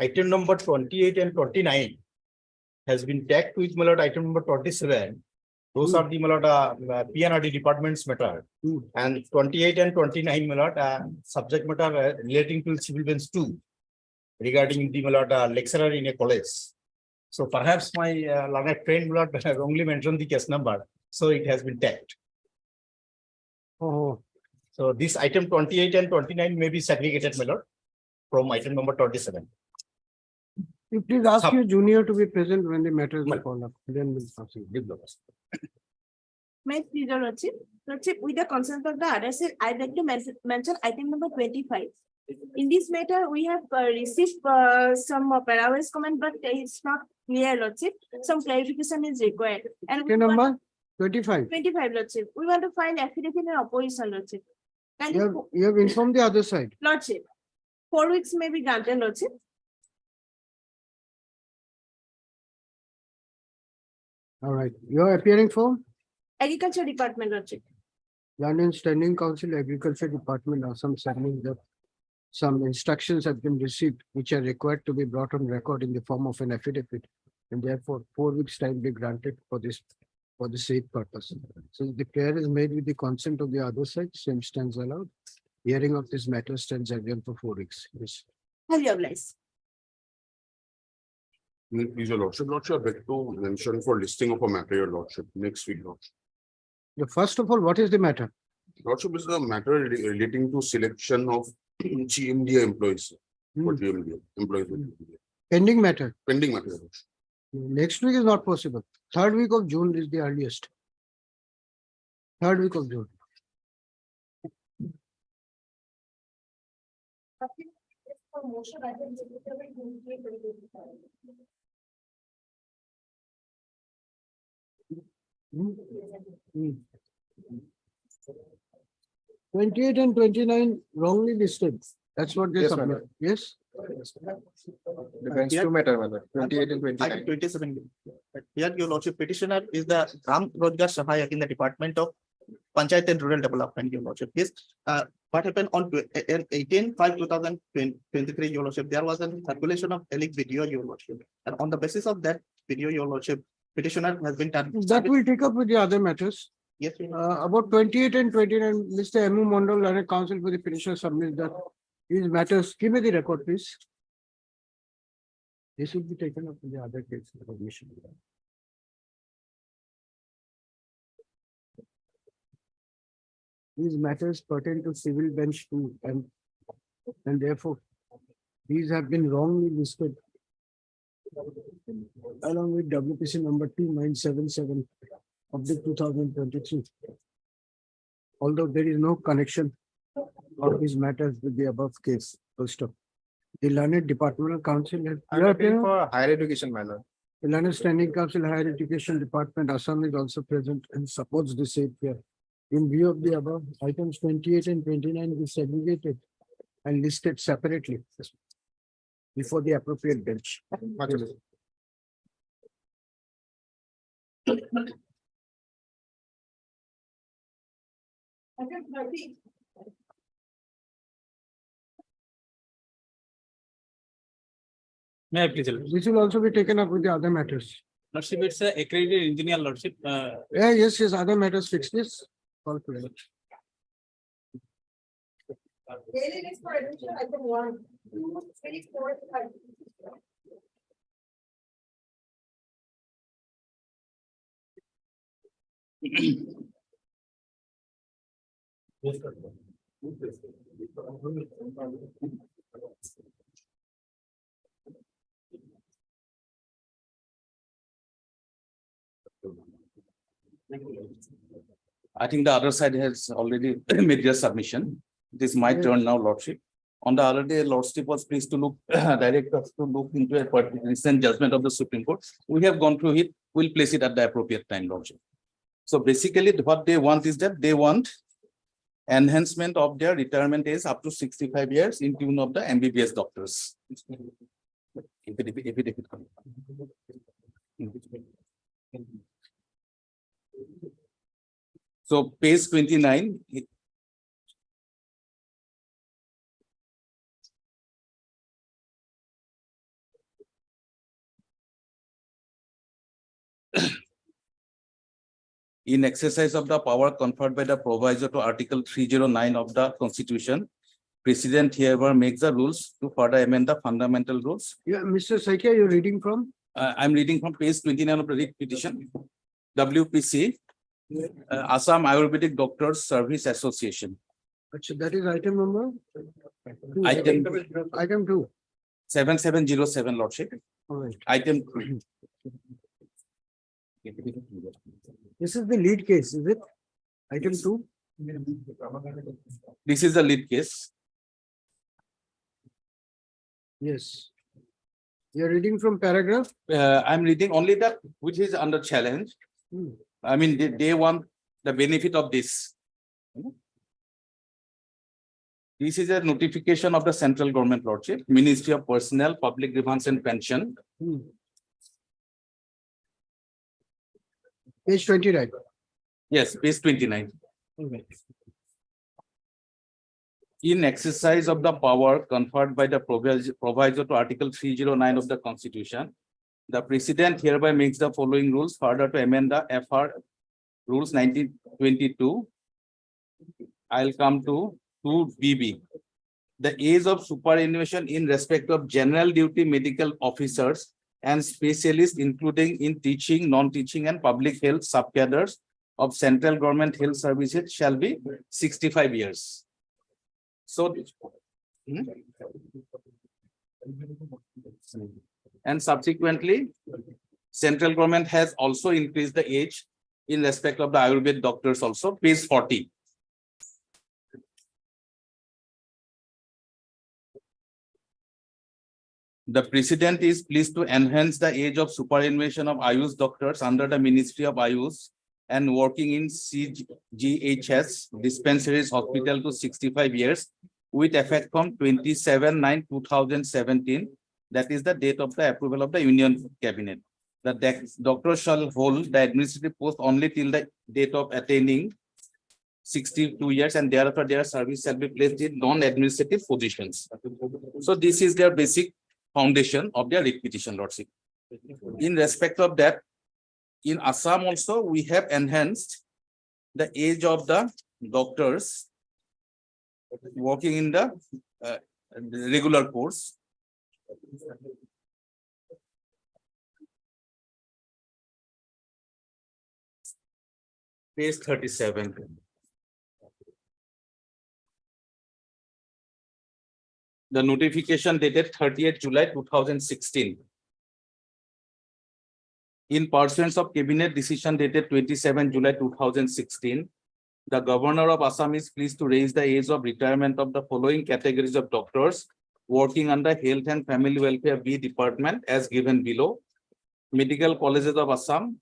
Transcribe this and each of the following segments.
item number 28 and 29 has been tagged with item number 27. Those are the PNRD department's matter. And 28 and 29 subject matter relating to civil bench 2 regarding the lecturer in a college. So perhaps my learned friend wrongly mentioned the case number, so it has been tagged. Oh, So this item 28 and 29 may be segregated, my lord, from item number 27. you please ask Sub- your junior to be present when the matters Well- are called up. Then we'll proceed. My pleasure, Lordship, with the consent of the others, I'd like to mention item number 25. In this matter, we have received some parallel comment, but it's not clear, Lordship. Some clarification is required. And we Okay, want- number 25. 25, Lordship. We want to find affidavit in opposition, Lordship. Can You have informed the other side. Lordship, 4 weeks may be granted, Lordship. All right. You are appearing for Agriculture Department, Lordship. Land and Standing Council, Agriculture Department, Assam, saying that some instructions have been received which are required to be brought on record in the form of an affidavit, and therefore 4 weeks time be granted for the said purpose. So the prayer is made with the consent of the other side, same stands allowed. Hearing of this matter stands adjourned for 4 weeks. Yes. Have you obliged? Please, your lordship, I beg to mention for listing of a matter, your lordship, next week, lordship. First of all, what is the matter? Lordship is a matter relating to selection of GMDA employees. For GMDA employees. Pending matter. Pending matter, your lordship. Next week is not possible. 3rd week of June is the earliest. 3rd week of June. Hmm. 28 and 29 wrongly listed. That's what they Yes, submit. madam. Yes. The bench two matter, madam, 28 and 29. 27. Here, your lordship, petitioner is the Ram Rojgar Sahayak in the Department of Panchayat and Rural Development, your lordship. Yes, what happened on 18/5/2023, your lordship, there was a circulation of elect video, your lordship. And on the basis of that video, your lordship, petitioner has been done. That will take up with the other matters. Yes, your lordship. About 28 and 29, Mr. M.U. Mondal and a council for the petitioner submit that these matters. Give me the record, please. This will be taken up in the other case. Permission. These matters pertain to civil bench 2 and therefore these have been wrongly listed along with WPC number 2977 of the 2023. Although there is no connection of these matters with the above case, first of the Learned Departmental Council has. I'm appealing for higher education, my lord. The Learned Standing Council Higher Education Department, Assam is also present and supports the said here. In view of the above, items 28 and 29 is segregated and listed separately before the appropriate bench. Much obliged. May I please? Lordship? This will also be taken up with the other matters. Lordship, it's a accredited engineer, Lordship. Yeah, yes, other matters fixed this. Call for it. Daily list for admission, item 1, 2, 3, 4, 5. I think the other side has already made their submission. This is my turn now, Lordship. On the other day, Lordship was pleased to look, direct us to look into a particular recent judgment of the Supreme Court. We have gone through it. We'll place it at the appropriate time, Lordship. So basically, what they want is that they want enhancement of their retirement age up to 65 years in tune of the MBBS doctors. So page 29, In exercise of the power conferred by the proviso to Article 309 of the Constitution, President hereby makes the rules to further amend the fundamental rules. Yeah, Mr. Saikia, you're reading from? I'm reading from page 29 of the writ petition. WPC, Assam Ayurvedic Doctors Service Association. Achha, that is item number? Two. Item Item 2. 7707, Lordship. All right. Item. This is the lead case, is it? Item 2? This is the lead case. Yes. You're reading from paragraph? I'm reading only that which is under challenge. Hmm. I mean, they want the benefit of this. This is a notification of the central government, Lordship, Ministry of Personnel, Public Grievance and Pension. Hmm. Page 29. Yes, page 29. Okay. In exercise of the power conferred by the proviso to Article 309 of the Constitution, the President hereby makes the following rules further to amend the FR Rules 1922. I'll come to 2BB. The age of superannuation in respect of general duty medical officers and specialists, including in teaching, non-teaching, and public health subcadres of central government health services, shall be 65 years. So, and subsequently, central government has also increased the age in respect of the Ayurvedic doctors also, page 40. The President is pleased to enhance the age of superannuation of Ayush doctors under the Ministry of Ayush and working in CGHS dispensaries hospital to 65 years with effect from 27/9/2017. That is the date of the approval of the Union Cabinet. The doctor shall hold the administrative post only till the date of attaining 62 years, and thereafter their service shall be placed in non-administrative positions. So this is their basic foundation of their writ petition, Lordship. In respect of that, in Assam also, we have enhanced the age of the doctors working in the regular course. Page 37. The notification dated 30th July 2016. In pursuance of Cabinet decision dated 27 July 2016, the Governor of Assam is pleased to raise the age of retirement of the following categories of doctors working under Health and Family Welfare B Department as given below. Medical Colleges of Assam,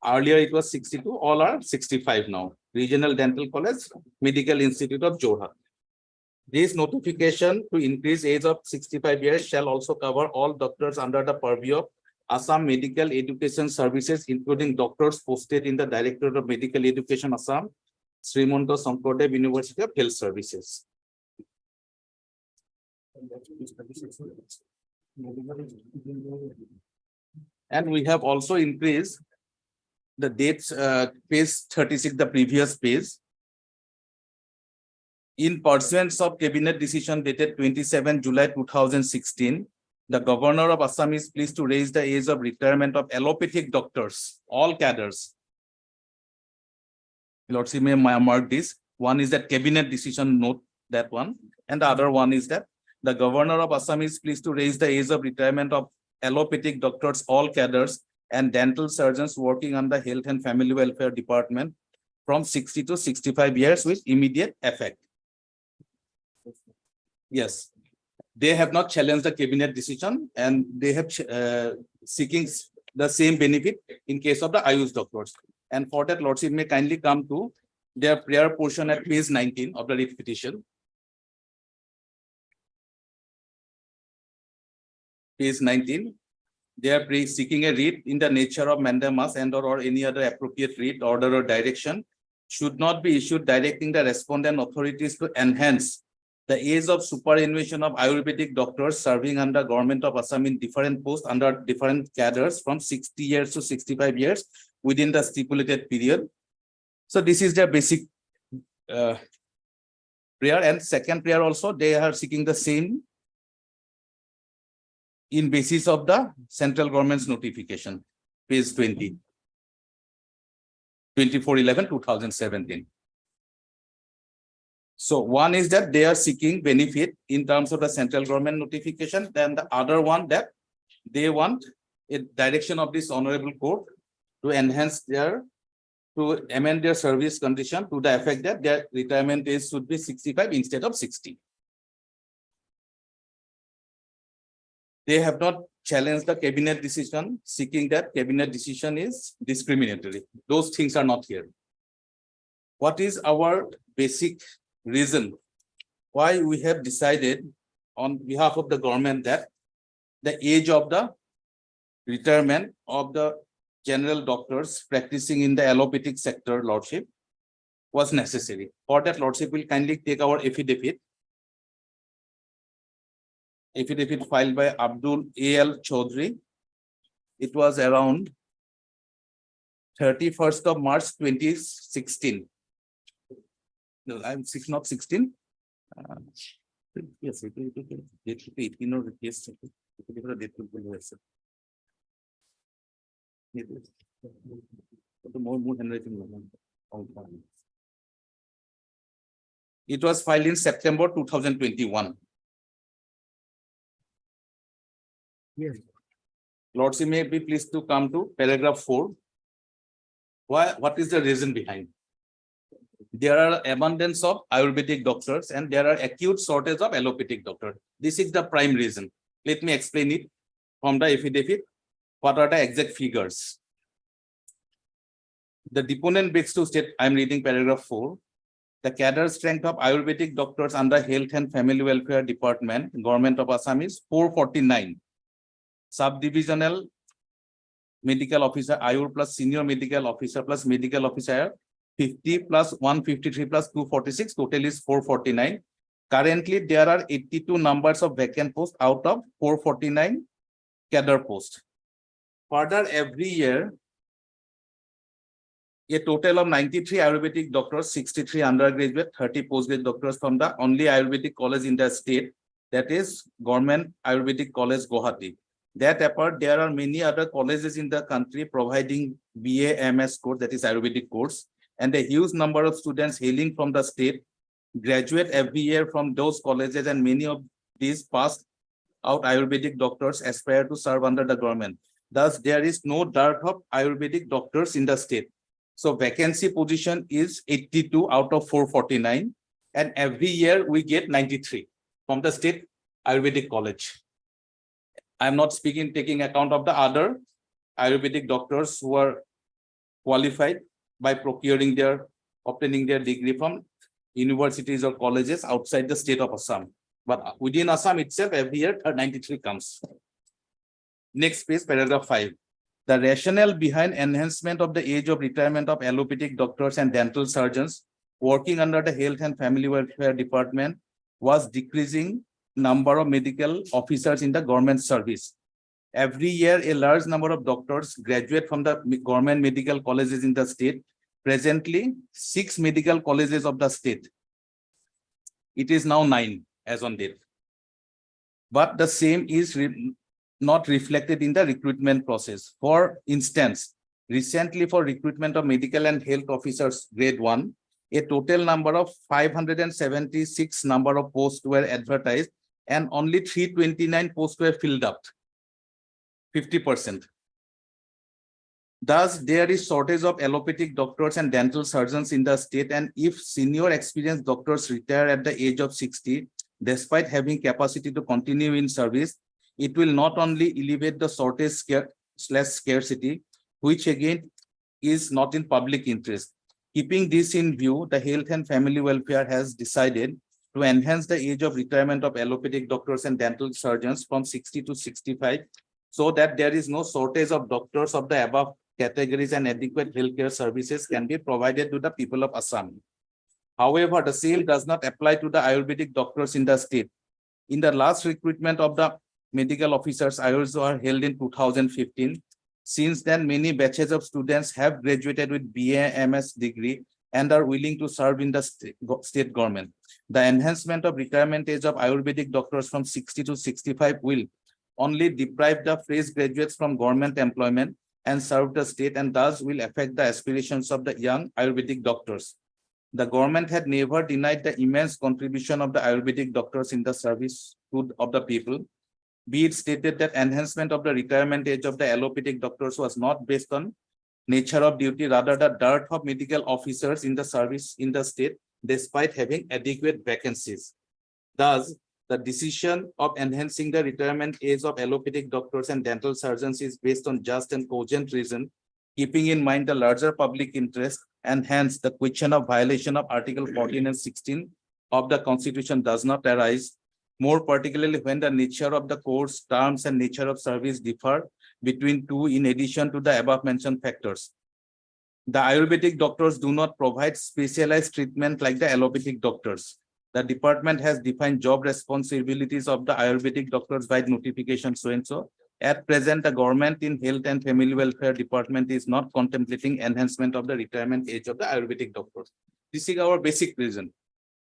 earlier it was 62, all are 65 now. Regional Dental College, Medical Institute of Jorhat. This notification to increase age of 65 years shall also cover all doctors under the purview of Assam Medical Education Services, including doctors posted in the Directorate of Medical Education Assam, Srimanto Sankardev University of Health Services. And we have also increased the dates, page 36, the previous page. In pursuance of Cabinet decision dated 27 July 2016, the Governor of Assam is pleased to raise the age of retirement of allopathic doctors, all cadres. Lordship may mark this. One is that Cabinet decision, note that one. And the other one is that the Governor of Assam is pleased to raise the age of retirement of allopathic doctors, all cadres, and dental surgeons working under Health and Family Welfare Department from 60 to 65 years with immediate effect. Yes, they have not challenged the Cabinet decision, and they have seeking the same benefit in case of the Ayush doctors. And for that, Lordship may kindly come to their prayer portion at page 19 of the writ petition. Page 19. They are seeking a writ in the nature of mandamus and or any other appropriate writ, order or direction should not be issued directing the respondent authorities to enhance the age of superannuation of Ayurvedic doctors serving under Government of Assam in different posts under different cadres from 60 years to 65 years within the stipulated period. So this is their basic prayer, and second prayer also, they are seeking the same in basis of the central government's notification, page 20. 24/11/2017. So one is that they are seeking benefit in terms of the central government notification. Then the other one that they want a direction of this honorable court to enhance to amend their service condition to the effect that their retirement age should be 65 instead of 60. They have not challenged the cabinet decision, seeking that cabinet decision is discriminatory. Those things are not here. What is our basic reason why we have decided on behalf of the government that the age of the retirement of the general doctors practicing in the allopathic sector, Lordship, was necessary? For that, Lordship will kindly take our affidavit filed by Abdul A.L. Chaudhry. It was around 31st of March 2016. No, I'm not 16. Yes, it will be 18 or yes. More handwriting. It was filed in September 2021. Yes. Lordship may be pleased to come to paragraph 4. What is the reason behind? There are abundance of Ayurvedic doctors and there are acute shortage of allopathic doctors. This is the prime reason. Let me explain it from the affidavit. What are the exact figures? The deponent begs to state, I am reading paragraph 4. The cadre strength of Ayurvedic doctors under Health and Family Welfare Department, Government of Assam is 449. Subdivisional medical officer, Ayur plus senior medical officer plus medical officer, 50 plus 153 plus 246, total is 449. Currently, there are 82 numbers of vacant posts out of 449 cadre posts. Further, every year, a total of 93 Ayurvedic doctors, 63 undergraduate, 30 postgraduate doctors from the only Ayurvedic college in the state, that is Government Ayurvedic College, Guwahati. That apart, there are many other colleges in the country providing BA, MS course, that is Ayurvedic course, and a huge number of students hailing from the state graduate every year from those colleges, and many of these passed out Ayurvedic doctors aspire to serve under the government. Thus, there is no dearth of Ayurvedic doctors in the state. So vacancy position is 82 out of 449, and every year we get 93 from the state Ayurvedic college. I'm not speaking, taking account of the other Ayurvedic doctors who are qualified by obtaining their degree from universities or colleges outside the state of Assam. But within Assam itself, every year 93 comes. Next page, paragraph 5. The rationale behind enhancement of the age of retirement of allopathic doctors and dental surgeons working under the Health and Family Welfare Department was decreasing number of medical officers in the government service. Every year, a large number of doctors graduate from the government medical colleges in the state. Presently, 6 medical colleges of the state. It is now 9 as on date. But the same is not reflected in the recruitment process. For instance, recently for recruitment of medical and health officers grade 1, a total number of 576 number of posts were advertised and only 329 posts were filled up, 50%. Thus, there is shortage of allopathic doctors and dental surgeons in the state, and if senior experienced doctors retire at the age of 60, despite having capacity to continue in service, it will not only elevate the shortage scarcity, which again is not in public interest. Keeping this in view, the Health and Family Welfare has decided to enhance the age of retirement of allopathic doctors and dental surgeons from 60 to 65, so that there is no shortage of doctors of the above categories and adequate healthcare services can be provided to the people of Assam. However, the same does not apply to the Ayurvedic doctors in the state. In the last recruitment of the medical officers, Ayurs were held in 2015. Since then, many batches of students have graduated with BA, MS degree and are willing to serve in the state government. The enhancement of retirement age of Ayurvedic doctors from 60 to 65 will only deprive the fresh graduates from government employment and serve the state, and thus will affect the aspirations of the young Ayurvedic doctors. The government had never denied the immense contribution of the Ayurvedic doctors in the service of the people. Be it stated that enhancement of the retirement age of the allopathic doctors was not based on nature of duty, rather the dearth of medical officers in the service in the state, despite having adequate vacancies. Thus, the decision of enhancing the retirement age of allopathic doctors and dental surgeons is based on just and cogent reason, keeping in mind the larger public interest, and hence the question of violation of Article 14 and 16 of the Constitution does not arise, more particularly when the nature of the course, terms, and nature of service differ between two in addition to the above mentioned factors. The Ayurvedic doctors do not provide specialized treatment like the allopathic doctors. The department has defined job responsibilities of the Ayurvedic doctors by notification so and so. At present, the government in Health and Family Welfare Department is not contemplating enhancement of the retirement age of the Ayurvedic doctors. This is our basic reason.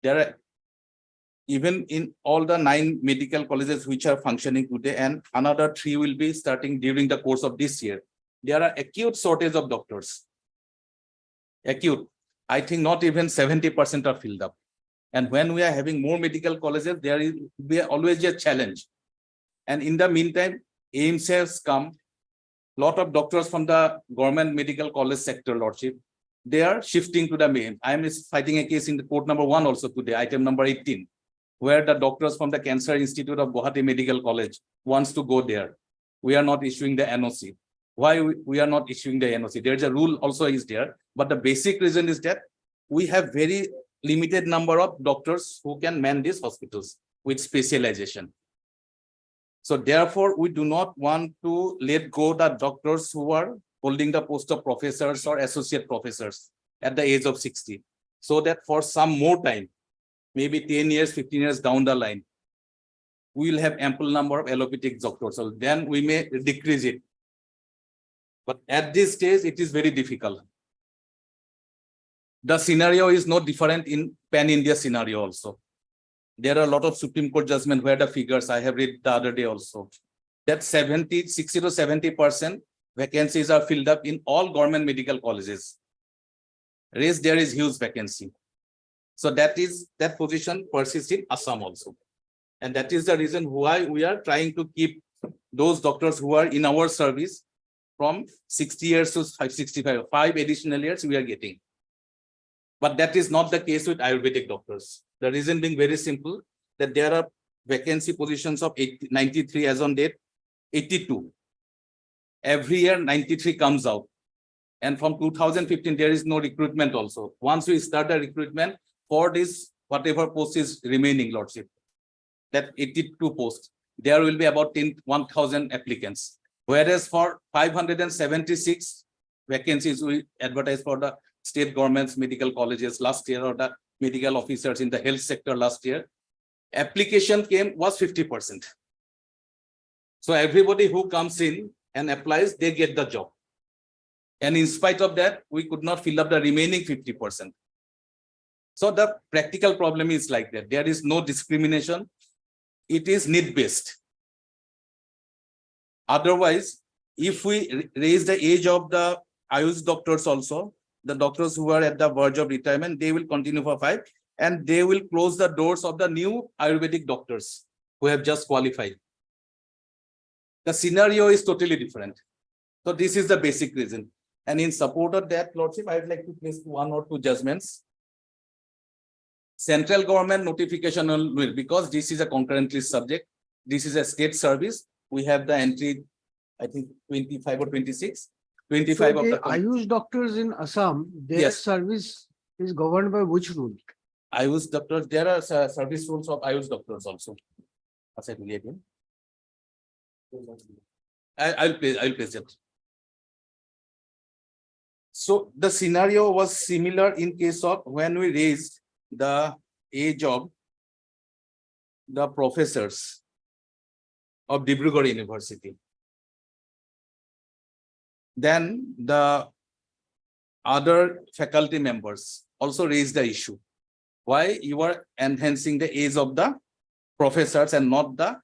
There are even in all the 9 medical colleges which are functioning today, and another 3 will be starting during the course of this year, there are acute shortage of doctors. Acute. I think not even 70% are filled up. And when we are having more medical colleges, there is always a challenge. And in the meantime, AIIMS has come. Lot of doctors from the government medical college sector, Lordship, they are shifting to the main. I am fighting a case in the court number 1 also today, item number 18, where the doctors from the Cancer Institute of Guwahati Medical College wants to go there. We are not issuing the NOC. Why we are not issuing the NOC? There's a rule also is there, but the basic reason is that we have very limited number of doctors who can man these hospitals with specialization. So therefore, we do not want to let go the doctors who are holding the post of professors or associate professors at the age of 60. So that for some more time, maybe 10 years, 15 years down the line, we will have ample number of allopathic doctors. So then we may decrease it. But at this stage, it is very difficult. The scenario is not different in pan-India scenario also. There are a lot of Supreme Court judgment where the figures I have read the other day also, that 60 to 70% vacancies are filled up in all government medical colleges. Rest there is huge vacancy. So that position persists in Assam also. And that is the reason why we are trying to keep those doctors who are in our service from 60 years to 65, 5 additional years we are getting. But that is not the case with Ayurvedic doctors. The reason being very simple, that there are vacancy positions of 93 as on date, 82. Every year 93 comes out. And from 2015, there is no recruitment also. Once we start the recruitment for this, whatever post is remaining, Lordship, that 82 posts, there will be about 1,000 applicants. Whereas for 576 vacancies, we advertised for the state governments, medical colleges last year, or the medical officers in the health sector last year, application was 50%. So everybody who comes in and applies, they get the job. And in spite of that, we could not fill up the remaining 50%. So the practical problem is like that. There is no discrimination. It is need-based. Otherwise, if we raise the age of the Ayush doctors also, the doctors who are at the verge of retirement, they will continue for 5, and they will close the doors of the new Ayurvedic doctors who have just qualified. The scenario is totally different. So this is the basic reason. And in support of that, Lordship, I would like to place 1 or 2 judgments. Central government notification will, because this is a concurrently subject, this is a state service. We have the entry, I think 25 or 26. 25 So of the the Ayush doctors in Assam, their Yes. service is governed by which rule? Ayush doctors, there are service rules of Ayush doctors also. I'll place it. So the scenario was similar in case of when we raised the age of the professors of Dibrugarh University. Then the other faculty members also raised the issue. Why you are enhancing the age of the professors and not the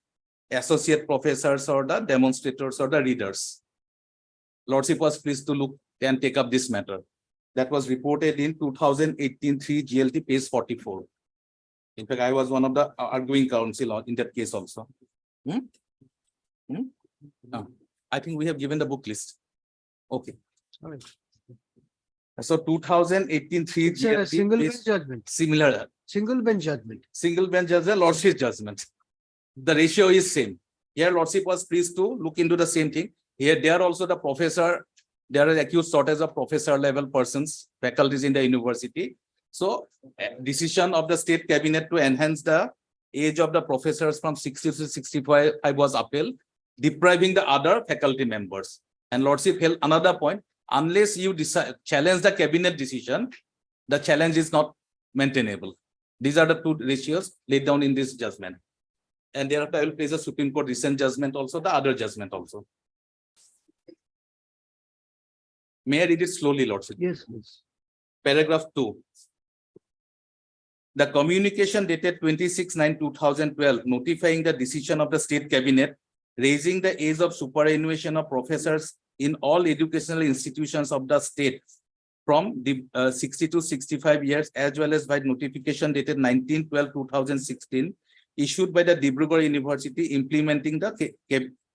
associate professors or the demonstrators or the readers? Lordship was pleased to look and take up this matter. That was reported in 2018 3 GLT page 44. In fact, I was one of the arguing counsel in that case also. I think we have given the book list. Okay. So 2018 3 It's a single GLT bench is judgment, similar. single bench judgment. Single bench judge, Lordship judgment. The ratio is same. Here Lordship was pleased to look into the same thing. Here they are also the professor. There are accused shortage of professor level persons, faculties in the university. So decision of the state cabinet to enhance the age of the professors from 60 to 65 was upheld, depriving the other faculty members. And Lordship held another point, unless you decide, challenge the cabinet decision, the challenge is not maintainable. These are the two ratios laid down in this judgment. And thereafter I will place a Supreme Court recent judgment also, the other judgment also. May I read it slowly, Lordship? Yes, please. Paragraph 2. The communication dated 26/9/2012 notifying the decision of the state cabinet raising the age of superannuation of professors in all educational institutions of the state from the 60 to 65 years, as well as by notification dated 19/12/2016 issued by the Dibrugarh University implementing the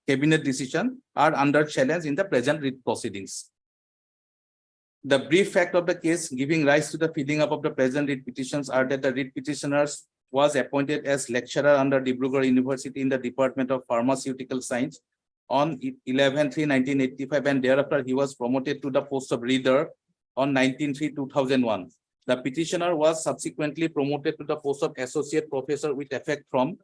cabinet decision are under challenge in the present writ proceedings. The brief fact of the case giving rise to the filling up of the present writ petitions are that the writ petitioners was appointed as lecturer under Dibrugarh University in the Department of Pharmaceutical Science on 11/3/1985, and thereafter he was promoted to the post of reader on 19/3/2001. The petitioner was subsequently promoted to the post of associate professor with effect from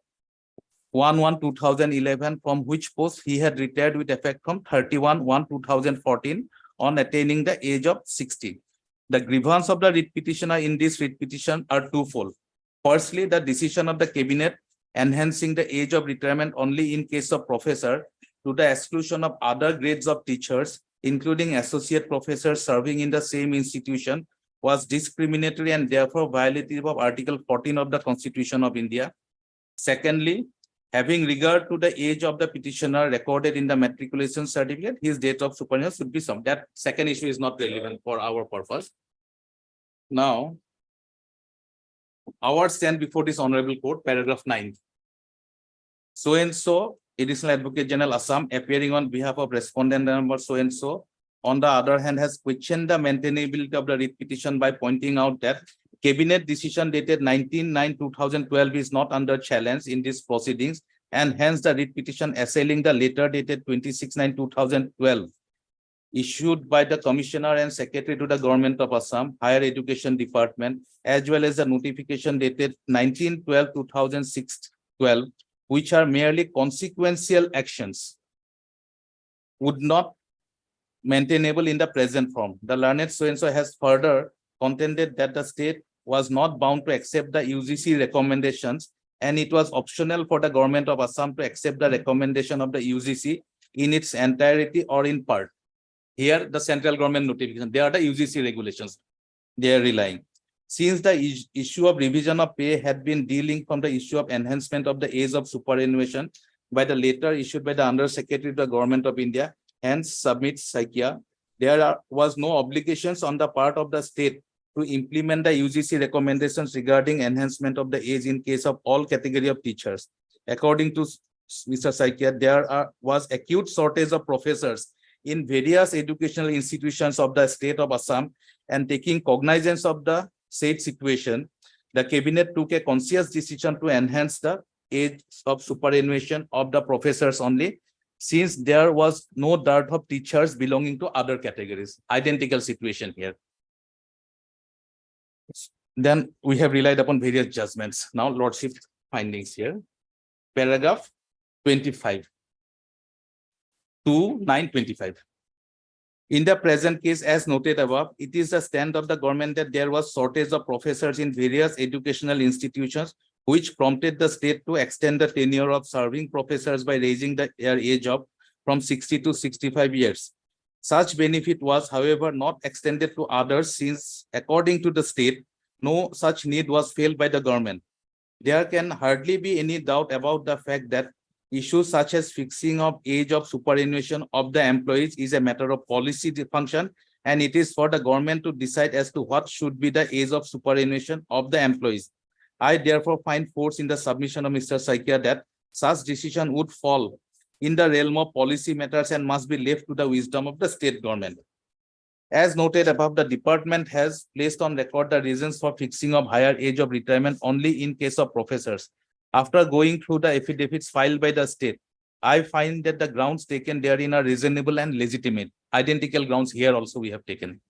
1/1/2011, from which post he had retired with effect from 31/1/2014 on attaining the age of 60. The grievance of the writ petitioner in this writ petition are twofold. Firstly, the decision of the cabinet enhancing the age of retirement only in case of professor to the exclusion of other grades of teachers, including associate professors serving in the same institution, was discriminatory and therefore violative of Article 14 of the Constitution of India. Secondly, having regard to the age of the petitioner recorded in the matriculation certificate, his date of superannuation should be some. That second issue is not relevant for our purpose. Now, our stand before this honorable court, paragraph 9. So and so, Additional Advocate General Assam, appearing on behalf of respondent number so and so, on the other hand, has questioned the maintainability of the writ petition by pointing out that cabinet decision dated 19/9/2012 is not under challenge in these proceedings, and hence the writ petition assailing the letter dated 26/9/2012 issued by the Commissioner and Secretary to the Government of Assam, Higher Education Department, as well as the notification dated 19/12/2012, which are merely consequential actions, would not maintainable in the present form. The learned so-and-so has further contended that the state was not bound to accept the UGC recommendations, and it was optional for the Government of Assam to accept the recommendation of the UGC in its entirety or in part. Here, the central government notification, they are the UGC regulations they are relying. Since the issue of revision of pay had been dealing from the issue of enhancement of the age of superannuation by the letter issued by the Under Secretary to the Government of India, hence submits Saikia, there was no obligations on the part of the state to implement the UGC recommendations regarding enhancement of the age in case of all category of teachers. According to Mr. Saikia, there was acute shortage of professors in various educational institutions of the state of Assam, and taking cognizance of the said situation, the cabinet took a conscious decision to enhance the age of superannuation of the professors only, since there was no dearth of teachers belonging to other categories. Identical situation here. Then we have relied upon various judgments. Now, Lordship findings here. Paragraph 25. 2/9/25. In the present case, as noted above, it is the stand of the government that there was shortage of professors in various educational institutions, which prompted the state to extend the tenure of serving professors by raising their age of from 60 to 65 years. Such benefit was, however, not extended to others since, according to the state, no such need was felt by the government. There can hardly be any doubt about the fact that issues such as fixing of age of superannuation of the employees is a matter of policy function, and it is for the government to decide as to what should be the age of superannuation of the employees. I therefore find force in the submission of Mr. Saikia that such decision would fall in the realm of policy matters and must be left to the wisdom of the state government. As noted above, the department has placed on record the reasons for fixing of higher age of retirement only in case of professors. After going through the affidavits filed by the state, I find that the grounds taken therein are reasonable and legitimate. Identical grounds here also we have taken.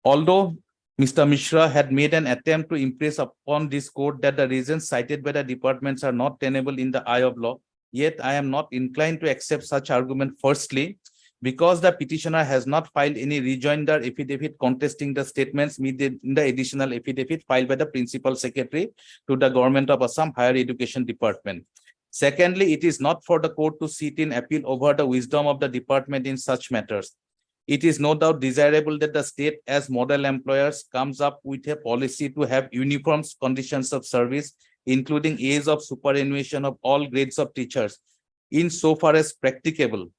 Although Mr. Mishra had made an attempt to impress upon this court that the reasons cited by the departments are not tenable in the eye of law, yet I am not inclined to accept such argument. Firstly, because the petitioner has not filed any rejoinder affidavit contesting the statements made in the additional affidavit filed by the Principal Secretary to the Government of Assam Higher Education Department. Secondly, it is not for the court to sit in appeal over the wisdom of the department in such matters. It is no doubt desirable that the state as model employers comes up with a policy to have uniform conditions of service, including age of superannuation of all grades of teachers, insofar as practicable,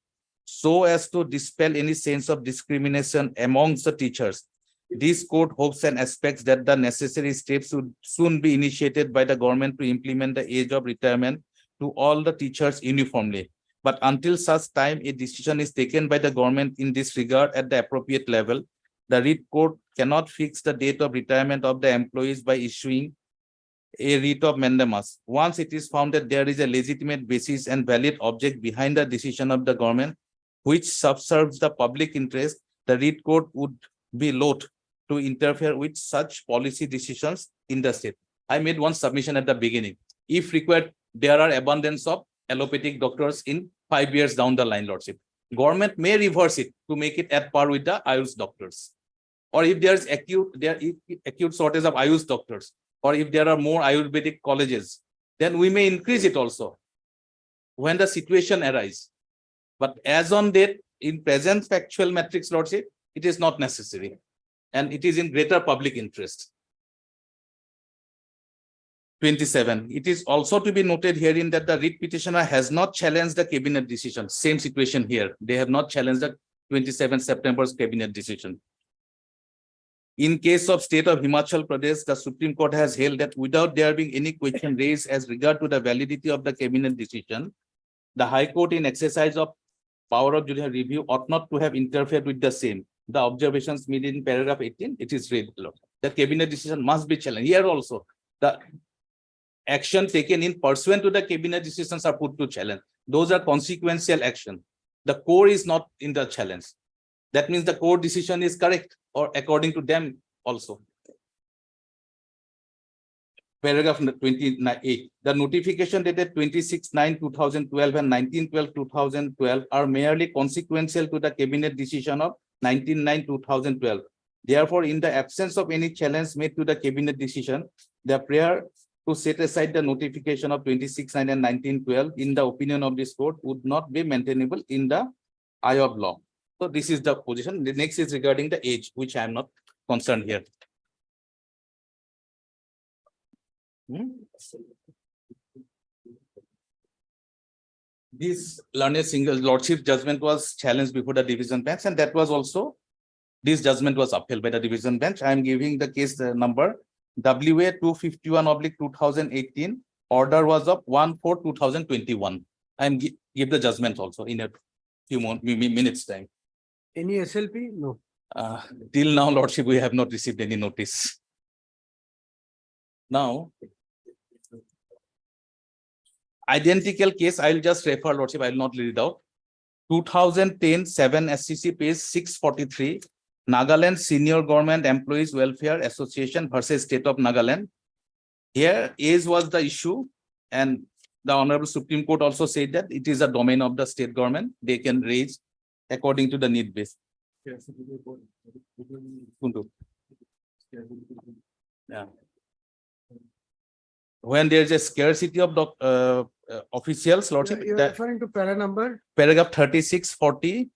so as to dispel any sense of discrimination amongst the teachers. This court hopes and expects that the necessary steps would soon be initiated by the government to implement the age of retirement to all the teachers uniformly. But until such time a decision is taken by the government in this regard at the appropriate level, the writ court cannot fix the date of retirement of the employees by issuing a writ of mandamus. Once it is found that there is a legitimate basis and valid object behind the decision of the government, which subserves the public interest, the writ court would be loath to interfere with such policy decisions in the state. I made one submission at the beginning. If required, there are abundance of allopathic doctors in 5 years down the line, Lordship. Government may reverse it to make it at par with the Ayush doctors. Or if there is acute shortage of Ayush doctors, or if there are more Ayurvedic colleges, then we may increase it also when the situation arises. But as on date, in present factual matrix, Lordship, it is not necessary. And it is in greater public interest. 27. It is also to be noted herein that the writ petitioner has not challenged the cabinet decision. Same situation here. They have not challenged the 27 September's cabinet decision. In case of state of Himachal Pradesh, the Supreme Court has held that without there being any question raised as regard to the validity of the cabinet decision, the High Court in exercise of power of judicial review ought not to have interfered with the same. The observations made in paragraph 18, it is read below. The cabinet decision must be challenged. Here also, the action taken in pursuant to the cabinet decisions are put to challenge. Those are consequential action. The core is not in the challenge. That means the core decision is correct, or according to them also. Paragraph 28. The notification dated 26/9/2012 and 19/12/2012 are merely consequential to the cabinet decision of 19/9/2012. Therefore, in the absence of any challenge made to the cabinet decision, the prayer to set aside the notification of 26/9 and 19/12 in the opinion of this court would not be maintainable in the eye of law. So this is the position. The next is regarding the age, which I am not concerned here. This learned single lordship judgment was challenged before the division bench, and that was also, this judgment was upheld by the division bench. I am giving the case number WA 251/2018. Order was of 1/4/2021. I am give the judgment also in a few more minutes time. Any SLP? No. Till now, Lordship, we have not received any notice. Now, identical case, I'll just refer, Lordship, I will not read it out. 2010 7 SCC page 643, Nagaland Senior Government Employees Welfare Association versus State of Nagaland. Here, age was the issue, and the Honorable Supreme Court also said that it is a domain of the state government. They can raise according to the need base. Yeah. When there is a scarcity of officials, Lordship, You're that referring to para number? paragraph 3640,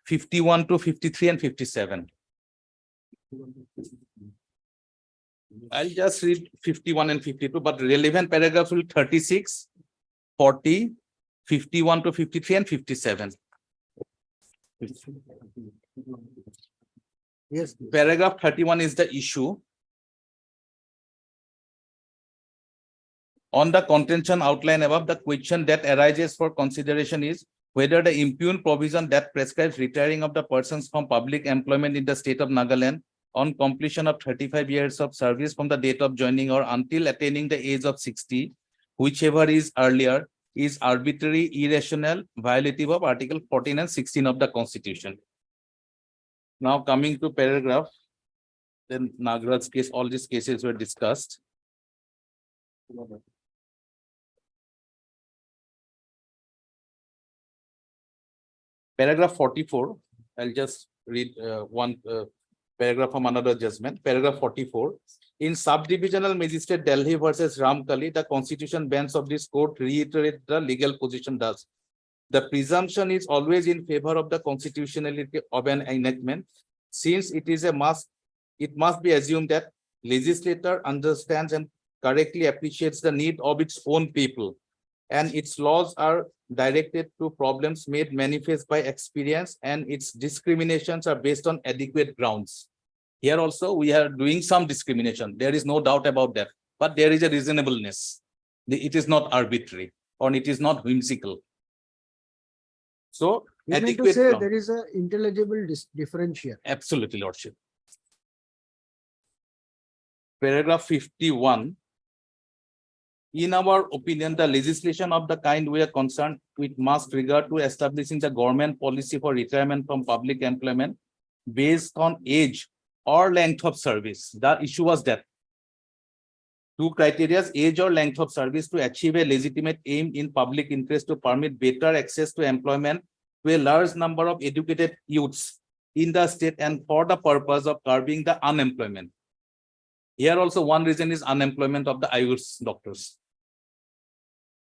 51 to 53 and 57. I'll just read 51 and 52, but relevant paragraphs will 36, 40, 51 to 53 and 57. Yes, Paragraph 31 is the issue. On the contention outline above, the question that arises for consideration is whether the impugn provision that prescribes retiring of the persons from public employment in the state of Nagaland on completion of 35 years of service from the date of joining or until attaining the age of 60, whichever is earlier, is arbitrary, irrational, violative of Article 14 and 16 of the Constitution. Now coming to paragraph, then Nagraj's case, all these cases were discussed. Paragraph 44, I'll just read one paragraph from another judgment. Paragraph 44. In Subdivisional Magistrate Delhi versus Ramkali, the constitution bench of this court reiterated the legal position thus. The presumption is always in favor of the constitutionality of an enactment, since it is a must. It must be assumed that legislator understands and correctly appreciates the need of its own people, and its laws are directed to problems made manifest by experience, and its discriminations are based on adequate grounds. Here also we are doing some discrimination. There is no doubt about that, but there is a reasonableness. It is not arbitrary or it is not whimsical. So you mean to adequate say ground. there is a intelligible difference here. Absolutely, Lordship. Paragraph 51. In our opinion, the legislation of the kind we are concerned with must regard to establishing the government policy for retirement from public employment based on age or length of service. The issue was that two criteria, age or length of service, to achieve a legitimate aim in public interest to permit better access to employment to a large number of educated youths in the state and for the purpose of curbing the unemployment. Here also one reason is unemployment of the Ayush doctors.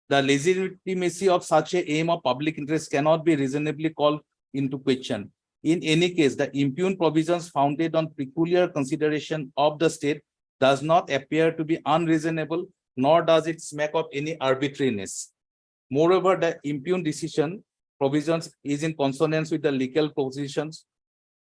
The legitimacy of such a aim of public interest cannot be reasonably called into question. In any case, the impugned provisions founded on peculiar consideration of the state does not appear to be unreasonable, nor does it smack of any arbitrariness. Moreover, the impugned decision provisions is in consonance with the legal positions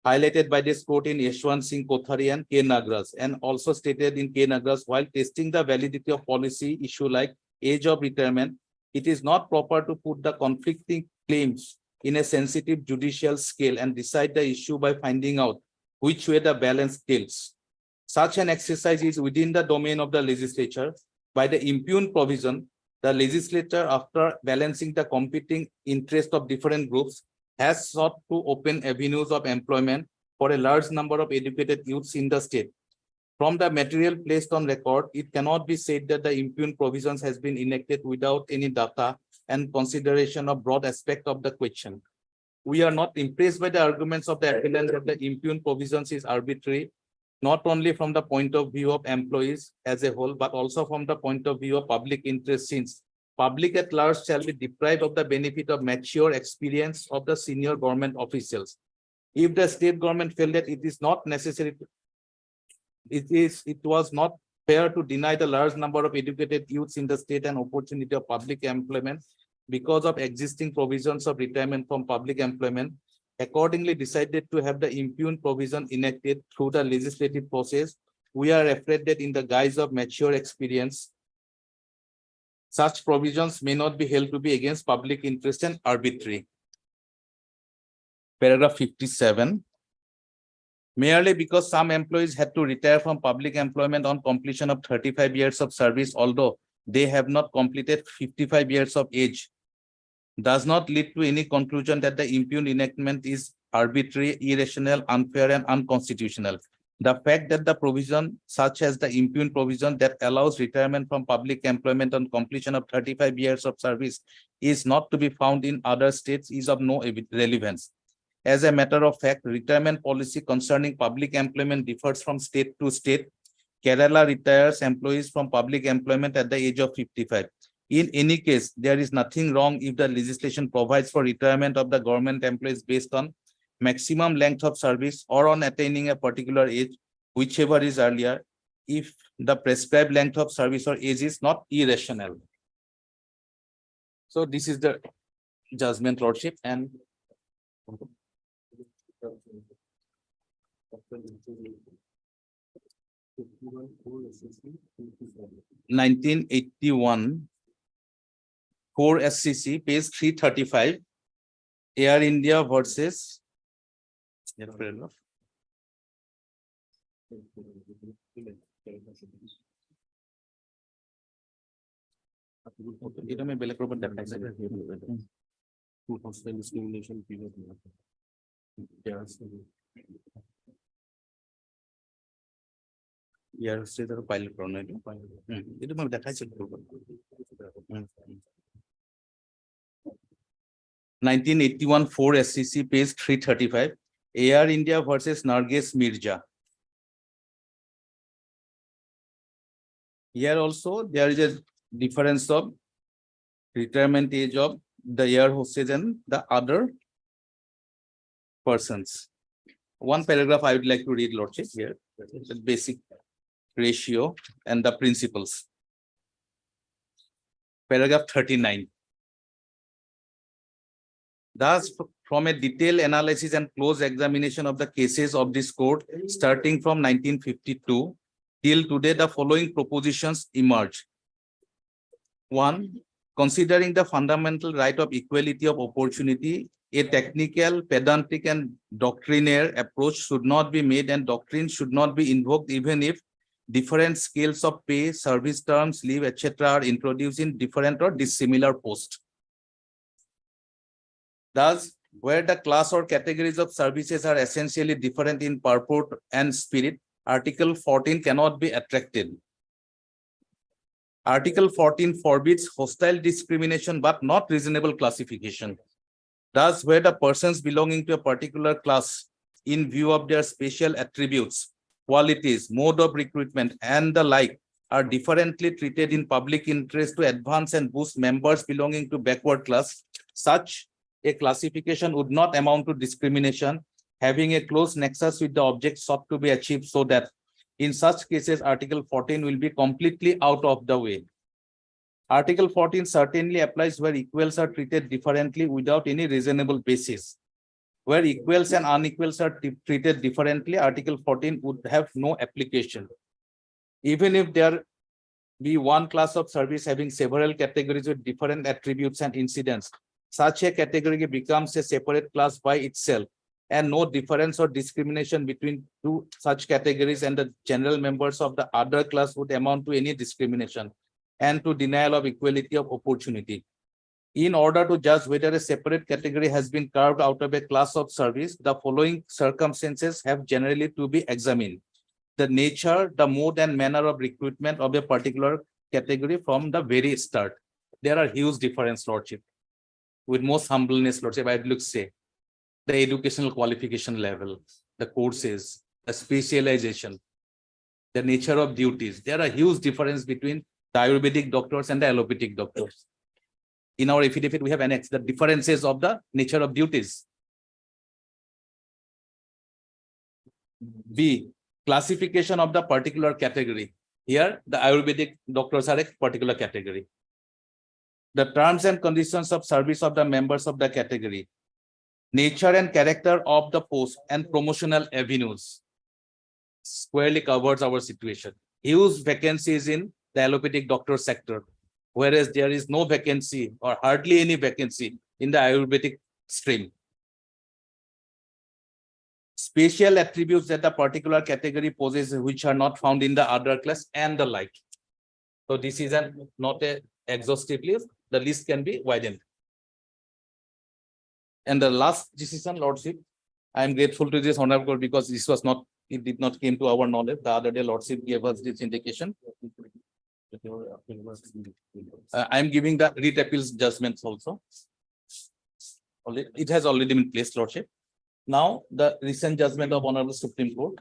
highlighted by this court in Yeshwant Singh Kothari and K. Nagraj, and also stated in K. Nagraj while testing the validity of policy issue like age of retirement, it is not proper to put the conflicting claims in a sensitive judicial scale and decide the issue by finding out which way the balance tilts. Such an exercise is within the domain of the legislature. By the impugned provision, the legislature, after balancing the competing interests of different groups, has sought to open avenues of employment for a large number of educated youths in the state. From the material placed on record, it cannot be said that the impugned provisions has been enacted without any data and consideration of broad aspect of the question. We are not impressed by the arguments of the appellant that the impugned provisions is arbitrary, not only from the point of view of employees as a whole, but also from the point of view of public interest, since public at large shall be deprived of the benefit of mature experience of the senior government officials. If the state government felt that it is not necessary, it was not fair to deny the large number of educated youths in the state an opportunity of public employment because of existing provisions of retirement from public employment, accordingly decided to have the impugned provision enacted through the legislative process. We are afraid that in the guise of mature experience, such provisions may not be held to be against public interest and arbitrary. Paragraph 57. Merely because some employees had to retire from public employment on completion of 35 years of service, although they have not completed 55 years of age, does not lead to any conclusion that the impugned enactment is arbitrary, irrational, unfair, and unconstitutional. The fact that the provision, such as the impugned provision that allows retirement from public employment on completion of 35 years of service, is not to be found in other states is of no relevance. As a matter of fact, retirement policy concerning public employment differs from state to state. Kerala retires employees from public employment at the age of 55. In any case, there is nothing wrong if the legislation provides for retirement of the government employees based on maximum length of service, or on attaining a particular age, whichever is earlier, if the prescribed length of service or age is not irrational. So this is the judgment, Lordship, and 1981 4 SCC, page 335, Air India versus এটা আমি বেলেগ ৰূপত দেখাইছে। ইয়াৰ stage আৰু pilot কৰা নাই এইটো মই দেখাইছিলো। 1981 4 SCC, page 335, Air India versus Narges Mirza. Here also there is a difference of retirement age of the air hostess and the other persons. One paragraph I would like to read, Lordship, here, the basic ratio and the principles. Paragraph 39. Thus, from a detailed analysis and close examination of the cases of this court, starting from 1952 till today, the following propositions emerge. 1. Considering the fundamental right of equality of opportunity, a technical, pedantic, and doctrinaire approach should not be made, and doctrine should not be invoked even if different scales of pay, service terms, leave, etc. are introduced in different or dissimilar posts. Thus, where the class or categories of services are essentially different in purport and spirit, Article 14 cannot be attracted. Article 14 forbids hostile discrimination but not reasonable classification. Thus, where the persons belonging to a particular class, in view of their special attributes, qualities, mode of recruitment, and the like, are differently treated in public interest to advance and boost members belonging to backward class, such a classification would not amount to discrimination, having a close nexus with the object sought to be achieved, so that in such cases, Article 14 will be completely out of the way. Article 14 certainly applies where equals are treated differently without any reasonable basis. Where equals and unequals are treated differently, Article 14 would have no application. Even if there be one class of service having several categories with different attributes and incidents, such a category becomes a separate class by itself, and no difference or discrimination between two such categories and the general members of the other class would amount to any discrimination and to denial of equality of opportunity. In order to judge whether a separate category has been carved out of a class of service, the following circumstances have generally to be examined: the nature, the mode and manner of recruitment of a particular category from the very start. There are huge differences, Lordship. With most humbleness, Lordship, I would say the educational qualification level, the courses, the specialization, the nature of duties. There are huge difference between the Ayurvedic doctors and the allopathic doctors. In our affidavit, we have annexed the differences of the nature of duties. B, classification of the particular category. Here, the Ayurvedic doctors are a particular category. The terms and conditions of service of the members of the category. Nature and character of the post and promotional avenues squarely covers our situation. Huge vacancies in the allopathic doctor sector, whereas there is no vacancy or hardly any vacancy in the Ayurvedic stream. Special attributes that the particular category possesses which are not found in the other class and the like. So this is not a exhaustive list. The list can be widened. And the last decision, Lordship, I am grateful to this honorable court because this was not, it did not came to our knowledge. The other day, Lordship gave us this indication. I am giving the writ appeals judgments also. It has already been placed, Lordship. Now, the recent judgment of Honorable Supreme Court.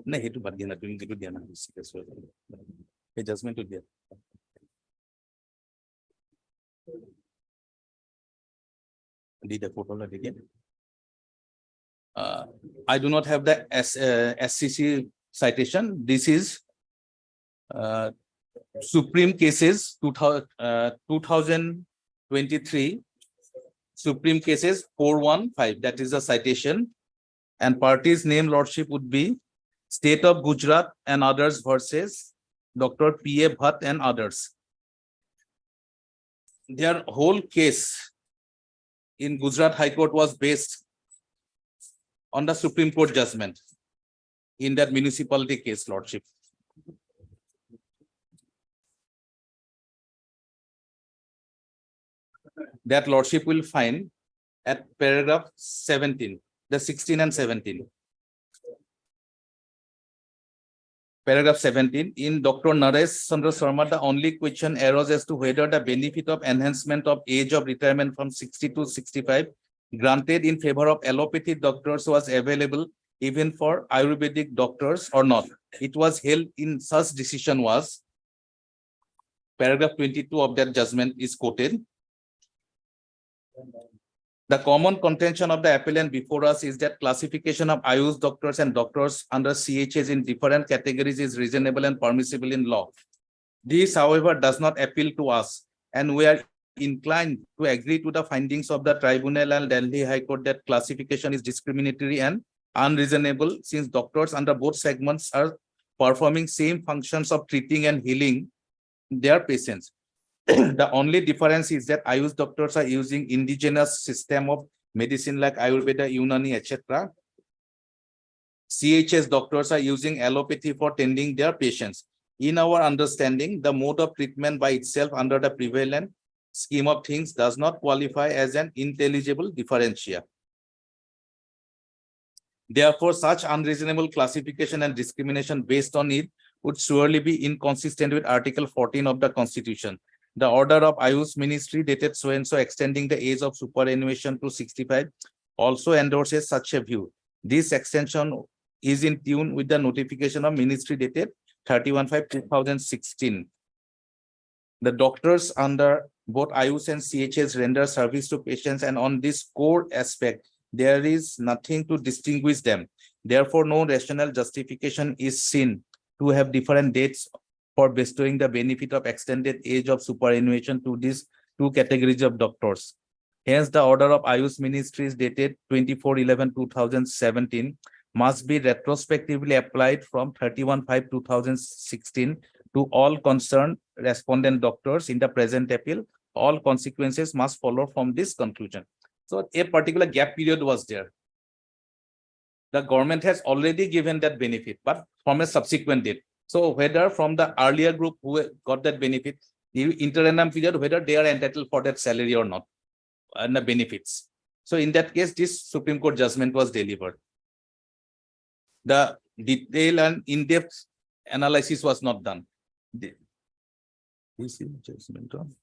No, he to bad dia na doing good dia na. Judgment to dia. Did the photo again? I do not have the SCC citation. This is Supreme Cases 2023 Supreme Cases 415. That is the citation, and party's name lordship would be State of Gujarat and others versus Dr. P.A. Bhatt and others. Their whole case in Gujarat High Court was based on the Supreme Court judgment in that municipality case, lordship. That lordship will find at paragraph 17, the 16 and 17. Paragraph 17, in Dr. Naresh Chandra Sharma, the only question arose as to whether the benefit of enhancement of age of retirement from 60 to 65 granted in favor of allopathy doctors was available even for Ayurvedic doctors or not. It was held in such decision was, paragraph 22 of that judgment is quoted. The common contention of the appellant before us is that classification of Ayush doctors and doctors under CHS in different categories is reasonable and permissible in law. This, however, does not appeal to us, and we are inclined to agree to the findings of the tribunal and Delhi High Court that classification is discriminatory and unreasonable, since doctors under both segments are performing same functions of treating and healing their patients. The only difference is that Ayush doctors are using indigenous system of medicine like Ayurveda, Unani, etc. CHS doctors are using allopathy for tending their patients. In our understanding, the mode of treatment by itself under the prevalent scheme of things does not qualify as an intelligible differential. Therefore, such unreasonable classification and discrimination based on it would surely be inconsistent with Article 14 of the Constitution. The order of Ayush Ministry dated so-and-so extending the age of superannuation to 65 also endorses such a view. This extension is in tune with the notification of Ministry dated 31/5/2016. The doctors under both Ayush and CHS render service to patients, and on this core aspect, there is nothing to distinguish them. Therefore, no rational justification is seen to have different dates for bestowing the benefit of extended age of superannuation to these two categories of doctors. Hence, the order of Ayush Ministries dated 24/11/2017 must be retrospectively applied from 31/5/2016 to all concerned respondent doctors in the present appeal. All consequences must follow from this conclusion. So a particular gap period was there. The government has already given that benefit, but from a subsequent date. So whether from the earlier group who got that benefit, the interim period, whether they are entitled for that salary or not, and the benefits. So in that case, this Supreme Court judgment was delivered. The detailed and in-depth analysis was not done. This is judgment on.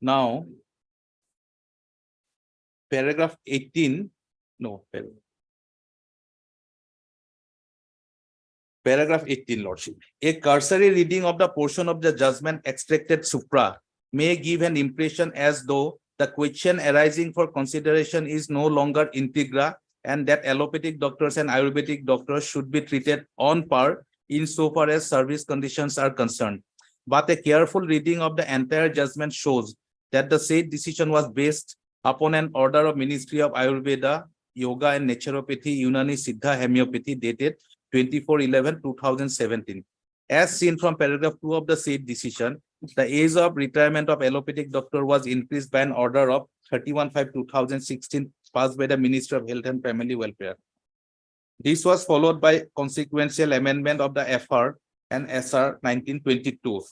Now, paragraph 18, no, paragraph 18, Lordship. A cursory reading of the portion of the judgment extracted supra may give an impression as though the question arising for consideration is no longer integra, and that allopathic doctors and Ayurvedic doctors should be treated on par insofar as service conditions are concerned. But a careful reading of the entire judgment shows that the said decision was based upon an order of Ministry of Ayurveda, Yoga and Naturopathy, Unani, Siddha, Homeopathy dated 24/11/2017. As seen from paragraph 2 of the said decision, the age of retirement of allopathic doctor was increased by an order of 31/5/2016 passed by the Ministry of Health and Family Welfare. This was followed by consequential amendment of the FR and SR 1922.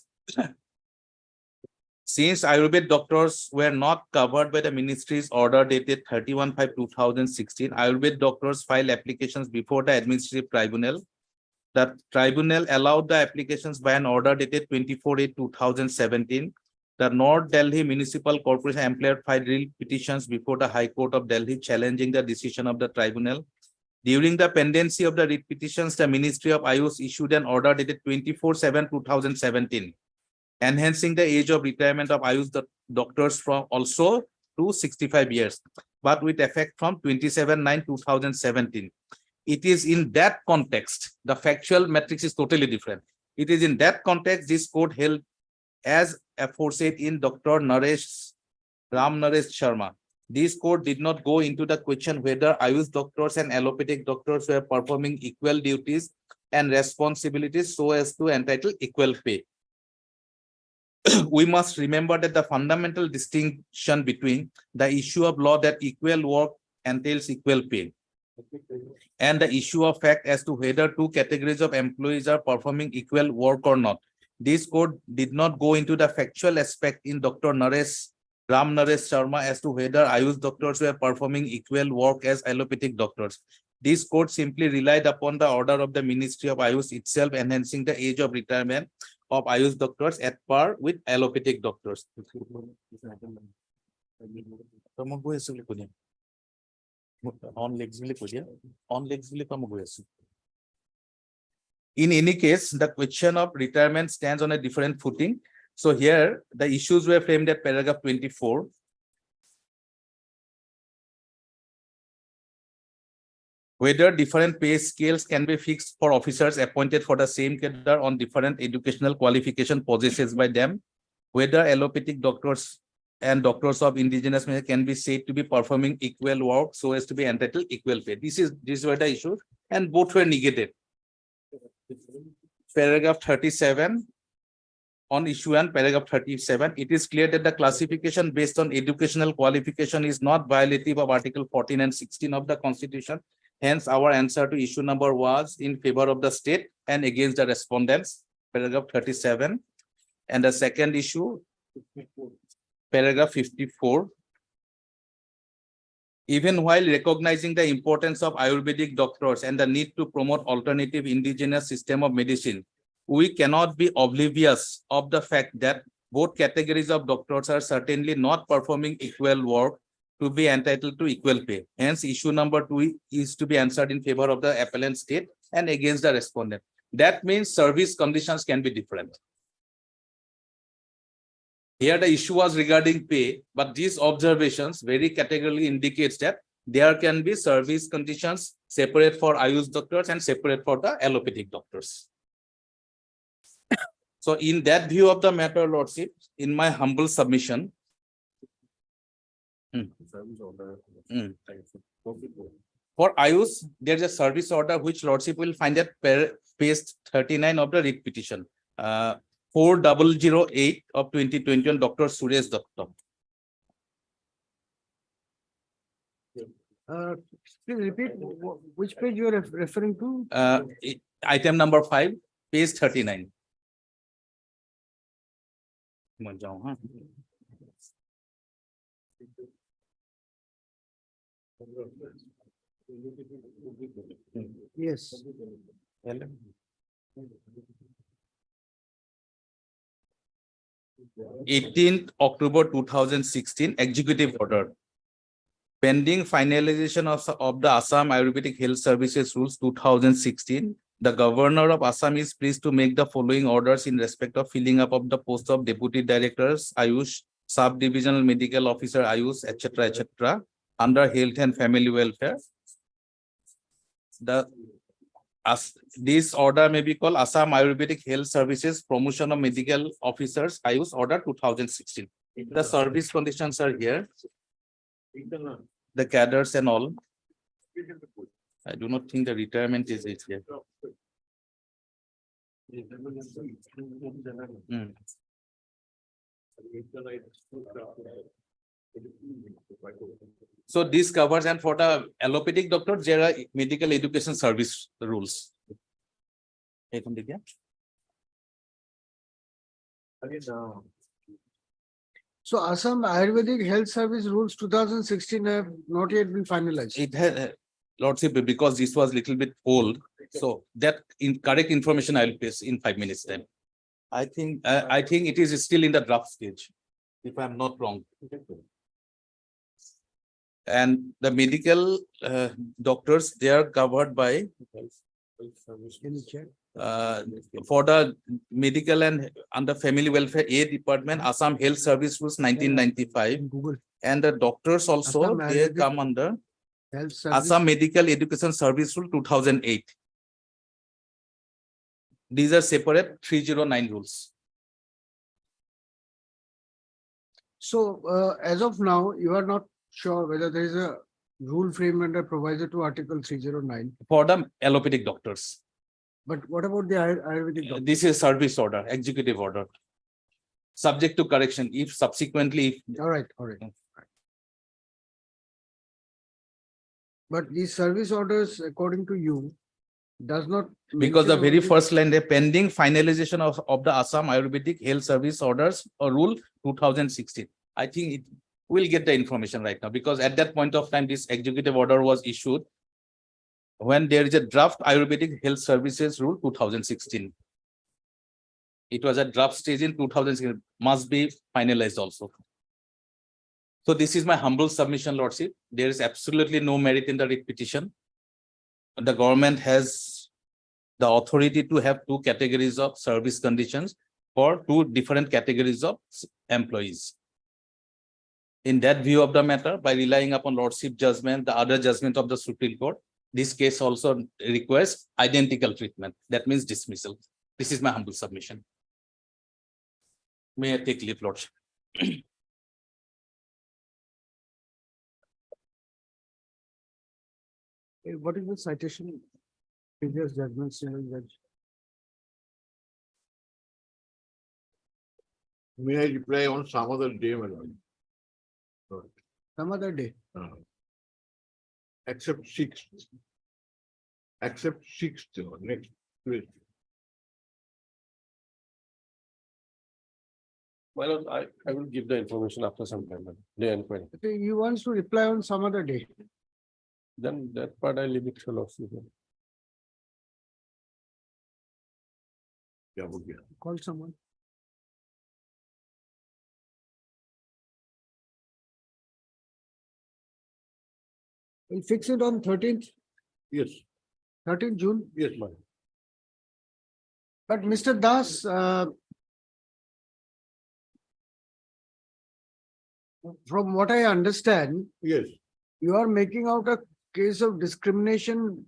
Since Ayurvedic doctors were not covered by the ministry's order dated 31/5/2016, Ayurvedic doctors filed applications before the administrative tribunal. The tribunal allowed the applications by an order dated 24/8/2017. The North Delhi Municipal Corporation employer filed real petitions before the High Court of Delhi challenging the decision of the tribunal. During the pendency of the writ petitions, the Ministry of Ayush issued an order dated 24/7/2017 enhancing the age of retirement of Ayush doctors from also to 65 years, but with effect from 27/9/2017. It is in that context, the factual matrix is totally different. It is in that context, this court held as aforesaid in Dr. Ram Naresh Sharma. This court did not go into the question whether Ayush doctors and allopathic doctors were performing equal duties and responsibilities so as to entitle equal pay. We must remember that the fundamental distinction between the issue of law that equal work entails equal pay and the issue of fact as to whether two categories of employees are performing equal work or not. This court did not go into the factual aspect in Dr. Ram Naresh Sharma as to whether Ayush doctors were performing equal work as allopathic doctors. This court simply relied upon the order of the Ministry of Ayush itself, enhancing the age of retirement of Ayush doctors at par with allopathic doctors. In any case, the question of retirement stands on a different footing. So here, the issues were framed at paragraph 24. Whether different pay scales can be fixed for officers appointed for the same cadre on different educational qualification possessed by them, whether allopathic doctors and doctors of indigenous measure can be said to be performing equal work so as to be entitled equal pay. These were the issues, and both were negated. Paragraph 37. On issue 1, paragraph 37, it is clear that the classification based on educational qualification is not violative of Article 14 and 16 of the Constitution. Hence, our answer to issue number was in favor of the state and against the respondents. Paragraph 37. And the second issue, paragraph 54. Even while recognizing the importance of Ayurvedic doctors and the need to promote alternative indigenous system of medicine, we cannot be oblivious of the fact that both categories of doctors are certainly not performing equal work to be entitled to equal pay. Hence, issue number 2 is to be answered in favor of the appellant state and against the respondent. That means service conditions can be different. Here the issue was regarding pay, but these observations very categorically indicates that there can be service conditions separate for Ayush doctors and separate for the allopathic doctors. So in that view of the matter, Lordship, in my humble submission, for Ayush, there's a service order which Lordship will find at page 39 of the writ petition. 4008 of 2021, Dr. Suresh Datta. Please repeat which page you are referring to? Item number 5, page 39. Yes. 18th October 2016, executive order. Pending finalization of the Assam Ayurvedic Health Services Rules 2016, the Governor of Assam is pleased to make the following orders in respect of filling up of the post of Deputy Directors, Ayush, Sub-Divisional Medical Officer, Ayush, etc., under Health and Family Welfare. This order may be called Assam Ayurvedic Health Services Promotion of Medical Officers, Ayush Order 2016. The service conditions are here. The cadres and all. I do not think the retirement is it here. So this covers, and for the allopathic doctors, there are medical education service rules. So Assam Ayurvedic Health Service Rules 2016 have not yet been finalized. It had, Lordship, because this was little bit old, so that correct information I will place in 5 minutes time. I think it is still in the draft stage, if I am not wrong. And the medical doctors, they are covered by Can you check? for the medical and under family welfare A department, Assam Health Service Rules 1995. Google And the doctors also, Assam they Ayurvedic come under Health Service. Assam Medical Education Service Rule 2008. These are separate 309 rules. So as of now, you are not sure whether there is a rule framed under proviso to Article 309. For the allopathic doctors. But what about the Ayurvedic doctor? This is service order, executive order. Subject to correction if subsequently, All right, all right. But these service orders, according to you, does not. because the mention very only- first line, the pending finalization of the Assam Ayurvedic Health Service Orders or Rule 2016. I think it will get the information right now because at that point of time, this executive order was issued when there is a draft Ayurvedic Health Services Rule 2016. It was a draft stage in 2016, must be finalized also. So this is my humble submission, Lordship. There is absolutely no merit in the writ petition. The government has the authority to have two categories of service conditions for two different categories of employees. In that view of the matter, by relying upon Lordship judgment, the other judgment of the Supreme Court, this case also requires identical treatment. That means dismissal. This is my humble submission. May I take leave, Lordship? What is the citation? Previous judgment, single judge. May I reply on some other day, madam? Some other day. Except sixth. Except sixth, next week. Well, I will give the information after some time, day and point. Okay, he wants to reply on some other day. Then that part I leave it to Lordship. Yeah, okay. Call someone. We'll fix it on 13th, Yes, 13th June. yes, madam. But Mr. Das, from what I understand, Yes, you are making out a case of discrimination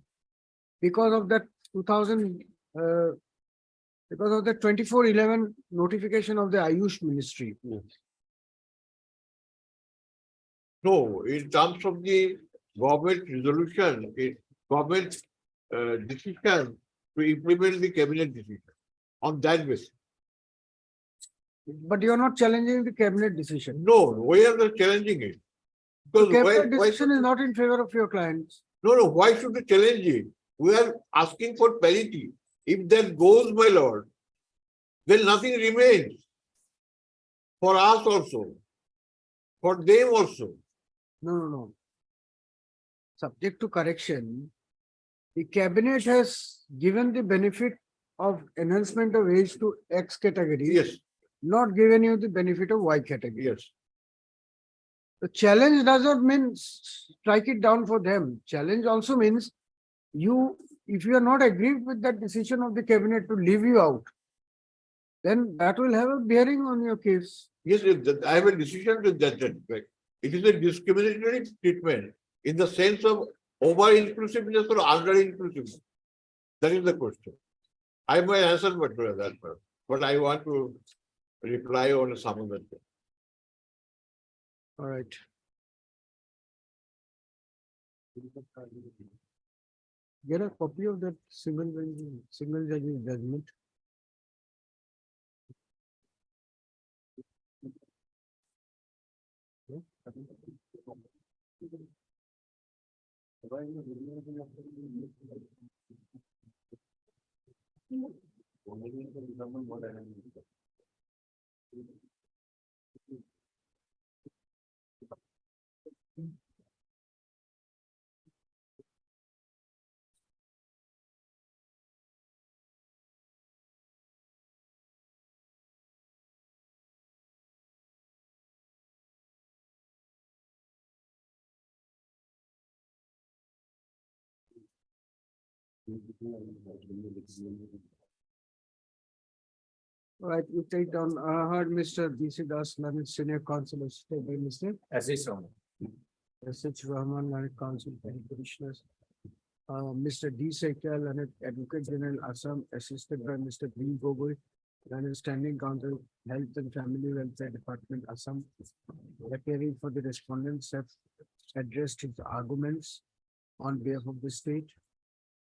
because of that 2000, because of the 2411 notification of the Ayush Ministry. no, in terms of the government resolution, government decision to implement the cabinet decision on that basis. But you are not challenging the cabinet decision. No, we are not challenging it. The Because cabinet why decision is not in favor of your clients. no, why should we challenge it? We are asking for parity. If that goes, my lord, then nothing remains. For us also. For them also. No. Subject to correction, the cabinet has given the benefit of enhancement of age to X category. Yes, Not given you the benefit of Y category. yes. The challenge does not mean strike it down for them. Challenge also means you, if you are not agreed with that decision of the cabinet to leave you out, then that will have a bearing on your case. Yes, I have a decision to that effect. It is a discriminatory treatment in the sense of over inclusiveness or under inclusiveness. That is the question. I might answer but I want to reply on some of that. All right. Get a copy of that single judge's judgment. All right, we take down, heard Mr. DC Das, Learned Senior Counsel, assisted by Mr. S.H. Rahman, Learned Counsel, and Commissioners. Mr. D. Sekia, Learned Advocate General Assam, assisted by Mr. B. Gogoi, Learned Standing Counsel, Health and Family Welfare Department, Assam. Appearing for the respondents have addressed his arguments on behalf of the state,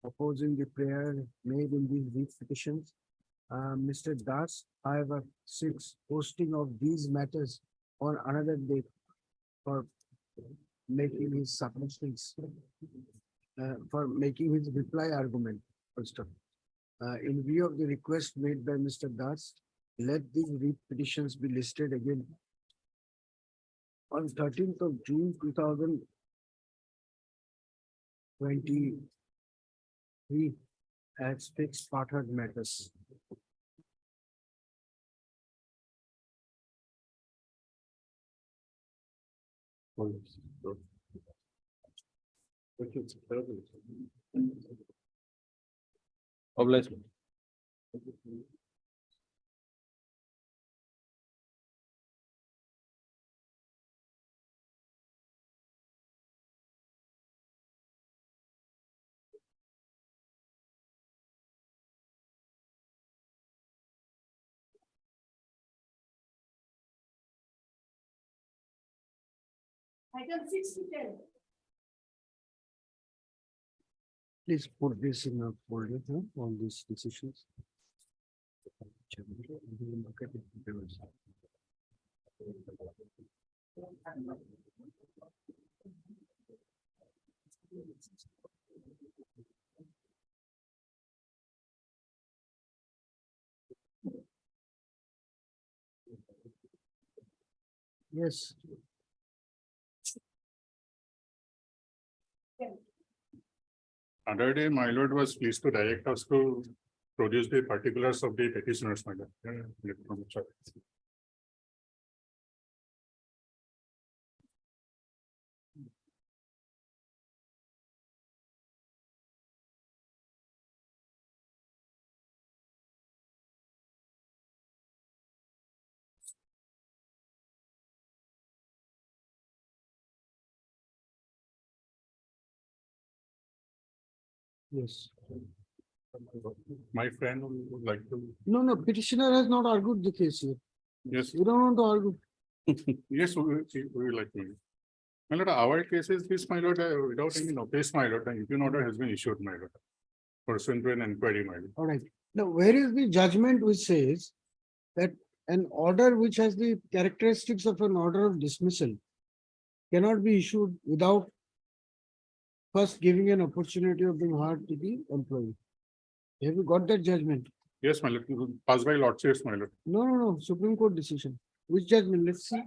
opposing the prayer made in these brief petitions. Mr. Das, however, seeks posting of these matters on another date for making his submissions, for making his reply argument first of. In view of the request made by Mr. Das, let these brief petitions be listed again on 13th of June 2023 as fixed part-heard matters. Obliged. Item 6 to 10. Please put this in a folder, all these decisions. Yes. Other day, my lord was pleased to direct us to produce the particulars of the petitioners, my lord. Yes. My friend would like to, No, petitioner has not argued the case here. yes, You don't want to argue. yes, we would like to. My lord, our case is this, my lord, without any notice, my lord, an impugn order has been issued, my lord. Pursuant to an inquiry, my lord. All right. Now, where is the judgment which says that an order which has the characteristics of an order of dismissal cannot be issued without first giving an opportunity of being heard to the employee? Have you got that judgment? Yes, my lord, passed by lordships, my lord. No, Supreme Court decision. Which judgment? Let's see.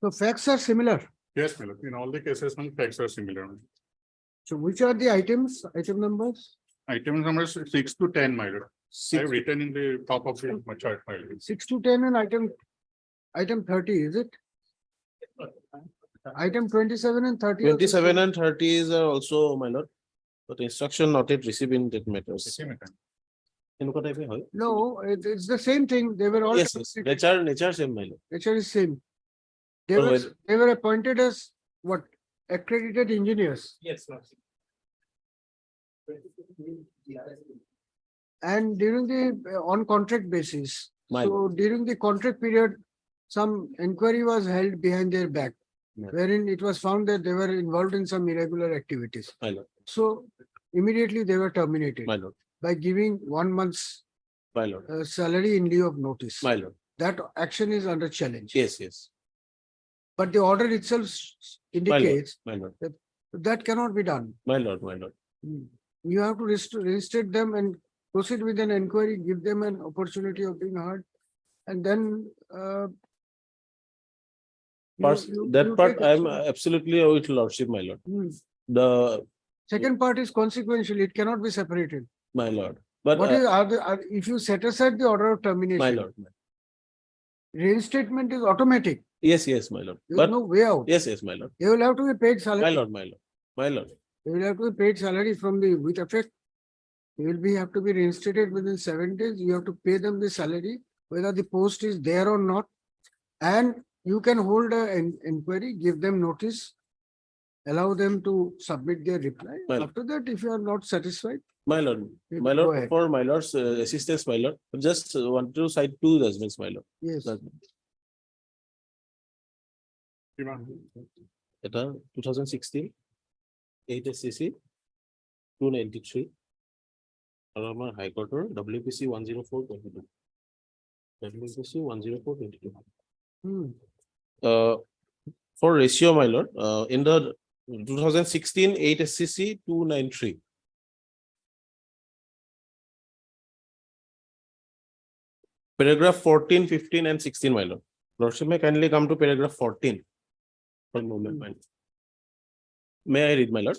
So facts are similar. Yes, my lord, in all the cases, my facts are similar. So which are the items, item numbers? Item numbers 6 to 10, my lord. I have written in the top of the chart, my lord. 6 to 10 and item 30, is it? Item 27 and 30. also 27 same. and 30 is also, my lord. But instruction not yet received in that matters. এনেকুৱা type এ হয়? No, it's the same thing. They were all. Yes, yes. Nature same, my lord. Nature is same. They But were, whether- they were appointed as what? Accredited engineers. Yes, lordship. And during the, on contract basis. My So during the contract period, some inquiry was held behind their back. My- Wherein it was found that they were involved in some irregular activities. My lord, So immediately they were terminated my lord, by giving 1 month's my lord, salary in lieu of notice. my lord. That action is under challenge. Yes, yes, But the order itself indicates my lord, that cannot be done. my lord, my lord. You have to reinstate them and proceed with an inquiry, give them an opportunity of being heard. And then That part take I am action. absolutely with lordship, my lord. Hmm. The, Second part is consequential. It cannot be separated. my lord, but What is, if you set aside the order of termination. my lord. Reinstatement is automatic. Yes, yes, my lord. There is But no way out. yes, yes, my lord, They will have to be paid my salary. lord, my lord, my lord. They will have to be paid salary from the, with effect. They will be, have to be reinstated within 7 days. You have to pay them the salary, whether the post is there or not. And you can hold an inquiry, give them notice, allow them to submit their reply. Well- After that, if you are not satisfied, My lord, you my go lord, ahead. for my lord's assistance, my lord, I just want to cite two judgments, my lord. Yes. এটা 2016 8 SCC 293 আৰু আমাৰ হাইকোৰ্টৰ WPC 104/22 WPC 104/22 Hmm. for ratio, my lord, in the 2016 8 SCC 293 paragraph 14, 15 and 16, my lord. Lordship, may kindly come to paragraph 14 for a moment, my lord. May I read, my lord?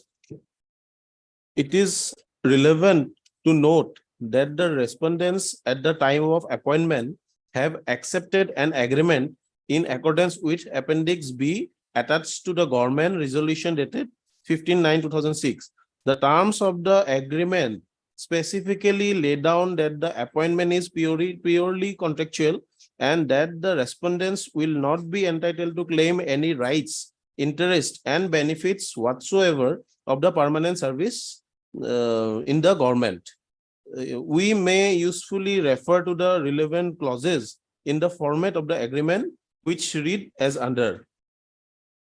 It is relevant to note that the respondents at the time of appointment have accepted an agreement in accordance with Appendix B attached to the government resolution dated 15/9/2006. The terms of the agreement specifically lay down that the appointment is purely contractual and that the respondents will not be entitled to claim any rights, interest and benefits whatsoever of the permanent service in the government. We may usefully refer to the relevant clauses in the format of the agreement, which read as under.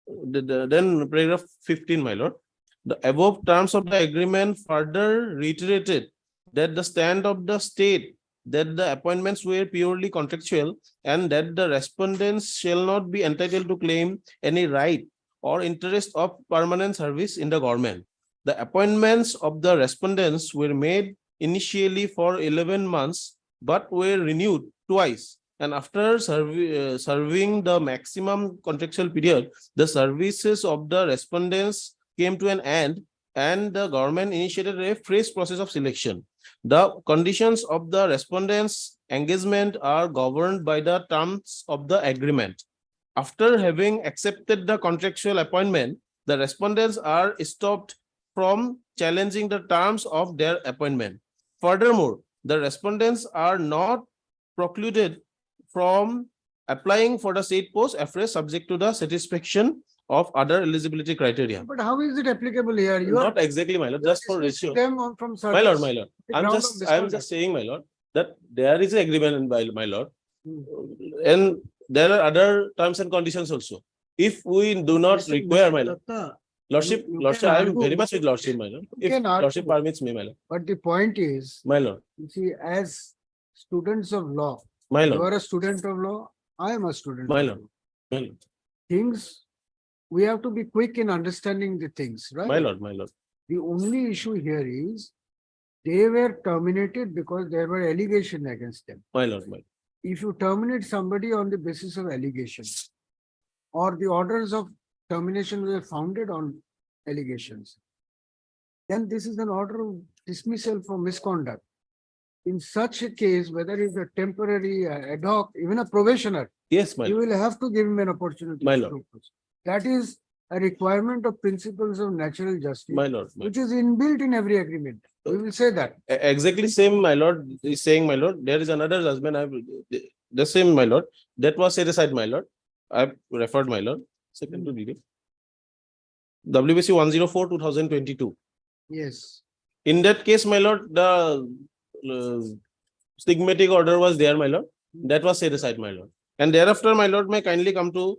Then paragraph 15, my lord. The above terms of the agreement further reiterated that the stand of the state that the appointments were purely contractual and that the respondents shall not be entitled to claim any right or interest of permanent service in the government. The appointments of the respondents were made initially for 11 months, but were renewed twice. And after serving the maximum contractual period, the services of the respondents came to an end and the government initiated a fresh process of selection. The conditions of the respondents' engagement are governed by the terms of the agreement. After having accepted the contractual appointment, the respondents are stopped from challenging the terms of their appointment. Furthermore, the respondents are not precluded from applying for the state post afresh subject to the satisfaction of other eligibility criteria. But how is it applicable here? You are Not exactly, my lord, just for ratio. them from service. My lord, my lord. the I'm ground of just misconduct. saying, my lord, that there is an agreement in my lord. Hmm. And there are other terms and conditions also. If we do not Mr. require, my lord, Datta, lordship, you lordship, can I am argue- very much with lordship, my lord. you If can argue. lordship permits me, my lord, But the point is, my lord, you see, as students of law, my you lord, are a student of law, I am a student. my of lord, law. my lord, Things, we have to be quick in understanding the things, right? my lord, my lord. The only issue here is they were terminated because there were allegations against them. My lord, my lord. If you terminate somebody on the basis of allegations, or the orders of termination were founded on allegations, then this is an order of dismissal for misconduct. In such a case, whether it's a temporary, ad hoc, even a probationer, Yes, my you lord, will have to give him an opportunity. My to lord. propose. That is a requirement of principles of natural justice, My lord. which is inbuilt in every agreement. We will say that. Exactly same, my lord, is saying, my lord, there is another judgment, I will, the same, my lord, that was set aside, my lord. I've referred, my lord, second to reading. WBC 104, 2022. Yes. In that case, my lord, the stigmatic order was there, my lord. That was set aside, my lord. And thereafter, my lord, may kindly come to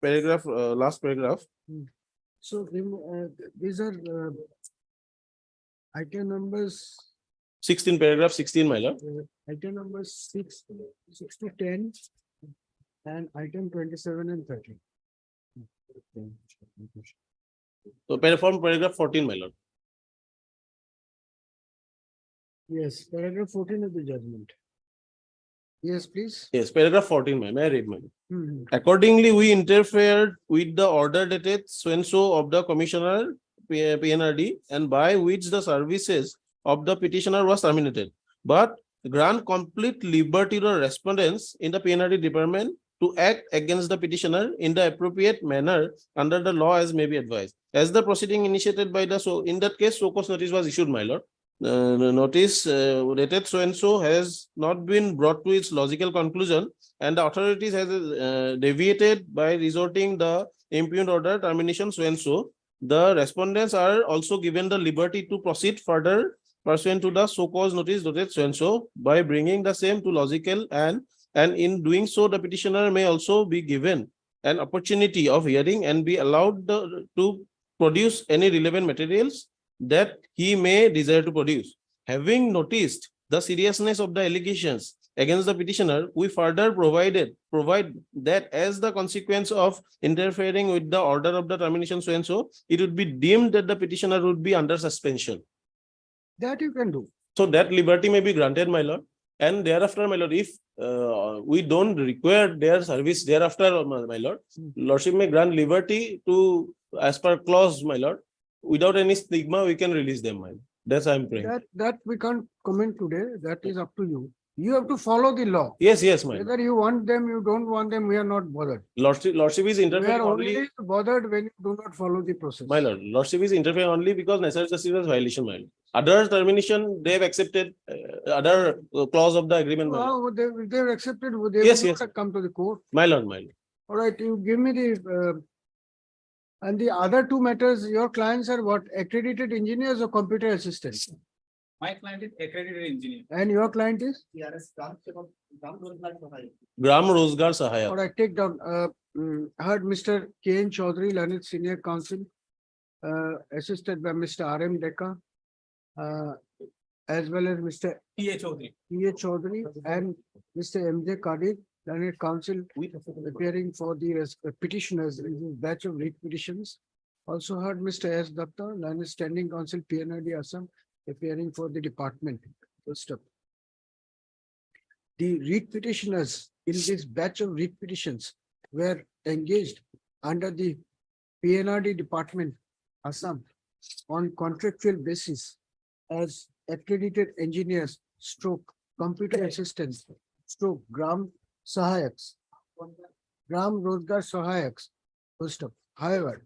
paragraph, last paragraph. So these are item numbers, 16, paragraph 16, my lord. item numbers 6 to 10 and item 27 and 30. So from paragraph 14, my lord. Yes, paragraph 14 of the judgment. Yes, please. Yes, paragraph 14, may I read, my lord? Mhm. Accordingly, we interfered with the order dated so and so of the commissioner PNRD and by which the services of the petitioner was terminated. But grant complete liberty to respondents in the PNRD department to act against the petitioner in the appropriate manner under the law as may be advised. As the proceeding initiated by the, so in that case, so cause notice was issued, my lord. Notice dated so and so has not been brought to its logical conclusion and the authorities has deviated by resorting the impugned order termination so and so. The respondents are also given the liberty to proceed further pursuant to the so cause notice dated so and so by bringing the same to logical and in doing so the petitioner may also be given an opportunity of hearing and be allowed to produce any relevant materials that he may desire to produce. Having noticed the seriousness of the allegations against the petitioner, we further provide that as the consequence of interfering with the order of the termination so and so, it would be deemed that the petitioner would be under suspension. That you can do. So that liberty may be granted, my lord. And thereafter, my lord, if we don't require their service thereafter, my lord, lordship may grant liberty to, as per clause, my lord, without any stigma, we can release them, my lord. That's I'm praying. That we can't comment today. That is up to you. You have to follow the law. Yes, my lord. Whether you want them, you don't want them, we are not bothered. Lordship is We interfering are only, only bothered when you do not follow the process. my lord. Lordship is interfering only because necessary justice was violation, my lord. Other termination, they have accepted other clause of the agreement, my lord. They have accepted, they Yes, will yes. not come to the court. My lord, my lord. All right, you give me the, and the other two matters, your clients are what? Accredited engineers or computer assistants? My client is accredited engineer. And your client is? TRS Ram Rozgar Sahaya. Gram Rozgar All Sahaya. right, take down. I heard Mr. K. N. Chaudhary, Learned Senior Counsel, assisted by Mr. R. M. Deka, as well as Mr. T.A. Chaudhary. T. A. Chaudhary and Mr. M. J. Kadir, Learned Counsel, appearing for the petitioners in this batch of writ petitions. Also heard Mr. S. Datta, Learned Standing Counsel, PNRD Assam, appearing for the department. First up. The writ petitioners in this batch of writ petitions were engaged under the PNRD department, Assam, on contractual basis as accredited engineers, stroke, computer assistants, stroke, Gram Sahayaks, Gram Rozgar Sahayaks. First up. However,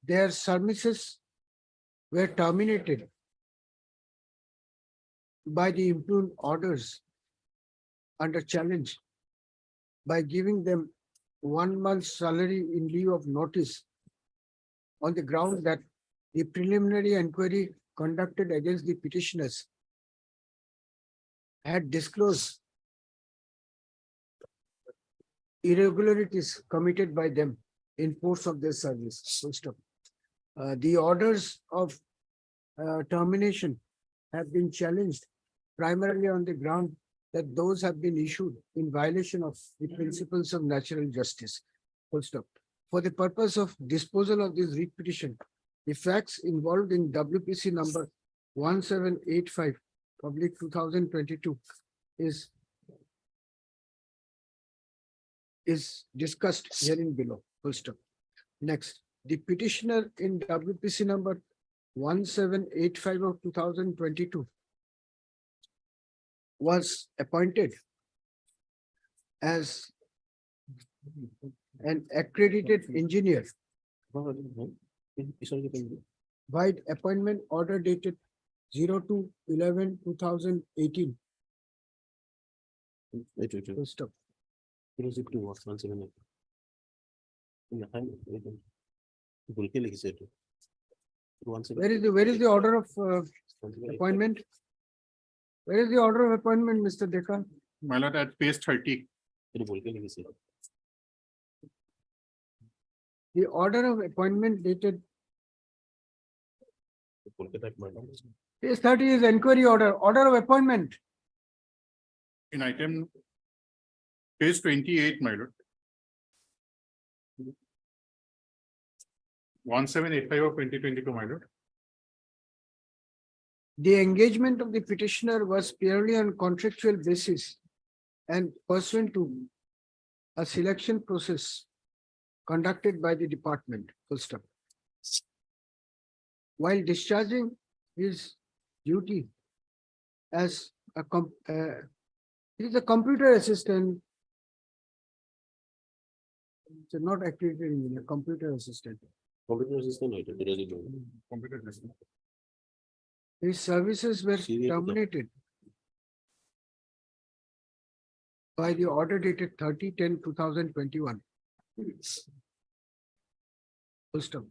their services were terminated by the impugned orders under challenge by giving them 1 month's salary in lieu of notice on the ground that the preliminary inquiry conducted against the petitioners had disclosed irregularities committed by them in course of their service. Full stop. The orders of termination have been challenged primarily on the ground that those have been issued in violation of the principles of natural justice. Full stop. For the purpose of disposal of this writ petition, the facts involved in WPC number 1785, public 2022 is discussed herein below. Full stop. Next, the petitioner in WPC number 1785 of 2022 was appointed as an accredited engineer by appointment order dated 02/11/2018. Full stop. Where Where is the order of appointment? Where is the order of appointment, Mr. Dekar? My lord, at page 30. The order of appointment dated page 30 is enquiry order of appointment. In item page 28, my lord. 1785 of 2022, my lord. The engagement of the petitioner was purely on contractual basis and pursuant to a selection process conducted by the department. Full stop. While discharging his duty as he is a computer assistant. So not accredited engineer, computer assistant. Computer system. His services were Serial terminated by the order dated 30/10/2021. Full stop.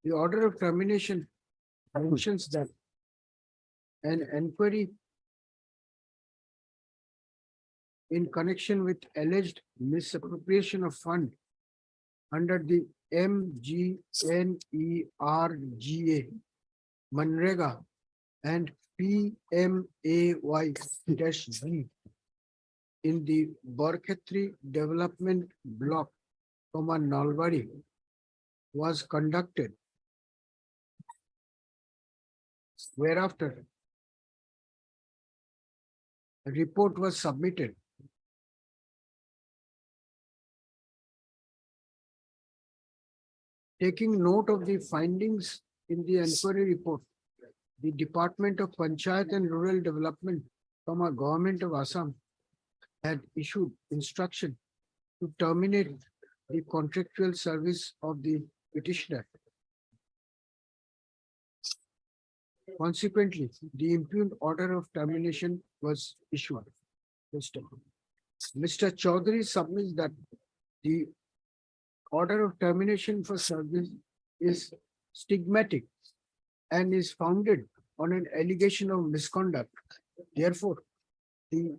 The order of termination mentions that an enquiry in connection with alleged misappropriation of fund under the MGNERGA, Manrega and PMAY-G in the Borkhetri Development Block, Nalbari was conducted. Whereafter, a report was submitted. Taking note of the findings in the enquiry report, the Department of Panchayat and Rural Development from a government of Assam had issued instruction to terminate the contractual service of the petitioner. Consequently, the impugned order of termination was issued. Mr. Chaudhary submits that the order of termination for service is stigmatic and is founded on an allegation of misconduct. Therefore, the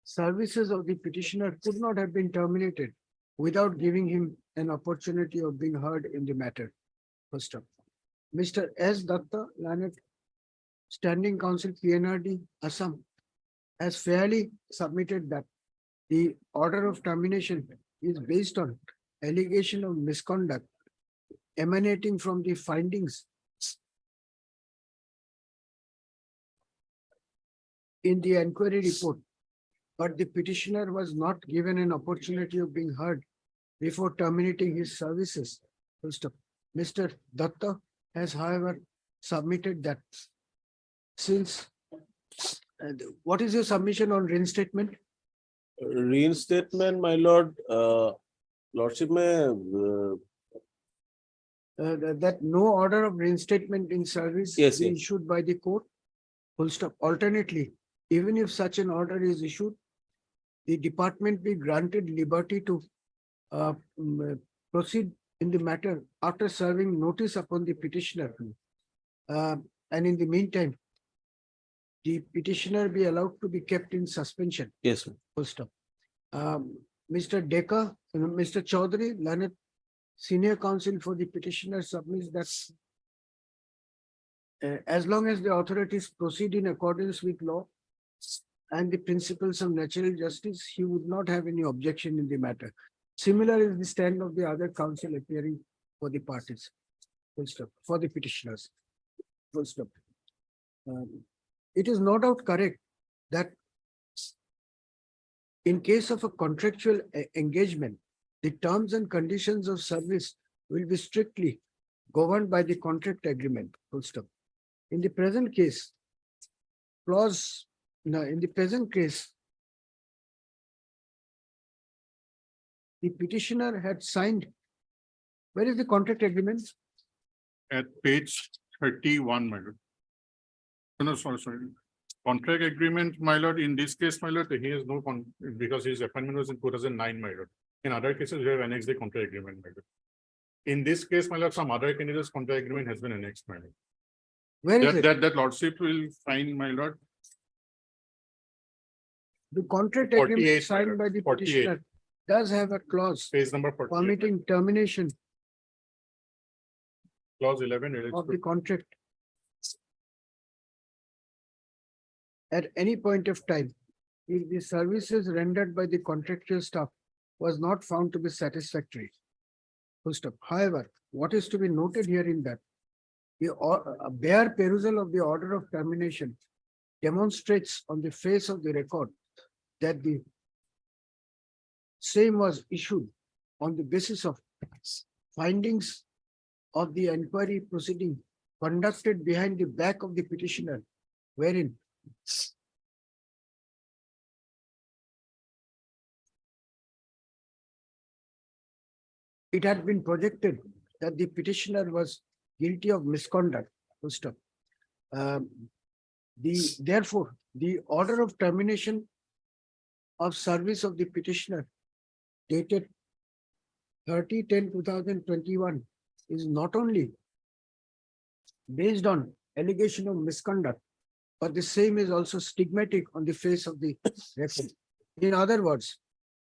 services of the petitioner could not have been terminated without giving him an opportunity of being heard in the matter. First up, Mr. S. Datta, Lanet, Standing Council PNRD, Assam, has fairly submitted that the order of termination is based on allegation of misconduct emanating from the findings in the enquiry report, but the petitioner was not given an opportunity of being heard before terminating his services. First up, Mr. Datta has, however, submitted that since what is your submission on reinstatement? Reinstatement, my lord, lordship That no order of reinstatement in service Yes, is yes. issued by the court. Full stop. Alternately, even if such an order is issued, the department be granted liberty to proceed in the matter after serving notice upon the petitioner. And in the meantime, the petitioner be allowed to be kept in suspension. yes, sir. Full stop. Mr. Dekar, Mr. Chaudhary, Lanet, Senior Counsel for the petitioner submits that as long as the authorities proceed in accordance with law and the principles of natural justice, he would not have any objection in the matter. Similar is the stand of the other counsel appearing for the parties. Full stop. For the petitioners. Full stop. It is no doubt correct that in case of a contractual engagement, the terms and conditions of service will be strictly governed by the contract agreement. Full stop. In the present case, the petitioner had signed. Where is the contract agreement? At page 31, my lord. No, sorry. Contract agreement, my lord, in this case, my lord, he has no because his appointment was in 2009, my lord. In other cases, we have annexed the contract agreement, my lord. In this case, my lord, some other candidates' contract agreement has been annexed, my lord. Where is it? That lordship will find, my lord, The contract 48, agreement my signed lord, by the 48. petitioner does have a clause page number 48, permitting termination clause 11. relates of to- the contract at any point of time if the services rendered by the contractual staff was not found to be satisfactory. Full stop. However, what is to be noted here in that a bare perusal of the order of termination demonstrates on the face of the record that the same was issued on the basis of findings of the inquiry proceeding conducted behind the back of the petitioner, wherein it had been projected that the petitioner was guilty of misconduct. Full stop. Therefore, the order of termination of service of the petitioner dated 30/10/2021 is not only based on allegation of misconduct, but the same is also stigmatic on the face of the record. In other words,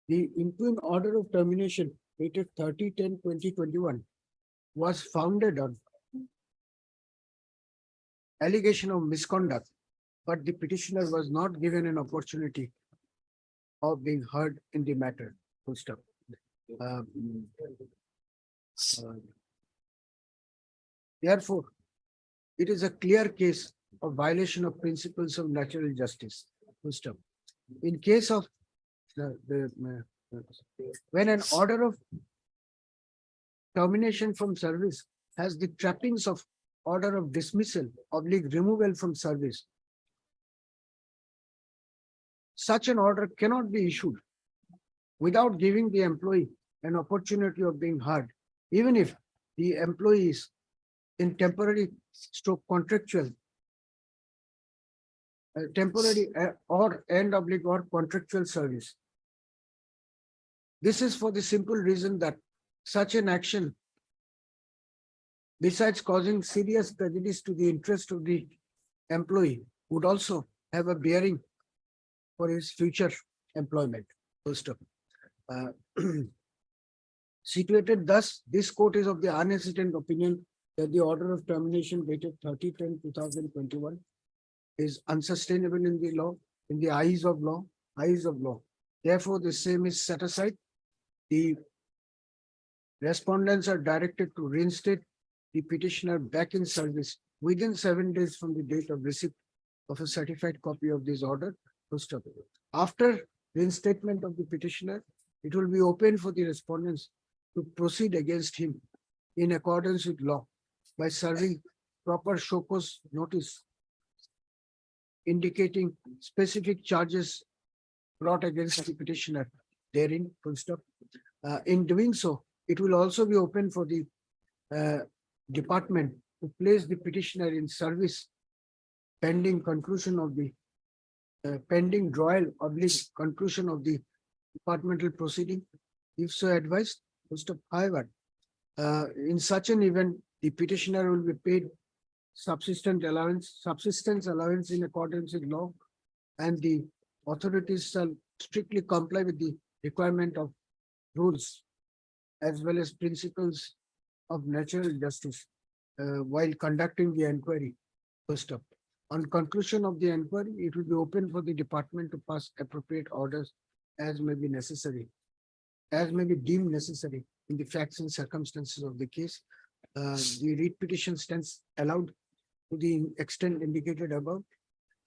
the interim order of termination dated 30/10/2021 was founded on allegation of misconduct, but the petitioner was not given an opportunity of being heard in the matter. Full stop. Therefore, it is a clear case of violation of principles of natural justice. Full stop. In case of when an order of termination from service has the trappings of order of dismissal / removal from service, such an order cannot be issued without giving the employee an opportunity of being heard, even if the employee is in temporary stroke contractual, temporary or end oblique or contractual service. This is for the simple reason that such an action, besides causing serious prejudice to the interest of the employee, would also have a bearing for his future employment. Full stop. Situated thus, this court is of the unhesitant opinion that the order of termination dated 30/10/2021 is unsustainable in the law, in the eyes of law. Therefore, the same is set aside. The respondents are directed to reinstate the petitioner back in service within 7 days from the date of receipt of a certified copy of this order. Full stop. After reinstatement of the petitioner, it will be open for the respondents to proceed against him in accordance with law by serving proper show cause notice indicating specific charges brought against the petitioner therein. Full stop. In doing so, it will also be open for the department to place the petitioner in service pending conclusion of the pending trial or conclusion of the departmental proceeding, if so advised. Full stop. However, in such an event, the petitioner will be paid subsistence allowance in accordance with law, and the authorities shall strictly comply with the requirement of rules as well as principles of natural justice while conducting the inquiry. Full stop. On conclusion of the inquiry, it will be open for the department to pass appropriate orders as may be necessary, as may be deemed necessary in the facts and circumstances of the case. The writ petition stands allowed to the extent indicated above.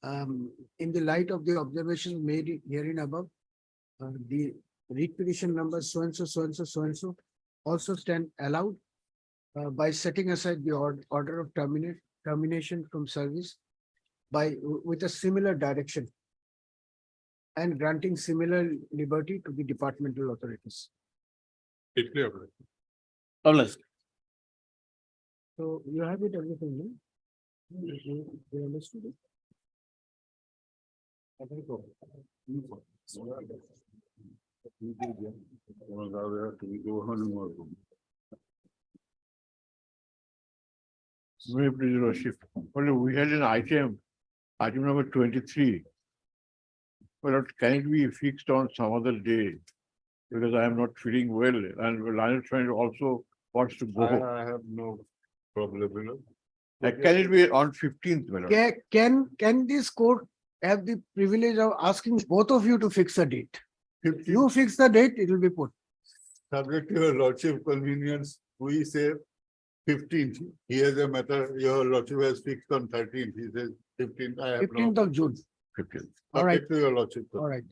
In the light of the observations made herein above, the writ petition number so and so also stand allowed by setting aside the order of termination from service with a similar direction and granting similar liberty to the departmental authorities. Deeply agree. Obliged. So you have it everything, no? You understood it? May I please, your worship, well, we had an item number 23. Well, can it be fixed on some other day? Because I am not feeling well and Lion friend also wants to go. I have no problem, you know. Can it be on 15th, my lord? Can this court have the privilege of asking both of you to fix a date? You fix the date, it will be put. Subject to your lordship convenience, we say 15th. He has a matter, your lordship has fixed on 13th. He says 15th. I have no. 15th of June. 15th. All right. Subject to your lordship. All right.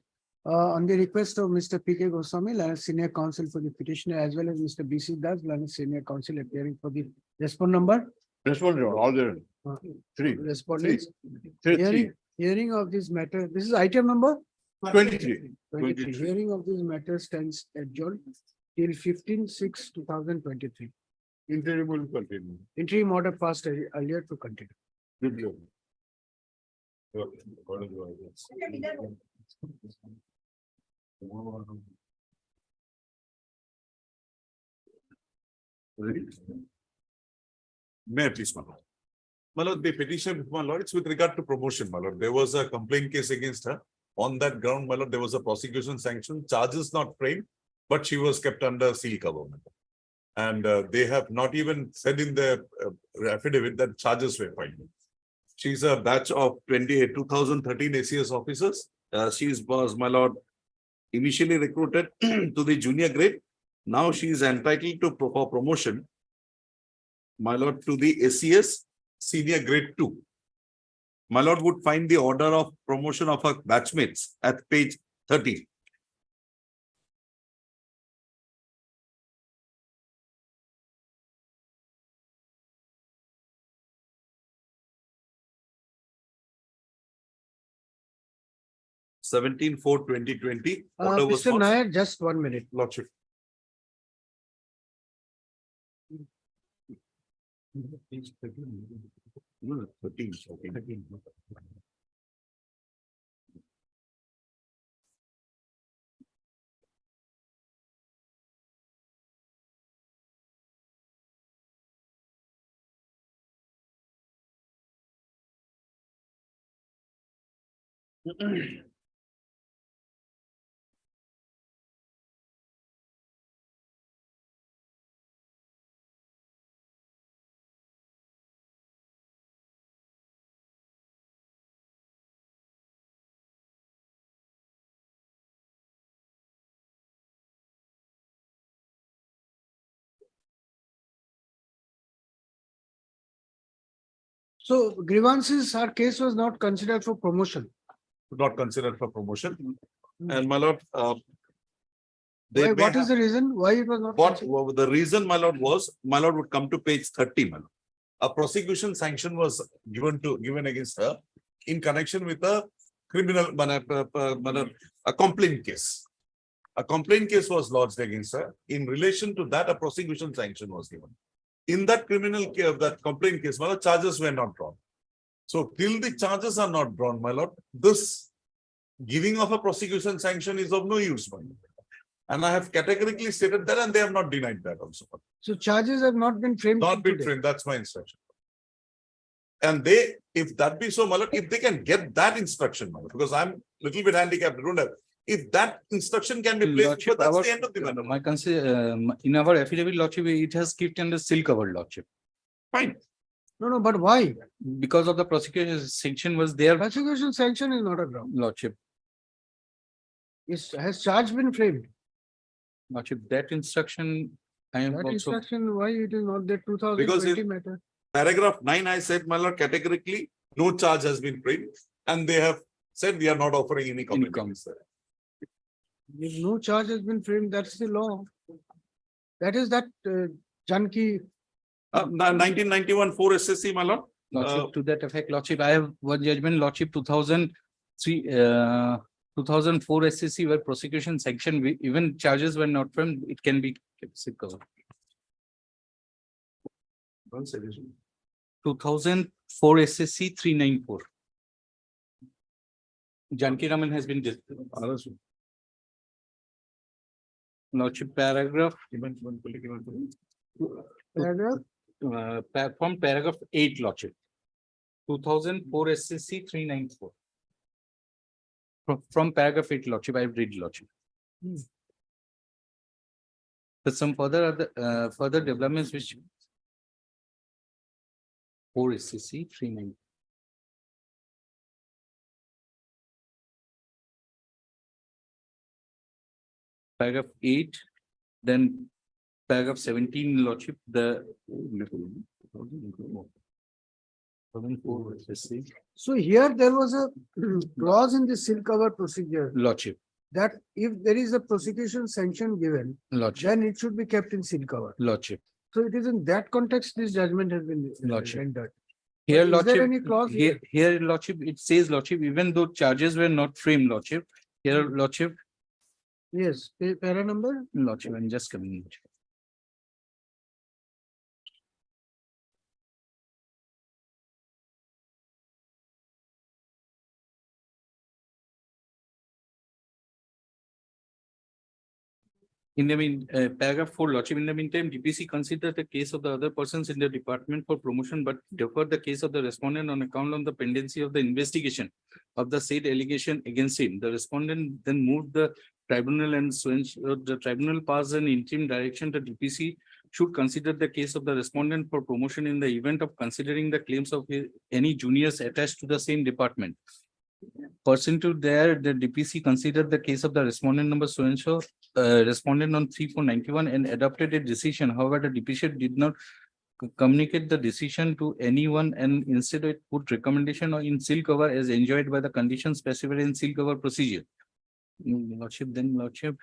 On the request of Mr. P. K. Goswami, Lions Senior Counsel for the petitioner, as well as Mr. B. C. Das, Lions Senior Counsel appearing for the respond number. Respond, your all there, uh, three, Respondents. three, Hearing of this matter, this is item number 23. 23. Hearing of this matter stands adjourned till 15/6/2023. Interim will continue. Interim order passed earlier to continue. Deeply agree. Okay, what is your- May I please, my lord? My lord, the petition, my lord, it's with regard to promotion, my lord. There was a complaint case against her. On that ground, my lord, there was a prosecution sanction, charges not framed, but she was kept under seal cover. my lord. And they have not even said in the affidavit that charges were filed. She's a batch of 2013 ACS officers. She was, my lord, initially recruited to the junior grade. Now she is entitled to for promotion, my lord, to the ACS senior grade 2. My lord would find the order of promotion of her batchmates at page 30. (17/4/2020). Order was Mr. passed. Nair, just 1 minute. Lordship. No, 13. So grievances, our case was not considered for promotion. Not considered for promotion. And my lord, they may What is have- the reason? Why it was not? What, considered? the reason, my lord, was, my lord would come to page 30, my lord. A prosecution sanction was given against her in connection with a criminal, a complaint case. A complaint case was lodged against her. In relation to that, a prosecution sanction was given. In that criminal case, that complaint case, my lord, charges were not drawn. So till the charges are not drawn, my lord, this giving of a prosecution sanction is of no use, my lord. And I have categorically stated that, and they have not denied that also. So charges have not been framed. Not been today. framed, that's my instruction. And they, if that be so, my lord, if they can get that instruction, my lord, because I'm little bit handicapped, I don't have. If that instruction can be placed, Lordship, but that's our- the end of the matter. My consider, in our affidavit, Lordship, it has kept under seal covered, Lordship. Fine. No, but why? Because of the prosecution sanction was there, Prosecution sanction is not a ground. Lordship. Has charge been framed? Lordship, that instruction, I am That also, instruction, why it is not there Because 2020 it- matter? Paragraph 9, I said, my lord, categorically, no charge has been framed, and they have said we are not offering any comment. comment. If no charge has been framed, that's the law. That is that Janki, 1991 4 SSC, my lord. Lordship, to that effect, Lordship, I have one judgment, Lordship, 2003, 2004 SCC where prosecution sanction, even charges were not framed, it can be Seal cover. 2004 SSC 394. Janki Raman has been. Lordship paragraph. Paragraph, From paragraph 8, Lordship. 2004 SSC 394. From paragraph 8, Lordship, I read, Lordship. There's some further developments which. 4 SCC 39. Paragraph 8, then paragraph 17, Lordship, the. 2004 SCC, so here there was a clause in the seal cover procedure Lordship, that if there is a prosecution sanction given, Lordship, then it should be kept in seal cover. Lordship. So it is in that context this judgment has been Lordship. rendered. Here, Is there Lordship, any clause here, Lordship, it says, Lordship, even though charges were not framed, Lordship, here, Lordship, Yes, para number? Lordship, I'm just coming. In the paragraph 4, Lordship, in the meantime, DPC considered the case of the other persons in the department for promotion, but deferred the case of the respondent on account of the pendency of the investigation of the said allegation against him. The respondent then moved the tribunal and so the tribunal passed an interim direction to DPC should consider the case of the respondent for promotion in the event of considering the claims of any juniors attached to the same department. Pursuant to there, the DPC considered the case of the respondent number so and so, respondent on 3491 and adopted a decision. However, the DPC did not communicate the decision to anyone and instead it put recommendation in seal cover as enjoyed by the conditions specified in seal cover procedure. Lordship, then Lordship.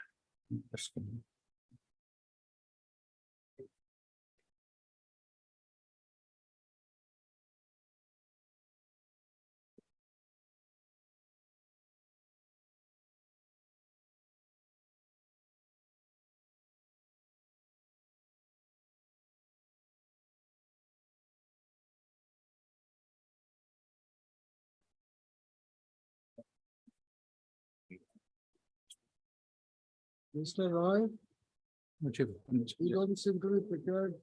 Mr. Roy, Lordship. you don't seem to be prepared.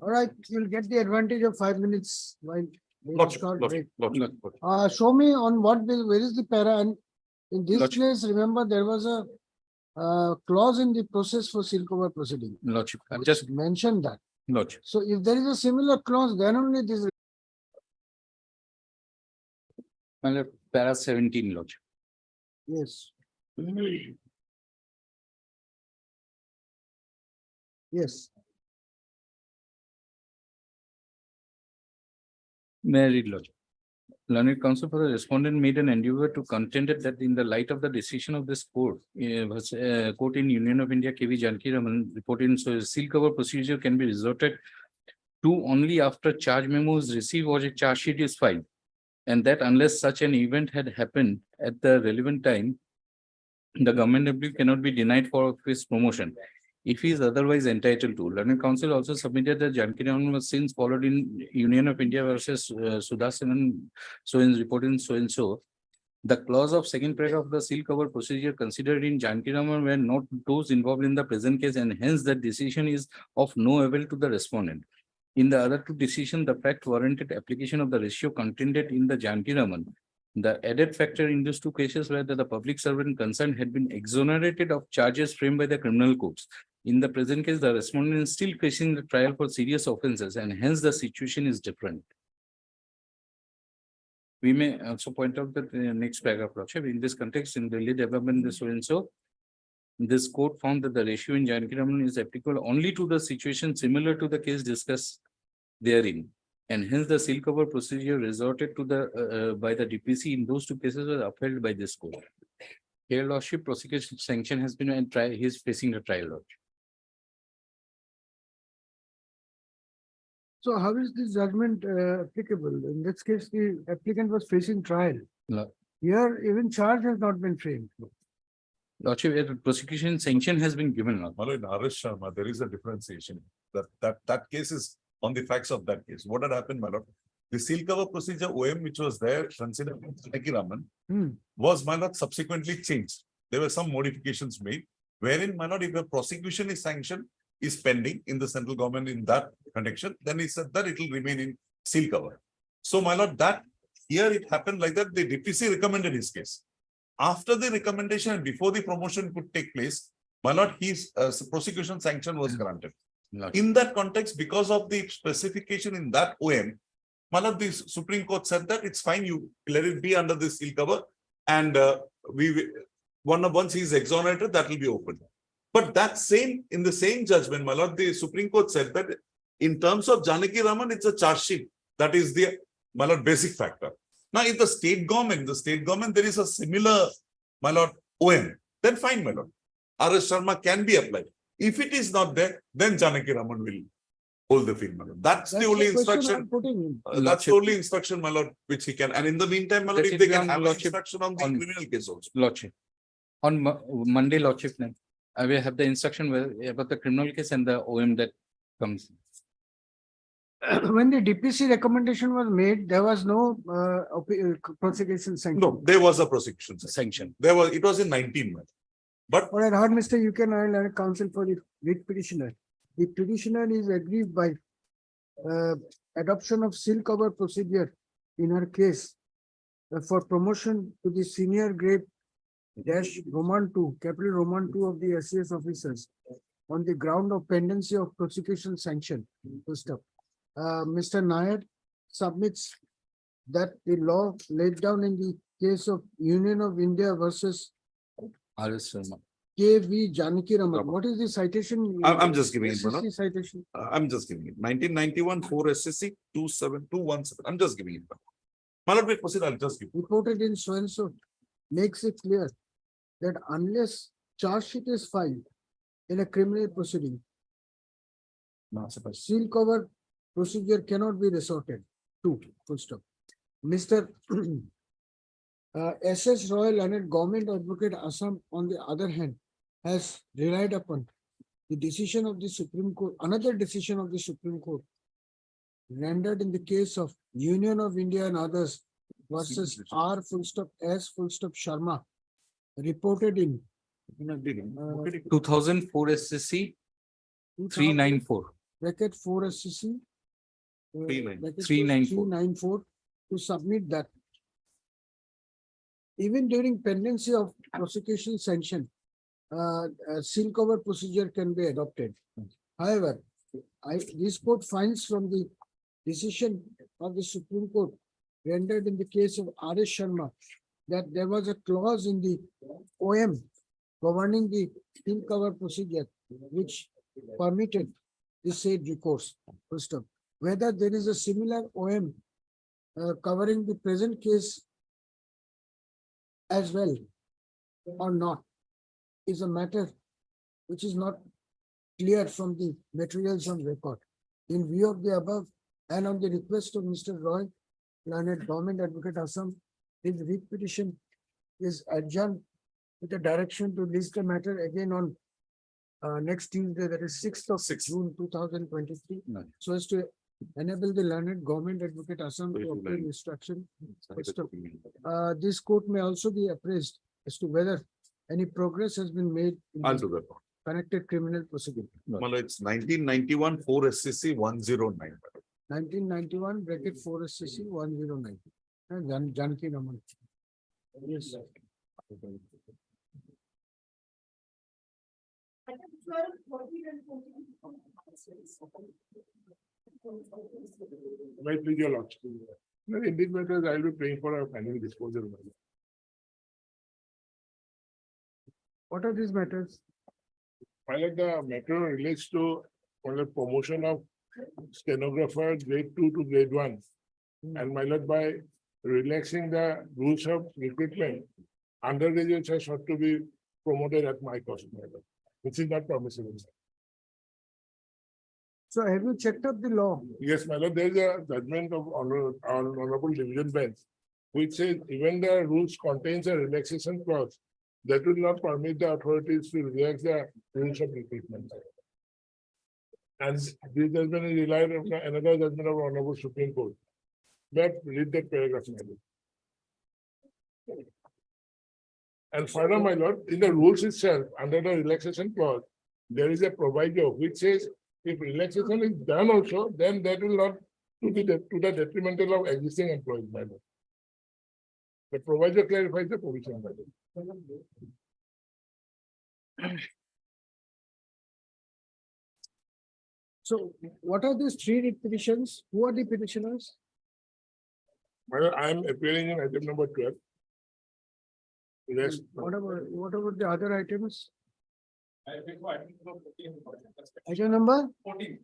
All right, you'll get the advantage of 5 minutes while. there's a Lordship, short Lordship, break. Lordship. Show me on what bill, where is the para? And in this Lordship. place, remember, there was a clause in the process for seal cover proceeding. Lordship, I've which just mentioned that. Lordship. So if there is a similar clause, then only this. Para 17, Lordship. Yes. Yes. May I read, Lordship? Learned counsel for the respondent made an endeavor to contend that in the light of the decision of this court, court in Union of India, KV Janki Raman reported, so seal cover procedure can be resorted to only after charge memo is received or a charge sheet is filed. And that unless such an event had happened at the relevant time, the government employee cannot be denied for his promotion if he is otherwise entitled to. Learned counsel also submitted that Janki Raman was since followed in Union of India versus Sudasan so-and report in so and so. The clause of second paragraph of the seal cover procedure considered in Janki Raman were not those involved in the present case, and hence the decision is of no avail to the respondent. In the other two decisions, the fact warranted application of the ratio contended in the Janki Raman. The added factor in these two cases were that the public servant concerned had been exonerated of charges framed by the criminal courts. In the present case, the respondent is still facing the trial for serious offences, and hence the situation is different. We may also point out that the next paragraph, Lordship, in this context, in Delhi development, this so and so, this court found that the ratio in Janki Raman is applicable only to the situation similar to the case discussed therein. And hence the seal cover procedure resorted to the by the DPC in those two cases was upheld by this court. Here, Lordship, prosecution sanction has been and trial, he is facing the trial, Lordship. So how is this judgment applicable? In this case, the applicant was facing trial. Here, even charge has not been framed. Lordship, a prosecution sanction has been given now. My lord, in RS Sharma, there is a differentiation. That case is on the facts of that case. What had happened, my lord? The seal cover procedure OM, which was there, considered Janaki Raman, was, my lord, subsequently changed. There were some modifications made, wherein, my lord, if a prosecution is sanctioned, is pending in the central government in that connection, then he said that it will remain in seal cover. So, my lord, that here it happened like that, the DPC recommended his case. After the recommendation and before the promotion could take place, my lord, his prosecution sanction was granted. Lordship. In that context, because of the specification in that OM, my lord, the Supreme Court said that it's fine, you let it be under the seal cover, and once he's exonerated, that will be open. But that same, in the same judgment, my lord, the Supreme Court said that in terms of Janaki Raman, it's a charge sheet. That is the, my lord, basic factor. Now, if the state government, there is a similar, my lord, OM, then fine, my lord. RS Sharma can be applied. If it is not there, then Janaki Raman will hold the field, my lord. That's the only question instruction. I'm putting in. That's the only instruction, my lord, which he can. And in the meantime, my lord, Let if it they be can on have an lordship instruction on the on- criminal case also. Lordship. On Monday, Lordship, then, I will have the instruction about the criminal case and the OM that comes. When the DPC recommendation was made, there was no prosecution sanction. No, there was a prosecution sanction. Sanction. There was, it was in 19, my lord. But What I heard, Mr. UK and counsel for the writ petitioner. The petitioner is aggrieved by adoption of seal cover procedure in her case for promotion to the senior grade dash Roman 2, capital Roman 2 of the SCS officers on the ground of pendency of prosecution sanction. First up, Mr. Nair submits that the law laid down in the case of Union of India versus RS Sharma. KV Janaki Raman. What is the citation? I'm just giving it, SSC Manoj. citation. I'm just giving it. 1991, 4 SSC 27217. I'm just giving it. My lord, wait, proceed. I'll just give. Reported in so and so makes it clear that unless charge sheet is filed in a criminal proceeding, seal cover procedure cannot be resorted to. Full stop. Mr. SS Royal and Government Advocate Assam, on the other hand, has relied upon the decision of the Supreme Court, another decision of the Supreme Court rendered in the case of Union of India and others versus R full stop S full stop Sharma, reported in 2004 SSC 394. bracket 4 SCC. 394. 394 to submit that even during pendency of prosecution sanction, a seal cover procedure can be adopted. However, this court finds from the decision of the Supreme Court rendered in the case of RS Sharma that there was a clause in the OM governing the seal cover procedure which permitted the said recourse. First up, whether there is a similar OM covering the present case as well or not is a matter which is not clear from the materials on record. In view of the above and on the request of Mr. Roy, learned Government Advocate Assam, his writ petition is adjourned with a direction to list the matter again on next Tuesday, that is 6th of June 2023. Right. So as to enable the learned Government Advocate Assam to Very obtain well. instruction. First of, this court may also be appraised as to whether any progress has been made in I'll the do that. connected criminal proceeding. My lord, it's 1991, 4 SCC 109. 1991 bracket 4 SCC 109. Janaki Raman. Yes. Right, with your lordship. No, in this matter, I will be praying for a final disposal. What are these matters? Pilot, the matter relates to on the promotion of stenographer grade 2 to grade 1. And my lord, by relaxing the rules of recruitment, undergraduates are sought to be promoted at my cost, my lord, which is not permissible. So have you checked up the law? Yes, my lord, there is a judgment of honorable division bench which says even the rules contains a relaxation clause that will not permit the authorities to relax the rules of recruitment. And this judgment is relied on another judgment of Honorable Supreme Court. But read that paragraph. My lord. And further, my lord, in the rules itself, under the relaxation clause, there is a proviso which says if relaxation is done also, then that will not to the detrimental of existing employees, my lord. The proviso clarifies the provision, my lord. So what are these three petitions? Who are the petitioners? My lord, I am appearing in item number 12. Rest, What about the other items? I think so, I think so, 14. Item number? 14.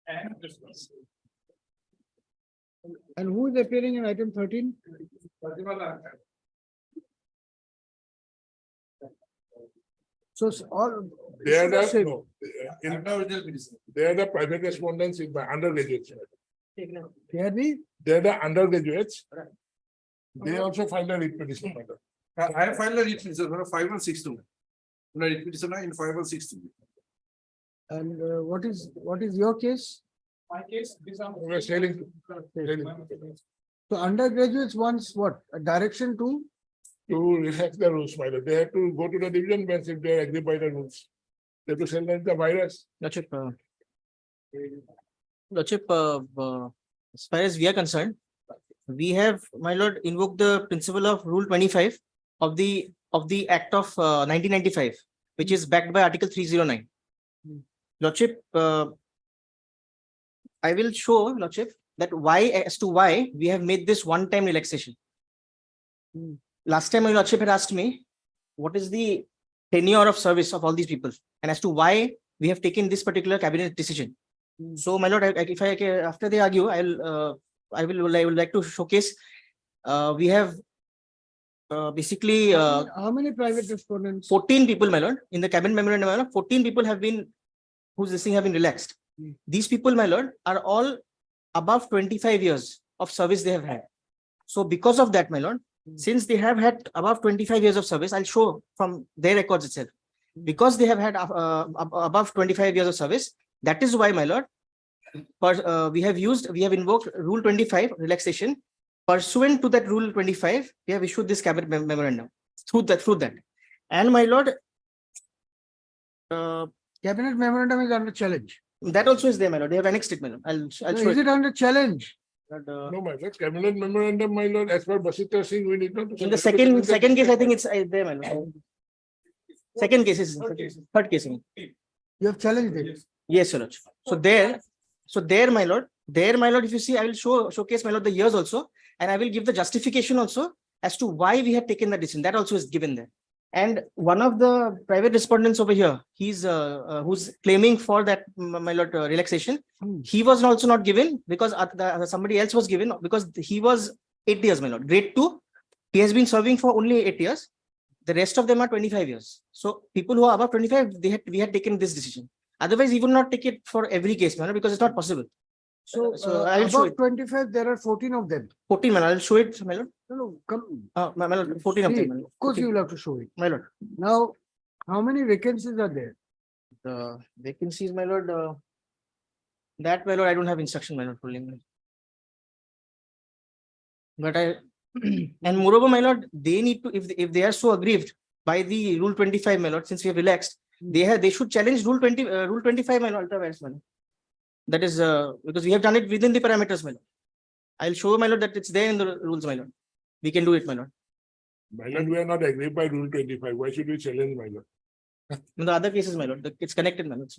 And this one. And who is appearing in item 13? Pratibha. So all. They are the, Same. no, they are the private respondents in my undergraduates. They are the, They are the undergraduates. They also filed a writ petition. my lord. I have filed a writ petition for 5,162. Writ petition in 5,162. and what is your case? My case, these are. We are sailing. So undergraduates wants what? A direction to? To relax the rules, my lord. They have to go to the division bench if they agree by the rules. They have to send them the virus. Lordship, as far as we are concerned, we have, my lord, invoked the principle of Rule 25 of the Act of 1995, which is backed by Article 309. Lordship, I will show, Lordship, that why we have made this one-time relaxation. Last time my lordship had asked me, what is the tenure of service of all these people, and as to why we have taken this particular cabinet decision. So my lord, if I after they argue, I would like to showcase. We have basically How many private respondents? 14 people, my lord, in the cabinet memorandum. My lord, 14 people have been whose this thing have been relaxed. These people, my lord, are all above 25 years of service they have had. So because of that, my lord, since they have had above 25 years of service, I'll show from their records itself. Because they have had above 25 years of service, that is why, my lord, we have invoked Rule 25 relaxation. Pursuant to that Rule 25, we have issued this cabinet memorandum through that. And my lord, Cabinet memorandum is under challenge. that also is there, my lord. They have annexed it, my lord. I'll So show is it. it under challenge? But, No, my lord, cabinet memorandum, my lord, as per Basita Singh, we need not. in the second case, I think it's there, my lord. Second case is third case. You have challenged it. Yes, your lordship. So there, my lord, if you see, I will showcase, my lord, the years also, and I will give the justification also as to why we had taken the decision. That also is given there. And one of the private respondents over here, he's who's claiming for that, my lord, relaxation. He was also not given because somebody else was given because he was 8 years, my lord. Grade 2, he has been serving for only 8 years. The rest of them are 25 years. So people who are above 25, we had taken this decision. Otherwise, he will not take it for every case, man, because it's not possible. So I will show above it. 25, there are 14 of them. 14, man. I'll show it, my lord. No, come. My lord, 14 of See, them. My lord. of course, 14, you will have to show it. my lord. Now, how many vacancies are there? The vacancies, my lord. That, my lord, I don't have instruction, my lord, fully. But and moreover, my lord, they need to, if they are so aggrieved by the Rule 25, my lord, since we have relaxed, they should challenge Rule 25, my lord, ultra-vires, my lord. That is because we have done it within the parameters, my lord. I'll show, my lord, that it's there in the rules, my lord. We can do it, my lord. My lord, we are not agreed by Rule 25. Why should we challenge, my lord? In the other cases, my lord, it's connected, my lord.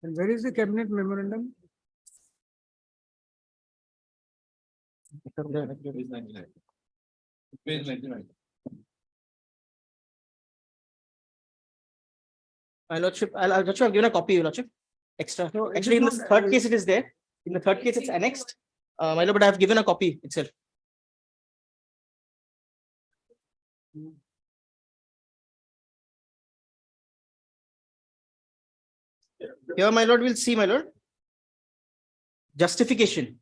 And where is the cabinet memorandum? Page 99. My lordship, I've given a copy, your lordship. Extra. No, it Actually, is in the not- third case, it is there. In the third case, it's annexed. My lord, but I have given a copy itself. Here, my lord, will see, my lord. Justification.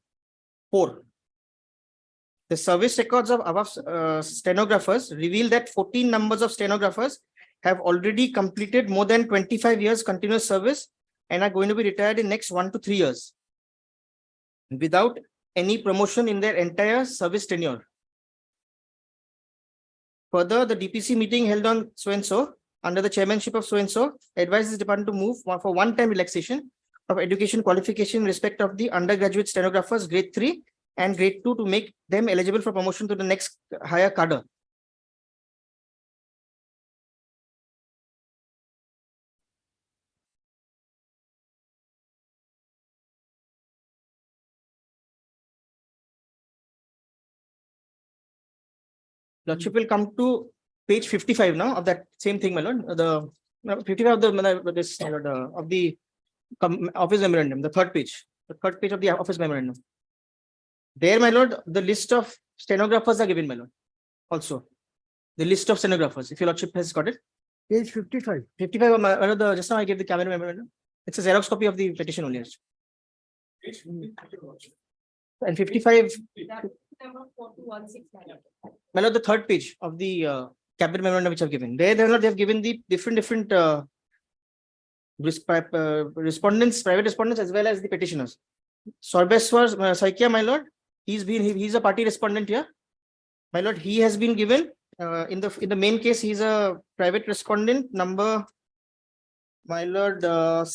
4. The service records of above stenographers reveal that 14 numbers of stenographers have already completed more than 25 years continuous service and are going to be retired in next 1 to 3 years without any promotion in their entire service tenure. Further, the DPC meeting held on so-and-so under the chairmanship of so-and-so advises the department to move for one-time relaxation of education qualification in respect of the undergraduate stenographers grade 3 and grade 2 to make them eligible for promotion to the next higher cadre. Lordship will come to page 55 now of that same thing, my lord. The 55 of the this my lord, of the office memorandum, the third page of the office memorandum. There, my lord, the list of stenographers are given, my lord. Also, the list of stenographers, if your lordship has got it. Page 55. 55 of my lord, just now I gave the camera memorandum. It's a Xerox copy of the petition only. And 55, Number 4216. my lord, the third page of the cabinet memorandum which I've given. There, they have given the different respondents, private respondents, as well as the petitioners. Sorbeswar Saikia, my lord, he's a party respondent here. My lord, he has been given in the main case, he's a private respondent number, my lord, 5.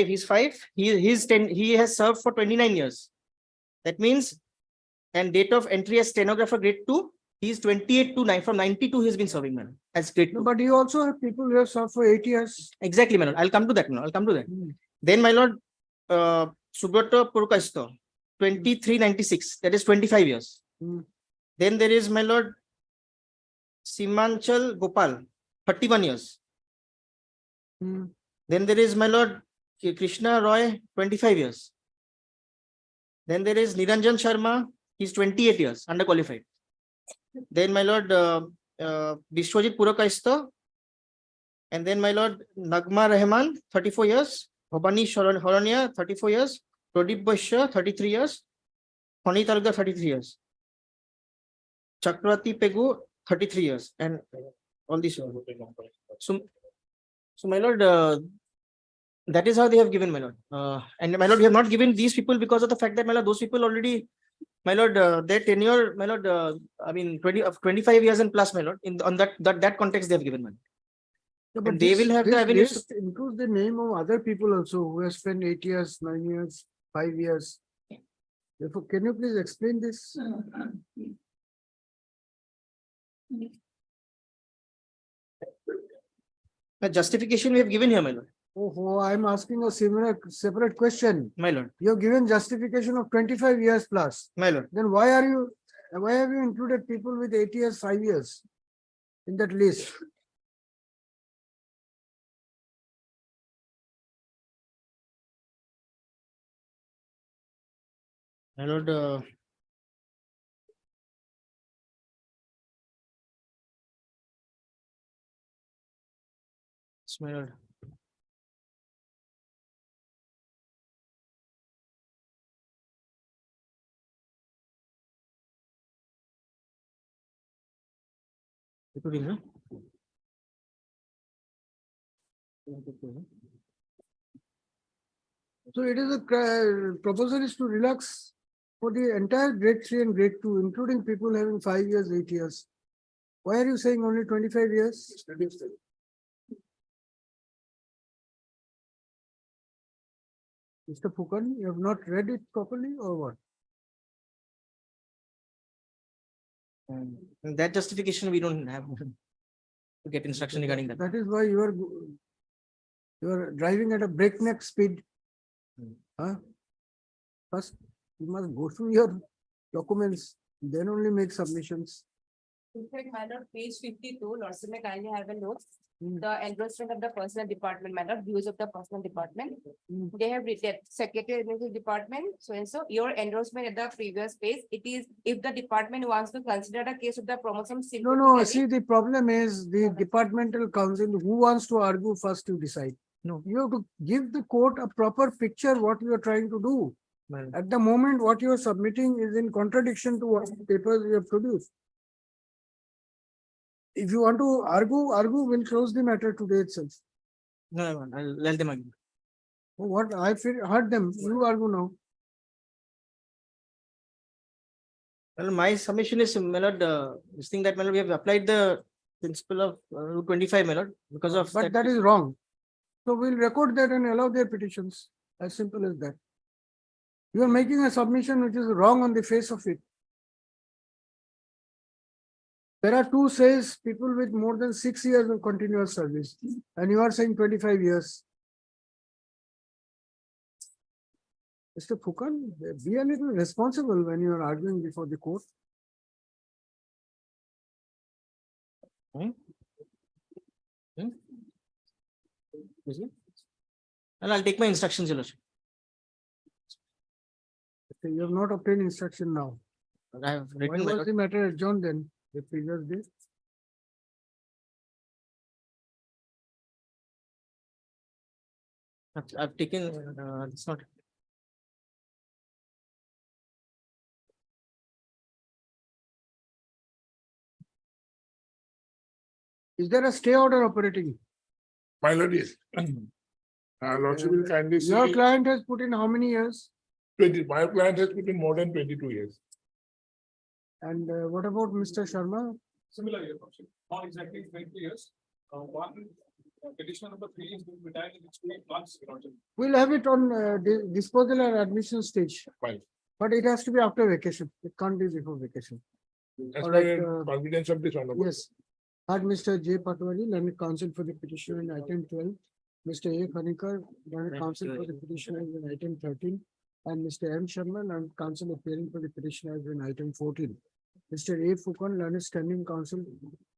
He's 5. He has served for 29 years. That means, and date of entry as stenographer grade 2, he's 28 to 9. From 92, he's been serving, man, as grade 2. But you also have people who have served for 8 years. Exactly, my lord. I'll come to that now. I'll come to that. Then, my lord, Subrata Purukaisto, 2396. That is 25 years. Then there is, my lord, Simanchal Gopal, 31 years. Then there is, my lord, Krishna Roy, 25 years. Then there is Niranjan Sharma, he's 28 years, underqualified. Then, my lord, Bishwajit Purukaisto. And then, my lord, Nagma Rahman, 34 years. Bhabani Horonia, 34 years. Pradip Bashya, 33 years. Fani Talga, 33 years. Chakrati Pegu, 33 years. And all these. So, my lord, that is how they have given, my lord. And my lord, we have not given these people because of the fact that, my lord, those people already, my lord, their tenure, my lord, I mean, 25 years and plus, my lord, on that context they have given, my lord. Yeah, but And they will have the this avenues. list includes the name of other people also who have spent 8 years, 9 years, 5 years. Therefore, can you please explain this? The justification we have given here, my lord. Oh, I'm asking a separate question. My lord, You have given justification of 25 years plus. my lord. Then why have you included people with 8 years, 5 years in that list? My lord, yes, my lord. Including, huh? So it is a proposal is to relax for the entire grade 3 and grade 2, including people having 5 years, 8 years. Why are you saying only 25 years? Mr. Phukan, you have not read it properly or what? And that justification we don't have to get instruction regarding that. That is why you are driving at a breakneck speed. Huh? First, you must go through your documents, then only make submissions. In fact, my lord, page 52, Lordship may kindly have a look. Hmm. The endorsement of the personal department, my lord, views of the personal department. Hmm. They have written secretary administrative department, so and so, your endorsement at the previous page, it is, if the department wants to consider the case of the promotion. No, see, the problem is the departmental council, who wants to argue first to decide. No. You have to give the court a proper picture what you are trying to do. my lord. At the moment, what you are submitting is in contradiction to what papers you have produced. If you want to argue, we'll close the matter today itself. No, my lord, I'll let them argue. What I feel, heard them, you argue now. Well, my submission is, my lord, this thing that, my lord, we have applied the principle of Rule 25, my lord, because of. But that is wrong. So we'll record that and allow their petitions, as simple as that. You are making a submission which is wrong on the face of it. There are two says people with more than 6 years of continuous service, and you are saying 25 years. Mr. Fukan, be a little responsible when you are arguing before the court. And I'll take my instructions, your lordship. Okay, you have not obtained instruction now. I have Why written, my was lord. the matter adjourned then, the previous day? I've taken, it's not. Is there a stay order operating? My lord, yes. Lordship will kindly see, Your client has put in how many years? 20, my client has put in more than 22 years. And what about Mr. Sharma? Similar year, Lordship. Not exactly 20 years. One petition number 3 is going to be died in 2 months, Lordship. We'll have it on disposal and admission stage. Fine. But it has to be after vacation. It can't be before vacation. As All per right, confidence of this honorable. Yes. Had Mr. J. Patwari, learned counsel for the petitioner in item 12. Mr. A. Khanikar, learned counsel for the petitioner in item 13. And Mr. M. Sharma, learned counsel appearing for the petitioner in item 14. Mr. A. Fukan, learned standing counsel,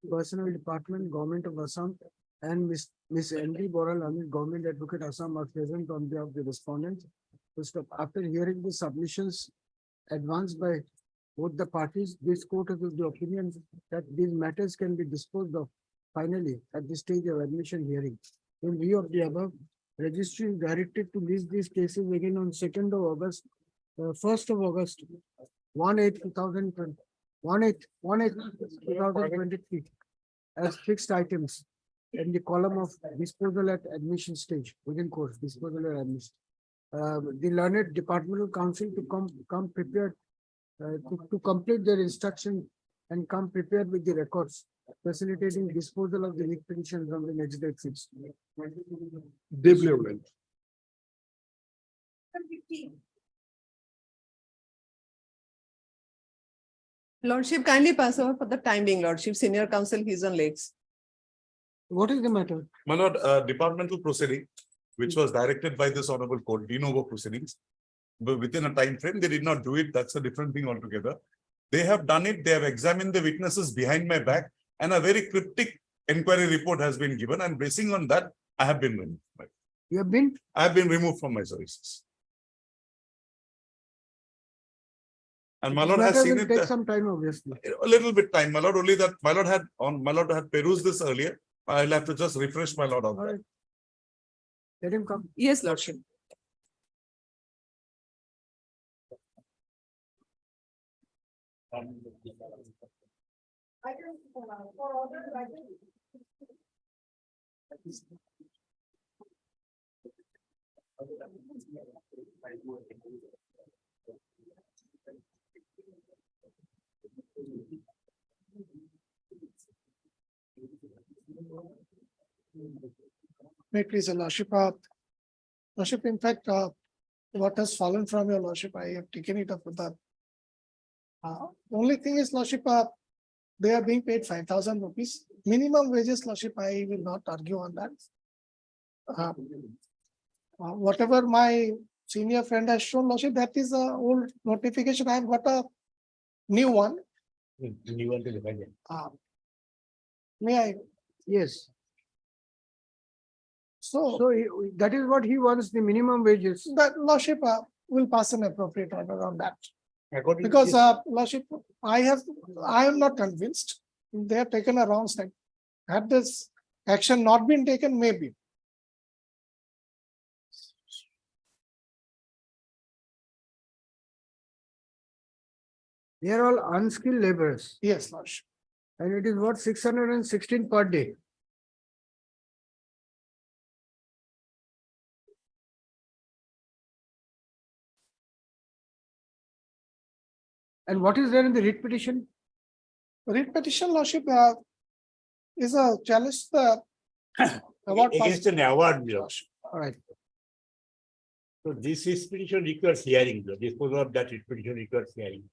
Personnel Department, Government of Assam. And Miss N. D. Bora, learned Government Advocate Assam are present on behalf of the respondent. After hearing the submissions advanced by both the parties, this court is of the opinion that these matters can be disposed of finally at the stage of admission hearing. In view of the above, registry is directed to list these cases again on 2nd of August, 1st of August, 1/8/2020, 1/8/2023 as fixed items in the column of disposal at admission stage within course, disposal at admission. The learned departmental counsel to come prepared to complete their instruction and come prepared with the records, facilitating disposal of the leak petitions on the next date fixed. Deeply obliged. Lordship, kindly pass over for the time being, Lordship. Senior counsel, he's on legs. What is the matter? My lord, departmental proceeding, which was directed by this honorable court, de novo proceedings. But within a time frame, they did not do it. That's a different thing altogether. They have done it. They have examined the witnesses behind my back, and a very cryptic inquiry report has been given. And basing on that, I have been removed. You have been? I have been removed from my services. And my lord has Matter seen will it take some time, obviously. a little bit time, my lord. Only that my lord had perused this earlier. I'll have to just refresh my lord on All that. right. Let him come. Yes, Lordship. May it please your lordship, lordship, in fact, what has fallen from your lordship, I have taken it up with that. Only thing is, lordship, they are being paid 5,000 rupees. Minimum wages, lordship, I will not argue on that. Whatever my senior friend has shown, lordship, that is a old notification. I have got a new one. May I? Yes. So So that is what he wants, the minimum wages. that lordship will pass an appropriate order on that. According to Because, this- lordship, I am not convinced. They have taken a wrong step. Had this action not been taken, maybe. They are all unskilled laborers Yes, Lordship. and it is what 616 per day. And what is there in the writ petition? Writ petition, Lordship, is a challenge the award. Against an award, your Lordship. All right. So this is petition requires hearing, the disposal of that petition requires hearing.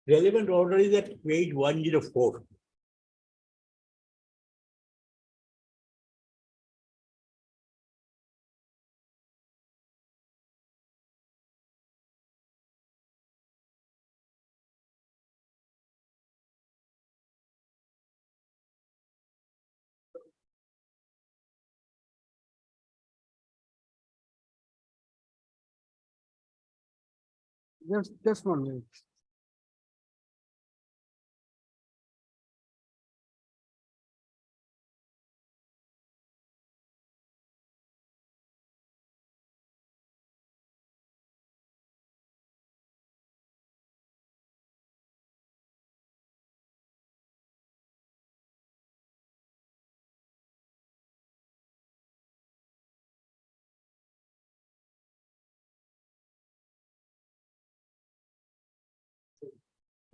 Relevant order is at page 104. Just 1 minute.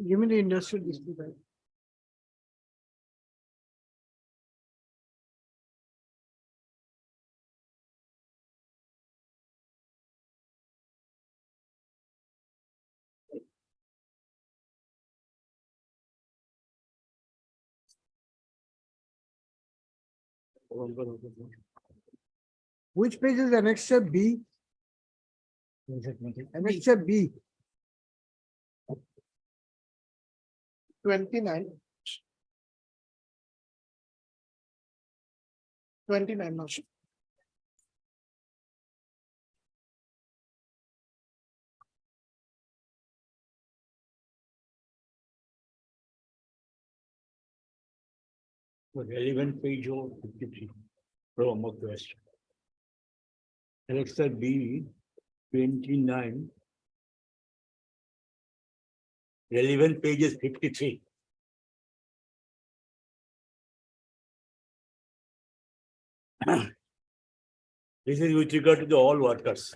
Give me the industrial dispute. Act. Which page is annexure B? Annexure B. 29. 29, Lordship. Relevant page of 53 from of West. Alexa B 29. Relevant page is 53. This is with regard to the all workers.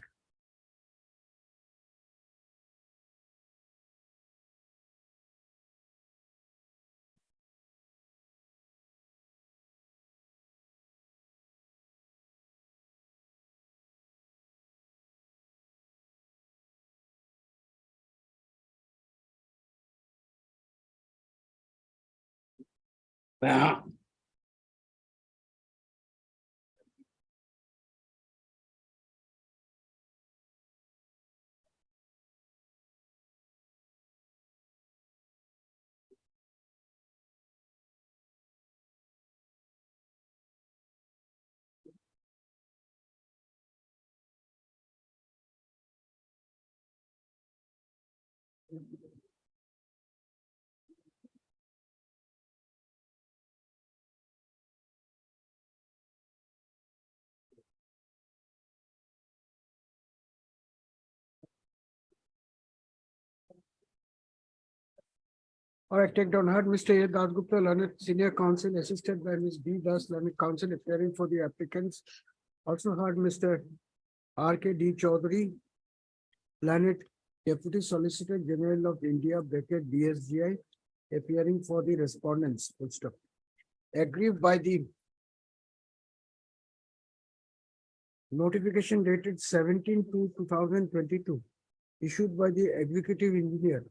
All right, take down heard Mr. A. Dasgupta, learned senior counsel, assisted by Ms. B. Das, learned counsel appearing for the applicants. Also heard Mr. R.K. D. Chaudhary, Planet Deputy Solicitor General of India, bracket DSGI, appearing for the respondents. Full stop. Aggrieved by the notification dated 17/2/2022, issued by the Executive Engineer,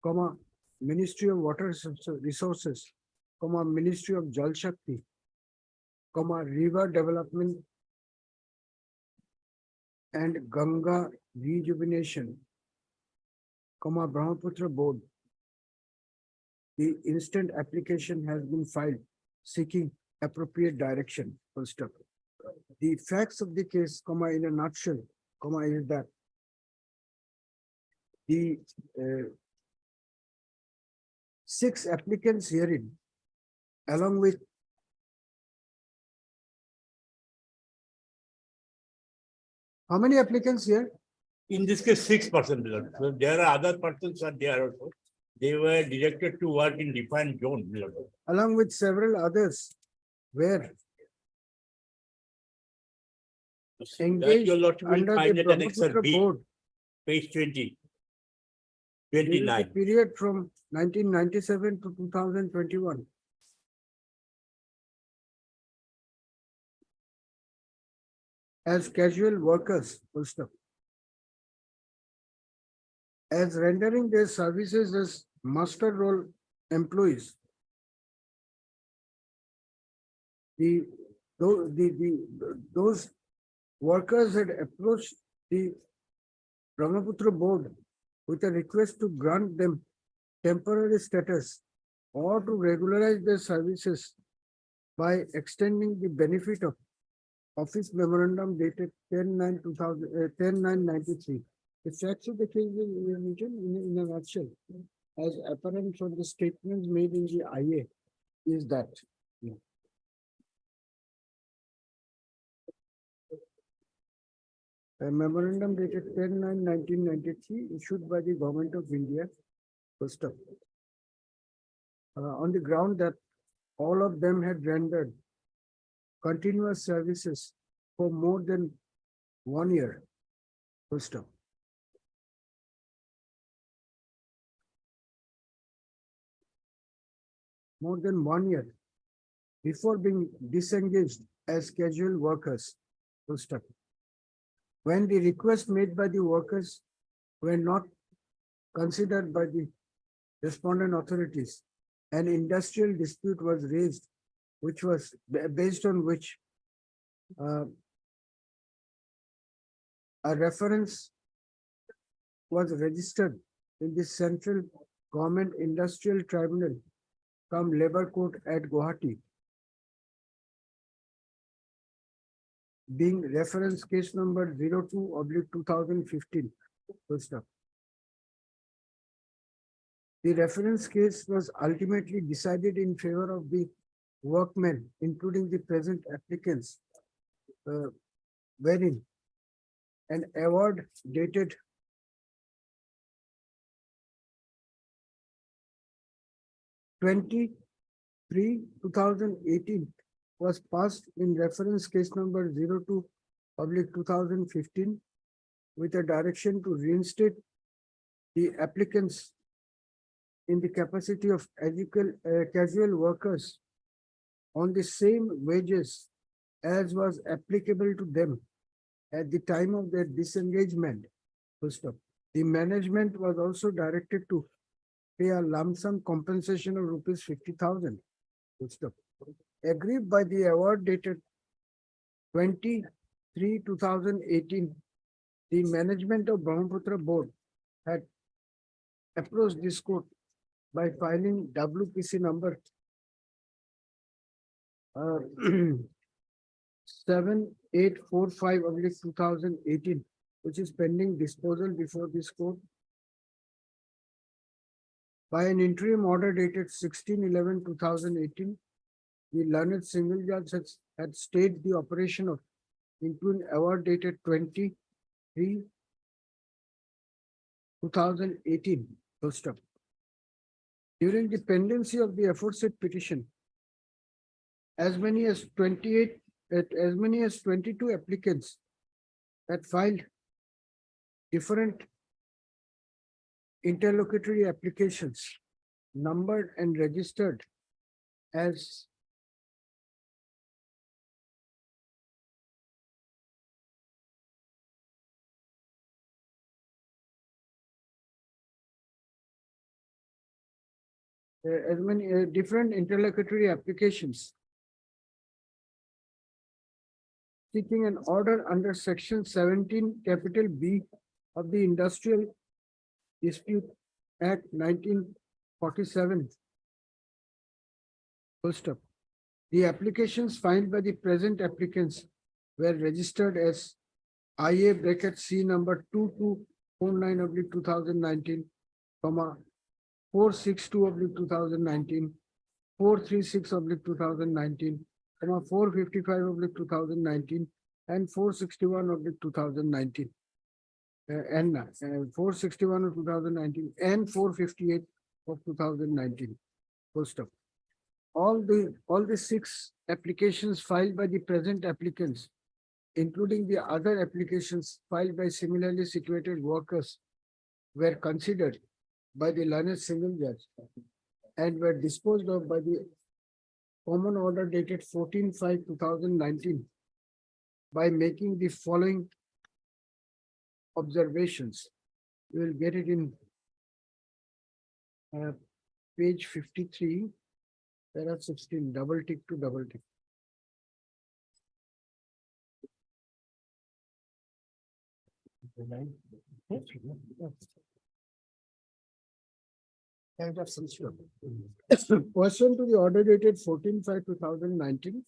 comma, Ministry of Water Resources, comma, Ministry of Jal Shakti, comma, River Development and Ganga Rejuvenation, comma, Brahmaputra Board. The instant application has been filed seeking appropriate direction. Full stop. The facts of the case, comma, in a nutshell, comma, is that the 6 applicants herein, along with how many applicants here? In this case, 6%. So there are other persons are there also. They were directed to work in defined zone. Along with several others, where engaged under the Brahmaputra Board Page 20. during the period from 1997 to 2021. As casual workers, full stop. As rendering their services as master role employees. Those workers had approached the Brahmaputra Board with a request to grant them temporary status or to regularize their services by extending the benefit of Office Memorandum dated 10/9/93. The facts of the case in a nutshell, as apparent from the statements made in the IA, is that a memorandum dated 10/9/1993 issued by the Government of India, first up, on the ground that all of them had rendered continuous services for more than 1 year, first up. More than 1 year before being disengaged as casual workers, full stop. When the request made by the workers were not considered by the respondent authorities, an industrial dispute was raised, which was based on which a reference was registered in the Central Government Industrial Tribunal, come Labor Court at Guwahati, being reference case number 02/2015. Full stop. The reference case was ultimately decided in favor of the workmen, including the present applicants, wherein an award dated 23/2018 was passed in reference case number 02/2015 with a direction to reinstate the applicants in the capacity of casual workers on the same wages as was applicable to them at the time of their disengagement. Full stop. The management was also directed to pay a lump sum compensation of rupees 50,000. Full stop. Agreed by the award dated 23/2018, the management of Brahmaputra Board had approached this court by filing WPC number 7845/2018, which is pending disposal before this court. By an interim order dated 16/11/2018, the learned single judge had stayed the operation of interim award dated 23/2018. Full stop. During the pendency of the aforesaid petition, as many as 22 applicants had filed different interlocutory applications numbered and registered as as many different interlocutory applications seeking an order under section 17 capital B of the Industrial Dispute Act 1947. Full stop. The applications filed by the present applicants were registered as IA bracket C number 2249/2019, 462/2019, 436/2019, 455/2019, and 461/2019. And 461 of 2019 and 458 of 2019. Full stop. All the 6 applications filed by the present applicants, including the other applications filed by similarly situated workers, were considered by the learned single judge and were disposed of by the common order dated 14/5/2019 by making the following observations. You will get it in page 53. There are 16, double tick to double tick. Pursuant to the order dated 14/5/2019,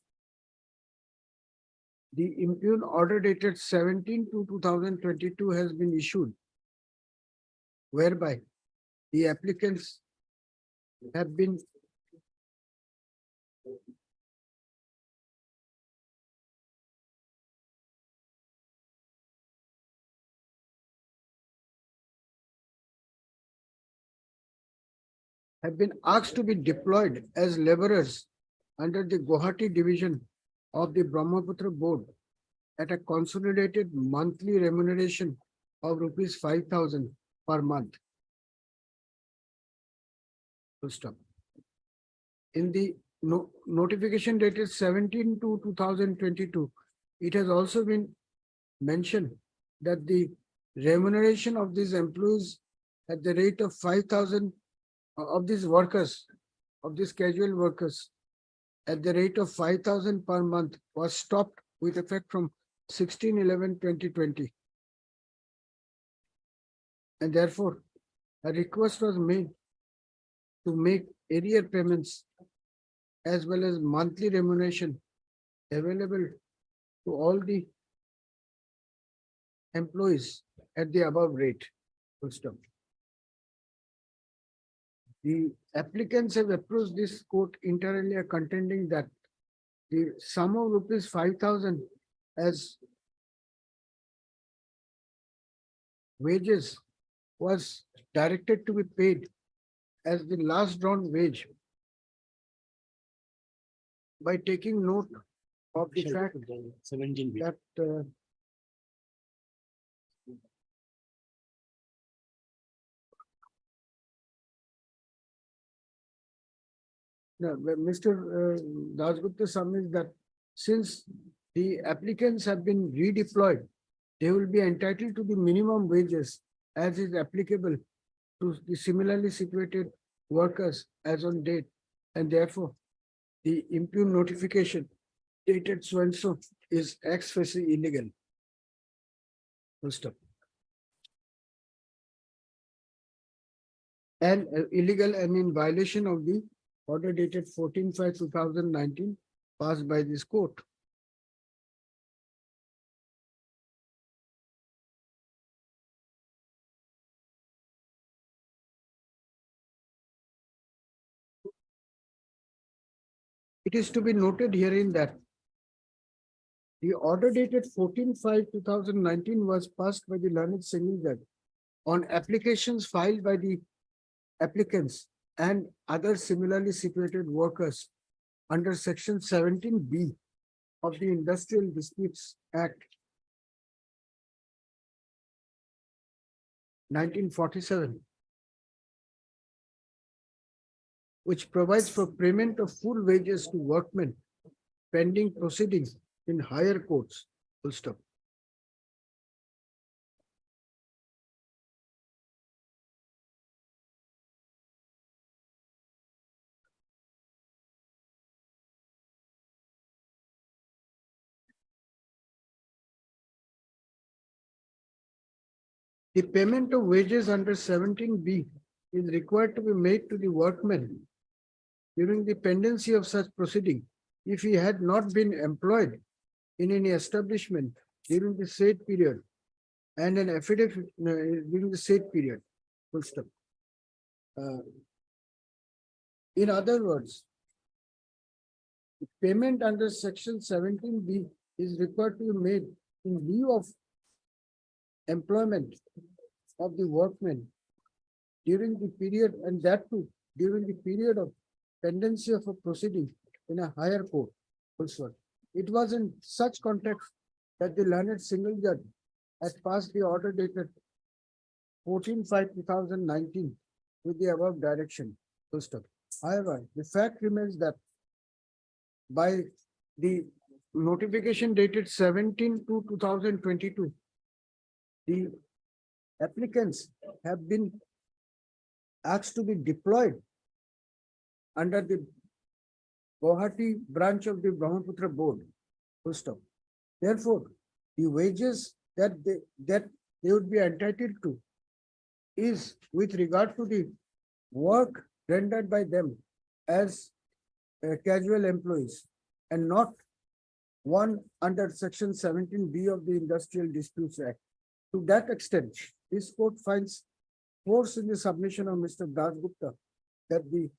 the impugned order dated 17/2/2022 has been issued, whereby the applicants have been asked to be deployed as laborers under the Guwahati division of the Brahmaputra board at a consolidated monthly remuneration of rupees 5,000 per month. Full stop. In the notification dated 17/2/2022, it has also been mentioned that the remuneration of these employees at the rate of 5,000 of these workers, of these casual workers, at the rate of 5,000 per month was stopped with effect from 16/11/2020. And therefore, a request was made to make arrear payments as well as monthly remuneration available to all the employees at the above rate. Full stop. The applicants have approached this court inter alia contending that the sum of rupees 5,000 as wages was directed to be paid as the last drawn wage by taking note of the fact that Mr. Dasgupta submits that since the applicants have been redeployed, they will be entitled to the minimum wages as is applicable to the similarly situated workers as on date, and therefore the impugned notification dated so and so is ex facie illegal. Full stop. And illegal and in violation of the order dated 14/5/2019 passed by this court. It is to be noted herein that the order dated 14/5/2019 was passed by the learned single judge on applications filed by the applicants and other similarly situated workers under section 17B of the Industrial Disputes Act 1947, which provides for payment of full wages to workmen pending proceedings in higher courts. Full stop. The payment of wages under 17B is required to be made to the workman during the pendency of such proceeding if he had not been employed in any establishment during the said period and an affidavit during the said period. Full stop. In other words, the payment under section 17B is required to be made in lieu of employment of the workmen during the period, and that too during the period of pendency of a proceeding in a higher court. Full stop. It was in such context that the learned single judge has passed the order dated 14/5/2019 with the above direction. Full stop. However, the fact remains that by the notification dated 17/2/2022, the applicants have been asked to be deployed under the Guwahati branch of the Brahmaputra board. Full stop. Therefore, the wages that they would be entitled to is with regard to the work rendered by them as casual employees and not one under section 17B of the Industrial Disputes Act. To that extent, this court finds force in the submission of Mr. Das Gupta that the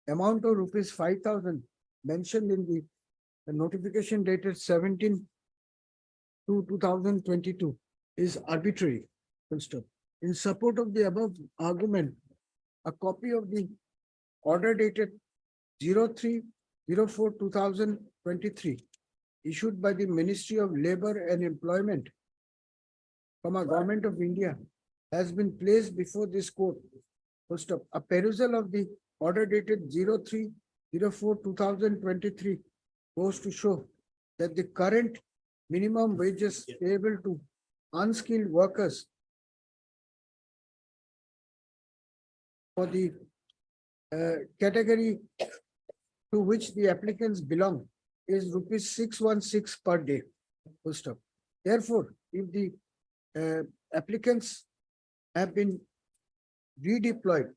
amount of rupees 5,000 mentioned in the notification dated 17/2/2022 is arbitrary. Full stop. In support of the above argument, a copy of the order dated 03/04/2023 issued by the Ministry of Labor and Employment from a Government of India has been placed before this court. Full stop. A perusal of the order dated 03/04/2023 goes to show that the current minimum wages payable to unskilled workers for the category to which the applicants belong is rupees 616 per day. Full stop. Therefore, if the applicants have been redeployed,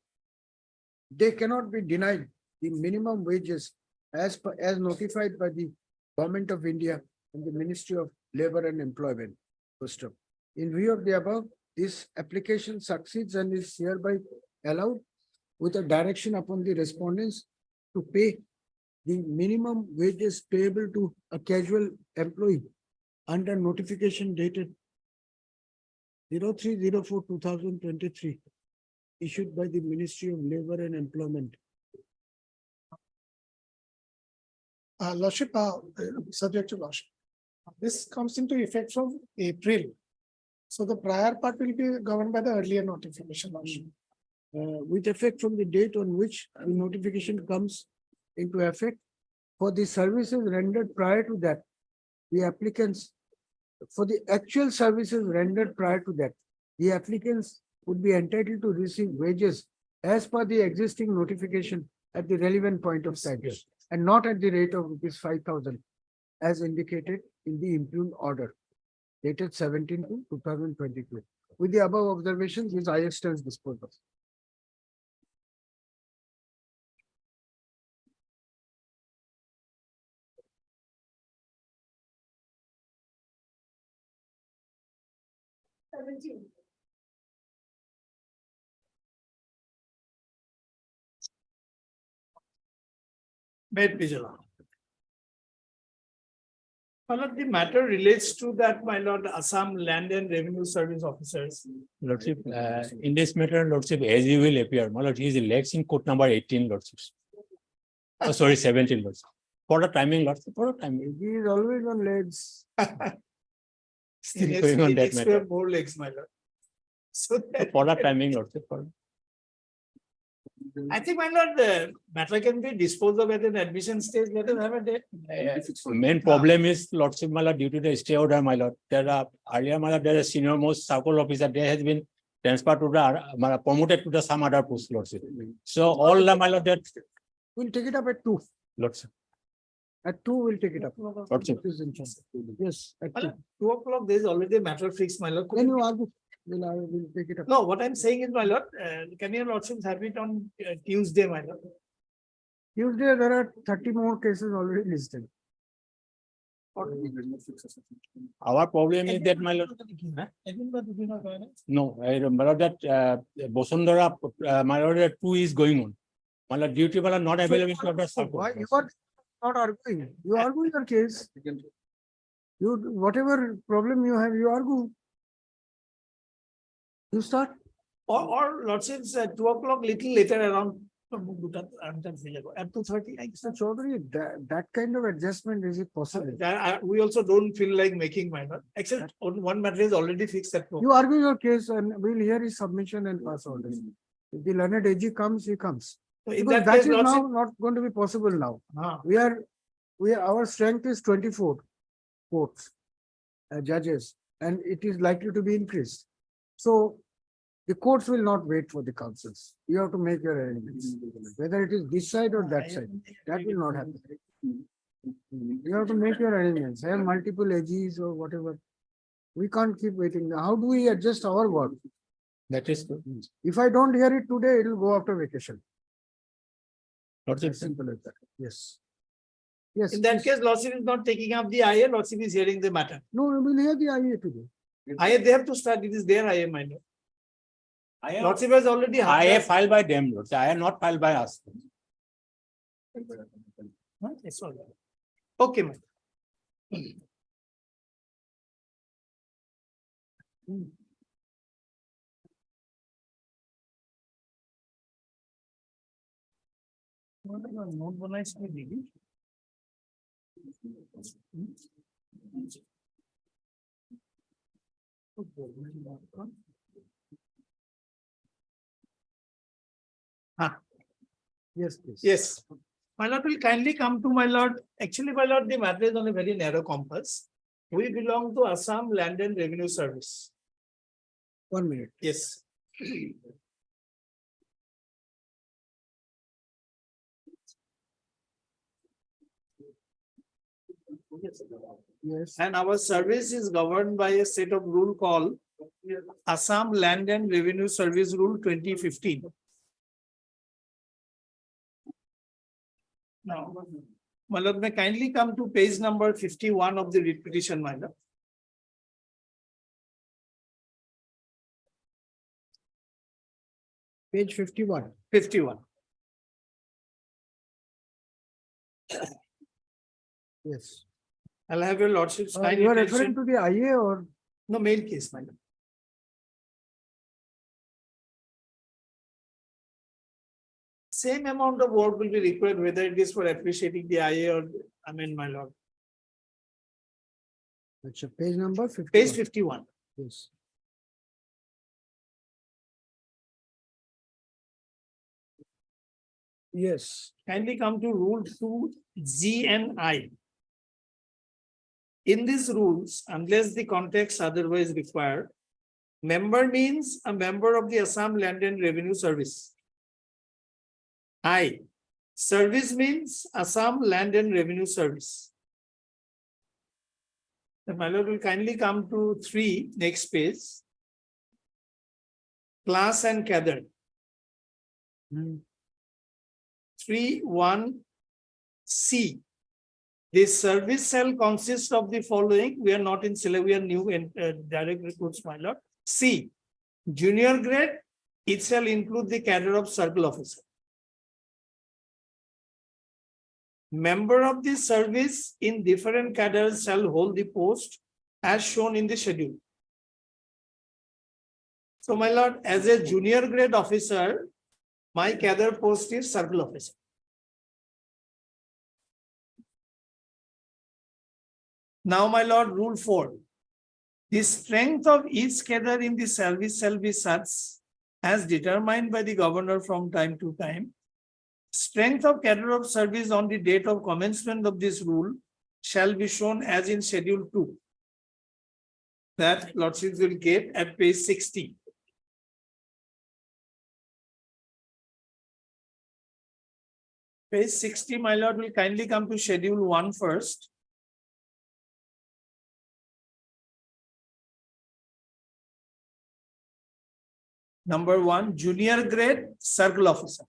they cannot be denied the minimum wages as notified by the Government of India and the Ministry of Labor and Employment. Full stop. In view of the above, this application succeeds and is hereby allowed with a direction upon the respondents to pay the minimum wages payable to a casual employee under notification dated 03/04/2023 issued by the Ministry of Labor and Employment. Lordship, subject to Lordship. This comes into effect from April. So the prior part will be governed by the earlier notification, Lordship. With effect from the date on which the notification comes into effect for the services rendered prior to that, the applicants, for the actual services rendered prior to that, the applicants would be entitled to receive wages as per the existing notification at the relevant point of time and not at the rate of rupees 5,000 as indicated in the impugned order dated 17/2/2022. With the above observations, this IS stands disposed of. May it please allow. My lord, the matter relates to that, my lord, Assam Land and Revenue Service Officers. Lordship, in this matter, Lordship, as you will appear, my lord, he is late in court number 18, Lordships. Oh, sorry, 17, Lordship. For the timing, Lordship, for the timing. He is always on legs. Still going on that matter. More legs, my lord. So for the timing, lordship, for I think, my lord, the matter can be disposed of at an admission stage, let us have a date. main problem is lordship, my lord, due to the stay order, my lord. There are earlier, my lord, there is senior most circle officer, there has been transferred to the promoted to the some other post, lordship. So all the, my lord, that We'll take it up at 2. lordship, At 2, we'll take it up. lordship. Yes, at 2. 2 o'clock, there is already a matter fixed, my lord. Then you argue. We'll take it up. No, what I'm saying is, my lord, can your lordship have it on Tuesday, my lord? Tuesday, there are 30 more cases already listed. Our problem is that, my lord, no, my lord, that Bosundara, my lord, that 2 is going on. My lord, duty, my lord, not available to the circle. Why you are not arguing? You argue your case. You, whatever problem you have, you argue. You start. Or lordships at 2 o'clock, little later around. At 2:30, I guess. Mr. Chaudhary, that kind of adjustment, is it possible? We also don't feel like making minor, except on one matter is already fixed at 2. You argue your case and we'll hear his submission and pass orders. If the learned AG comes, he comes. So in Because that that case, is now lordship, not going to be possible now. ah, Our strength is 24 courts, judges, and it is likely to be increased. So the courts will not wait for the councils. You have to make your arrangements, whether it is this side or that side. That will not happen. You have to make your arrangements, have multiple AGs or whatever. We can't keep waiting. How do we adjust our work? That is good. If I don't hear it today, it will go after vacation. Lordship, As simple as that. Yes. Yes. in that please. case, lordship is not taking up the IA, lordship is hearing the matter. No, we will hear the IA today. IA, they have to start, it is their IA, minor. Lordship has already. I filed by them, lordship. I am not filed by us. It's all right. Okay, ma'am. Note बनाइस में देगी। Yes, please. Yes. My lord will kindly come to my lord. Actually, my lord, the matter is on a very narrow compass. We belong to Assam Land and Revenue Service. 1 minute. Yes. Yes. And our service is governed by a set of rule called Assam Land and Revenue Service Rule 2015. Now, my lord, may kindly come to page number 51 of the writ petition, my lord. Page 51. 51. Yes. I'll have your lordship's kind You are attention. referring to the IA or? No, main case, my lord. Same amount of work will be required, whether it is for appreciating the IA or, my lord. That's a page number 51. Page 51. Yes. Yes. Kindly come to rule 2 G and I. In these rules, unless the context otherwise required, member means a member of the Assam Land and Revenue Service. I, service means Assam Land and Revenue Service. The my lord will kindly come to 3, next page. Class and cadre. 3(1)(c). This service shall consist of the following. We are not in syllabus, we are new in direct recruits, my lord. C. Junior grade, it shall include the cadre of circle officer. Member of the service in different cadres shall hold the post as shown in the schedule. So, my lord, as a junior grade officer, my cadre post is circle officer. Now, my lord, rule 4. The strength of each cadre in the service shall be such as determined by the governor from time to time. Strength of cadre of service on the date of commencement of this rule shall be shown as in schedule 2. That lordships will get at page 60. Page 60, my lord, will kindly come to schedule 1 first. Number 1, junior grade circle officer.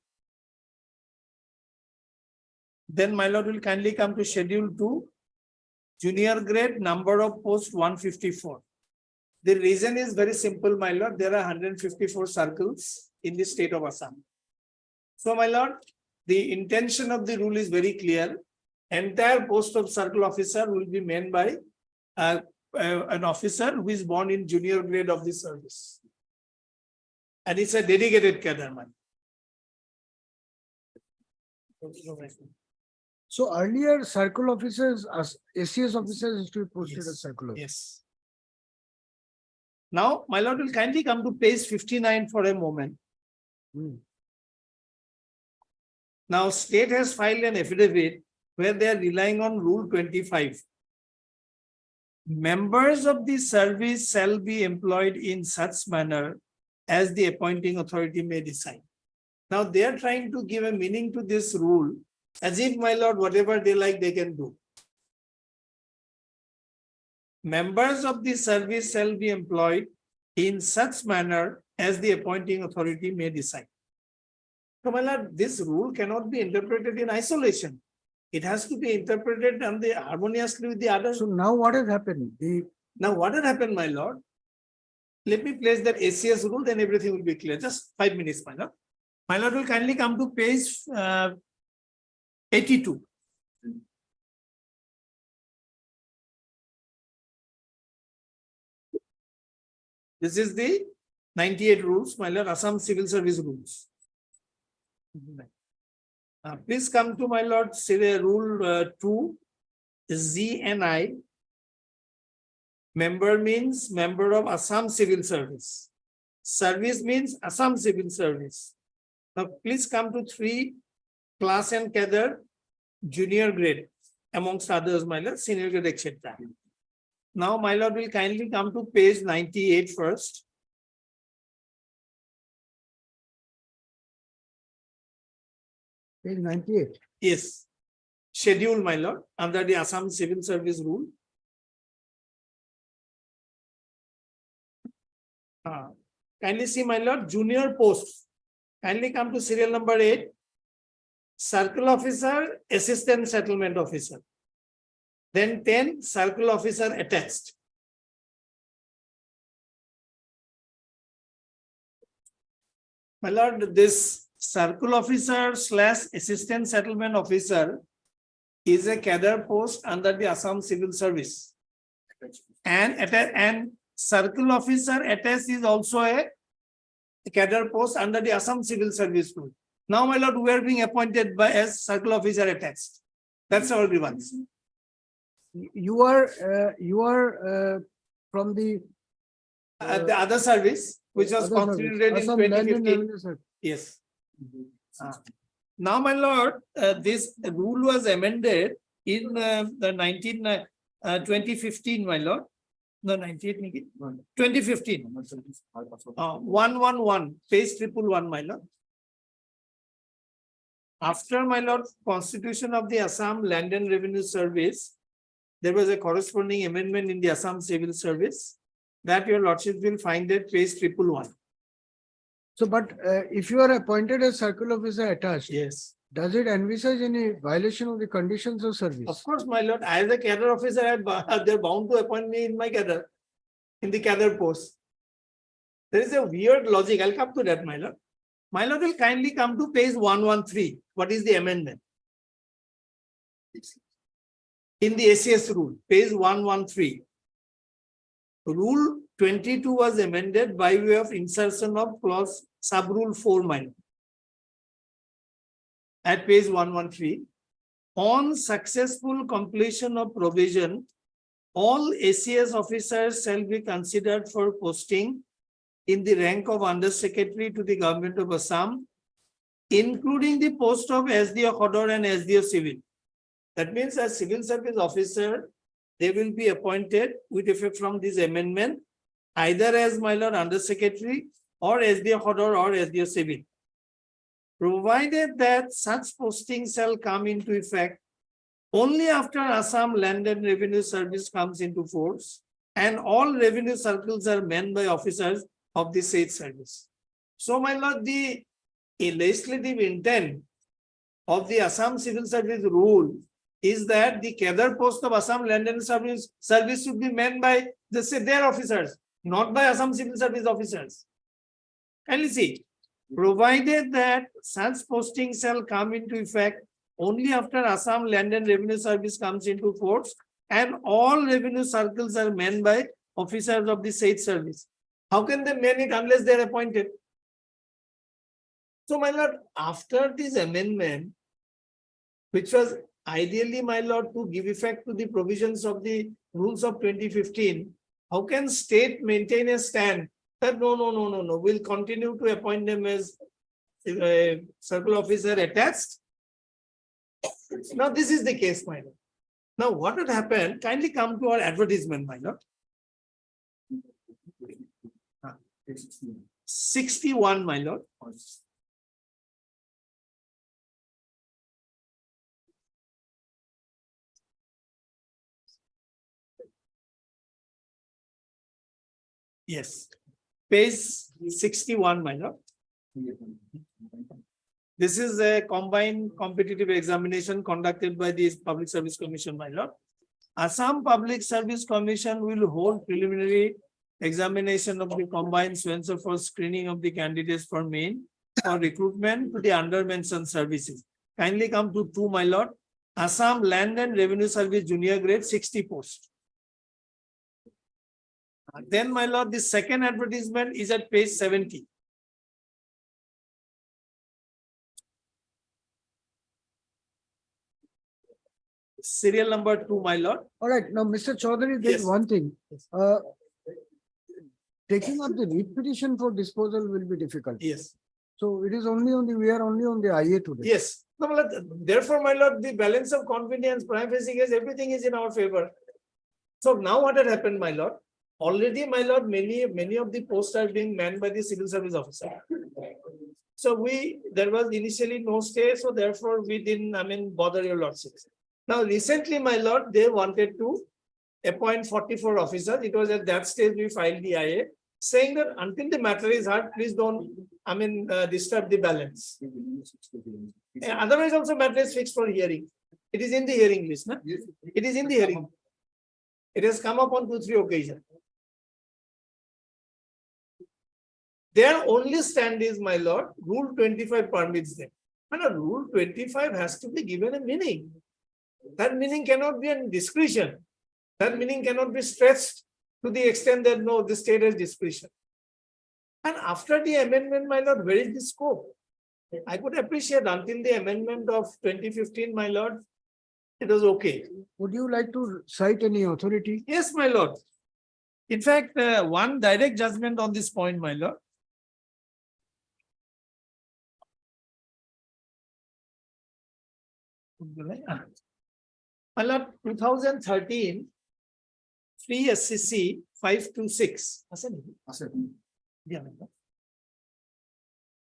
Then my lord will kindly come to schedule 2, junior grade number of post 154. The reason is very simple, my lord. There are 154 circles in the state of Assam. So, my lord, the intention of the rule is very clear. Entire post of circle officer will be made by an officer who is born in junior grade of the service. And it's a dedicated cadre, man. So earlier circle officers, as ACS officers used to be posted as circle officers. Yes. Now, my lord will kindly come to page 59 for a moment. Now, state has filed an affidavit where they are relying on Rule 25. Members of the service shall be employed in such manner as the appointing authority may decide. Now, they are trying to give a meaning to this rule as if, my lord, whatever they like, they can do. Members of the service shall be employed in such manner as the appointing authority may decide. So, my lord, this rule cannot be interpreted in isolation. It has to be interpreted harmoniously with the others. So now what has happened? Now, what has happened, my lord? Let me place that ACS rule, then everything will be clear. Just 5 minutes, my lord. My lord will kindly come to page 82. This is the 98 rules, my lord, Assam Civil Service rules. Please come to my lord, rule 2, Z and I. Member means member of Assam Civil Service. Service means Assam Civil Service. Now, please come to 3, class and cadre, junior grade, amongst others, my lord, senior grade, etc. Now, my lord will kindly come to page 98 first. Page 98. Yes. Schedule, my lord, under the Assam Civil Service rule. Kindly see, my lord, junior posts. Kindly come to serial number 8. Circle officer, assistant settlement officer. Then 10, circle officer attached. My lord, this circle officer / assistant settlement officer is a cadre post under the Assam Civil Service. And circle officer attached is also a cadre post under the Assam Civil Service rule. Now, my lord, we are being appointed by as circle officer attached. That's our grievance. You are from the other service, which was other service, constituted in Assam Land and 2015. Revenue Service. Yes. Now, my lord, this rule was amended in the 2015, my lord. No, 2015. 111, page 111, my lord. After, my lord, constitution of the Assam Land and Revenue Service, there was a corresponding amendment in the Assam Civil Service that your lordship will find at page 111. So, but if you are appointed as circle officer attached, Yes. does it envisage any violation of the conditions of service? Of course, my lord, as a cadre officer, they're bound to appoint me in my cadre, in the cadre post. There is a weird logic. I'll come to that, my lord. My lord will kindly come to page 113. What is the amendment? In the ACS rule, page 113. Rule 22 was amended by way of insertion of clause sub-rule 4 minor. At page 113, on successful completion of provision all ACS officers shall be considered for posting in the rank of Under Secretary to the Government of Assam, including the post of SDO Khodor and SDO Civil. That means as civil service officer, they will be appointed with effect from this amendment, either as my lord Under Secretary or SDO Khodor or SDO Civil. Provided that such posting shall come into effect only after Assam Land and Revenue Service comes into force and all revenue circles are manned by officers of the said service. So my lord, the legislative intent of the Assam Civil Service rule is that the cadre post of Assam Land and Service should be manned by their officers, not by Assam Civil Service officers. Kindly see, provided that such posting shall come into effect only after Assam Land and Revenue Service comes into force and all revenue circles are manned by officers of the said service. How can they man it unless they are appointed? So my lord, after this amendment, which was ideally my lord to give effect to the provisions of the rules of 2015, how can state maintain a stand that no, we'll continue to appoint them as circle officer attached? Now this is the case, my lord. Now what would happen? Kindly come to our advertisement, my lord. 61, my lord. Yes, page 61, my lord. This is a combined competitive examination conducted by the Public Service Commission, my lord. Assam Public Service Commission will hold preliminary examination of the combined so for screening of the candidates for main or recruitment to the under mentioned services. Kindly come to 2, my lord. Assam Land and Revenue Service Junior Grade 60 post. Then, my lord, the second advertisement is at page 70. Serial number 2, my lord. All right, now, Mr. Chaudhary, there's Yes. one thing. Taking up the writ petition for disposal will be difficult. Yes. So it is only on the, we are only on the IA today. Yes. No, my lord, therefore, my lord, the balance of confidence, prime facie case, everything is in our favor. So now what had happened, my lord? Already, my lord, many of the posts are being manned by the civil service officer. So there was initially no stay, so therefore we didn't, bother your lordship. Now recently, my lord, they wanted to appoint 44 officers. It was at that stage we filed the IA, saying that until the matter is heard, please don't, disturb the balance. Otherwise also matter is fixed for hearing. It is in the hearing list, na? It is in the hearing. It has come up on 2-3 occasions. Their only stand is, my lord, Rule 25 permits them. And Rule 25 has to be given a meaning. That meaning cannot be a discretion. That meaning cannot be stretched to the extent that no, the state has discretion. And after the amendment, my lord, where is the scope? I could appreciate until the amendment of 2015, my lord, it was okay. Would you like to cite any authority? Yes, my lord. In fact, one direct judgment on this point, my lord. My lord, 2013, free SCC 526. Yeah, my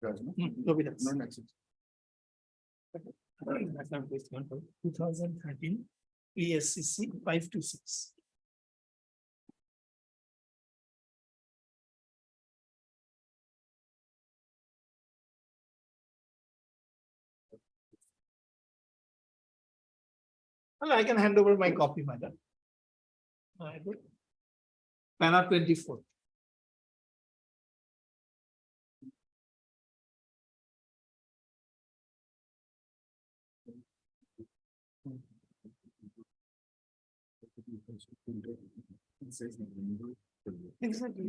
lord. No, we don't. 2013, ESCC 526. Well, I can hand over my copy, madam. Para 24. Exactly.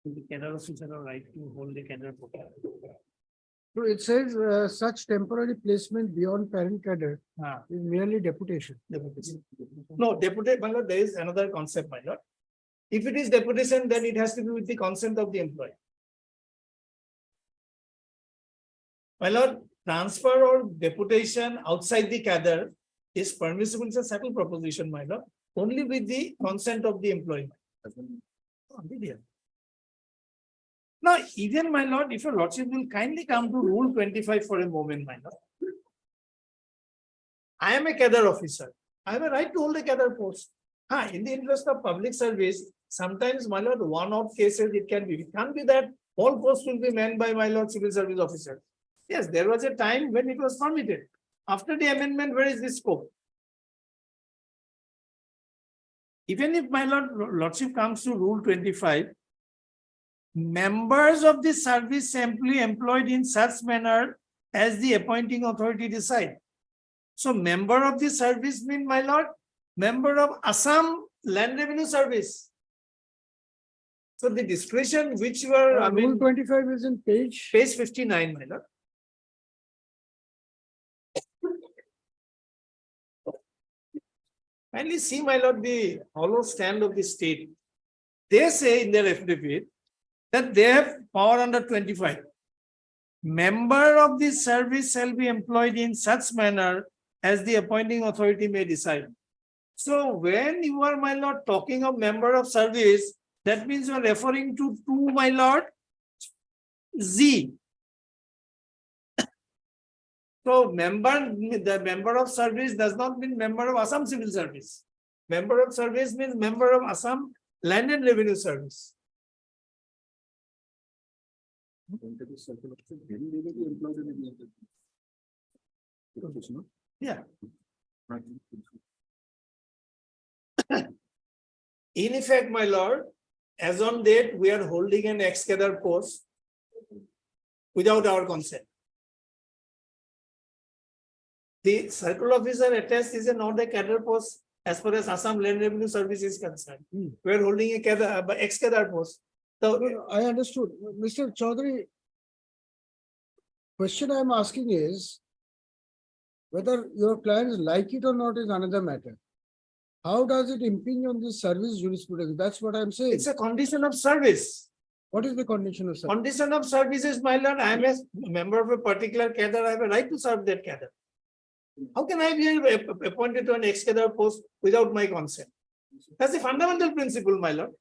The cadre officer have right to hold the cadre. So it says such temporary placement beyond parent cadre is merely deputation. No, deputy, my lord, there is another concept, my lord. If it is deputation, then it has to be with the consent of the employee. My lord, transfer or deputation outside the cadre is permissible, it's a settled proposition, my lord, only with the consent of the employee. Now, even my lord, if your lordship will kindly come to rule 25 for a moment, my lord. I am a cadre officer. I have a right to hold a cadre post. In the interest of public service, sometimes, my lord, one-off cases it can be. It can't be that all posts will be manned by my lord civil service officer. Yes, there was a time when it was permitted. After the amendment, where is this scope? Even if my lordship comes to rule 25, members of the service simply employed in such manner as the appointing authority decide. So member of the service mean, my lord, member of Assam Land Revenue Service. So the discretion which you are, I Rule mean, 25 is in page. page 59, my lord. Kindly see, my lord, the hollow stand of the state. They say in their affidavit that they have power under 25. Member of the service shall be employed in such manner as the appointing authority may decide. So when you are, my lord, talking of member of service, that means you are referring to my lord, Z. So the member of service does not mean member of Assam Civil Service. Member of service means member of Assam Land and Revenue Service. Yeah. In effect, my lord, as on date, we are holding an ex-cadre post without our consent. The circle officer attached is not a cadre post as far as Assam Land Revenue Service is concerned. We are holding a ex-cadre post. So I understood. Mr. Chaudhary, question I'm asking is whether your clients like it or not is another matter. How does it impinge on the service jurisprudence? That's what I'm saying. it's a condition of service. What is the condition of service? Condition of service is, my lord, I am a member of a particular cadre, I have a right to serve that cadre. How can I be appointed to an ex-cadre post without my consent? That's a fundamental principle, my lord.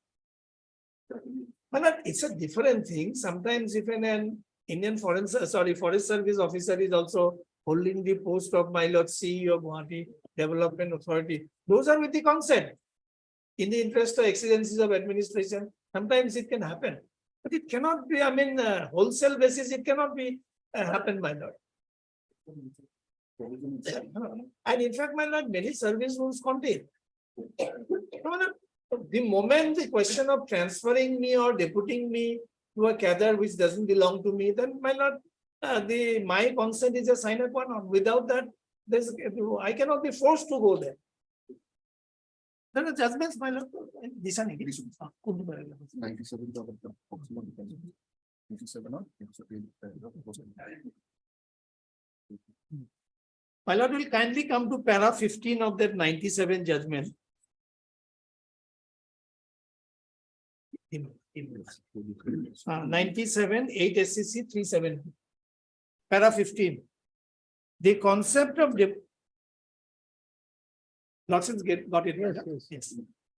My lord, it's a different thing. Sometimes if an Indian forest service officer is also holding the post of, my lord, CEO of Guwahati Development Authority, those are with the consent. In the interest of exigencies of administration, sometimes it can happen. But it cannot be, I mean, wholesale basis, it cannot be happen, my lord. And in fact, my lord, many service rules contain. The moment the question of transferring me or deputing me to a cadre which doesn't belong to me, then my lord, my consent is a sine qua non. Without that, I cannot be forced to go there. Then the judgments, my lord, this one. 97. My lord will kindly come to para 15 of that 97 judgment. 97, 8 SCC 370. Para 15. The concept of got it. Yes.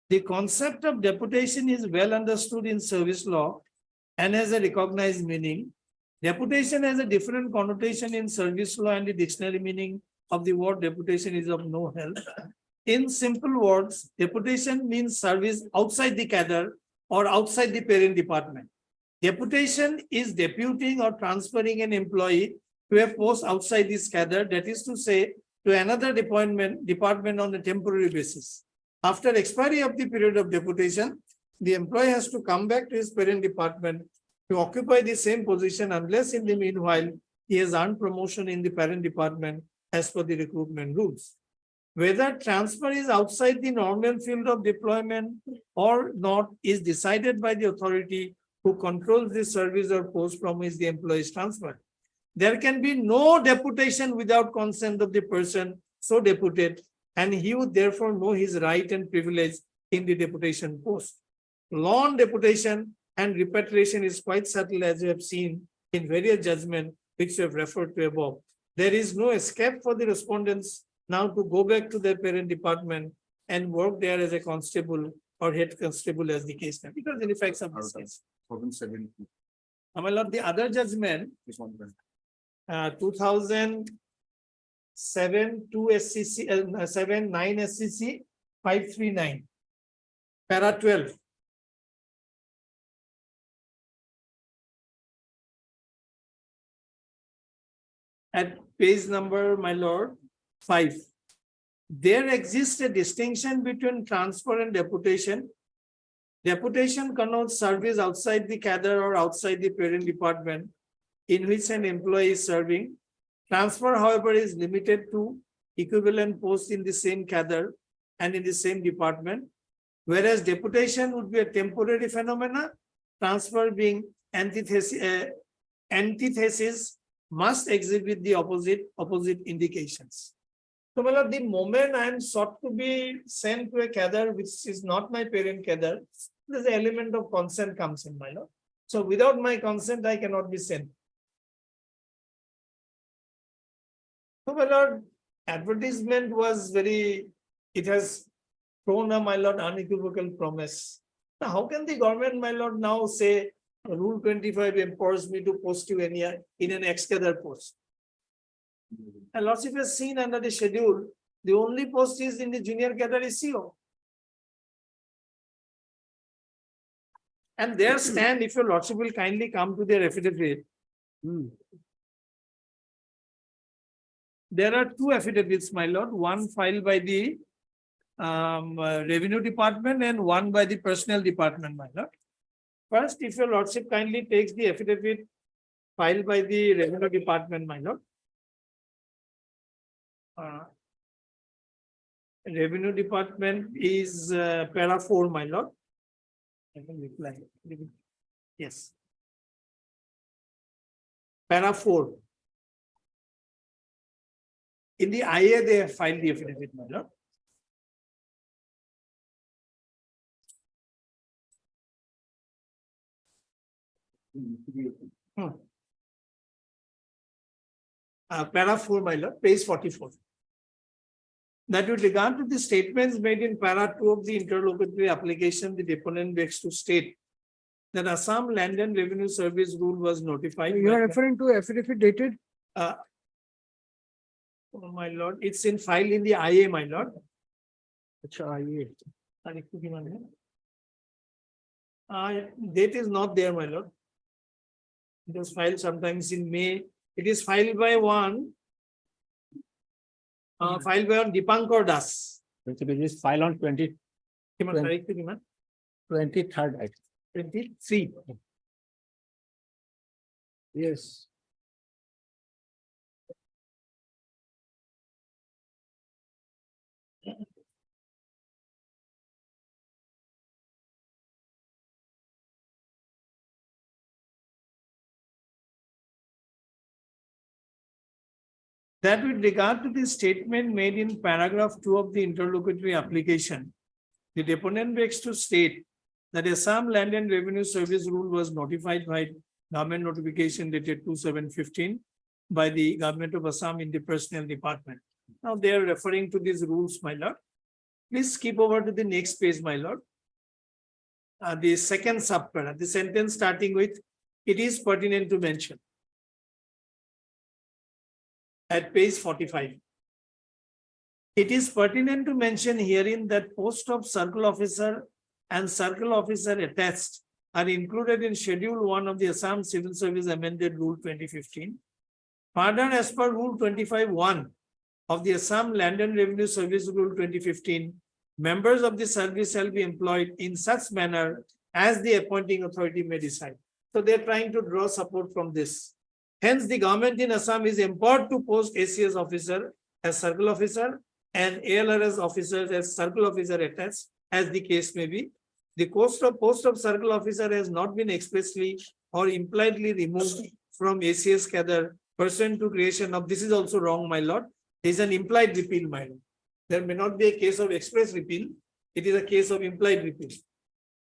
The concept of deputation is well understood in service law and has a recognized meaning. Deputation has a different connotation in service law, and the dictionary meaning of the word deputation is of no help. In simple words, deputation means service outside the cadre or outside the parent department. Deputation is deputing or transferring an employee to a post outside this cadre, that is to say, to another department on a temporary basis. After expiry of the period of deputation, the employee has to come back to his parent department to occupy the same position unless in the meanwhile he has earned promotion in the parent department as per the recruitment rules. Whether transfer is outside the normal field of deployment or not is decided by the authority who controls the service or post from which the employee is transferred. There can be no deputation without consent of the person so deputed, and he would therefore know his right and privilege in the deputation post. Law on deputation and repatriation is quite subtle, as you have seen in various judgments which you have referred to above. There is no escape for the respondents now to go back to their parent department and work there as a constable or head constable as the case may be, because in effect of this case. My lord, the other judgment, 2007 2 SCC 7 9 SCC 539 para 12. At page number, my lord, 5. There exists a distinction between transfer and deputation. Deputation connotes service outside the cadre or outside the parent department in which an employee is serving. Transfer, however, is limited to equivalent posts in the same cadre and in the same department, whereas deputation would be a temporary phenomena, transfer being antithesis must exhibit the opposite indications. So, my lord, the moment I am sought to be sent to a cadre which is not my parent cadre, there's an element of consent comes in, my lord. So, without my consent, I cannot be sent. So, my lord, advertisement was very, it has thrown a, my lord, unequivocal promise. Now, how can the government, my lord, now say Rule 25 empowers me to post you in an ex-cadre post? And lordship has seen under the schedule, the only post is in the junior cadre is CO. And their stand, if your lordship will kindly come to their affidavit. There are two affidavits, my lord, one filed by the Revenue Department and one by the Personnel Department, my lord. First, if your lordship kindly takes the affidavit filed by the Revenue Department, my lord. Revenue Department is para 4, my lord. I can reply. Yes. Para 4. In the IA, they have filed the affidavit, my lord. Para 4, my lord, page 44. That with regard to the statements made in para 2 of the interlocutory application, the deponent begs to state that Assam Land and Revenue Service rule was notified. You are referring to affidavit dated? Oh, my lord, it's in file in the IA, my lord. Achha, Date is not there, my lord. It was filed sometimes in May. It is filed by one. Filed by one Dipankar Das. It is filed on 23rd, 23. Yes. That with regard to the statement made in paragraph 2 of the interlocutory application, the deponent begs to state that Assam Land and Revenue Service rule was notified by government notification dated 2/7/15 by the government of Assam in the Personnel Department. Now they are referring to these rules, my lord. Please skip over to the next page, my lord. The second subpara, the sentence starting with, it is pertinent to mention. At page 45. It is pertinent to mention herein that post of circle officer and circle officer attached are included in Schedule 1 of the Assam Civil Service Amended Rule 2015. Further, as per Rule 25(1) of the Assam Land and Revenue Service Rule 2015, members of the service shall be employed in such manner as the appointing authority may decide. So they're trying to draw support from this. Hence, the government in Assam is empowered to post ACS officer as circle officer and ALRS officers as circle officer attached, as the case may be. The post of circle officer has not been expressly or impliedly removed from ACS cadre pursuant to creation of, this is also wrong, my lord. It is an implied repeal, my lord. There may not be a case of express repeal. It is a case of implied repeal.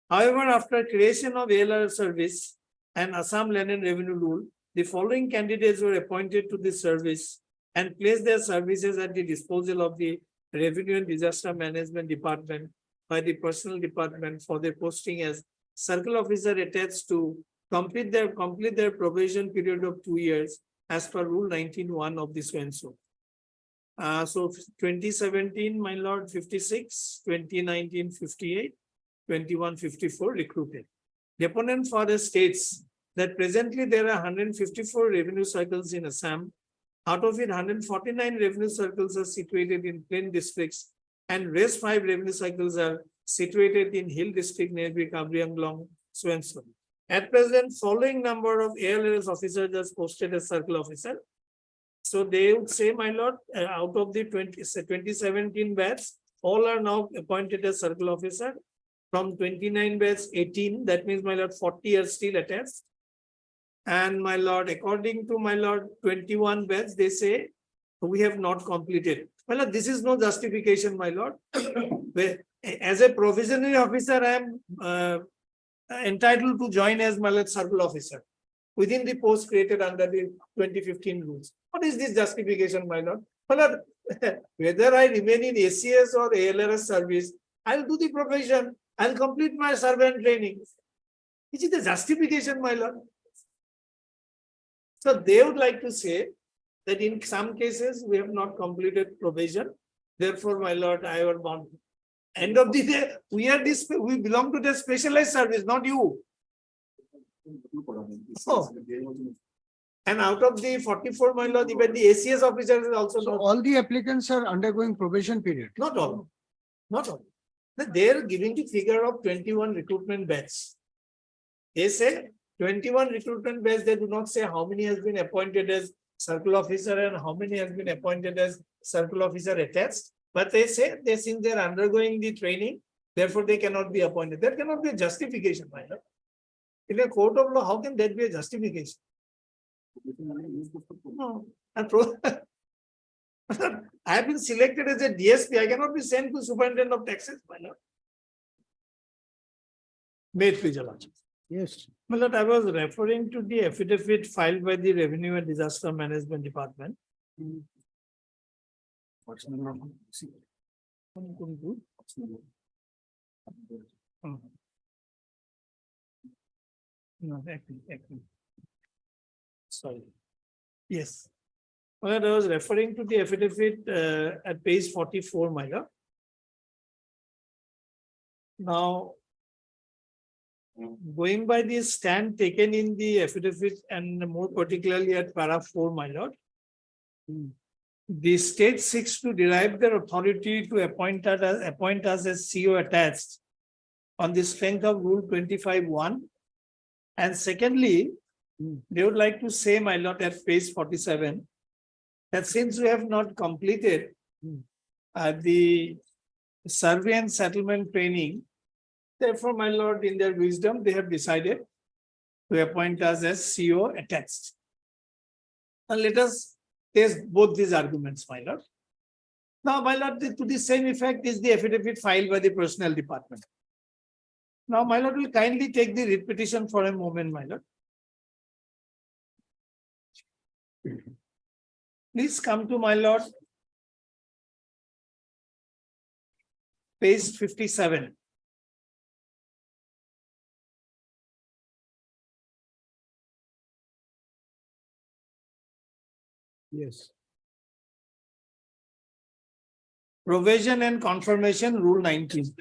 However, after creation of ALR service and Assam Land and Revenue Rule, the following candidates were appointed to this service and placed their services at the disposal of the Revenue and Disaster Management Department by the Personnel Department for their posting as circle officer attached to complete their probation period of 2 years as per Rule 19(1) of this and so. So 2017, my lord, 56, 2019, 58, 21, 54 recruited. The opponent further states that presently there are 154 revenue circles in Assam. Out of it, 149 revenue circles are situated in plain districts and rest 5 revenue cycles are situated in hill district nearby Kabri Anglong, so and so. At present, following number of ALRS officers are posted as circle officer. So they would say, my lord, out of the 2017 batch, all are now appointed as circle officer. From 29 batch, 18, that means, my lord, 40 are still attached. And my lord, according to my lord, 21 batch, they say, we have not completed. Well, lord, this is no justification, my lord. As a provisionary officer, I am entitled to join as my lord circle officer within the post created under the 2015 rules. What is this justification, my lord? Well, lord, whether I remain in ACS or ALRS service, I'll do the profession. I'll complete my servant training. Which is the justification, my lord? So they would like to say that in some cases we have not completed probation. Therefore, my lord, I am bound. End of the day, we belong to the specialized service, not you. Oh. And out of the 44, my lord, even the ACS officers is also So not. all the applicants are undergoing probation period. Not all. Not all. They are giving the figure of 21 recruitment batch. They say 21 recruitment batch, they do not say how many has been appointed as circle officer and how many has been appointed as circle officer attached. But they say since they are undergoing the training, therefore they cannot be appointed. That cannot be a justification, my lord. In a court of law, how can that be a justification? No. I have been selected as a DSP. I cannot be sent to superintendent of taxes, my lord. May it please, your lordship. Yes. My lord, I was referring to the affidavit filed by the Revenue and Disaster Management Department. What's the number of? No, actually. Sorry. Yes. Well, I was referring to the affidavit at page 44, my lord. Now, going by the stand taken in the affidavit and more particularly at para 4, my lord, the state seeks to derive their authority to appoint us as CO attached on the strength of Rule 25(1). And secondly, they would like to say, my lord, at page 47, that since we have not completed the survey and settlement training, therefore, my lord, in their wisdom, they have decided to appoint us as CO attached. And let us test both these arguments, my lord. Now, my lord, to the same effect is the affidavit filed by the Personnel Department. Now, my lord will kindly take the writ petition for a moment, my lord. Please come to my lord. Page 57. Yes. Provision and confirmation, Rule 19.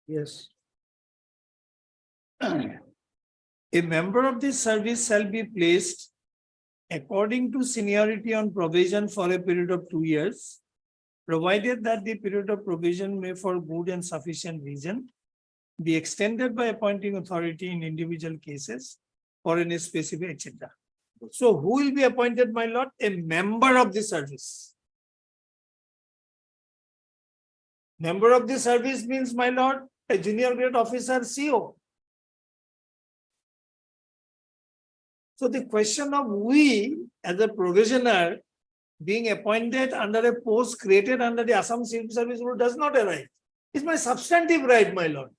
Yes. A member of this service shall be placed according to seniority on probation for a period of 2 years, provided that the period of probation may for good and sufficient reason be extended by appointing authority in individual cases or in a specific, etc. So who will be appointed, my lord? A member of the service. Member of the service means, my lord, a junior grade officer, CO. So the question of we as a provisioner being appointed under a post created under the Assam Civil Service Rule does not arise. It's my substantive right, my lord.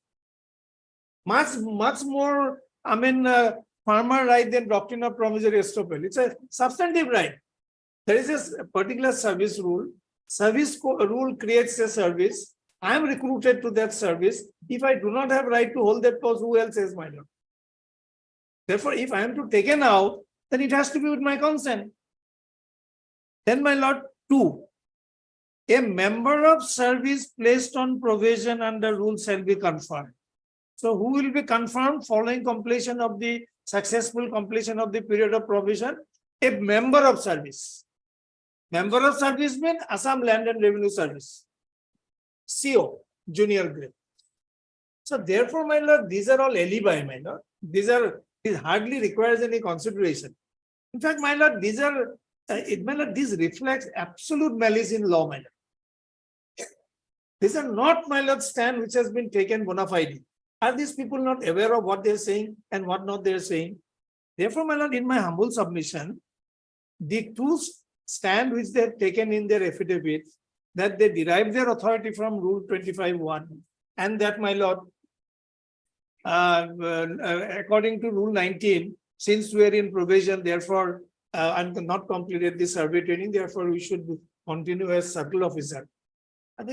Much more, farmer right than doctrine of promissory estoppel. It's a substantive right. There is a particular service rule. Rule creates a service. I am recruited to that service. If I do not have right to hold that post, who else is, my lord? Therefore, if I am to taken out, then it has to be with my consent. Then, my lord, 2. A member of service placed on provision under rule shall be confirmed. So who will be confirmed following completion of the successful completion of the period of provision? A member of service. Member of service means Assam Land and Revenue Service. CO, junior grade. So therefore, my lord, these are all alibi, my lord. It hardly requires any consideration. In fact, my lord, this reflects absolute malice in law, my lord. These are not, my lord, stand which has been taken bona fide. Are these people not aware of what they're saying and what not they're saying? Therefore, my lord, in my humble submission, the 2 stand which they have taken in their affidavit, that they derive their authority from Rule 25(1), and that, my lord, according to Rule 19, since we are in probation, therefore, and not completed the survey training, therefore we should continue as circle officer. I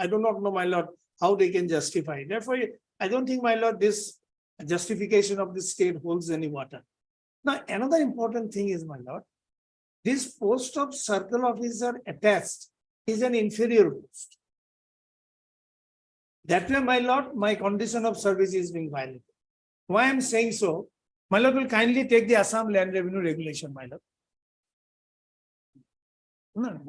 do not know, my lord, how they can justify. Therefore, I don't think, my lord, this justification of the state holds any water. Now, another important thing is, my lord, this post of circle officer attached is an inferior post. That way, my lord, my condition of service is being violated. Why I'm saying so? My lord will kindly take the Assam Land Revenue Regulation, my lord. No.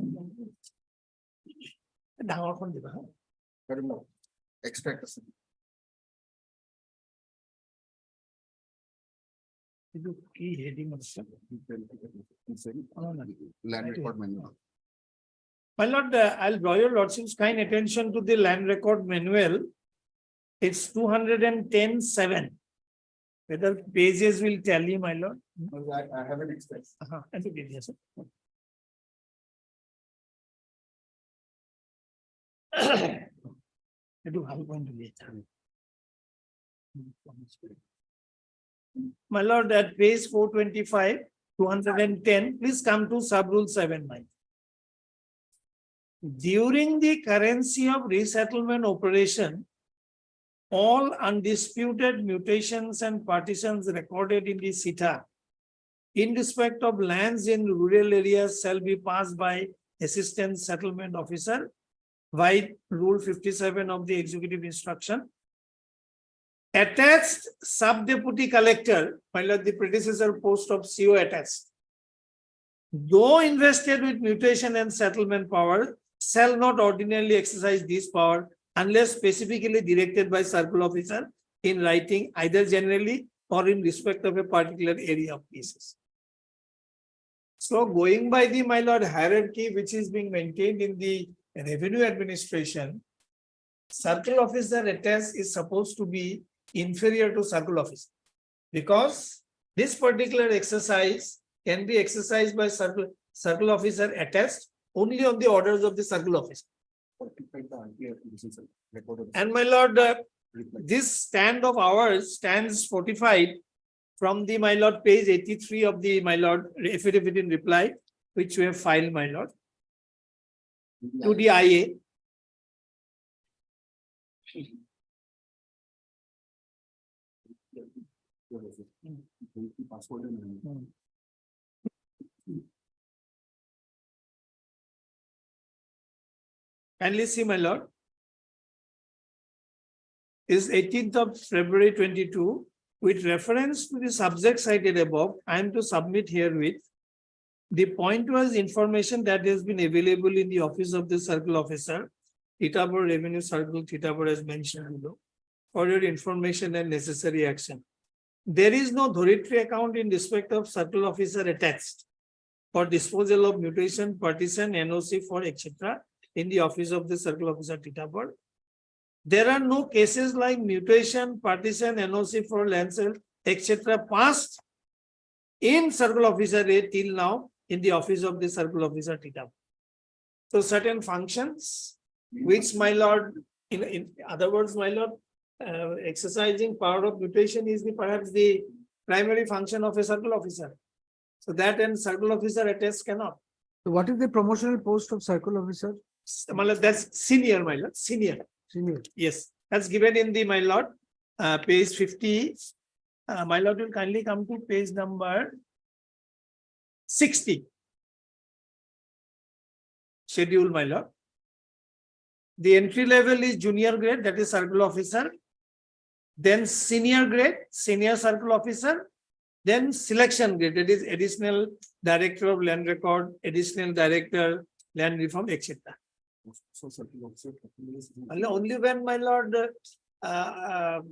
Expect. Key heading of Land record manual. My lord, I'll draw your lordship's kind attention to the land record manual. It's 210(7). Whether pages will tally, my lord? I haven't expressed. Yes, sir. I do have a point to be. My lord, at page 425, 210, please come to sub rule 7, my. During the currency of resettlement operation, all undisputed mutations and partitions recorded in the SITA in respect of lands in rural areas shall be passed by Assistant Settlement Officer by Rule 57 of the Executive Instruction. Attached Sub-Deputy Collector, my lord, the predecessor post of CO attached, though invested with mutation and settlement power, shall not ordinarily exercise this power unless specifically directed by circle officer in writing, either generally or in respect of a particular area of cases. So going by the, my lord, hierarchy which is being maintained in the revenue administration, circle officer attached is supposed to be inferior to circle officer, because this particular exercise can be exercised by circle officer attached only on the orders of the circle officer. And my lord, this stand of ours stands fortified from the, my lord, page 83 of the, my lord, affidavit in reply, which we have filed, my lord, to the IA. Kindly see, my lord. Is 18th of February 22, with reference to the subject cited above, I am to submit herewith. The point was information that has been available in the office of the circle officer, Titapur Revenue Circle, Titapur, as mentioned below. for your information and necessary action. There is no Dharitri account in respect of circle officer attached for disposal of mutation, partition, NOC for etc. in the office of the circle officer Titapur. There are no cases like mutation, partition, NOC for land sale, etc. passed in circle officer A till now in the office of the circle officer Titapur. So certain functions which my lord, in other words, my lord, exercising power of mutation is perhaps the primary function of a circle officer. So that and circle officer attest cannot. So what is the promotional post of circle officer? My lord, that's senior, my lord, senior. Senior. Yes, that's given in the, my lord, page 50. My lord will kindly come to page number 60. Schedule, my lord. The entry level is junior grade, that is circle officer. Then senior grade, senior circle officer. Then selection grade, that is additional director of land record, additional director, land reform, etc. Only when, my lord,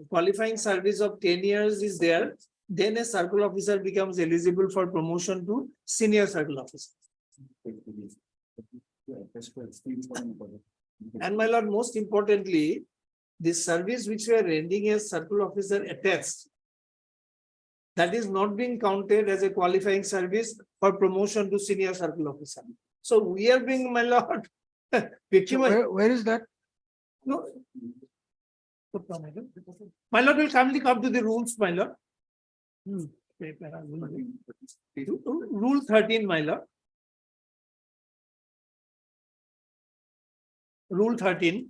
qualifying service of 10 years is there, then a circle officer becomes eligible for promotion to senior circle officer. And my lord, most importantly, this service which we are rendering as circle officer attached, that is not being counted as a qualifying service for promotion to senior circle officer. So we are being, my lord, Where is that? no. My lord will kindly come to the rules, my lord. Rule 13, my lord. Rule 13.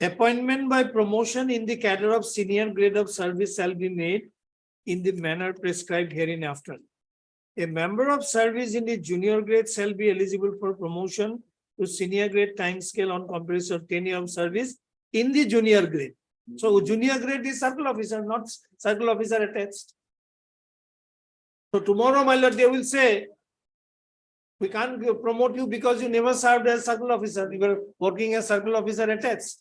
Appointment by promotion in the cadre of senior grade of service shall be made in the manner prescribed hereinafter. A member of service in the junior grade shall be eligible for promotion to senior grade time scale on comparison of tenure of service in the junior grade. So junior grade is circle officer, not circle officer attached. So tomorrow, my lord, they will say, we can't promote you because you never served as circle officer. You were working as circle officer attached.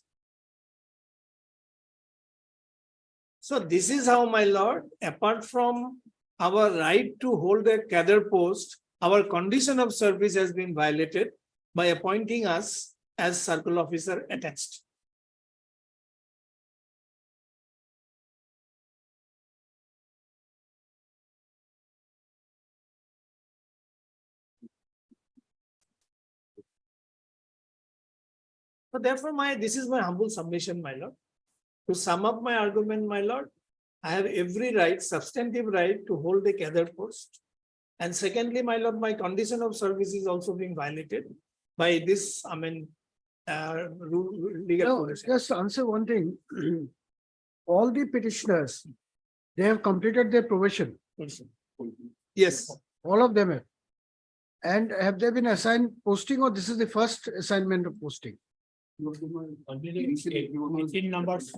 So this is how, my lord, apart from our right to hold a cadre post, our condition of service has been violated by appointing us as circle officer attached. So therefore, this is my humble submission, my lord. To sum up my argument, my lord, I have every right, substantive right to hold a cadre post. And secondly, my lord, my condition of service is also being violated by this, legal No, policy. just answer one thing. All the petitioners, they have completed their probation. Yes, All of them have. And have they been assigned posting or this is the first assignment of posting? 18 numbers,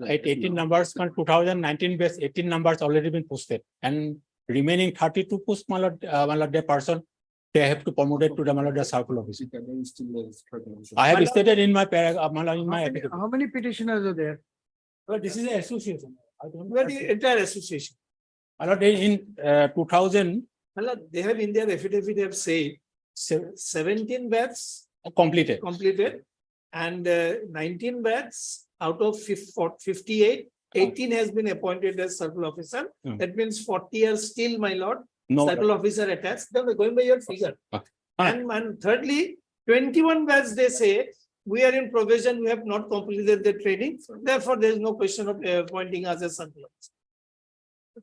at 18 numbers, 2019 base 18 numbers already been posted and remaining 32 posts, my lord, the person, they have to promote it to the, my lord, the circle office. I have stated in my paragraph, my lord, in my affidavit. How many petitioners are there? But this is an association. I don't we are know. the entire association. My lord, in 2000 My lord, they have in their affidavit have said 17 batches completed. completed and 19 batches out of 58, 18 has been appointed as circle officer. Hmm. That means 40 are still, my lord, No, circle officer attached. Then we're going by your figure. And thirdly, 21 batches they say, we are in probation, we have not completed the training. Therefore, there is no question of appointing us as circle officer.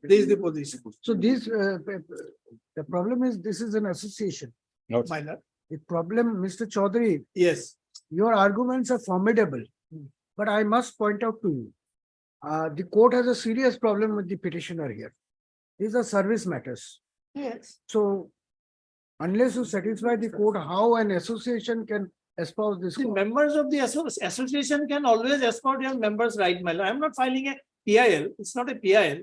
This is the position. So this, the problem is, this is an association. no, My lord, The problem, Mr. Chaudhary, yes. your arguments are formidable, but I must point out to you. The court has a serious problem with the petitioner here. These are service matters. Yes. So unless you satisfy the court, how an association can espouse this? The cause? members of the association can always escort your members' right, my lord. I'm not filing a PIL. It's not a PIL.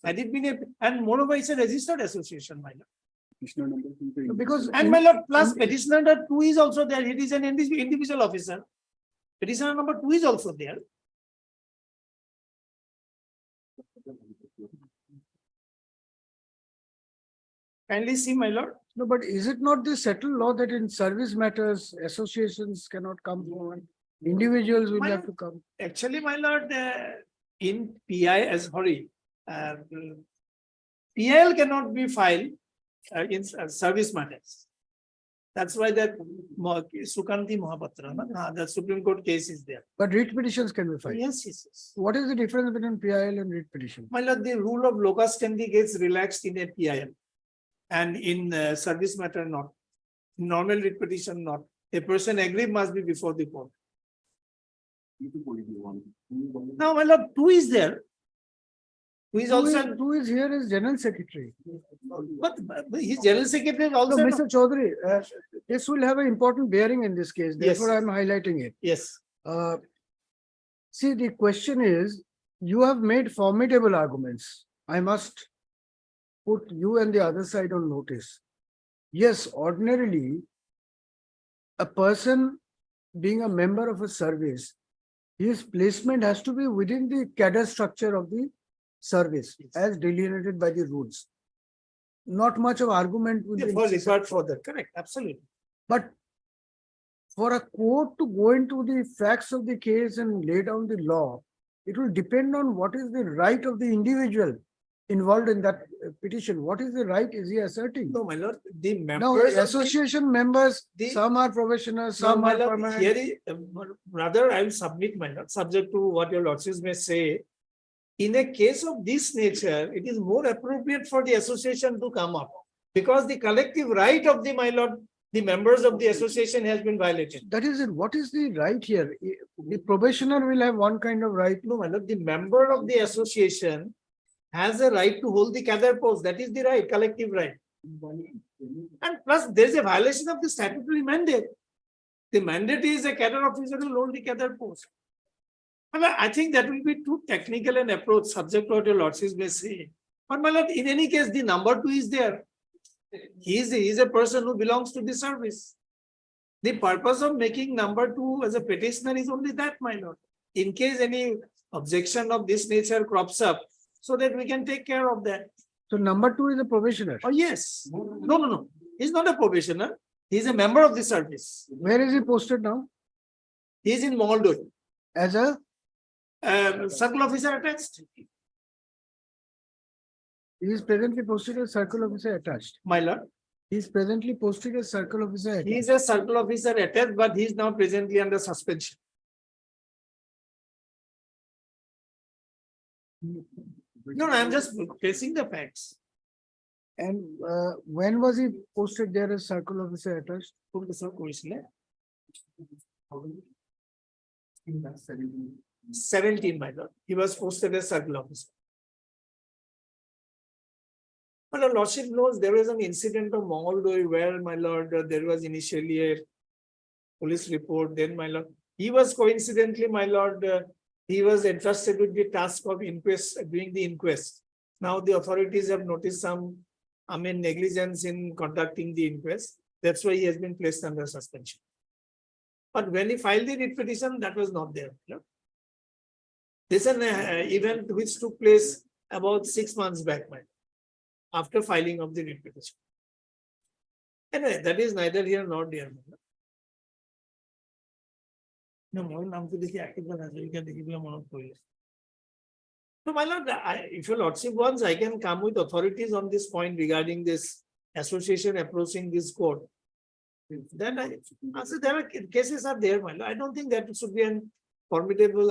Had it been and moreover, it's a registered association, my lord. Because And my lord, plus petitioner number 2 is also there. It is an individual officer. Petitioner number 2 is also there. Kindly see, my lord. No, but is it not the settled law that in service matters, associations cannot come forward? Individuals will My have lord, to come. Actually, my lord, in PI as sorry, PIL cannot be filed in service matters. That's why that Sukanti Mahapatra, the Supreme Court case is there. But writ petitions can be filed. Yes, yes, yes. What is the difference between PIL and writ petition? My lord, the rule of locus standi gets relaxed in a PIL and in service matter not. Normal writ petition not. A person aggrieved must be before the court. Now, my lord, 2 is there. Who is also, Who is here is general secretary. but his general secretary is So, also. Mr. Chaudhary, this will have an important bearing in this case. Therefore, I am highlighting it. Yes, See, the question is, you have made formidable arguments. I must put you and the other side on notice. Yes, ordinarily, a person being a member of a service, his placement has to be within the cadre structure of the service as delineated by the rules. Not much of argument will be for necessary. required for that, correct, absolutely. But for a court to go into the facts of the case and lay down the law, it will depend on what is the right of the individual involved in that petition. What is the right is he asserting? No, my lord, the Now, members. of the- association members, the- some are professionals, No, some my are lord, permanent. here is, rather I will submit, my lord, subject to what your lordships may say. In a case of this nature, it is more appropriate for the association to come up. Because the collective right of the, my lord, the members of the association has been violated. That is it. What is the right here? The probationer will have one kind of right. No, my lord, the member of the association has a right to hold the cadre post. That is the right, collective right. And plus, there is a violation of the statutory mandate. The mandate is a cadre officer will hold the cadre post. I think that will be too technical an approach, subject to what your lordships may say. But my lord, in any case, the number 2 is there. He is a person who belongs to the service. The purpose of making number 2 as a petitioner is only that, my lord. In case any objection of this nature crops up, so that we can take care of that. So number 2 is a probationer. Oh, yes. No. He's not a probationer. He's a member of the service. Where is he posted now? He is in Moldova. As a, Circle officer attached. he is presently posted as circle officer attached. My lord, He is presently posted as circle officer attached. he is a circle officer attached, but he is now presently under suspension. No, I'm just facing the facts. And when was he posted there as circle officer attached? 17, my lord. He was posted as circle officer. But the lordship knows there was an incident of Mongoldoy where, my lord, there was initially a police report. Then, my lord, he was coincidentally, my lord, he was entrusted with the task of inquest, doing the inquest. Now the authorities have noticed some, negligence in conducting the inquest. That's why he has been placed under suspension. But when he filed the writ petition, that was not there. This is an event which took place about 6 months back, after filing of the writ petition. Anyway, that is neither here nor there. No, you can give me more. So, my lord, if your lordship wants, I can come with authorities on this point regarding this association approaching this court. Then so there are cases are there, my lord. I don't think that should be an formidable,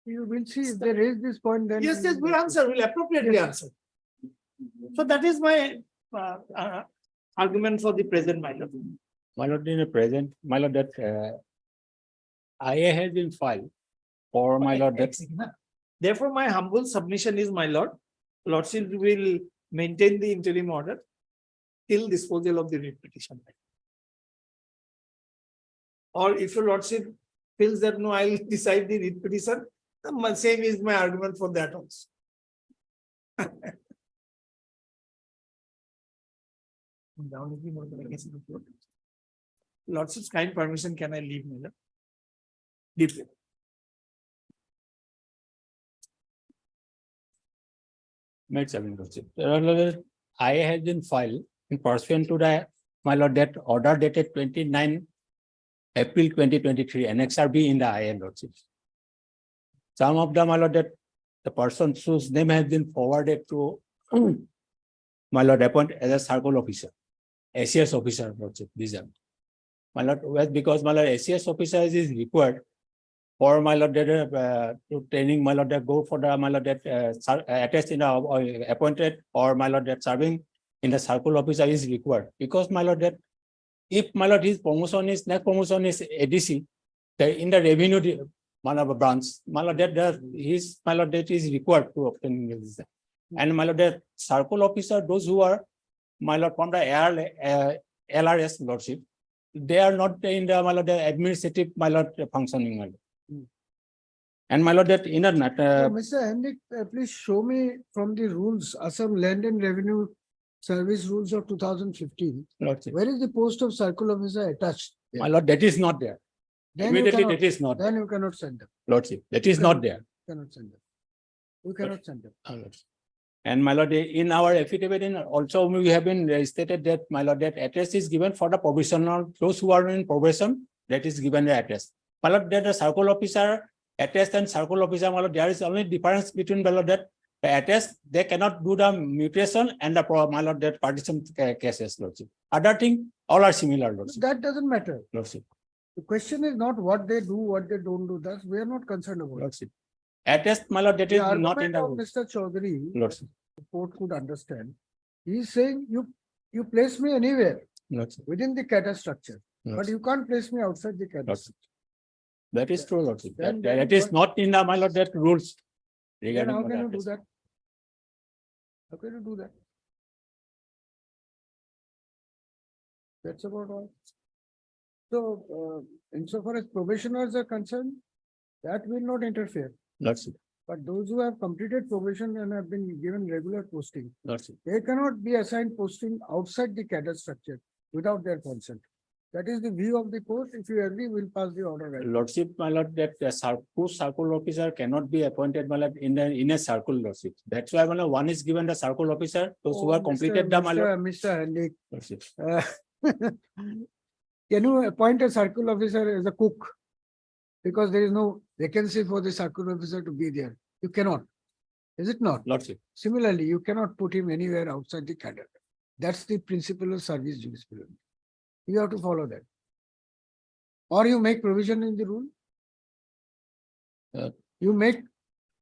You will see if they raise this point, then. yes, we'll answer, we'll appropriately answer. So that is my argument for the present, my lord. My lord, in the present, my lord, that IA has been filed for my lord that Therefore, my humble submission is, my lord, lordship will maintain the interim order till disposal of the writ petition. Or if your lordship feels that no, I'll decide the writ petition, the same is my argument for that also. Lordship's kind permission, can I leave, my lord? DP. Made seven lordship. I has been filed in pursuant to the, my lord, that order dated 29 April 2023, Annexure B in the IL lordship. Some of them, my lord, that the person whose name has been forwarded to my lord, appointed as a circle officer, ACS officer lordship, these are. My lord, well, because my lord, ACS officer is required for my lord, that to training, my lord, that go for the, my lord, that attest in the appointed, or my lord, that serving in the circle officer is required, because my lord, that if my lord, his promotion is, next promotion is ADC, in the revenue, my lord, branch, my lord, that his, my lord, that is required to obtain this. And my lord, that circle officer, those who are, my lord, from the LRS lordship, they are not in the, my lord, the administrative, my lord, functioning, my lord. And my lord, that in a Mr. Henrik, please show me from the rules, Assam Land and Revenue Service Rules of 2015. lordship. Where is the post of circle officer attached? My lord, that is not there. Then you Immediately, cannot- that is not, there, Then you cannot send them. lordship, that is not there. Cannot send them. You cannot send them. And my lord, in our affidavit, also we have been stated that, my lord, that address is given for the provisional, those who are in probation, that is given the address. My lord, that the circle officer attest and circle officer, my lord, there is only difference between, my lord, that the attest, they cannot do the mutation and the, my lord, that partition cases, lordship. Other thing, all are similar, lordship. That doesn't matter. Lordship. The question is not what they do, what they don't do. That's, we are not concerned about. Lordship. Attest, my lord, that The is not in argument the of rules. Mr. Chaudhary, Lordship. the court could understand. He is saying you place me anywhere Lordship. within the cadre structure, but Lordship. you can't place me outside the cadre. Lordship. That is true, lordship. Then- That then is not in the, my lord, that rules. Then regarding how my can you lord, do yes. that? How can you do that? That's about all. So, insofar as probationers are concerned, that will not interfere. Lordship. But those who have completed probation and have been given regular posting, Lordship. they cannot be assigned posting outside the cadre structure without their consent. That is the view of the court. If you agree, we'll pass the order right. Lordship, my lord, that the circle officer cannot be appointed, my lord, in a circle, lordship. That's why, my lord, one is given the circle officer, those who Oh, are completed the, my lord. Mr. Henrik, Lordship. can you appoint a circle officer as a cook? Because there is no vacancy for the circle officer to be there. You cannot. Is it not? Lordship. Similarly, you cannot put him anywhere outside the cadre. That's the principle of service jurisprudence. You have to follow that. Or you make provision in the rule. You make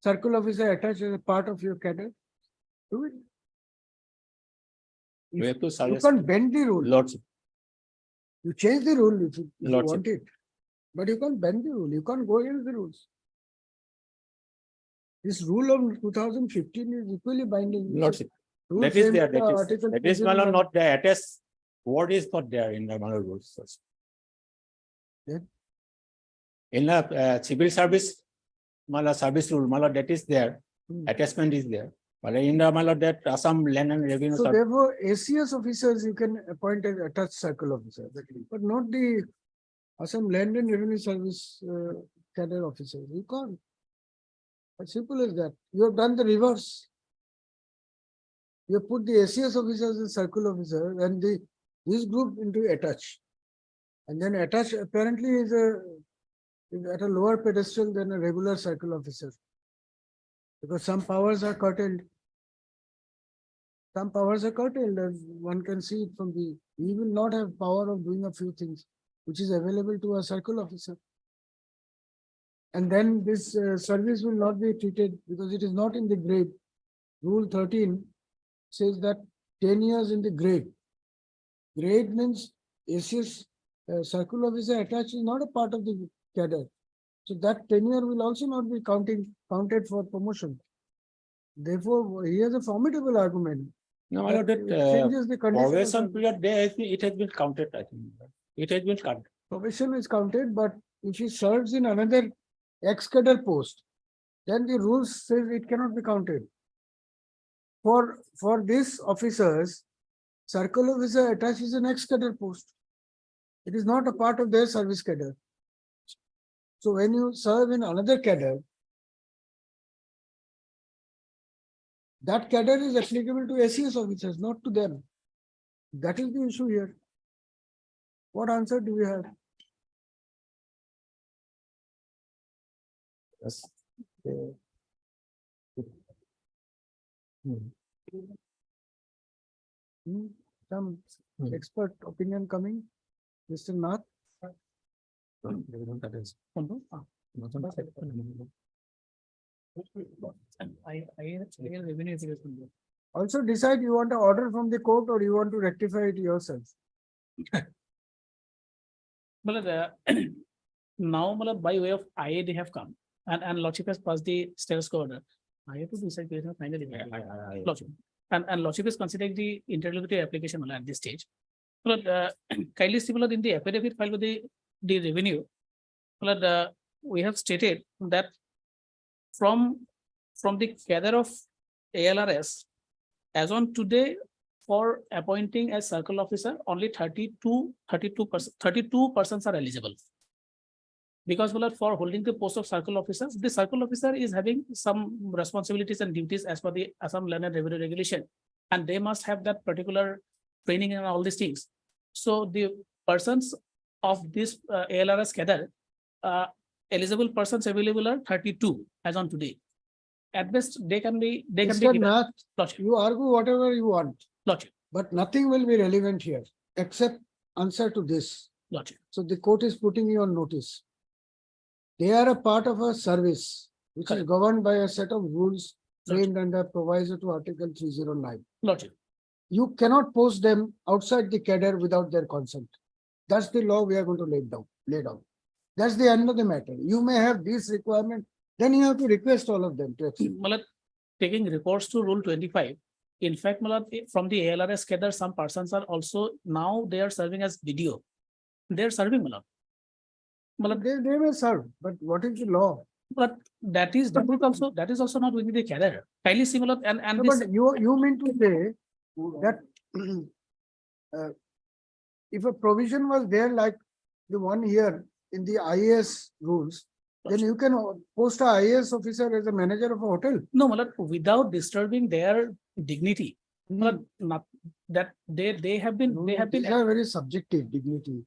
circle officer attached as a part of your cadre. Do it. We have to You suggest, can't bend the rule. lordship. You change the rule if you Lordship. want it. But you can't bend the rule. You can't go against the rules. This rule of 2015 is equally binding. Lordship. Rule That is same there, with the that is, article that is, my lord, 21. not the attest. Word is not there in the, my lord, rules. Then? In the civil service, my lord, service rule, my lord, that is there. Hmm. Attachment is there. But in the, my lord, that Assam Land and Revenue. So Service- therefore, ACS officers you can appoint as attached circle officer, but not the Assam Land and Revenue Service cadre officers. You can't. As simple as that. You have done the reverse. You have put the ACS officers as circle officer and this group into attached. And then attached apparently is at a lower pedestal than a regular circle officer. Because some powers are curtailed. Some powers are curtailed, as one can see it from the, he will not have power of doing a few things, which is available to a circle officer. And then this service will not be treated because it is not in the grade. Rule 13 says that 10 years in the grade. Grade means ACS circle officer attached is not a part of the cadre. So that tenure will also not be counted for promotion. Therefore, he has a formidable argument. No, my lord, It that changes the condition of probation service. period, there, it has been counted, I think. It has been counted. Probation is counted, but if he serves in another ex-cadre post, then the rules says it cannot be counted. For these officers, circle officer attaches an ex-cadre post. It is not a part of their service cadre. So when you serve in another cadre, that cadre is applicable to SES officers, not to them. That is the issue here. What answer do we have? Yes. Some expert opinion coming, Mr. Nath? That is. Also decide you want an order from the court or you want to rectify it yourself. Well, now, well, by way of IA, they have come and Lordship has passed the status quo order. I have to decide based on final event. Lordship. And Lordship is considering the interlocutory application well, at this stage. But kindly similar in the affidavit filed with the revenue. But we have stated that from the cadre of ALRS, as on today, for appointing as circle officer, only 32 persons are eligible. Because well, for holding the post of circle officers, the circle officer is having some responsibilities and duties as per the Assam Land and Revenue Regulation, and they must have that particular training and all these things. So the persons of this ALRS cadre, eligible persons available are 32 as on today. At best, they can be Mr. given. Nath, Lordship. you argue whatever you want, Lordship. but nothing will be relevant here except answer to this. Lordship. So the court is putting you on notice. They are a part of a service which is Correct. governed by a set of rules Lordship. framed under proviso to Article 309. Lordship. You cannot post them outside the cadre without their consent. That's the law we are going to lay down. That's the end of the matter. You may have this requirement, then you have to request all of them to accept. Malad, taking reports to Rule 25. In fact, Malad, from the ALRS cadre, some persons are also now they are serving as BDO. They are serving Malad. Malad, They may serve, but what is the law? but that is also not within the cadre. Kindly similar and No, this, but you mean to say that if a provision was there like the one here in the IAS rules, then you can post a IAS officer as a manager of a hotel. no Malad, without disturbing their dignity. Malad, not that they have been These are very subjective dignity.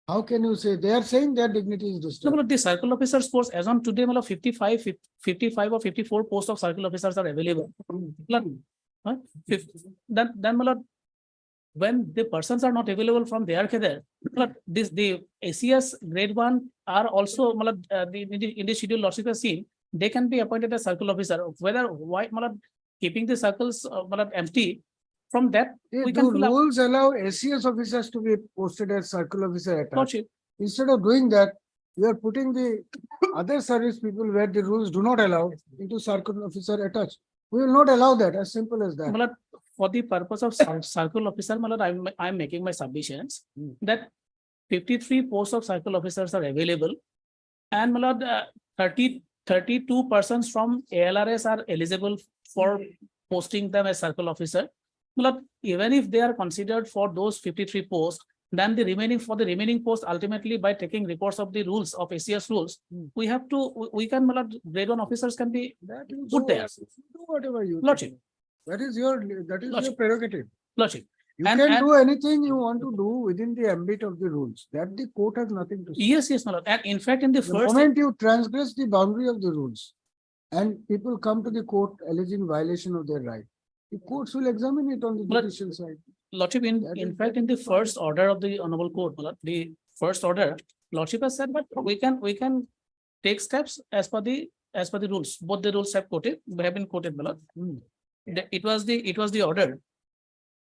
How can you say, they are saying their dignity is no, disturbed? but the circle officers post as on today, Malad, 55 or 54 posts of circle officers are available. Malad, huh? Then Malad, when the persons are not available from their cadre, the ACS grade 1 are also in the schedule Lordship has seen, they can be appointed as circle officer. Whether why keeping the circles empty, from that we The can fill up. rules allow ACS officers to be posted as circle officer attached. Lordship. Instead of doing that, you are putting the other service people where the rules do not allow into circle officer attached. We will not allow that, as simple as that. Malad, for the purpose of circle officer, Malad, I'm making my submissions that 53 posts of circle officers are available, and Malad, 32 persons from ALRS are eligible for posting them as circle officer. Malad, even if they are considered for those 53 posts, then the remaining posts ultimately by taking reports of the rules of ACS rules, we can Malad, grade 1 officers can be That you put there. do whatever you. Lordship. That is your Lordship. prerogative. Lordship. You And- can and- do anything you want to do within the ambit of the rules. That the court has nothing to say. Yes, Malad. And in fact, in the The first. moment you transgress the boundary of the rules and people come to the court alleging violation of their right, the courts will examine it on the But- judicial side. Lordship, That in is- fact, in the first order of the honorable court, Malad, the first order, Lordship has said, but we can take steps as per the rules. Both the rules have been quoted, Malad. It was the order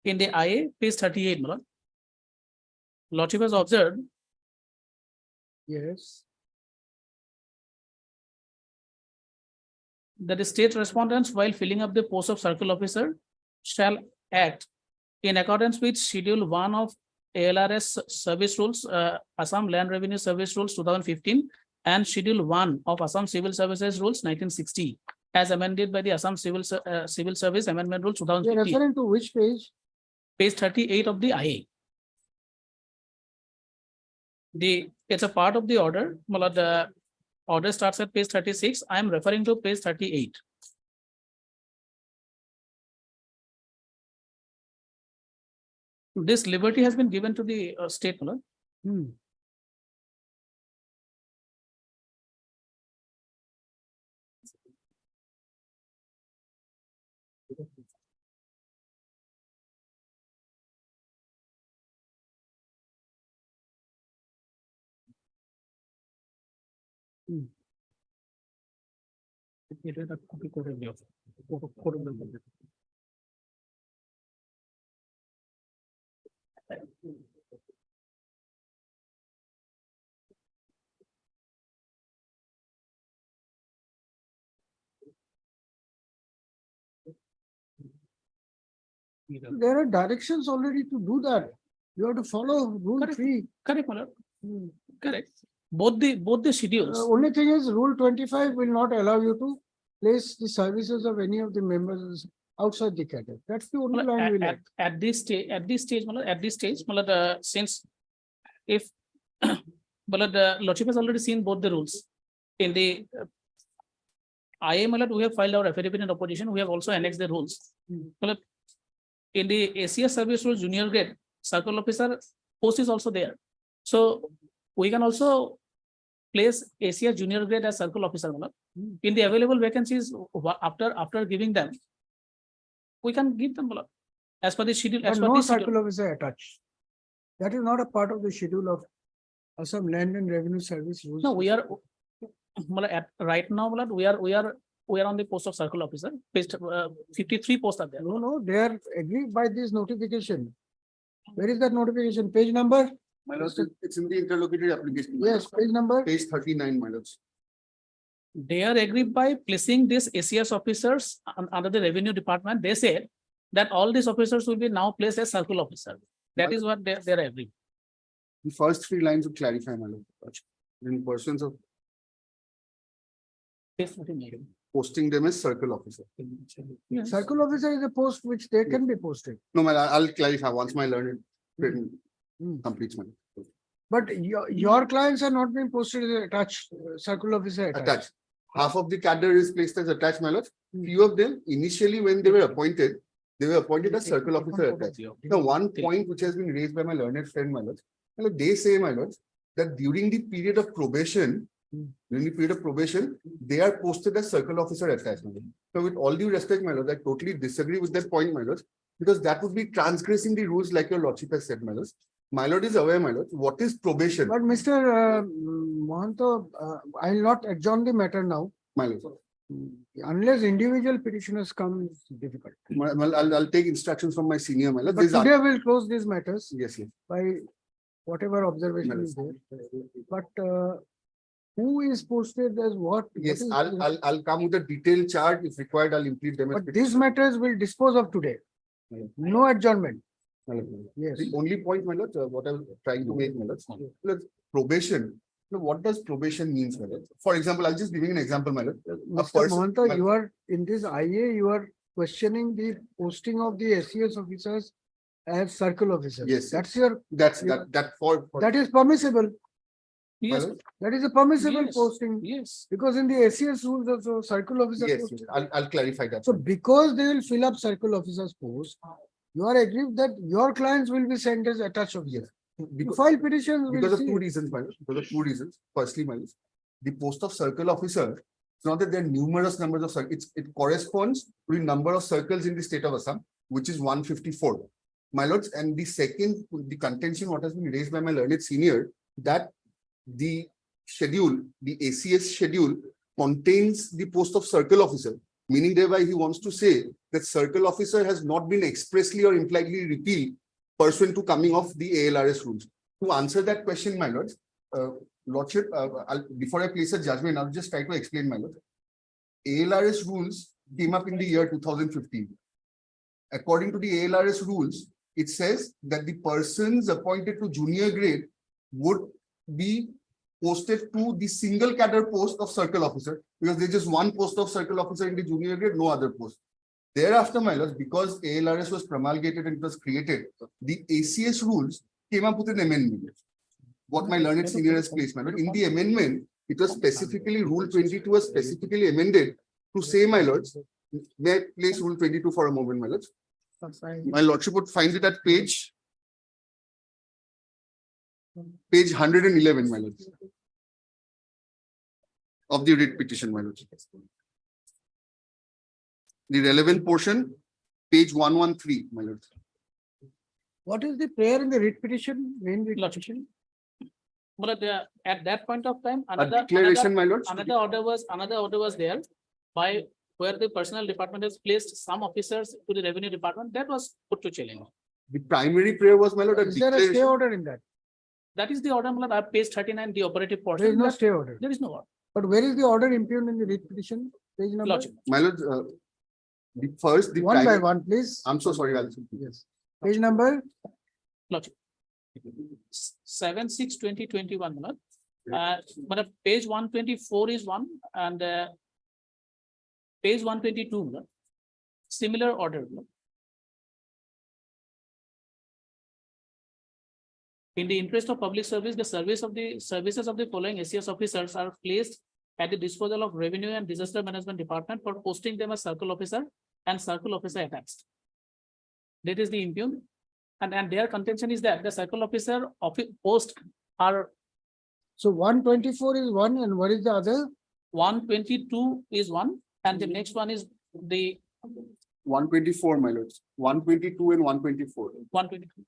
in the IA, page 38, Malad. Lordship has observed Yes. that the state respondents, while filling up the post of circle officer, shall act in accordance with Schedule 1 of ALRS Service Rules, Assam Land Revenue Service Rules 2015, and Schedule 1 of Assam Civil Services Rules 1960, as amended by the Assam Civil Service Amendment Rule You are 2015, referring to which page? page 38 of the IA. It's a part of the order, Malad, order starts at page 36. I am referring to page 38. This liberty has been given to the state, my lord. There are directions already to do that. You have to follow rule Correct. 3. Correct, my lord. Correct. Both the schedules. Only thing is rule 25 will not allow you to place the services of any of the members outside the cadre. That's the only line we like. At this stage, my lord, since if my lord, the lordship has already seen both the rules. In the IA, my lord, we have filed our affidavit in opposition. We have also annexed the rules. My lord, in the ACS service rule junior grade, circle officer post is also there. So we can also place ACS junior grade as circle officer. My lord. In the available vacancies, after giving them, we can give them, my lord, as per the schedule. As But per no the schedule. circle officer attached. That is not a part of the schedule of Assam Land and Revenue Service rules. No, we are, my lord, right now, my lord, we are on the post of circle officer. Page 53 posts are there. No, they are agreed by this notification. Where is that notification? Page number? My lord, it's in the interlocutory application. Yes, page number. Page 39, my lord. They are agreed by placing these ACS officers under the revenue department. They said that all these officers will be now placed as circle officer. That is what they are agreed. The first 3 lines would clarify, my lord. In persons of Page 39. posting them as circle officer. Yes. Circle officer is a post which they can be posted. No, my lord, I'll clarify once my learned written Hmm. completes, my lord. But your clients are not being posted as attached, circle officer attached. Attached. Half of the cadre is placed as attached, my lord. Few of them, initially when they were appointed, they were appointed as circle officer attached. The one point which has been raised by my learned friend, my lord, they say, my lord, that during the period of probation, they are posted as circle officer attached. My lord. So with all due respect, my lord, I totally disagree with that point, my lord, because that would be transgressing the rules like your lordship has said, my lord. My lord is aware, my lord, what is probation? But Mr. Mohanto, I will not adjourn the matter now. My lord. Unless individual petitioners come, it's difficult. Well, I'll take instructions from my senior, my lord. But today we'll close these matters Yes, yes. by whatever observation is there. But who is posted as what? Yes, what is- I'll come with a detailed chart. If required, I'll implement them. as But these matters will dispose of today. No adjournment. Yes. The only point, my lord, what I was trying to make, my lord, look, probation. Now, what does probation means, my lord? For example, I'll just give you an example, my lord. Mr. person- Mohanta, you are in this IA, you are questioning the posting of the SCS officers as circle officers. Yes. That's your, That for. that is permissible. Yes, That is a permissible Yes. posting yes. because in the SCS rules also circle officer. Yes, posting. I'll clarify that. So because they will fill up circle officers post, you are agreed that your clients will be sent as attached officers. You Because file petitions. because we'll of see. two reasons, my lord. Because of two reasons. Firstly, my lord, the post of circle officer, it's not that there are numerous numbers of circles, it corresponds to the number of circles in the state of Assam, which is 154. My lords, and the second, the contention what has been raised by my learned senior, that the schedule, the ACS schedule contains the post of circle officer, meaning thereby he wants to say that circle officer has not been expressly or impliedly repealed pursuant to coming of the ALRS rules. To answer that question, my lords, lordship, before I place a judgment, I'll just try to explain, my lord. ALRS rules came up in the year 2015. According to the ALRS rules, it says that the persons appointed to junior grade would be posted to the single cadre post of circle officer, because there's just one post of circle officer in the junior grade, no other post. Thereafter, my lords, because ALRS was promulgated and it was created, the ACS rules came up with an amendment. What my learned senior has placed, my lord. In the amendment, it was specifically, Rule 22 was specifically amended to say, my lords, may I place Rule 22 for a moment, my lords? My lordship would find it at page 111, my lords. Of the writ petition, my lords. The relevant portion, page 113, my lords. What is the prayer in the writ petition, main writ Lordship. petition? But at that point of time, A another declaration, my lords. another order was there by where the personnel department has placed some officers to the revenue department. That was put to challenge. The primary prayer was, my lord, a Is there a stay declaration. order in that? That is the order, my lord, I page 39, the operative portion. There is no That- stay order. There is no order. But where is the order impugned in the writ petition? Page number? Lordship. My lord, the first, the One by primary, one, please. I'm so sorry, I'll. Yes. Page number, Lordship. 7/6/2021, my lord. But page 124 is one and page 122, my lord. Similar order. my lord. In the interest of public service, the services of the following ACS officers are placed at the disposal of Revenue and Disaster Management Department for posting them as circle officer and circle officer attached. That is the impugn. And their contention is that the circle officer post are so 124 is one and what is the other? 122 is one, and the next one is the 124, my lords, 122 and 124. 122.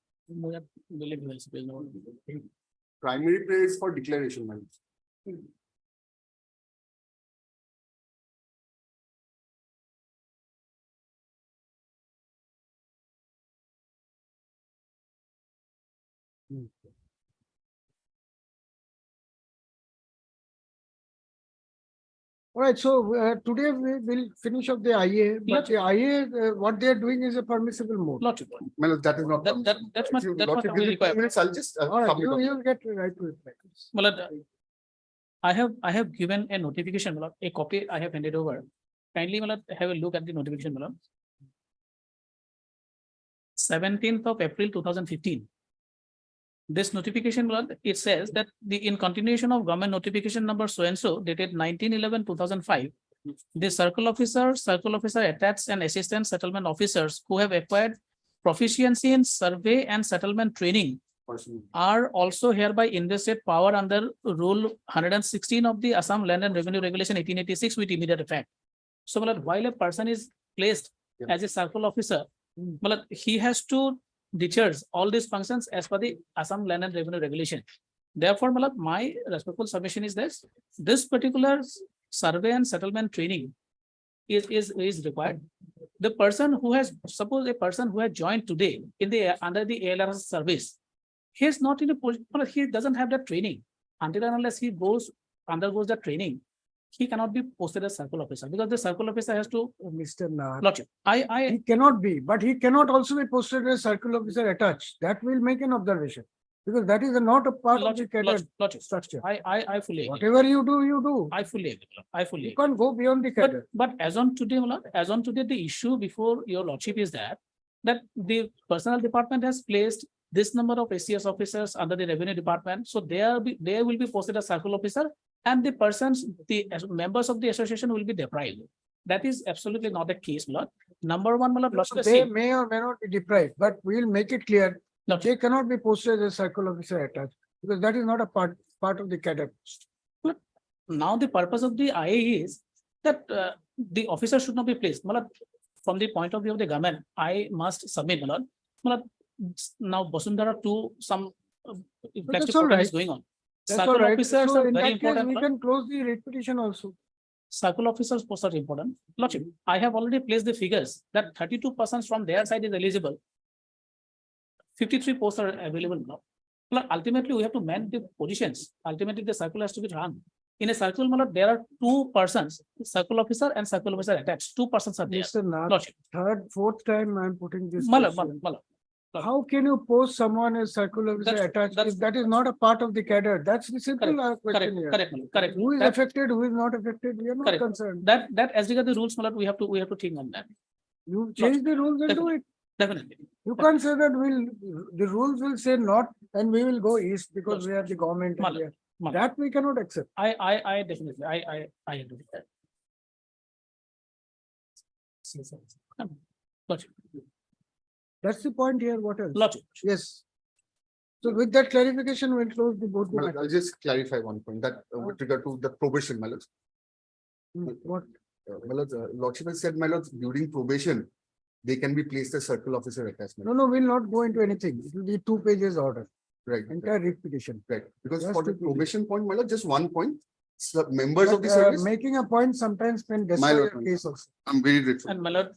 Primary prayer is for declaration, my lords. All right, so today we will finish up the IA, but the IA, what they are doing is a permissible mode. Lordship. My lord, that is not. That's much, If you that's what lordship I give will me 2 require. minutes, I'll just. All right, submit on- you'll get right to it. My lord, I have given a notification, my lord, a copy I have handed over. Kindly, my lord, have a look at the notification, my lord. 17th of April 2015. This notification, my lord, it says that in continuation of government notification number so and so dated 19/11/2005, the circle officer attached and assistant settlement officers who have acquired proficiency in survey and settlement training Personally. are also hereby invested power under Rule 116 of the Assam Land and Revenue Regulation 1886 with immediate effect. So, my lord, while a person is placed Yeah. as a circle officer, my lord, he has to discharge all these functions as per the Assam Land and Revenue Regulation. Therefore, my lord, my respectful submission is this particular survey and settlement training is required. The person who has, suppose a person who has joined today in the under the ALRS service, he is not in a position, he doesn't have that training. Until and unless he undergoes the training, he cannot be posted as circle officer because the circle officer has to. Mr. Nath, Lordship, he cannot be, but he cannot also be posted as circle officer attached. That will make an observation. Because that is not a part of the cadre Lordship, structure. I fully agree. Whatever you do, you do. I fully agree. I fully You agree. can't go beyond the cadre. But as on today, my lord, as on today, the issue before your lordship is that the personnel department has placed this number of ACS officers under the revenue department. So they will be posted as circle officer and the members of the association will be deprived. That is absolutely not the case, my lord. Number one, my lord, lordship, They may or may not be deprived, but we will make it clear. Lordship. They cannot be posted as circle officer attached because that is not a part of the cadre. now the purpose of the IA is that the officer should not be placed. My lord, from the point of view of the government, I must submit, my lord. My lord, now Basundhara 2, some that's all right. is going on. That's all Circle right. officers So are in very that case, important. we my lord. can close the writ petition also. Circle officers posts are important. Lordship, I have already placed the figures that 32 persons from their side is eligible. 53 posts are available now. But ultimately, we have to man the positions. Ultimately, the circle has to be run. In a circle, my lord, there are 2 persons, circle officer and circle officer attached. 2 persons are there. Mr. Nath, Lordship, third, fourth time I am putting this. my lord, question. my lord. How can you post someone as circle officer attached if that is not a part of the cadre? That's the simple Correct, question here. correct, my lord, correct. Who is That- affected, who is not affected? We are not Correct. concerned. That as regard the rules, my lord, we have to think on that. You change the rules and do it. Definitely. You can't say that the rules will say not and we will go east because we are the government. My and we lord, That we cannot accept. I definitely, I agree with that. Lordship, That's the point here. What else? Lordship. Yes. So with that clarification, we'll close the both. the Well, matters. I'll just clarify one point that with regard to the probation, my lord. What? My lord, lordship has said, my lord, during probation, they can be placed as circle officer attachment. No, we'll not go into anything. It will be 2 pages order, Right, entire repetition. right. Because Just for the to be- probation point, my lord, just one point. Members of the But, service, making a point sometimes can destroy lord, your case also. I'm very grateful. And my lord,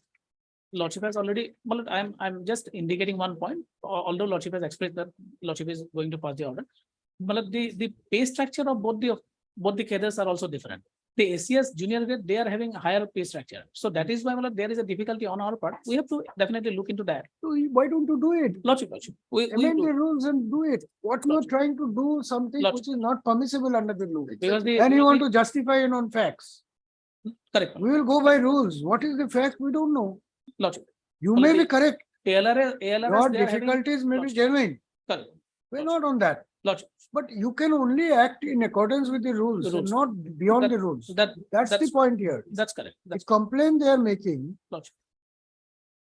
Lordship has already, my lord, I'm just indicating one point, although Lordship has expressed that Lordship is going to pass the order. My lord, the pay structure of both the cadres are also different. The ACS junior grade, they are having a higher pay structure. So that is why, my lord, there is a difficulty on our part. We have to definitely look into that. So why don't you do it? Lordship, we Amend the do, rules and do it. What you are trying to do something Lordship. which is not permissible under the law. because the. And you want to justify it on facts. Correct, We will go by rules. What is the fact? We don't know. Lordship. You may be correct. ALRS, Your they are having, difficulties may be Lordship. genuine. correct, We're not on that. Lordship. But you can only act in accordance with the rules, The rules. not beyond That- the rules. That's The point here. That's correct. The That's complaint they are making Lordship.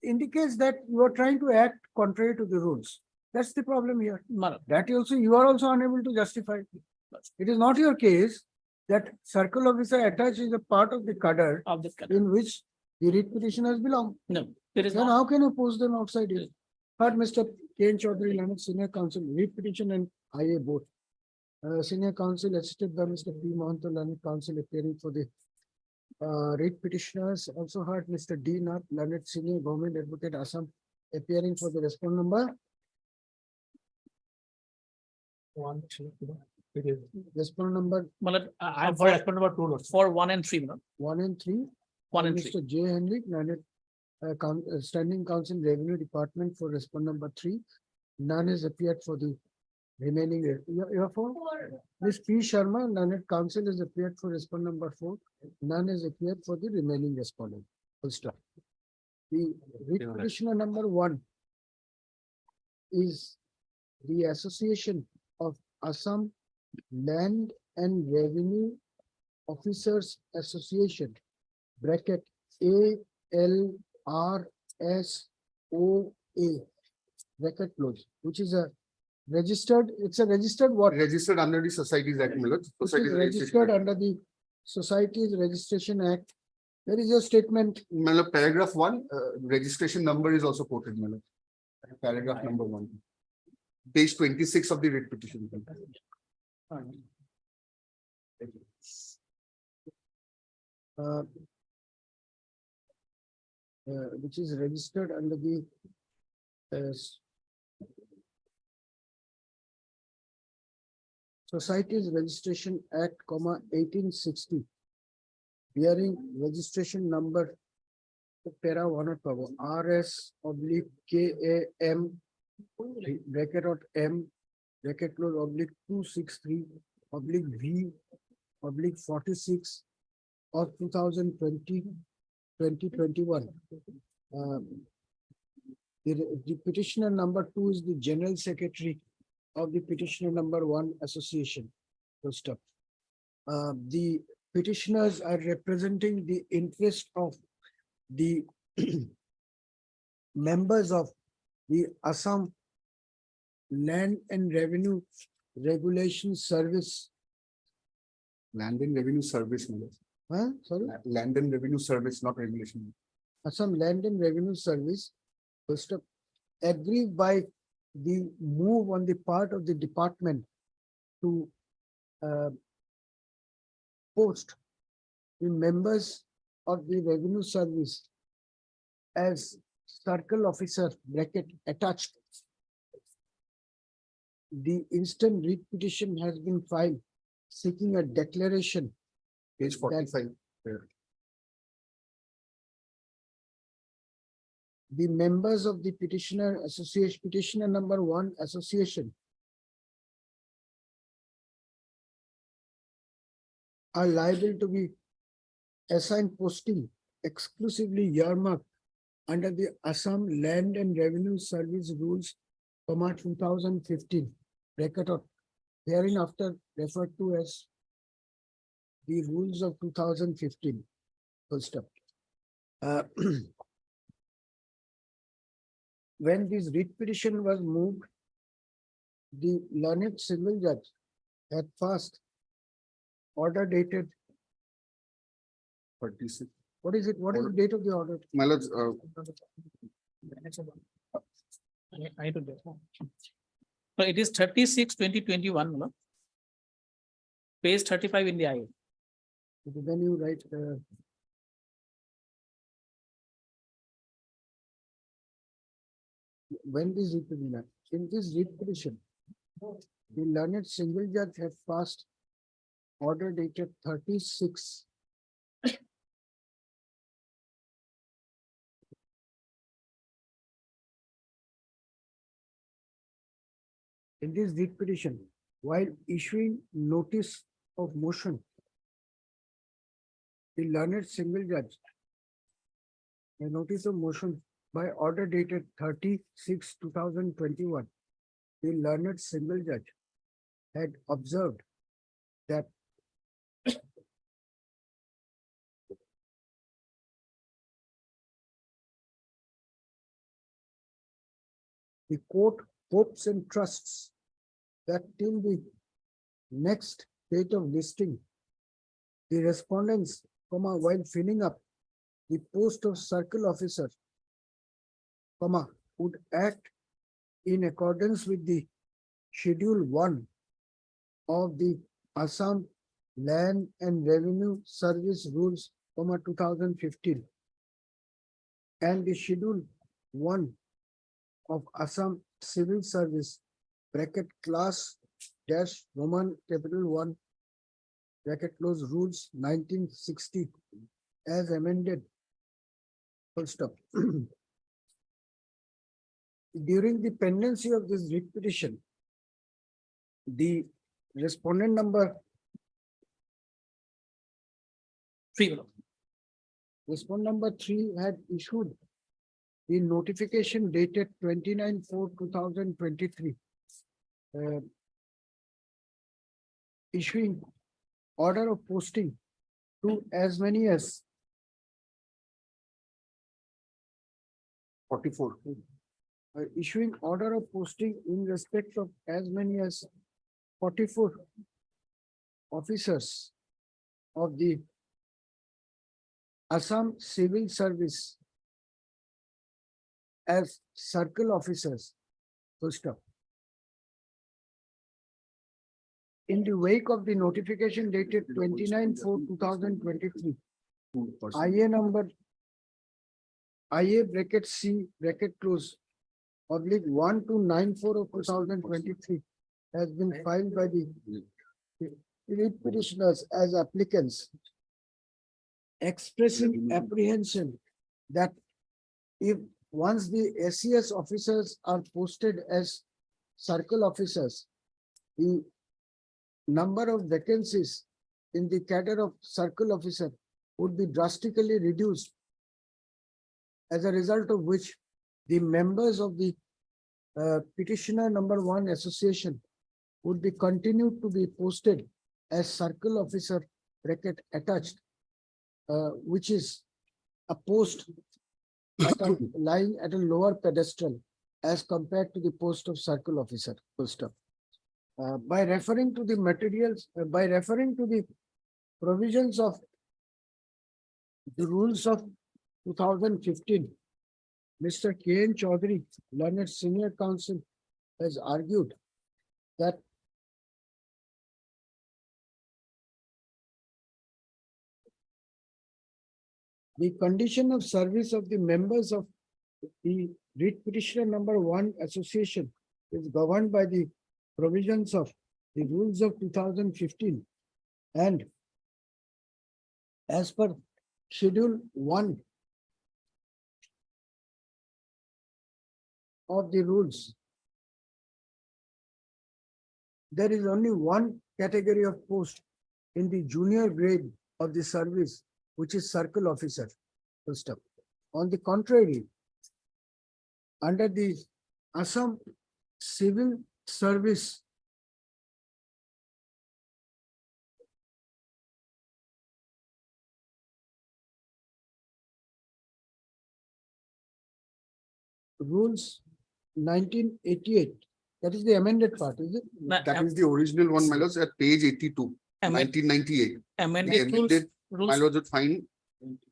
indicates that you are trying to act contrary to the rules. That's the problem here. My lord, That also, you are also unable to justify. It is not your case that circle officer attached is a part of the cadre of this cadre. in which the writ petitioners belong. No, there is Then not. how can you post them outside here? Heard Mr. K. N. Chaudhary, Leonard, Senior Counsel, writ petition and IA both. Senior Counsel assisted by Mr. P. Mohanto, Leonard Counsel appearing for the writ petitioners. Also heard Mr. D. Nath, Leonard Senior Government Advocate Assam appearing for the respondent number. 1, 2, Respondent number My lord, I'm for respondent number 2, Lord. for 1 and 3, my lord. 1 and 3. 1 and 3. Mr. J. Henry, Leonard, Standing Counsel Revenue Department for respondent number 3. None has appeared for the remaining. Your for? Ms. P. Sharma, Leonard Counsel has appeared for respondent number 4. None has appeared for the remaining respondent. Full stop. The writ petitioner number 1 is the Association of Assam Land and Revenue Officers Association, bracket ALRSOA, bracket close, which is a registered, it's a registered what? Registered under the Societies Act, my lord. Which Societies is Registration registered Act. under the Societies Registration Act. There is your statement. My lord, paragraph 1, registration number is also quoted, my lord. Paragraph number 1. Page 26 of the writ petition. uh, which is registered under the Societies Registration Act, 1860, bearing registration number para one RS oblique KAM bracket or M bracket close oblique 263 oblique V oblique 46 of 2020-2021. The petitioner number 2 is the General Secretary of the petitioner number 1 association. First up. The petitioners are representing the interest of the members of the Assam Land and Revenue Regulation Service. Land and Revenue Service, my lord. Huh? Sorry? Land and Revenue Service, not regulation. Assam Land and Revenue Service. First up, aggrieved by the move on the part of the department to post the members of the revenue service as circle officer bracket attached. The instant writ petition has been filed seeking a declaration. Page 45. The members of the petitioner association, petitioner number 1 association are liable to be assigned posting exclusively earmarked under the Assam Land and Revenue Service Rules, 2015, bracket of hereinafter referred to as the rules of 2015. Full stop. When this writ petition was moved, the learned civil judge had first order dated, 36. what is it? What is the date of the order? My lord, I don't know. So it is 36/2021, no? Page 35 in the IA. Then you write, when this writ petition, in this writ petition, the learned single judge had passed order dated 36. In this writ petition, while issuing notice of motion, the learned single judge, a notice of motion by order dated 36/2021, the learned single judge had observed that the court hopes and trusts that till the next date of listing, the respondents, while filling up the post of circle officer, would act in accordance with the Schedule 1 of the Assam Land and Revenue Service Rules, 2015, and the Schedule 1 of Assam Civil Service (class dash Roman capital 1 close rules 1960 as amended. Full stop. During the pendency of this writ petition, the respondent number 3. Respondent number 3 had issued the notification dated 29/4/2023, issuing order of posting to as many as 44. Issuing order of posting in respect of as many as 44 officers of the Assam Civil Service as circle officers. Full stop. In the wake of the notification dated 29/4/2023, IA number IA bracket C bracket close /1294 of 2023 has been filed by the writ petitioners as applicants, expressing apprehension that if once the SES officers are posted as circle officers, the number of vacancies in the cadre of circle officer would be drastically reduced, as a result of which the members of the petitioner number 1 association would be continued to be posted as circle officer bracket attached, which is a post lying at a lower pedestal as compared to the post of circle officer. Full stop. By referring to the materials, by referring to the provisions of the rules of 2015, Mr. K.N. Chaudhary, learned senior counsel, has argued that the condition of service of the members of the writ petitioner number 1 association is governed by the provisions of the rules of 2015, and as per Schedule 1 of the rules, there is only one category of post in the junior grade of the service, which is circle officer. Full stop. On the contrary, under the Assam Civil Service rules 1988. That is the amended part, is it? That is the original one, my lords, at page 82, amend- 1998. The amended rules, amended, my rules, lords would find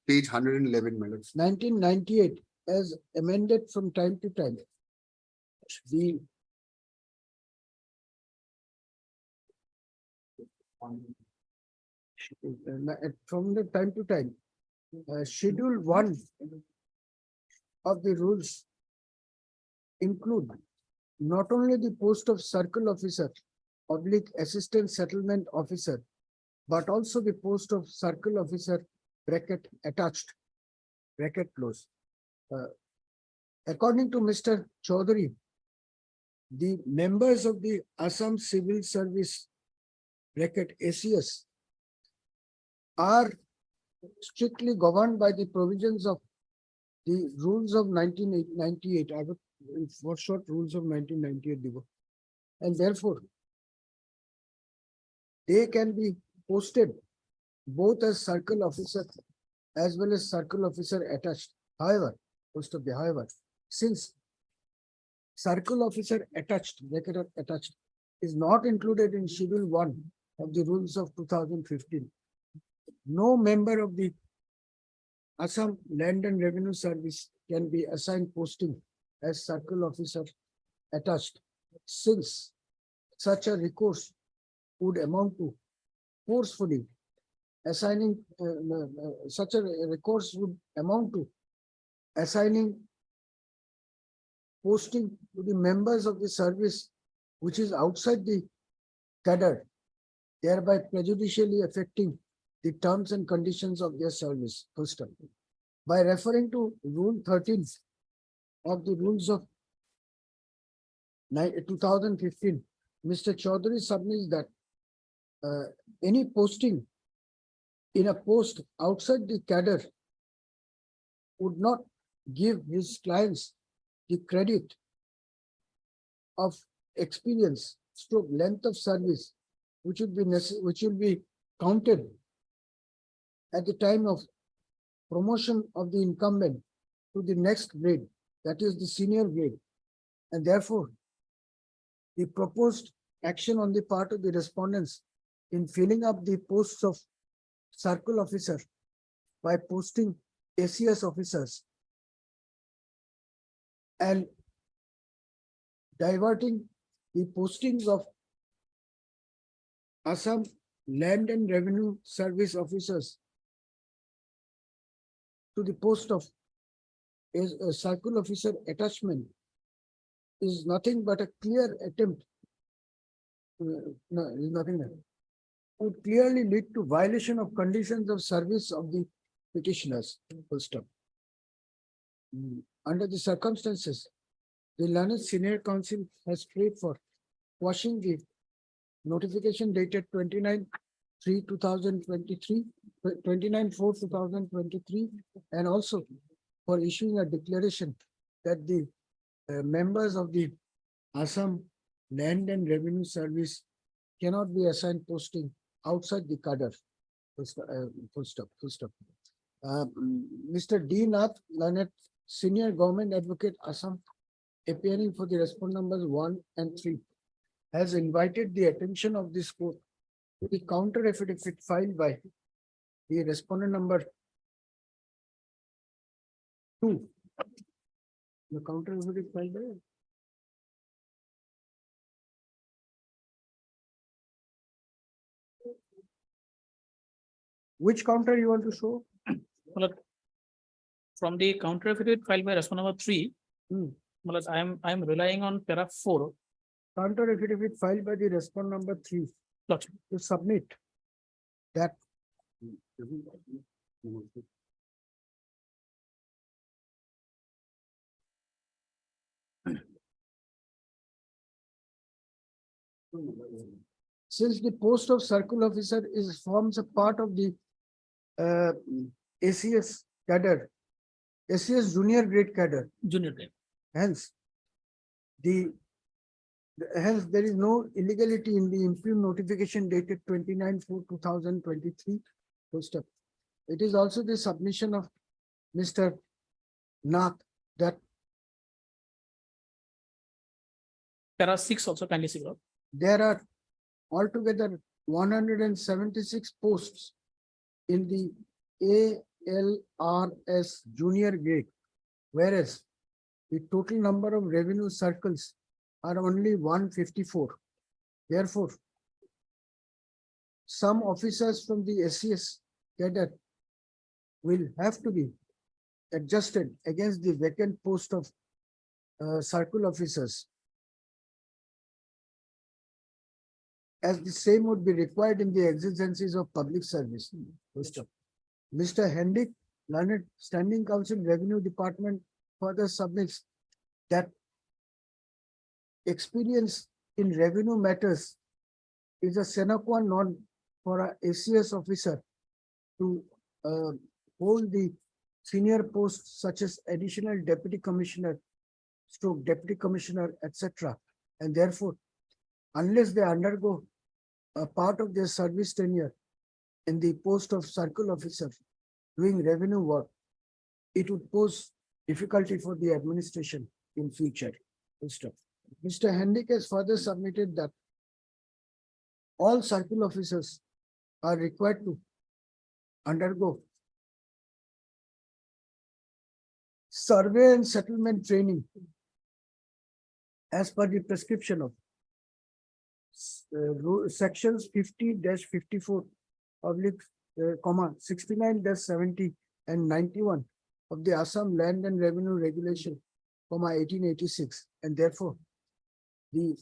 page 111, my lords. 1998 as amended from time to time. The from the time to time, schedule 1 of the rules include not only the post of circle officer oblique assistant settlement officer, but also the post of circle officer bracket attached, bracket close. According to Mr. Chaudhary, the members of the Assam Civil Service bracket ACS are strictly governed by the provisions of the rules of 1998. I would, for short, rules of 1998. And therefore, they can be posted both as circle officer as well as circle officer attached. However, since circle officer attached, bracket attached, is not included in schedule 1 of the rules of 2015, no member of the Assam Land and Revenue Service can be assigned posting as circle officer attached, since such a recourse would amount to forcefully assigning, such a recourse would amount to assigning posting to the members of the service which is outside the cadre, thereby prejudicially affecting the terms and conditions of their service. First of all, by referring to Rule 13 of the rules of 2015, Mr. Chaudhary submits that any posting in a post outside the cadre would not give his clients the credit of experience stroke length of service, which will be counted at the time of promotion of the incumbent to the next grade, that is the senior grade. And therefore, the proposed action on the part of the respondents in filling up the posts of circle officer by posting ACS officers and diverting the postings of Assam Land and Revenue Service officers to the post of a circle officer attachment is nothing but a clear attempt. No, is nothing else. Would clearly lead to violation of conditions of service of the petitioners. Full stop. Under the circumstances, the learned senior council has prayed for quashing the notification dated 29/3/2023, 29/4/2023, and also for issuing a declaration that the members of the Assam Land and Revenue Service cannot be assigned posting outside the cadre. Full stop. Mr. D. Nath, learned senior government advocate, Assam, appearing for the respondent numbers 1 and 3, has invited the attention of this court to the counter affidavit filed by the respondent number 2. The counter affidavit filed by. Which counter you want to show? well, from the counter affidavit filed by respondent number 3, well, I am relying on para 4. Counter affidavit filed by the respondent number 3 Lordship. to submit that since the post of circle officer forms a part of the ACS cadre, ACS junior grade cadre, Junior grade. hence hence there is no illegality in the impugned notification dated 29/4/2023. First step. It is also the submission of Mr. Nath that para 6 also kindly see, Lord. There are altogether 176 posts in the ALRS junior grade, whereas the total number of revenue circles are only 154. Therefore, some officers from the SCS cadre will have to be adjusted against the vacant post of circle officers, as the same would be required in the exigencies of public service. Mr. Hendik, Learned Standing Council Revenue Department further submits that experience in revenue matters is a sine qua non for a ACS officer to hold the senior posts such as additional deputy commissioner, stroke deputy commissioner, etc. And therefore, unless they undergo a part of their service tenure in the post of circle officer doing revenue work, it would pose difficulty for the administration in future. Mr. Hendik has further submitted that all circle officers are required to undergo survey and settlement training as per the prescription of sections 50-54 oblique, 69-70 and 91 of the Assam Land and Revenue Regulation, 1886, and therefore the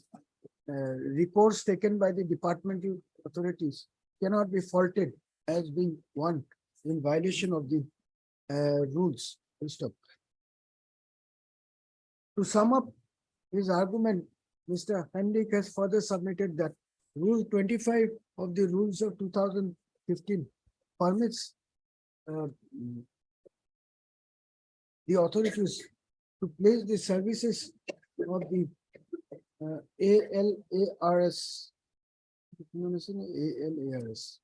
reports taken by the departmental authorities cannot be faulted as being one in violation of the rules. To sum up his argument, Mr. Hendik has further submitted that Rule 25 of the rules of 2015 permits the authorities to place the services of the ALARS. ALARS.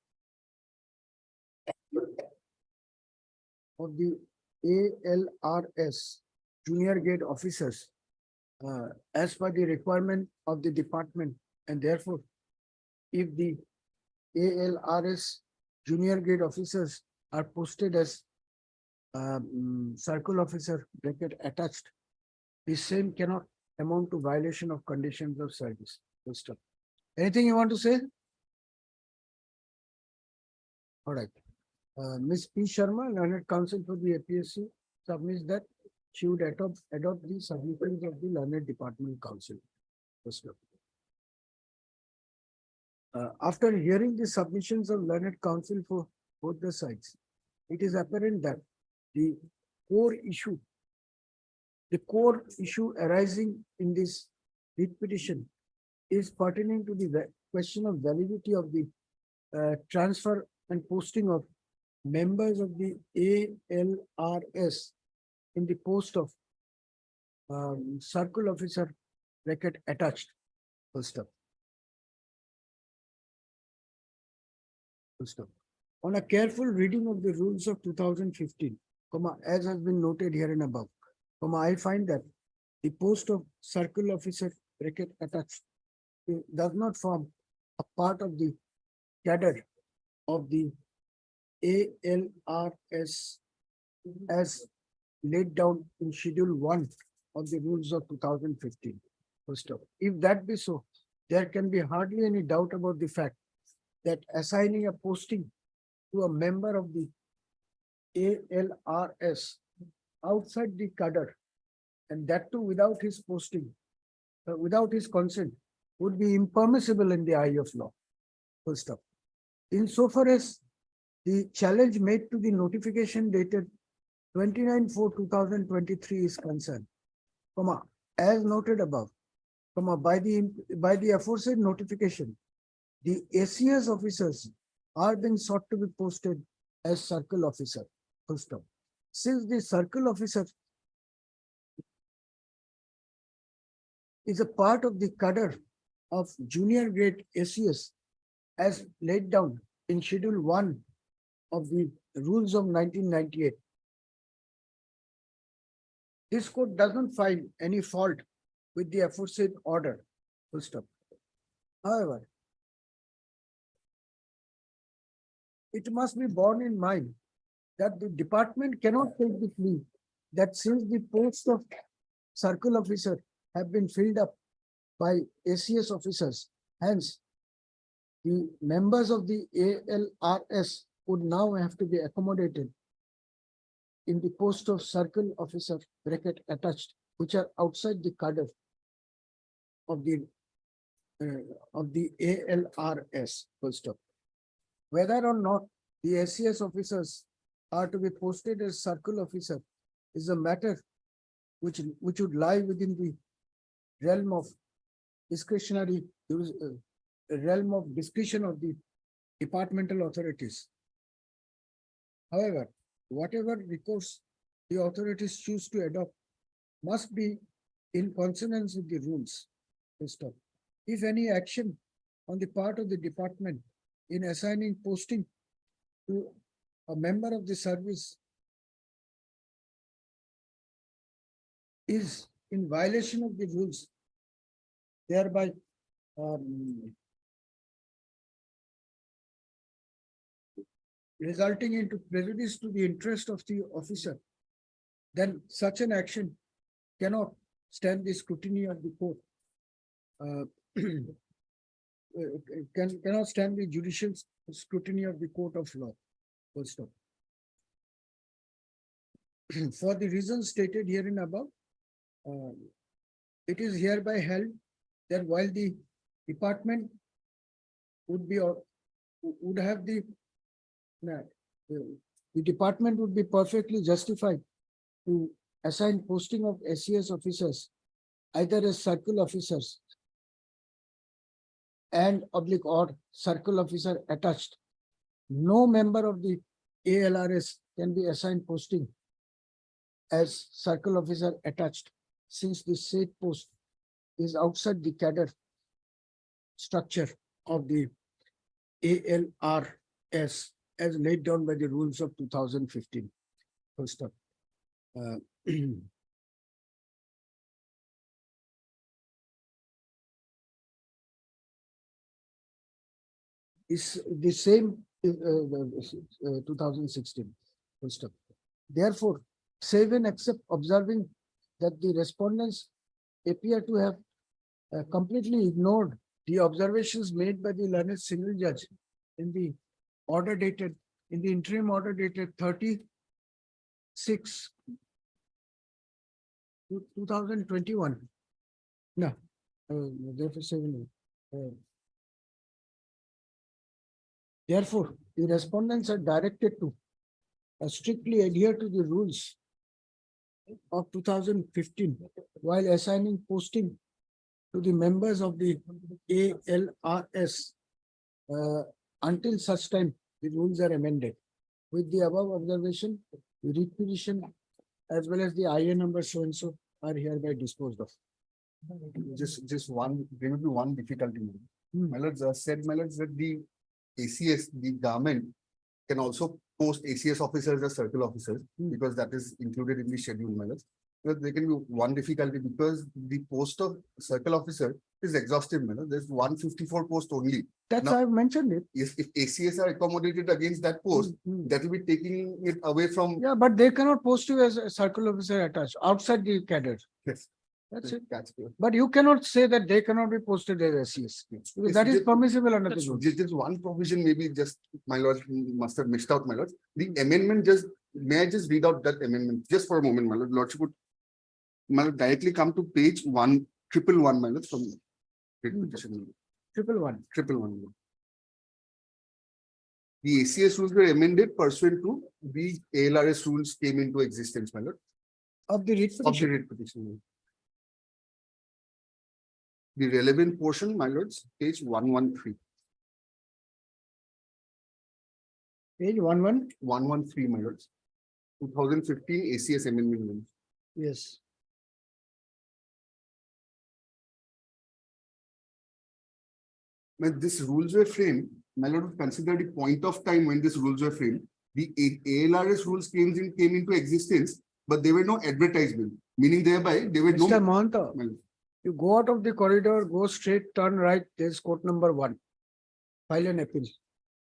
Of the ALRS junior grade officers as per the requirement of the department, and therefore if the ALRS junior grade officers are posted as circle officer bracket attached, the same cannot amount to violation of conditions of service. Anything you want to say? All right. Ms. P. Sharma, Learned Counsel for the APSC, submits that she would adopt the submissions of the Learned Department Council. After hearing the submissions of Learned Counsel for both the sides, it is apparent that the core issue arising in this writ petition is pertaining to the question of validity of the transfer and posting of members of the ALRS in the post of circle officer bracket attached. On a careful reading of the rules of 2015, as has been noted here and above, I find that the post of circle officer bracket attached does not form a part of the cadre of the ALRS as laid down in Schedule 1 of the rules of 2015. If that be so, there can be hardly any doubt about the fact that assigning a posting to a member of the ALRS outside the cadre, and that too without his posting, without his consent, would be impermissible in the eye of law. Insofar as the challenge made to the notification dated 29/4/2023 is concerned, as noted above, by the aforesaid notification, the ACS officers are being sought to be posted as circle officer. Since the circle officer is a part of the cadre of junior grade ACS as laid down in Schedule 1 of the rules of 1998. This court doesn't find any fault with the aforesaid order Full stop. However, it must be borne in mind that the department cannot take the plea that since the posts of circle officer have been filled up by ACS officers, hence the members of the ALRS would now have to be accommodated in the post of circle officer bracket attached, which are outside the cadre of the ALRS, full stop. Whether or not the ACS officers are to be posted as circle officer is a matter which would lie within the realm of discretionary realm of discretion of the departmental authorities. However, whatever recourse the authorities choose to adopt must be in consonance with the rules. Full stop. If any action on the part of the department in assigning posting to a member of the service is in violation of the rules, thereby resulting into prejudice to the interest of the officer, then such an action cannot stand the scrutiny of the court. Cannot stand the judicial scrutiny of the court of law. Full stop. For the reasons stated herein above, it is hereby held that while the department would have the department would be perfectly justified to assign posting of SCS officers either as circle officers and oblique or circle officer attached. No member of the ALRS can be assigned posting as circle officer attached, since the said post is outside the cadre structure of the ALRS as laid down by the rules of 2015. Full stop. Is the same 2016. Full stop. Therefore, save and except observing that the respondents appear to have completely ignored the observations made by the learned single judge in the order dated, in the interim order dated 30/6/2021. No, therefore, therefore, the respondents are directed to strictly adhere to the rules of 2015 while assigning posting to the members of the ALRS until such time the rules are amended. With the above observation, the writ petition as well as the IA number so and so are hereby disposed of. Just one, there will be one difficulty. My lords, said my lords that the ACS, the government can also post ACS officers as circle officers because that is included in the schedule, my lords. But there can be one difficulty because the post of circle officer is exhaustive, my lords. There's 154 post only. That's Now- why I've mentioned it. If ACS are accommodated against that post, that will be taking it away from. Yeah, but they cannot post you as a circle officer attached outside the cadre. Yes. That's it. That's clear. But you cannot say that they cannot be posted as SCS. Because that is Just- permissible under the rules. Just one provision, maybe just my lord must have missed out, my lord. The amendment may I just read out that amendment just for a moment, my lord. Lordship would my lord, directly come to page 111, my lord, from writ petition. 111. 111. The ACS rules were amended pursuant to the ALRS rules came into existence, my lord, Of the writ of the petition. writ petition. The relevant portion, my lords, page 113. Page 11. 113, my lords. 2015 ACS amendment. Yes. When these rules were framed, my lord would consider the point of time when these rules were framed. The ALRS rules came into existence, but there were no advertisement, meaning thereby there were no. Mr. Mahanta, My lord, You go out of the corridor, go straight, turn right, there's court number 1. File an appeal.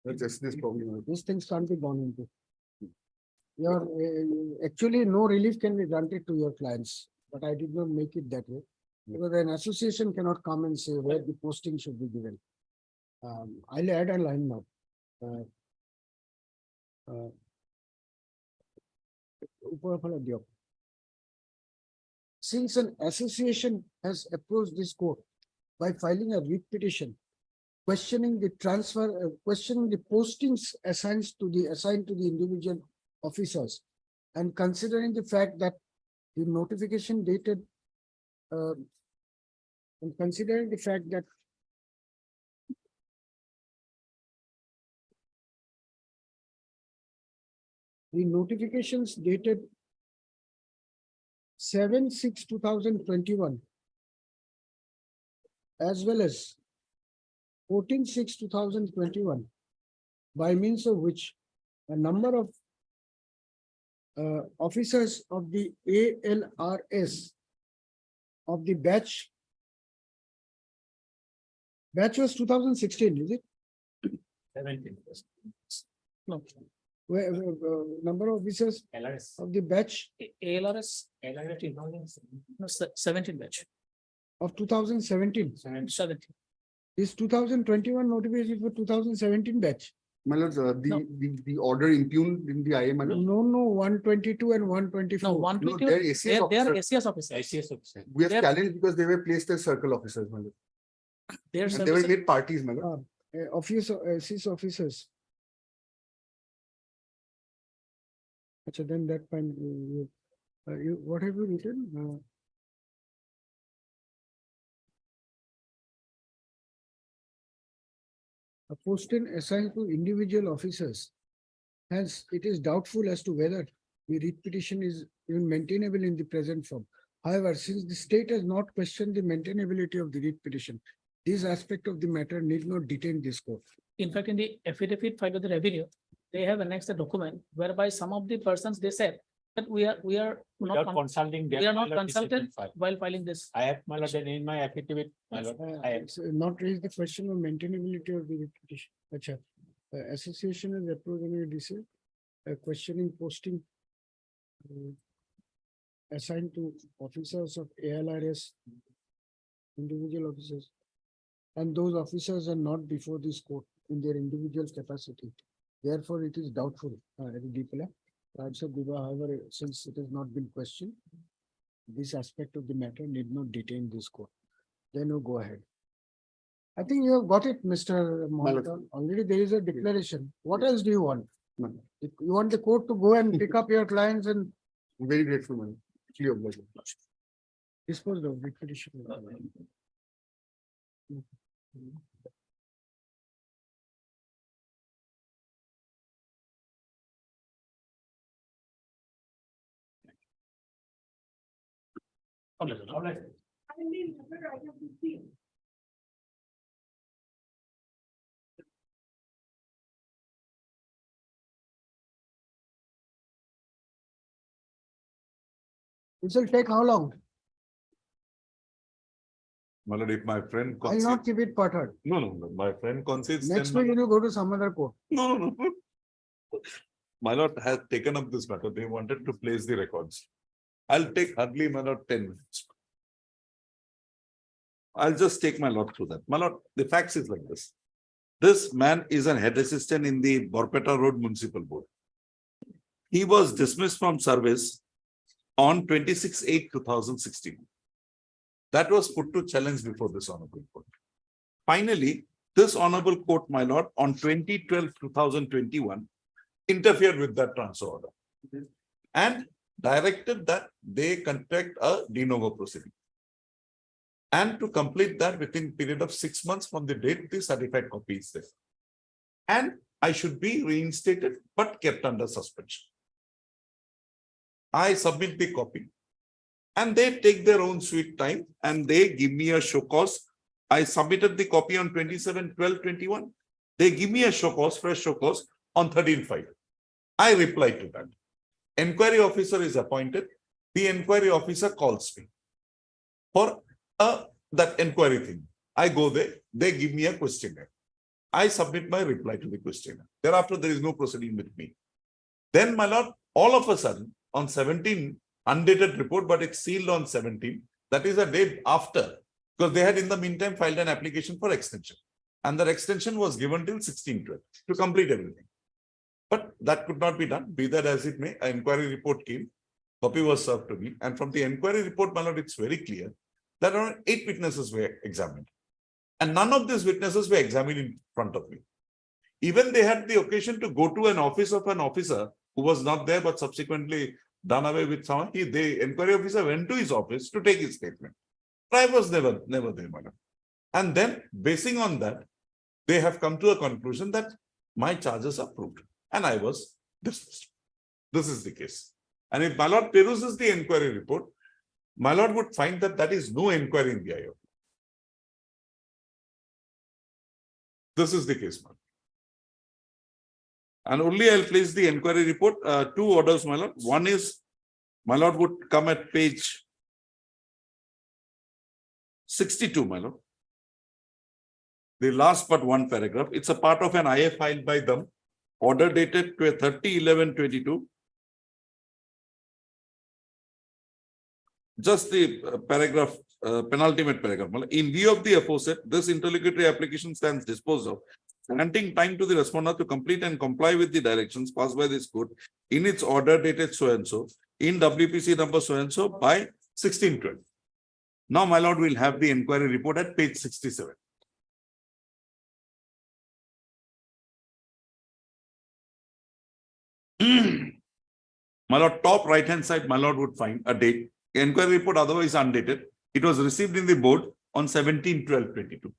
That's just this problem. These things can't be gone into. Your, actually, no relief can be granted to your clients, but I did not make it that way. Because an association cannot come and say where the posting should be given. I'll add a line now. Since an association has approached this court by filing a writ petition, questioning the transfer, questioning the postings assigned to the individual officers, and considering the fact that the notification dated, and considering the fact that the notifications dated 7/6/2021 as well as 14/6/2021, by means of which a number of officers of the ALRS of the batch was 2016, is it? 17. No, Where, number of officers LRS. of the batch ALRS, LRS. no, 17 batch, of 2017. 17. Is 2021 notification for 2017 batch? My lord, No. the order impugned in the IA, my lord. No, 122 and 124. No, one No, twenty, they're ACS they are officers. ACS officers. ICS officer. We have they're- challenged because they were placed as circle officers, my lord. Their And they were services, made parties, my lord. Office officers. Achha, then that fine, what have you written? A posting assigned to individual officers. Hence, it is doubtful as to whether the writ petition is even maintainable in the present form. However, since the state has not questioned the maintainability of the writ petition, this aspect of the matter need not detain this court. in fact, in the affidavit filed with the revenue, they have annexed a document whereby some of the persons, they said that we are Without not, consulting. them, we are not my lord, this has been consulted filed. while filing this. I have, my lord, then in my affidavit, my lord, I have. It's not raised the question of maintainability of the writ petition. Achha, association has approved any decision, questioning posting assigned to officers of ALRS, individual officers. And those officers are not before this court in their individual capacity. Therefore, it is doubtful. However, since it has not been questioned, this aspect of the matter need not detain this court. Then you go ahead. I think you have got it, Mr. Mohammed. Already there is a declaration. What else do you want? You want the court to go and pick up your clients and I'm very grateful, man. Clear obliged. dispose of the petition? All right. It will take how long? My lord, if my friend I'll concedes, not keep it perturbed. no, my friend concedes. Next then week you go to some other court. No. My lord has taken up this matter. They wanted to place the records. I'll take hardly, my lord, 10 minutes. I'll just take my lord through that. My lord, the facts is like this. This man is an head assistant in the Borpeta Road Municipal Board. He was dismissed from service on 26/8/2016. That was put to challenge before this honorable court. Finally, this honorable court, my lord, on 2012/2021, interfered with that transfer order and directed that they conduct a de novo proceeding. And to complete that within period of 6 months from the date the certified copy is there. And I should be reinstated but kept under suspension. I submit the copy and they take their own sweet time and they give me a show cause. I submitted the copy on 27/12/21. They give me a show cause, fresh show cause on 13/5. I reply to that. Enquiry officer is appointed. The enquiry officer calls me for that inquiry thing. I go there, they give me a questionnaire. I submit my reply to the questionnaire. Thereafter, there is no proceeding with me. Then, my lord, all of a sudden, on 17, undated report, but it's sealed on 17. That is a day after, because they had in the meantime filed an application for extension. And that extension was given till 16/12 to complete everything. But that could not be done. Be that as it may, an inquiry report came, copy was served to me. And from the inquiry report, my lord, it's very clear that around 8 witnesses were examined. And none of these witnesses were examined in front of me. Even they had the occasion to go to an office of an officer who was not there, but subsequently done away with someone. The inquiry officer went to his office to take his statement. But I was never there, madam. And then, basing on that, they have come to a conclusion that my charges are proved. And I was dismissed. This is the case. And if my lord peruses the inquiry report, my lord would find that that is no inquiry in the IO. This is the case, madam. And only I'll place the inquiry report, 2 orders, my lord. One is, my lord would come at page 62, my lord. The last but one paragraph. It's a part of an IA filed by them, order dated to 30/11/22. Just the paragraph, penultimate paragraph. In view of the aforesaid, this interlocutory application stands disposed of, granting time to the respondent to complete and comply with the directions passed by this court in its order dated so and so, in WPC number so and so by 16/12. Now, my lord will have the inquiry report at page 67. My lord, top right hand side, my lord would find a date. Inquiry report otherwise undated. It was received in the board on 17/12/22.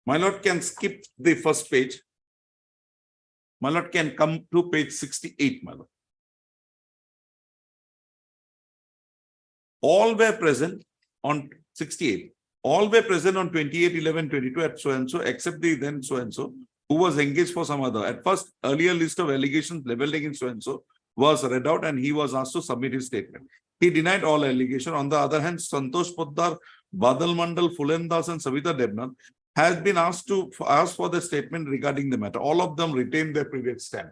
My lord can skip the first page. My lord can come to page 68, my lord. All were present on 68. All were present on 28/11/22 at so and so, except the then so and so, who was engaged for some other. At first, earlier list of allegations leveled against so and so was read out, and he was asked to submit his statement. He denied all allegations. On the other hand, Santosh Poddar, Badal Mandal, Fulendas, and Savita Debnath has been asked for the statement regarding the matter. All of them retained their previous stand.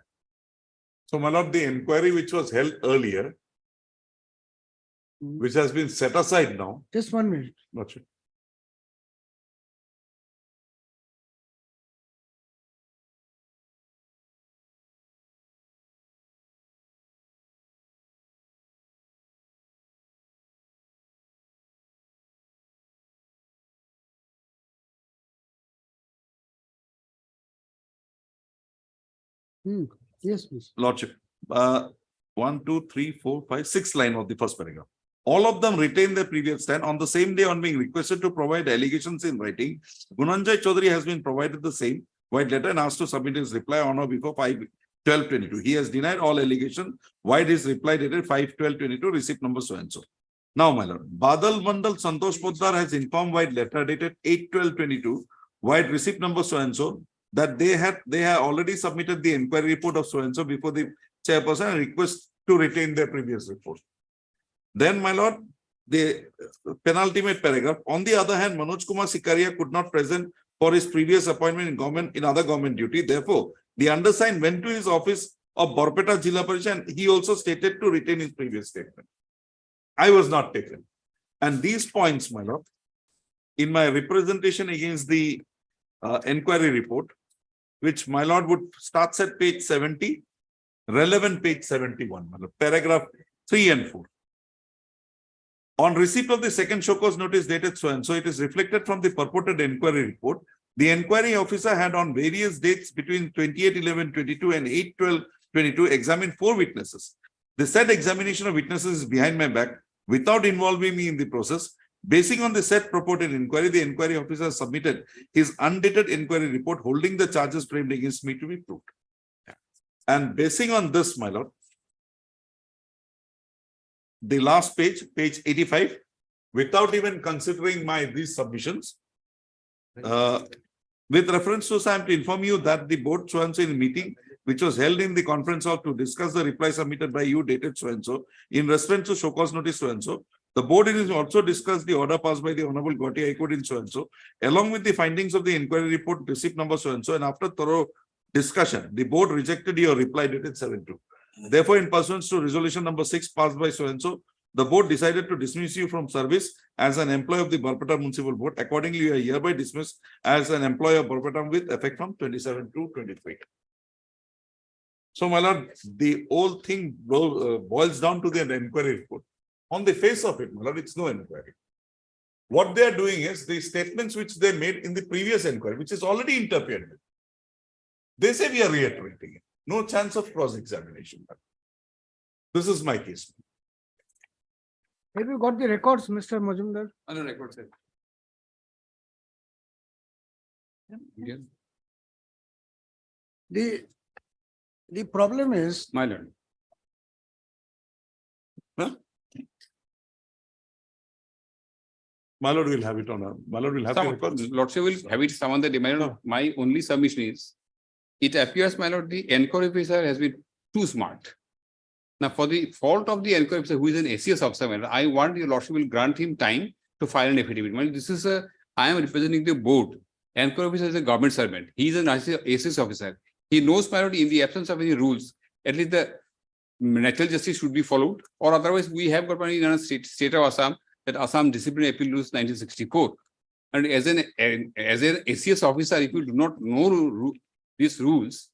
So, my lord, the inquiry which was held earlier, which has been set aside now. Just 1 minute. Not it. Yes, please. Lordship, 1, 2, 3, 4, 5, 6 line of the first paragraph. All of them retain their previous stand. On the same day, on being requested to provide allegations in writing, Gunanjay Chaudhary has been provided the same white letter and asked to submit his reply on or before 5/12/22. He has denied all allegations. White his reply dated 5/12/22, receipt number so and so. Now, my lord, Badal Mandal Santosh Poddar has informed White letter dated 8/12/22, White receipt number so and so, that they have already submitted the inquiry report of so and so before the chairperson and request to retain their previous report. Then, my lord, the penultimate paragraph. On the other hand, Manoj Kumar Sikaria could not present for his previous appointment in other government duty. Therefore, the undersigned went to his office of Borpeta Jilla Parishad and he also stated to retain his previous statement. I was not taken. And these points, my lord, in my representation against the inquiry report, which my lord would start at page 70, relevant page 71, my lord, paragraph 3 and 4. On receipt of the second show cause notice dated so and so, it is reflected from the purported inquiry report. The inquiry officer had on various dates between 28/11/22 and 8/12/22 examined 4 witnesses. The said examination of witnesses is behind my back without involving me in the process. Basing on the said purported inquiry, the inquiry officer submitted his undated inquiry report holding the charges framed against me to be proved. And basing on this, my lord, the last page, page 85, without even considering these submissions, with reference to, I am to inform you that the board so and so in meeting, which was held in the conference hall to discuss the reply submitted by you dated so and so, in response to show cause notice so and so, The board is also discussed the order passed by the Honorable Guwahati High Court in so and so, along with the findings of the inquiry report, receipt number so and so, and after thorough discussion, the board rejected your reply dated 7/2. Therefore, in pursuance to resolution number 6 passed by so and so, the board decided to dismiss you from service as an employee of the Barpeta Municipal Board. Accordingly, you are hereby dismissed as an employee of Barpeta with effect from 27/2/23. So, my lord, the whole thing boils down to the inquiry report. On the face of it, my lord, it's no inquiry. What they are doing is the statements which they made in the previous inquiry, which is already interfered with. They say we are reiterating it. No chance of cross-examination. This is my case. Have you got the records, Mr. Majumdar? On the record, sir. Yeah, The problem is, my lord. My lord will have it on. My lord will have the records. Lordship will have it some on the demand. My only submission is, it appears, my lord, the enquiry officer has been too smart. Now, for the fault of the enquiry officer, who is an ACS officer, my lord, I want your lordship will grant him time to file an affidavit. My lord, this is I am representing the board. Enquiry officer is a government servant. He is an ACS officer. He knows, my lord, in the absence of any rules, at least the natural justice should be followed, or otherwise we have got in a state of Assam, that Assam Disciplinary Appeal Rules 1964. And as an ACS officer, if you do not know these rules,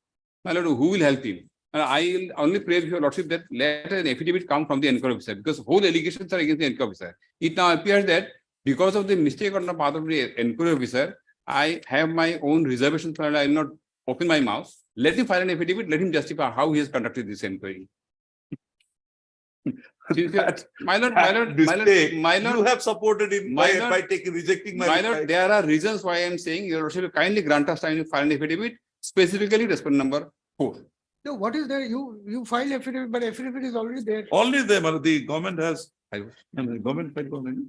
my lord, who will help him? And I will only pray with your lordship that let an affidavit come from the enquiry officer, because whole allegations are against the enquiry officer. It now appears that because of the mistake on the part of the enquiry officer, I have my own reservations, and I will not open my mouth. Let him file an affidavit, let him justify how he has conducted this inquiry. My lord, You have supported him My lord, by rejecting my. my lord, there are reasons why I am saying your lordship will kindly grant us time to file an affidavit, specifically respond number 4. no, what is there? You file affidavit, but affidavit is already there. Only them, the government has. Government filed government.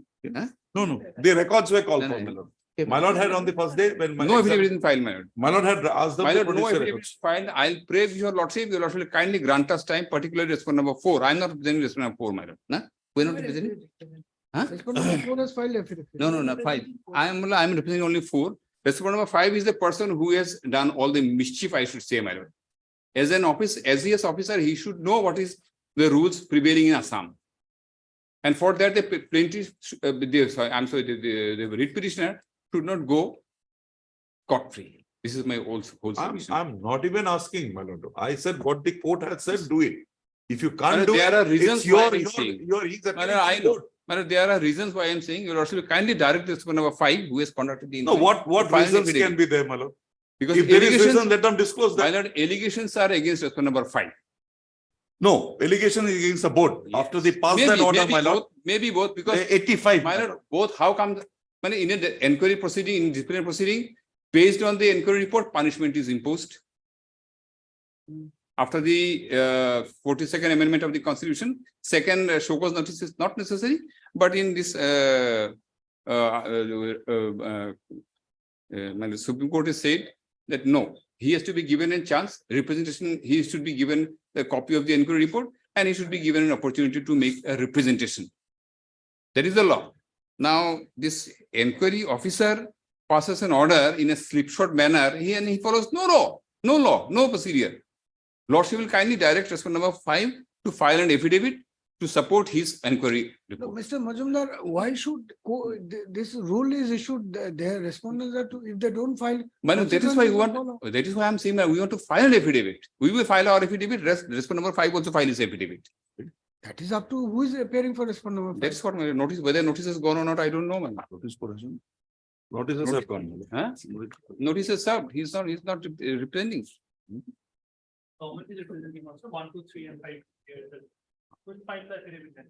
No, the records were called No, for, no. my lord. My lord had on the first day when. No affidavit is filed, my lord. My lord had asked them My to lord, no produce the affidavit records. is filed. I'll pray with your lordship will kindly grant us time, particularly respond number 4. I'm not representing respond number 4, my lord. No? We're not representing. Huh? Respondent who has filed affidavit. No, 5. I'm representing only 4. Respondent number 5 is the person who has done all the mischief, I should say, my lord. As an ACS officer, he should know what is the rules prevailing in Assam. And for that, the plaintiff, the writ petitioner should not go scot-free. This is my whole submission. I'm not even asking, my lord. I said what the court has said, do it. If you My can't lord, do there are it, reasons it's why your, I'm saying. he's My lord, I know. My lord, there are reasons why I'm saying your lordship will kindly direct respondent number 5 who has conducted the No, inquiry. what to file an reasons affidavit. can be there, my lord? Because If there is allegations, reason, let them disclose my that. lord, allegations are against respondent number 5. No, allegation is against the board. After they pass that order, my lord. Maybe both, because 85. my lord, both, how come, in an inquiry proceeding, in disciplinary proceeding, based on the inquiry report, punishment is imposed. After the 42nd amendment of the constitution, second show cause notice is not necessary, but in this Supreme Court has said that no, he has to be given a chance, representation, he should be given a copy of the inquiry report, and he should be given an opportunity to make a representation. That is the law. Now, this inquiry officer passes an order in a slipshod manner, and he follows no law, no procedure. Lordship will kindly direct respondent number 5 to file an affidavit to support his inquiry No, report. Mr. Majumdar, why should this rule is issued, their respondents are to, if they don't file. But that is why we consequences will want, follow. that is why I'm saying that we want to file an affidavit. We will file our affidavit, respondent number 5 also file his affidavit. That is up to who is appearing for respondent number 5. That's what my notice, whether notice has gone or not, I don't know, man. Notices have gone. Huh? Notice is served, he's not representing. Government is representing also 1, 2, 3 and 5. Which file the affidavit then?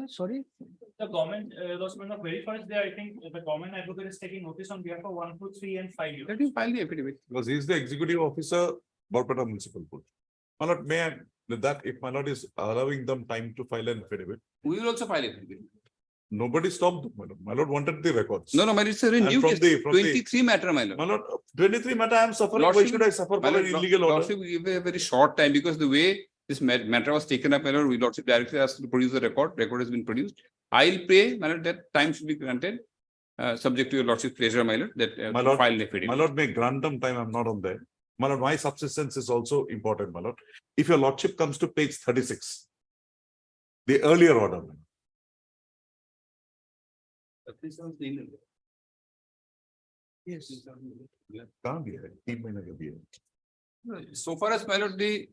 Sorry? The government, those men of very first day, I think the government advocate is taking notice on behalf of 1, 2, 3 and 5. Let him file the affidavit. Because he is the executive officer, Barpeta Municipal Board. My lord, may I, that if my lord is allowing them time to file an affidavit, We will also file it. nobody stopped them, my lord. My lord wanted the records. No, my it's a very And new from case, the- from the- 23 matter, my lord. My lord, 23 matter, I am suffering. Why Lordship- should I suffer My for an lord, illegal order? Lordship will give a very short time because the way This matter was taken up, my lord, we lordship directly asked to produce the record has been produced. I'll pray, my lord, that time should be granted, subject to your lordship's pleasure, my lord, that My lord, file affidavit. My lord may grant them time, I'm not on there. My lord, my subsistence is also important, my lord. If your lordship comes to page 36, the earlier order. my lord. Yes. Can't be here. He may not be here. So far as, my lord, the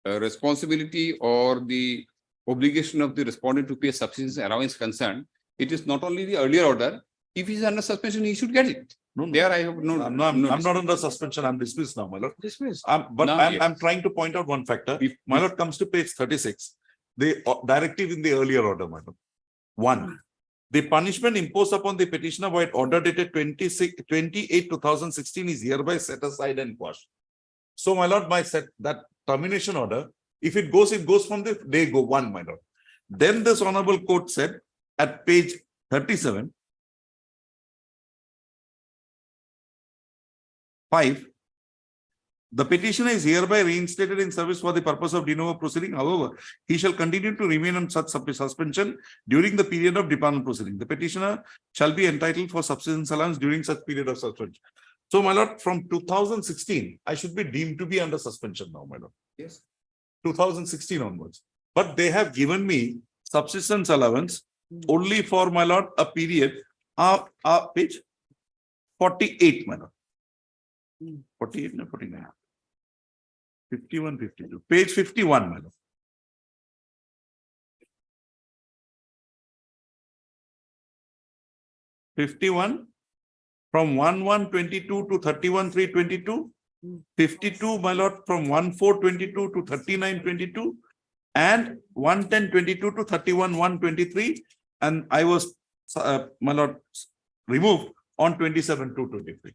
responsibility or the obligation of the respondent to pay subsistence allowance concerned, it is not only the earlier order. If he is under suspension, he should get it. No, There I have no. I'm not under suspension, I'm dismissed now, my lord. Dismissed. But Now, I'm yes. trying to point out one factor. If- My lord comes to page 36, the directive in the earlier order, my lord. 1, the punishment imposed upon the petitioner by order dated 28/2016 is hereby set aside and quashed. So, my lord, that termination order, if it goes from the day go 1, my lord. Then this honorable court said at page 37, 5, the petitioner is hereby reinstated in service for the purpose of de novo proceeding. However, he shall continue to remain on such suspension during the period of department proceeding. The petitioner shall be entitled for subsistence allowance during such period of suspension. So, my lord, from 2016, I should be deemed to be under suspension now, my lord. Yes. 2016 onwards. But they have given me subsistence allowance only for, my lord, a period page 48, my lord. 48 no 49. 51, 52. Page 51, my lord. '51 from 1/1/22 to 31/3/22. 52, my lord, from 1/4/22 to 39/22. And 1/10/22 to 31/1/23. And I was, my lord, removed on 27/2/23.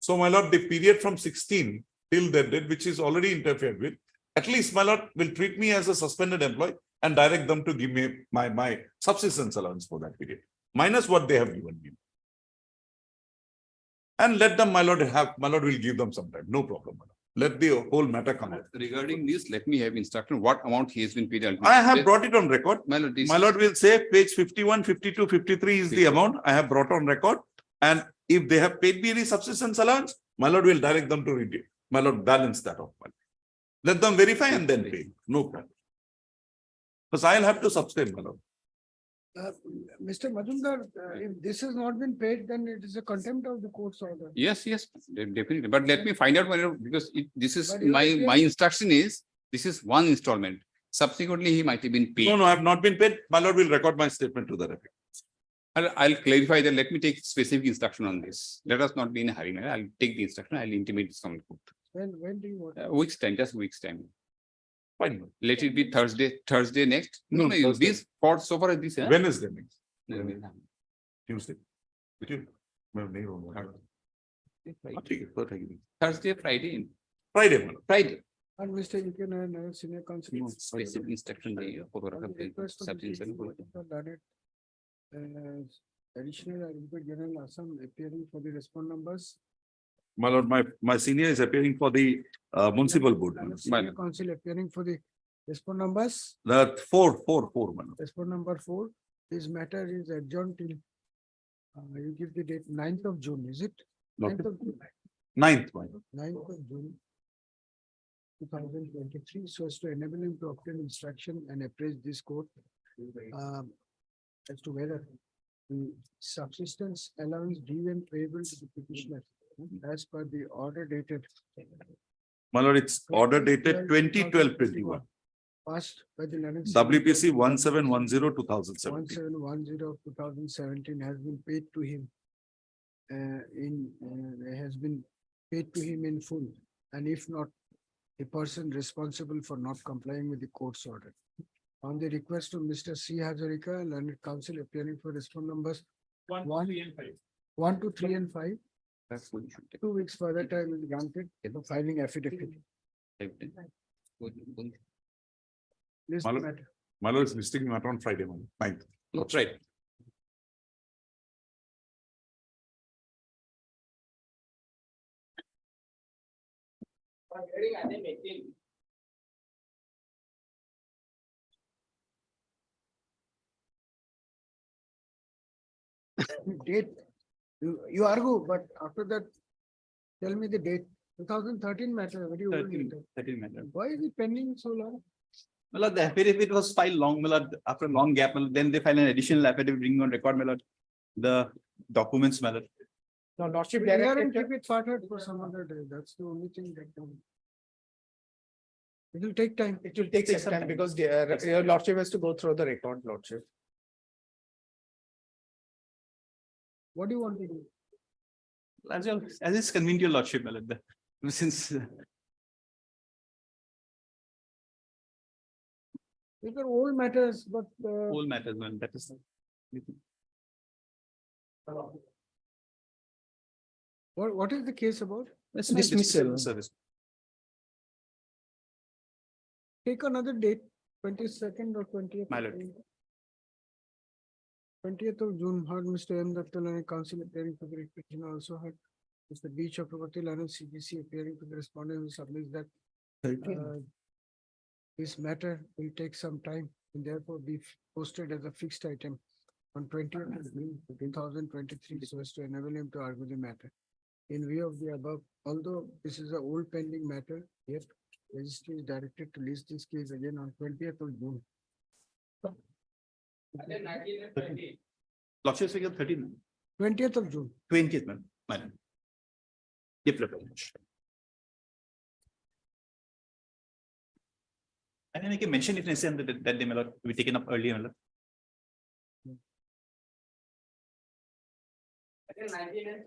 So, my lord, the period from 16 till that date, which is already interfered with, at least, my lord, will treat me as a suspended employee and direct them to give me my subsistence allowance for that period, minus what they have given me. And let them, my lord, will give them some time, no problem. My lord. Let the whole matter come out. Regarding this, let me have instruction, what amount he has been paid. I have brought it on record. My lord, this My lord will say page 51, 52, 53 is the amount I have brought on record. And if they have paid me any subsistence allowance, my lord will direct them to redeem. My lord, balance that off. my lord. Let them verify and then pay. No problem. Because I'll have to subscribe, my lord. Mr. Majumdar, if this has not been paid, then it is a contempt of the court's order. Yes, definitely. But let me find out, my lord, because this is But you are my saying- instruction is, this is one installment. Subsequently, he might have been paid. No, I have not been paid. My lord will record my statement to the effect. I'll clarify that. Let me take specific instruction on this. Let us not be in a hurry. I'll take the instruction. I'll intimate this on the court. When do you want? Week's time, just week's time. Fine. Let it be Thursday next. No, Thursday. This for so far as this. Wednesday next. Thursday. Tuesday. With you? My name on my- I'll take it, I'll take it. Friday. Friday, my lord. Friday. And Mr. You can senior counsel. Specific instruction. Request of the Substance chief and- for that, additional Advocate General Assam appearing for the respond numbers. My lord, my senior is appearing for the municipal board. my lord. Senior counsel appearing for the respond numbers. The four, my lord. Respond number 4, this matter is adjourned till you give the date 9th of June, is it? Okay. 9th of June. 9th, my lord. 9th of June. 2023, so as to enable him to obtain instruction and appraise this court. As to whether the subsistence allowance due and payable to the petitioner as per the order dated. My lord, it's order dated 20/12/21. Passed by the. Learned WPC 1710/2017. 1710/2017 has been paid to him. Has been paid to him in full, and if not, the person responsible for not complying with the court's order. On the request of Mr. C. Hazarika, learned counsel appearing for respond numbers 1, 2, 3, and 5. That's what you should take. 2 weeks further time is granted for filing affidavit. This My lord. matter. My lord is listing matter on Friday, my lord, 9th. That's right. Date, you argue, but after that, tell me the date. 2013 matter, very old matter. Why is it pending so long? Well, the affidavit was filed long, well, after a long gap, well, then they filed an additional affidavit bringing on record, well, the documents, well. No, Lordship We are and directed, keep it forwarded for some other day. That's the only thing that can. It will take time. it will take some time because your Lordship has to go through the record, Lordship. What do you want to do? As is convenient to your lordship, well, since These are old matters, but whole matters, well, that is. what is the case about? It's Dismissal. Service. Take another date, 22nd or 20th. My lord. 20th of June, heard Mr. M. Dattalani, council appearing for the petition, also heard Mr. B. Chakravarti, Lionel CBC appearing for the respondent who submits that this matter will take some time and therefore be posted as a fixed item on 20th of June 2023, so as to enable him to argue the matter. In view of the above, although this is an old pending matter, yet registry is directed to list this case again on 20th of June. Lordship figure 13, 20th of June. 20th, man, madam. I can make a mention if necessary that they may not be taken up earlier. my lord.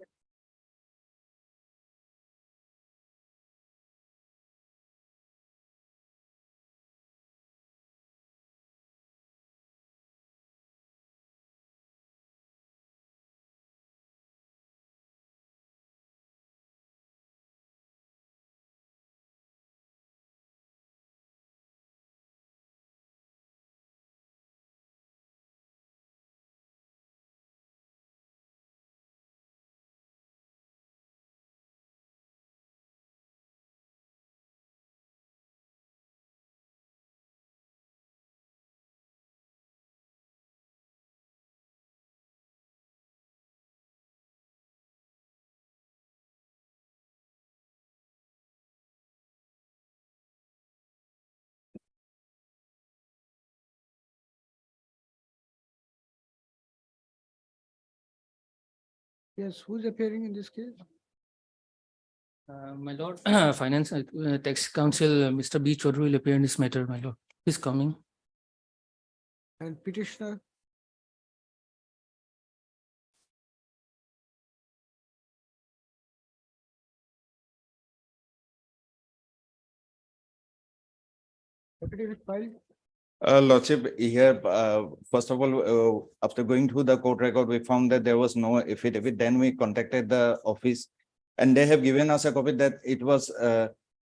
Yes, who's appearing in this case? My lord, Finance Tax Council, Mr. B. Chaudhary will appear in this matter, my lord. He's coming. And petitioner? Affidavit filed? Lordship, here, first of all, after going through the court record, we found that there was no affidavit. Then we contacted the office and they have given us a copy that it was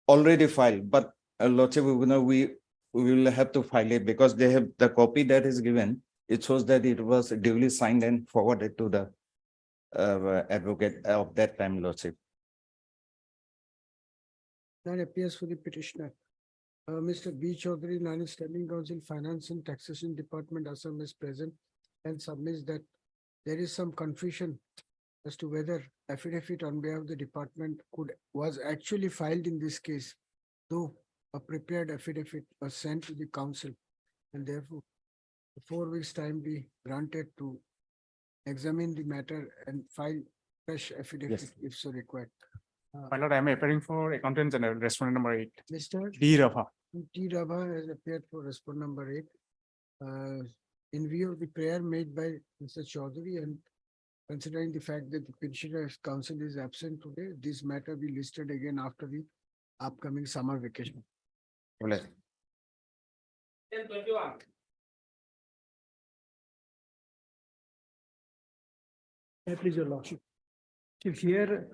already filed. But Lordship, we will have to file it because they have the copy that is given. It shows that it was duly signed and forwarded to the advocate of that time, Lordship. That appears for the petitioner. Mr. B. Chaudhary, National Standing Council, Finance and Taxation Department, Assam is present and submits that there is some confusion as to whether affidavit on behalf of the department was actually filed in this case, though a prepared affidavit was sent to the council and therefore 4 weeks time be granted to examine the matter and file fresh affidavit if so required. My lord, I am appearing for Accountant General, respondent number 8. Mr. D. Rafa. T. Rabha has appeared for respondent number 8. In view of the prayer made by Mr. Chaudhary and considering the fact that the petitioner's counsel is absent today, this matter be listed again after the upcoming summer vacation. Please, your lordship. If here,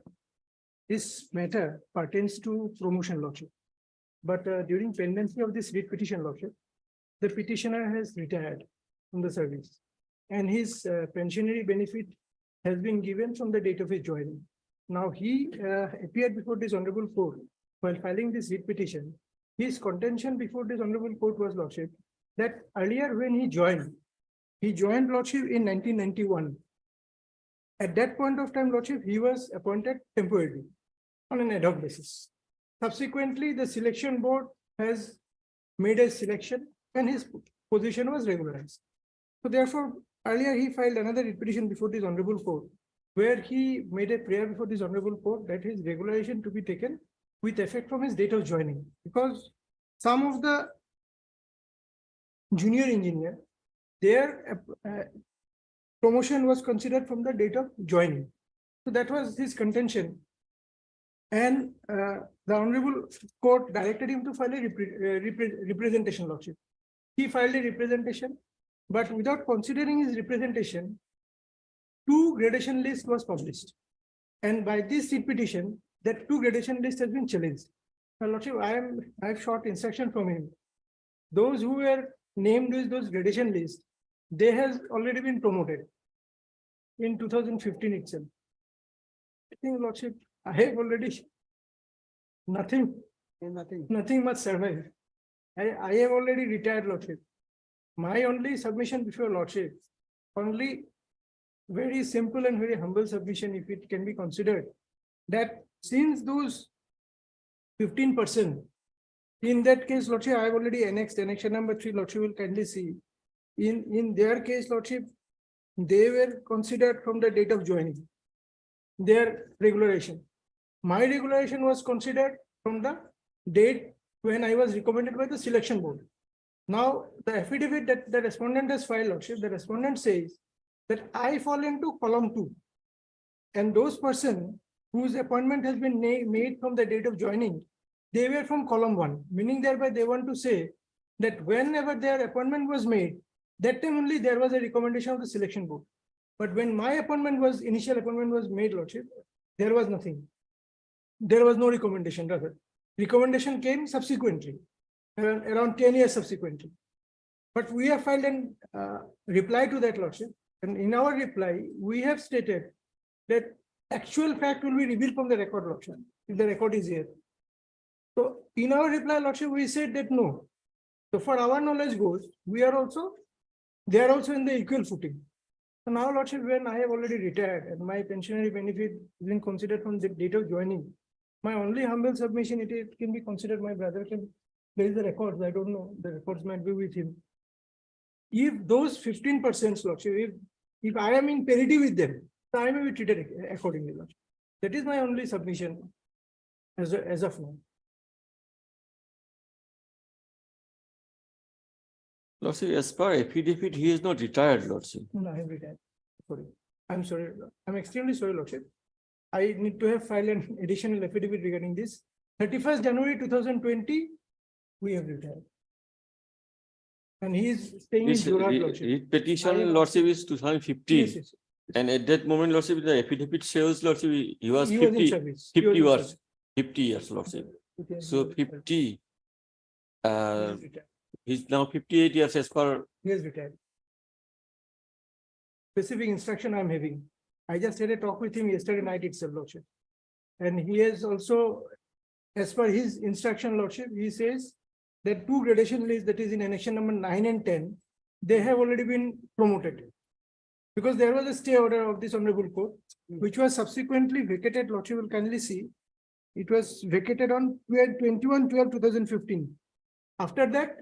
this matter pertains to promotion, lordship. But during pendency of this writ petition, lordship, the petitioner has retired from the service and his pensionary benefit has been given from the date of his joining. Now he appeared before this honorable court while filing this writ petition. His contention before this honorable court was, lordship, that earlier when he joined lordship in 1991. At that point of time, Lordship, he was appointed temporarily on an ad hoc basis. Subsequently, the selection board has made a selection and his position was regularized. So therefore, earlier he filed another petition before this honorable court, where he made a prayer before this honorable court that his regularization to be taken with effect from his date of joining, because some of the junior engineer, their promotion was considered from the date of joining. So that was his contention. And the honorable court directed him to file a representation, Lordship. He filed a representation, but without considering his representation, 2 gradation list was published. And by this petition, that 2 gradation list has been challenged. Now, Lordship, I have short instruction from him. Those who were named with those gradation lists, they has already been promoted in 2015 itself. I think, Lordship, I have already nothing much survived. I have already retired, Lordship. My only submission before Lordship, only very simple and very humble submission, if it can be considered, that since those 15%, in that case, Lordship, I have already annexed annexure number 3, Lordship will kindly see. In their case, Lordship, they were considered from the date of joining, their regularization. My regularization was considered from the date when I was recommended by the selection board. Now, the affidavit that the respondent has filed, Lordship, the respondent says that I fall into column 2. And those persons whose appointment has been made from the date of joining, they were from column 1, meaning thereby they want to say that whenever their appointment was made, that time only there was a recommendation of the selection board. But when my initial appointment was made, Lordship, there was nothing. There was no recommendation, rather. Recommendation came subsequently, around 10 years subsequently. But we have filed a reply to that, Lordship. And in our reply, we have stated that actual fact will be revealed from the record, Lordship, if the record is here. So in our reply, Lordship, we said that no. So for our knowledge goes, they are also in the equal footing. So now, Lordship, when I have already retired and my pensionary benefit is being considered from the date of joining, my only humble submission, it can be considered my brother can, there is the records, I don't know, the records might be with him. If those 15%, Lordship, if I am in parity with them, so I may be treated accordingly, Lordship. That is my only submission as of now. Lordship, as per affidavit, he is not retired, Lordship. No, I have retired. Sorry. I'm sorry. I'm extremely sorry, Lordship. I need to have filed an additional affidavit regarding this. 31st January 2020, we have retired. And he is staying in Jorhat, Lordship. His petition, Lordship, is 2015. Yes, yes. And at that moment, Lordship, the affidavit shows, Lordship, he was He was in 50, service. 50 He was in years, service. 50 years, Lordship. Okay. So 50, He is retired. he's now 58 years as per. He has retired. Specific instruction I'm having. I just had a talk with him yesterday night itself, Lordship. And he has also, as per his instruction, Lordship, he says that 2 gradation lists, that is in annexure number 9 and 10, they have already been promoted. Because there was a stay order of this honorable court, which was subsequently vacated, Lordship will kindly see. It was vacated on 21/12/2015. After that,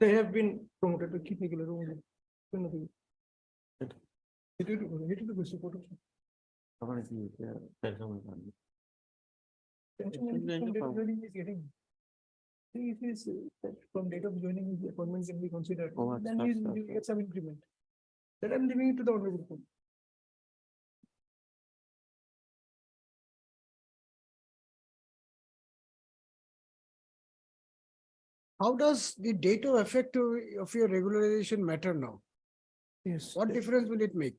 they have been promoted. If he's from date of joining, the appointment can be considered, then he'll get some increment. That I'm leaving it to the honorable court. How does the date of effect of your regularization matter now? Yes. What difference will it make?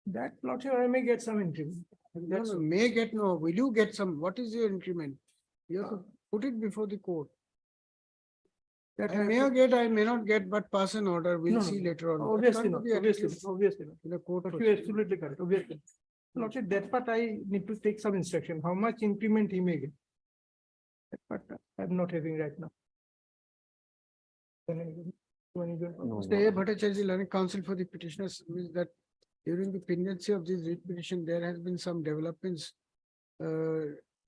That, Lordship, I may get some increment. That's may get no, will you get some, what is your increment? You have to put it before the court. That I may get, I may not get, but pass an order, we'll No, see no. later on. That Obviously can't not, be obviously, active obviously not. in the court. But you're proceeding. absolutely correct, obviously. Lordship, that part I need to take some instruction, how much increment he may get. That part I'm not having right now. Mr. A. Bhattacharya, Learning Council for the petitioners, is that During the pendency of this writ petition, there has been some developments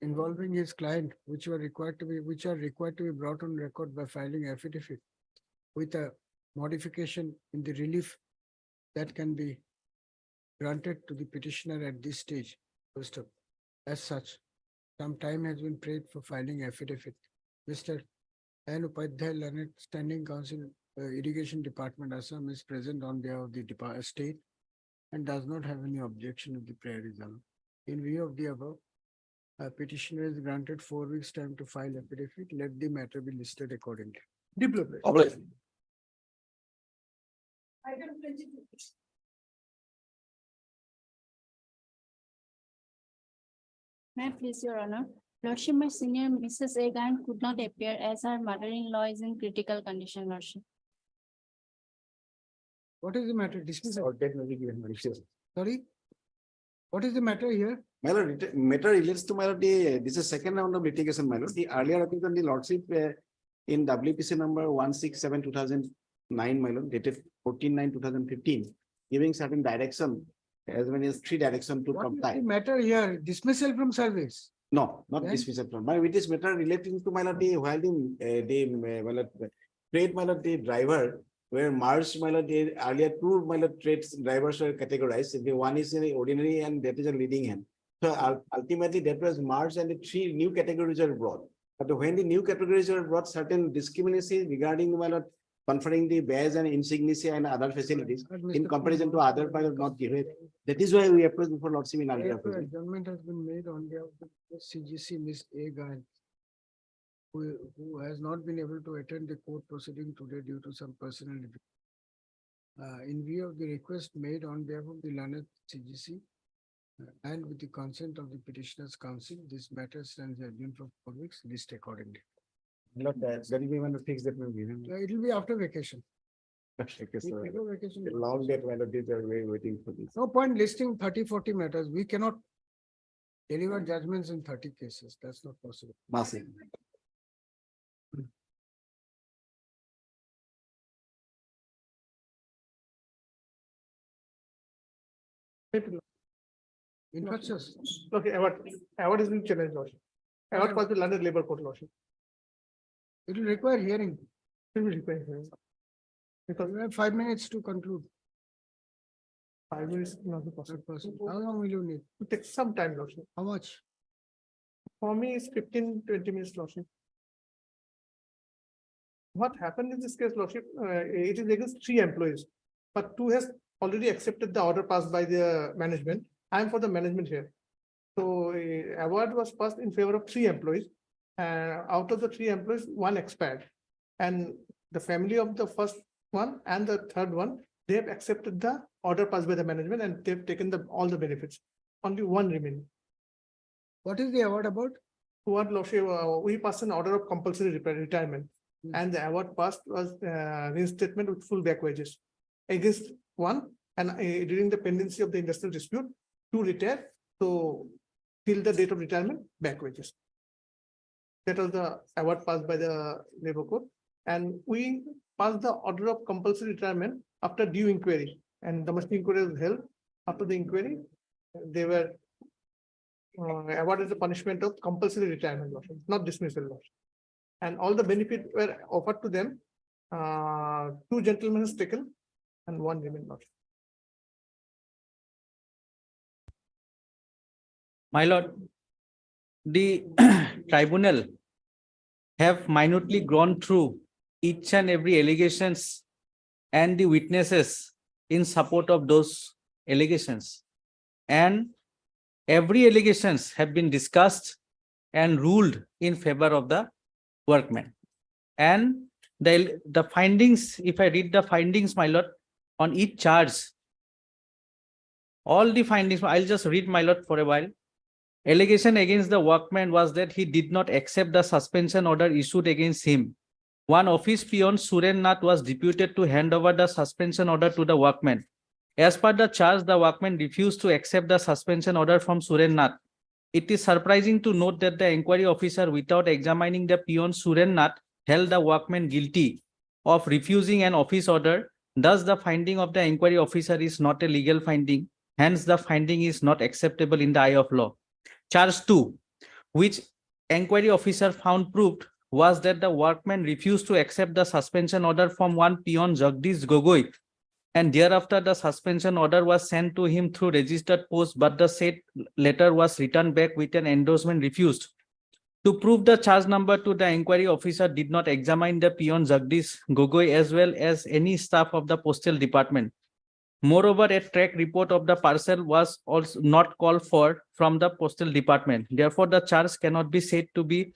involving his client, which are required to be brought on record by filing affidavit with a modification in the relief that can be granted to the petitioner at this stage. First of, as such, some time has been prayed for filing affidavit. Mr. N. Upadhyay, Learned Standing Council, Irrigation Department, Assam, is present on behalf of the state and does not have any objection of the prayer resolve. In view of the above, petitioner is granted 4 weeks time to file affidavit. Let the matter be listed accordingly. Diplomat. May I please, Your Honor? Lordship, my senior Mrs. Egan could not appear as her mother-in-law is in critical condition, Lordship. What is the matter? Dismiss. Or that may be given. Sorry? What is the matter here? My lord, matter relates to my lord, this is second round of litigation, my lord. The earlier appeal on the lordship in WPC number 167/2009, my lord, dated 14/9/2015, giving certain direction as many as 3 direction to What is comply. the matter here? Dismissal from service. No, not Then? dismissal from, but with this matter relating to my lord, while my lord, trade, my lord, the driver were merged, my lord, the earlier 2 my lord trades drivers were categorized. The one is an ordinary and that is a leading hand. So ultimately that was merged and the 3 new categories are brought. But when the new categories are brought, certain discrimination regarding my lord conferring the badge and insignia and other facilities in comparison to other pilot not given. That is why we approached before lordship in earlier. appeal. Adjournment has been made on behalf of the CGC, Ms. A. Gayan, who has not been able to attend the court proceeding today due to some personal difficulty. In view of the request made on behalf of the learned CGC and with the consent of the petitioners council, this matter stands adjourned for 4 weeks, list accordingly. Not that, that will be one of the things that will be given. It will be after vacation. Okay, so Before vacation. long that my lord, they are waiting for this. No point listing 30-40 matters. We cannot deliver judgments in 30 cases. That's not possible. Massive. Infectious. Okay, award has been challenged, Lordship. Award was the London Labour Court, Lordship. It will require hearing. It will require hearing. Because We have 5 minutes to conclude. 5 minutes is not possible. How long will you need? It takes some time, Lordship. How much? For me, it's 15-20 minutes, Lordship. What happened in this case, Lordship, it is against 3 employees, but 2 has already accepted the order passed by the management. I am for the management here. So award was passed in favor of 3 employees. Out of the 3 employees, 1 expired. And the family of the first one and the third one, they have accepted the order passed by the management and they've taken all the benefits. Only 1 remaining. What is the award about? Award, Lordship, we passed an order of compulsory retirement. And the award passed was reinstatement with full back wages against 1 and during the pendency of the industrial dispute, 2 retired. So till the date of retirement, back wages. That was the award passed by the labor court. And we passed the order of compulsory retirement after due inquiry, and domestic inquiry was held. After the inquiry, they were awarded the punishment of compulsory retirement, Lordship, not dismissal, Lordship. And all the benefits were offered to them. 2 gentlemen has taken and 1 remained, Lordship. My lord, the tribunal have minutely gone through each and every allegations and the witnesses in support of those allegations. And every allegations have been discussed and ruled in favor of the workmen. And the findings, if I read the findings, my lord, on each charge, all the findings, I'll just read, my lord, for a while. Allegation against the workman was that he did not accept the suspension order issued against him. One office peon, Suren Nath, was deputed to hand over the suspension order to the workman. As per the charge, the workman refused to accept the suspension order from Suren Nath. It is surprising to note that the inquiry officer, without examining the peon Suren Nath, held the workman guilty of refusing an office order Thus, the finding of the inquiry officer is not a legal finding. Hence, the finding is not acceptable in the eye of law. Charge 2, which inquiry officer found proved, was that the workman refused to accept the suspension order from one peon Jagdish Gogoi, and thereafter the suspension order was sent to him through registered post, but the said letter was returned back with an endorsement refused. To prove the charge number 2, the inquiry officer did not examine the peon Jagdish Gogoi as well as any staff of the postal department. Moreover, a track report of the parcel was also not called for from the postal department. Therefore, the charge cannot be said to be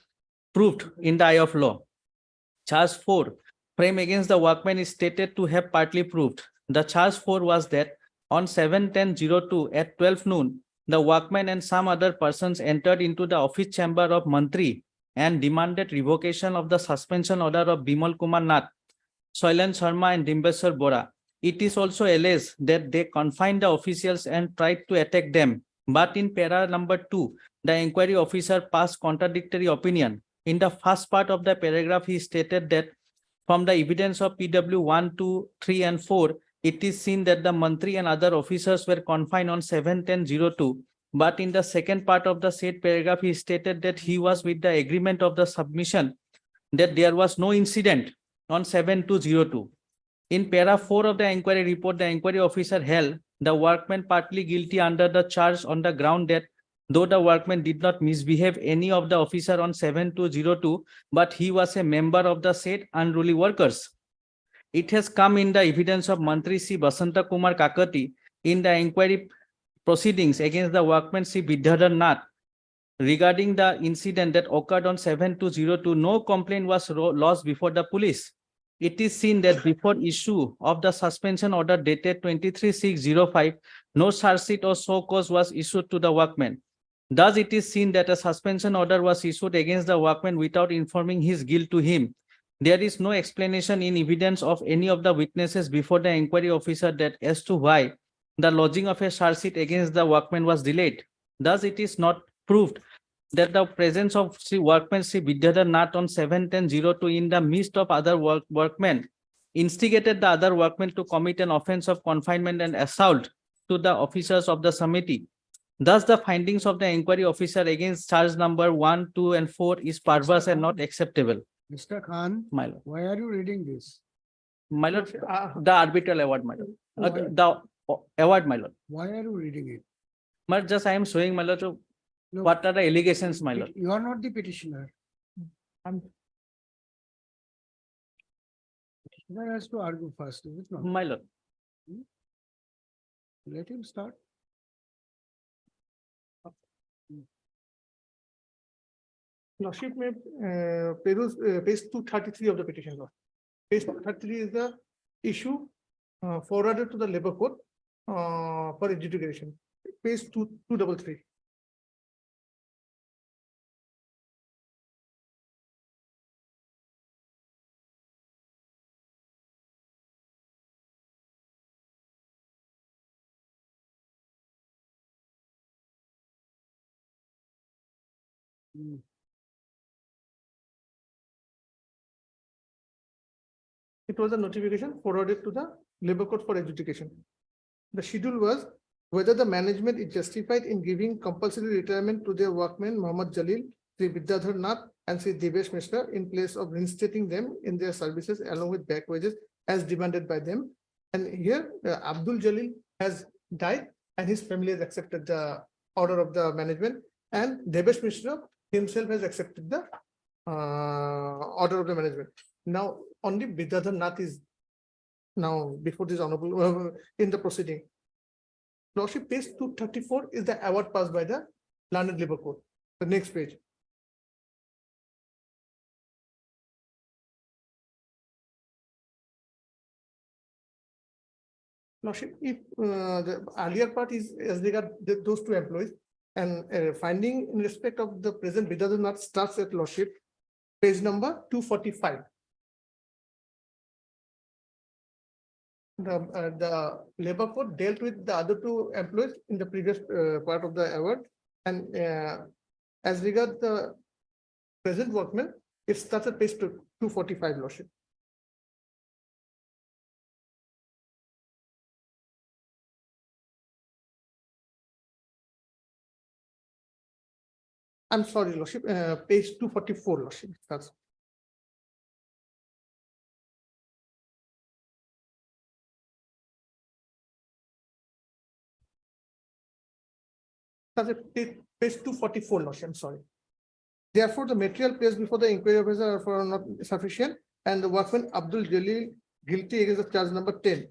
proved in the eye of law. Charge 4, frame against the workman is stated to have partly proved. The charge 4 was that on 7/10/02 at 12 noon, the workman and some other persons entered into the office chamber of Mantri and demanded revocation of the suspension order of Bimal Kumar Nath, Soilan Sharma and Dimbeswar Bora. It is also alleged that they confined the officials and tried to attack them. But in para number 2, the inquiry officer passed contradictory opinion. In the first part of the paragraph, he stated that from the evidence of PW 1, 2, 3, and 4, it is seen that the Mantri and other officers were confined on 7/10/02. But in the second part of the said paragraph, he stated that he was with the agreement of the submission that there was no incident on 7/2/02. In para 4 of the inquiry report, the inquiry officer held the workman partly guilty under the charge on the ground that though the workman did not misbehave any of the officer on 7/2/02, but he was a member of the said unruly workers. It has come in the evidence of Mantri C. Basanta Kumar Kakati in the inquiry proceedings against the workman C. Vidyadhar Nath regarding the incident that occurred on 7/2/02. No complaint was lodged before the police. It is seen that before issue of the suspension order dated 23/6/05, no charge sheet or show cause was issued to the workman. Thus, it is seen that a suspension order was issued against the workman without informing his guilt to him. There is no explanation in evidence of any of the witnesses before the inquiry officer that as to why the lodging of a charge sheet against the workman was delayed. Thus, it is not proved that the presence of workman Sri Vidyadhar Nath on 7/10/02 in the midst of other workmen instigated the other workmen to commit an offense of confinement and assault to the officers of the Samiti. Thus, the findings of the inquiry officer against charge number 1, 2, and 4 is perverse and not acceptable. Mr. Khan, My lord, why are you reading this? my lord, the arbitral award, my lord. The award, my lord. Why are you reading it? My lord, just I am showing, my lord, so No, what are the allegations, my lord? You are not the petitioner. Petitioner has to argue first, is it not? My lord, Let him start. Lordship may peruse page 233 of the petition law. Page 233 is the issue forwarded to the labor court for adjudication. Page 233. It was a notification forwarded to the labor court for adjudication. The schedule was whether the management is justified in giving compulsory retirement to their workmen Mohammad Jalil, Sri Vidyadhar Nath, and Sri Devesh Mishra in place of reinstating them in their services along with back wages as demanded by them. And here Abdul Jalil has died and his family has accepted the order of the management, and Devesh Mishra himself has accepted the order of the management. Now only Vidyadhar Nath is now before this honorable in the proceeding. Lordship, page 234 is the award passed by the Learned Labor Court. The next page. Lordship, if the earlier part is as regard those two employees, and finding in respect of the present Vidyadhar Nath starts at Lordship, page number 245. The labor court dealt with the other two employees in the previous part of the award, and as regard the present workmen, it starts at page 245, Lordship. I'm sorry, Lordship, page 244, Lordship. That's page 244, Lordship, I'm sorry. Therefore, the material placed before the inquiry officer are not sufficient, and the workman Abdul Jalil guilty against the charge number 10.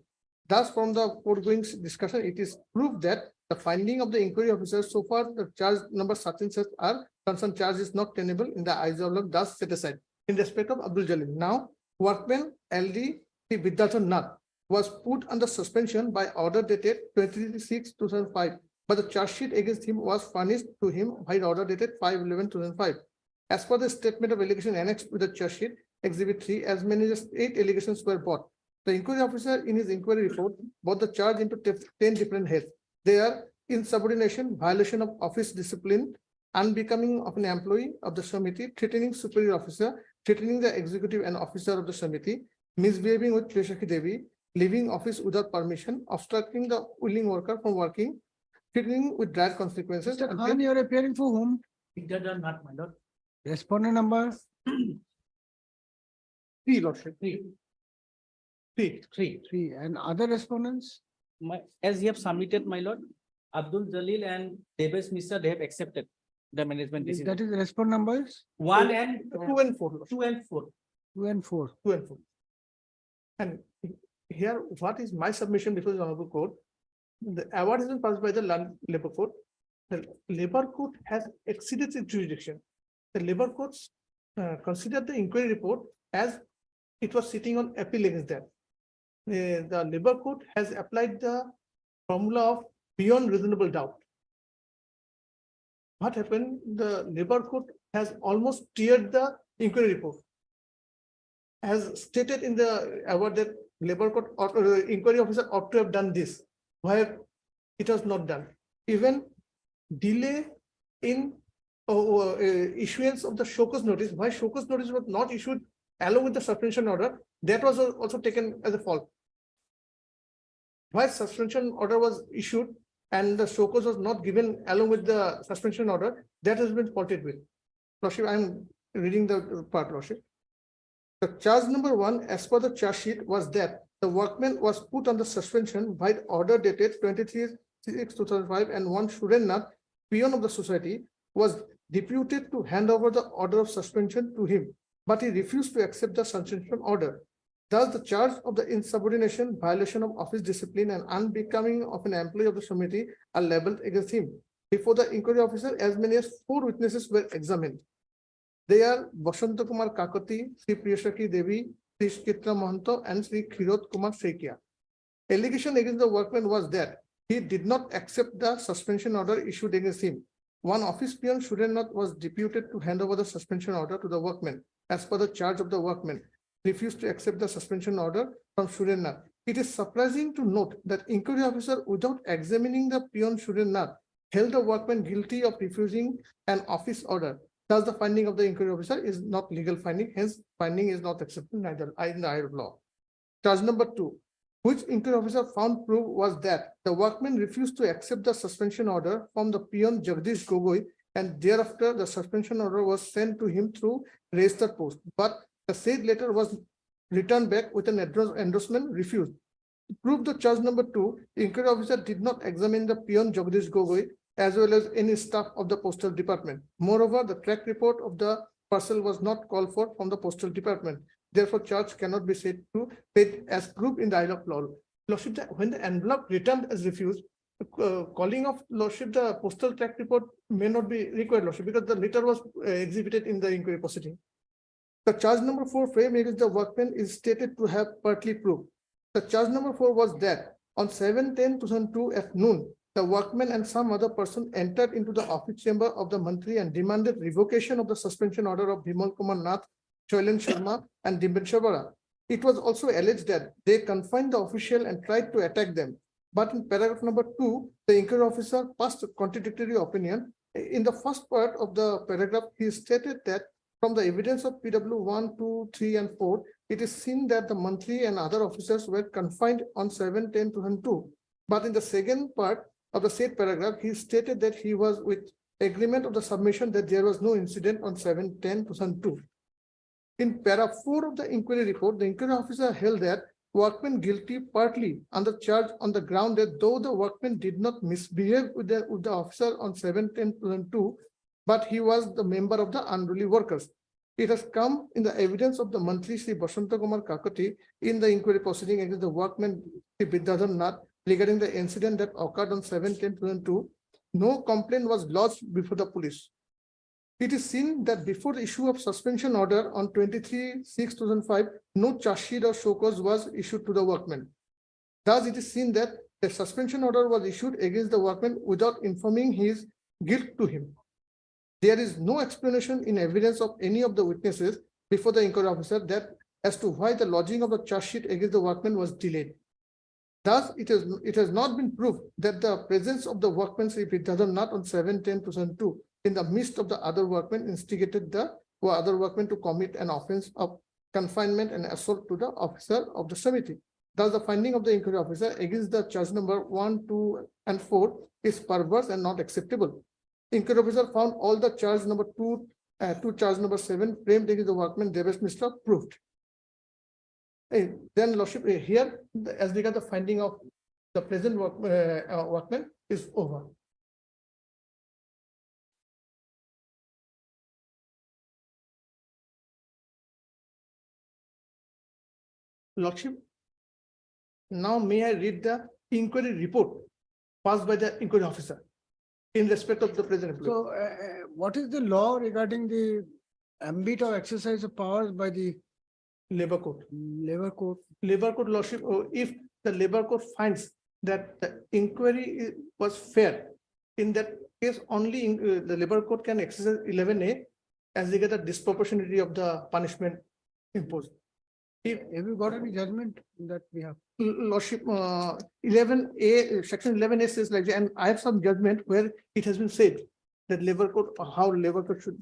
Thus, from the foregoing discussion, it is proved that the finding of the inquiry officer so far the charge number such and such are concerned charge is not tenable in the eyes of law, thus set aside in respect of Abdul Jalil. Now, workman LD Vidyadhar Nath was put under suspension by order dated 23/6/2005, but the charge sheet against him was furnished to him by order dated 5/11/2005. As per the statement of allegation annexed with the charge sheet, Exhibit 3, as many as 8 allegations were brought. The inquiry officer in his inquiry report brought the charge into 10 different heads. They are insubordination, violation of office discipline, unbecoming of an employee of the Samiti, threatening superior officer, threatening the executive and officer of the Samiti, misbehaving with Priyasaki Devi, leaving office without permission, obstructing the willing worker from working, threatening with dire consequences. Mr. Khan, you are appearing for whom? Vidyadhar Nath, my lord. Respondent number 3, Lordship. 3 and other respondents? As you have submitted, my lord, Abdul Jalil and Devesh Mishra, they have accepted the management decision. That is the respond numbers 1 and 2 and 4. Lordship. 2 and 4. 2 and 4. 2 and 4. And here, what is my submission before the Honorable Court? The award has been passed by the Labor Court. The Labor Court has exceeded its jurisdiction. The Labor Courts considered the inquiry report as it was sitting on appeal against that. The Labor Court has applied the formula of beyond reasonable doubt. What happened? The Labor Court has almost teared the inquiry report. As stated in the award that Labor Court or inquiry officer ought to have done this, why it was not done. Even delay in issuance of the show cause notice, why show cause notice was not issued along with the suspension order, that was also taken as a fault. Why suspension order was issued and the show cause was not given along with the suspension order, that has been faulted with. Lordship, I am reading the part, Lordship. The charge number 1, as per the charge sheet, was that the workman was put under suspension by order dated 23/6/2005, and one Suren Nath, peon of the society, was deputed to hand over the order of suspension to him, but he refused to accept the suspension order. Thus, the charge of the insubordination, violation of office discipline, and unbecoming of an employee of the committee are labeled against him. Before the inquiry officer, as many as 4 witnesses were examined. They are Basanta Kumar Kakati, Sri Priyasaki Devi, Sri Chitra Mahanto, and Sri Khirot Kumar Sekia. Allegation against the workman was that he did not accept the suspension order issued against him. One office peon, Suren Nath, was deputed to hand over the suspension order to the workman. As per the charge of the workman, refused to accept the suspension order from Suren Nath. It is surprising to note that inquiry officer, without examining the peon Suren Nath, held the workman guilty of refusing an office order. Thus, the finding of the inquiry officer is not legal finding, hence finding is not accepted neither in the eye of law. Charge number 2, which inquiry officer found proof was that the workman refused to accept the suspension order from the peon Jagdish Gogoi, and thereafter the suspension order was sent to him through registered post. But the said letter was returned back with an endorsement refused. To prove the charge number 2, the inquiry officer did not examine the peon Jagdish Gogoi as well as any staff of the postal department. Moreover, the track report of the parcel was not called for from the postal department. Therefore, charge cannot be said to paid as proved in the eye of law. Lordship, when the envelope returned as refused, calling of Lordship, the postal track report may not be required, Lordship, because the letter was exhibited in the inquiry proceeding. The charge number 4, frame against the workman, is stated to have partly proved. The charge number 4 was that on 7/10/2002 at noon, the workman and some other person entered into the office chamber of the Mantri and demanded revocation of the suspension order of Bimal Kumar Nath, Shailen Sharma, and Dimben Shabara. It was also alleged that they confined the official and tried to attack them. But in paragraph number 2, the inquiry officer passed a contradictory opinion. In the first part of the paragraph, he stated that from the evidence of PW 1, 2, 3, and 4, it is seen that the Mantri and other officers were confined on 7/10/2002. But in the second part of the said paragraph, he stated that he was with agreement of the submission that there was no incident on 7/10/2002. In para 4 of the inquiry report, the inquiry officer held that workman guilty partly under charge on the ground that though the workman did not misbehave with the officer on 7/10/2002, but he was the member of the unruly workers. It has come in the evidence of the monthly Sri Basanta Kumar Kakati in the inquiry proceeding against the workman Sri Vidyadhar Nath regarding the incident that occurred on 7/10/2002. No complaint was lodged before the police. It is seen that before the issue of suspension order on 23/6/2005, no charge sheet or show cause was issued to the workman. Thus, it is seen that the suspension order was issued against the workman without informing his guilt to him. There is no explanation in evidence of any of the witnesses before the inquiry officer that as to why the lodging of the charge sheet against the workman was delayed. Thus, it has not been proved that the presence of the workman Sri Vidyadhar Nath on 7/10/2002 in the midst of the other workmen instigated the other workmen to commit an offense of confinement and assault to the officer of the Samiti. Thus, the finding of the inquiry officer against the charge number 1, 2, and 4 is perverse and not acceptable. Inquiry officer found all the charge number 2 to charge number 7 framed against the workman Devesh Mishra proved. Then Lordship, here, as regard the finding of the present workman is over. Lordship, now may I read the inquiry report passed by the inquiry officer in respect of the present employee. So what is the law regarding the ambit or exercise of powers by the Labor Court. labor court? Labor Court, Lordship, if the Labor Court finds that the inquiry was fair, in that case, only the Labor Court can exercise 11A as they get a disproportionality of the punishment imposed. Have you got any judgment that we have? Lordship, 11A, section 11A says like that, and I have some judgment where it has been said that Labor Court, how Labor Court should.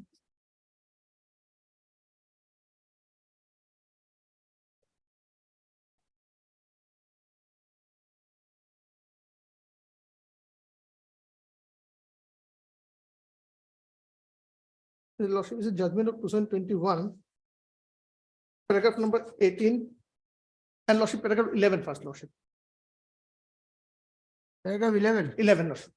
The Lordship is a judgment of 2021. Paragraph number 18. And Lordship, paragraph 11 first, Lordship. Paragraph 11. 11, Lordship.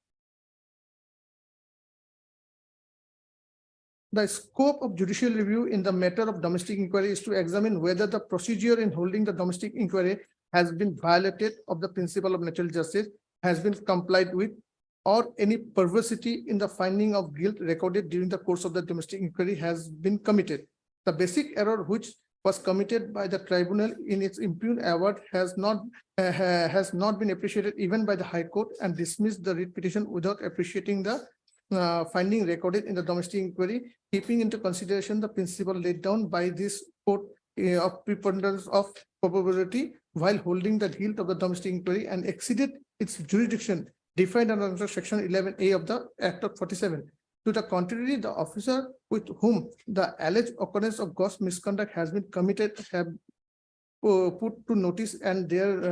The scope of judicial review in the matter of domestic inquiry is to examine whether the procedure in holding the domestic inquiry has been violated of the principle of natural justice, has been complied with, or any perversity in the finding of guilt recorded during the course of the domestic inquiry has been committed. The basic error which was committed by the tribunal in its impugned award has not been appreciated even by the High Court and dismissed the writ petition without appreciating the finding recorded in the domestic inquiry, keeping into consideration the principle laid down by this court of preponderance of probability while holding the guilt of the domestic inquiry and exceeded its jurisdiction defined under section 11A of the Act of 47. To the contrary, the officer with whom the alleged occurrence of gross misconduct has been committed have put to notice, and their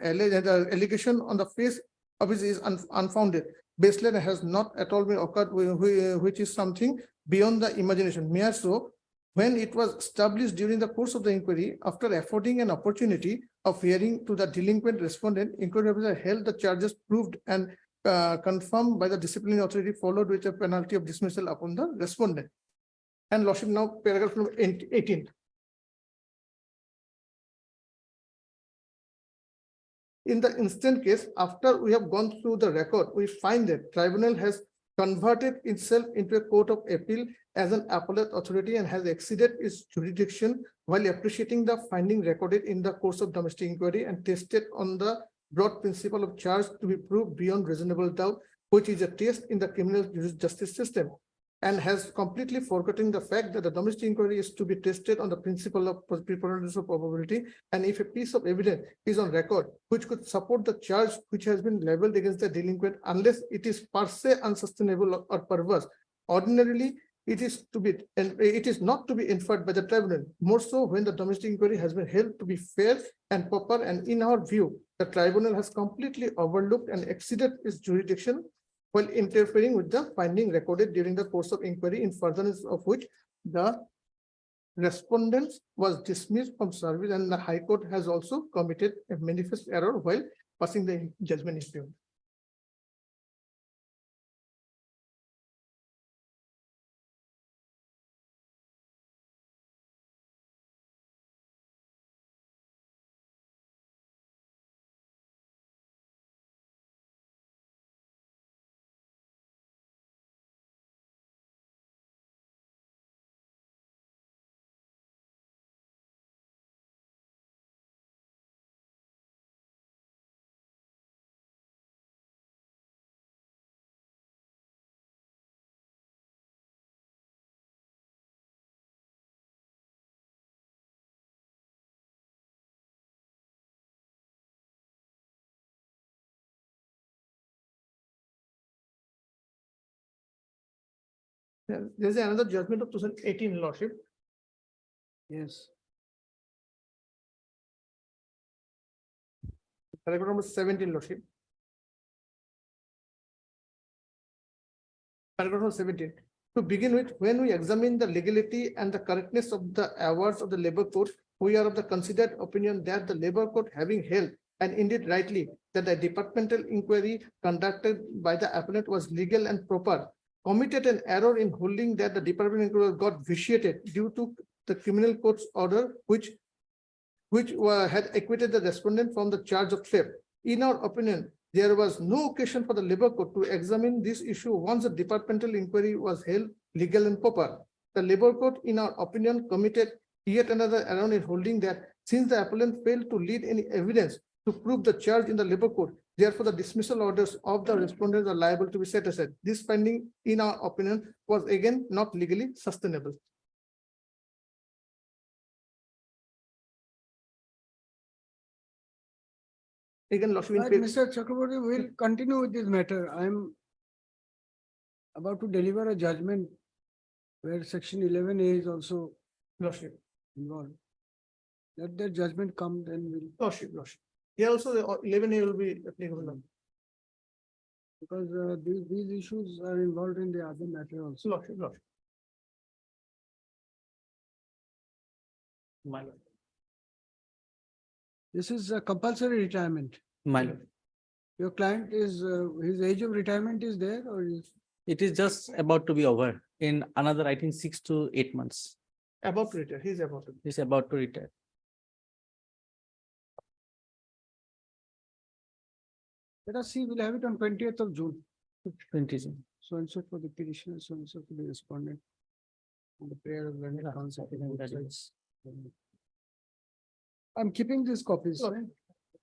allegation on the face of it is unfounded. Baseline has not at all been occurred, which is something beyond the imagination. Mere so, when it was established during the course of the inquiry, after affording an opportunity of hearing to the delinquent respondent, inquiry officer held the charges proved and confirmed by the disciplinary authority, followed with a penalty of dismissal upon the respondent. And Lordship, now paragraph number 18. In the instant case, after we have gone through the record, we find that tribunal has converted itself into a court of appeal as an appellate authority and has exceeded its jurisdiction while appreciating the finding recorded in the course of domestic inquiry and tested on the broad principle of charge to be proved beyond reasonable doubt, which is a test in the criminal justice system, and has completely forgotten the fact that the domestic inquiry is to be tested on the principle of preponderance of probability. And if a piece of evidence is on record which could support the charge which has been leveled against the delinquent, unless it is per se unsustainable or perverse, ordinarily it is not to be inferred by the tribunal, more so when the domestic inquiry has been held to be fair and proper, and in our view, the tribunal has completely overlooked and exceeded its jurisdiction while interfering with the finding recorded during the course of inquiry, in furtherance of which the respondent was dismissed from service, and the High Court has also committed a manifest error while passing the judgment issue. There's another judgment of 2018, Lordship. Yes. Paragraph number 17, Lordship. Paragraph number 17. To begin with, when we examine the legality and the correctness of the awards of the labor court, we are of the considered opinion that the labor court, having held, and indeed rightly, that the departmental inquiry conducted by the appellant was legal and proper, committed an error in holding that the departmental inquiry got vitiated due to the criminal court's order, which had acquitted the respondent from the charge of theft. In our opinion, there was no occasion for the labor court to examine this issue once the departmental inquiry was held legal and proper. The labor court, in our opinion, committed yet another error in holding that since the appellant failed to lead any evidence to prove the charge in the labor court, therefore the dismissal orders of the respondents are liable to be set aside. This finding, in our opinion, was again not legally sustainable. Again, Lordship, in Right, favor- Mr. Chakraborty, we'll continue with this matter. I'm about to deliver a judgment where section 11A is also Lordship, involved. Let the judgment come, then we'll, Lordship. Here also the 11A will be applicable. because these issues are involved in the other matter also. Lordship. My lord. This is a compulsory retirement. My lord, Your client is, his age of retirement is there or is? it is just about to be over in another, I think, 6 to 8 months. About to retire, he is about to. He's about to retire. Let us see, we'll have it on 20th of June. 20 June. So and so for the petitioner, so and so for the respondent. And the prayer of learned counsel. I'm keeping these copies.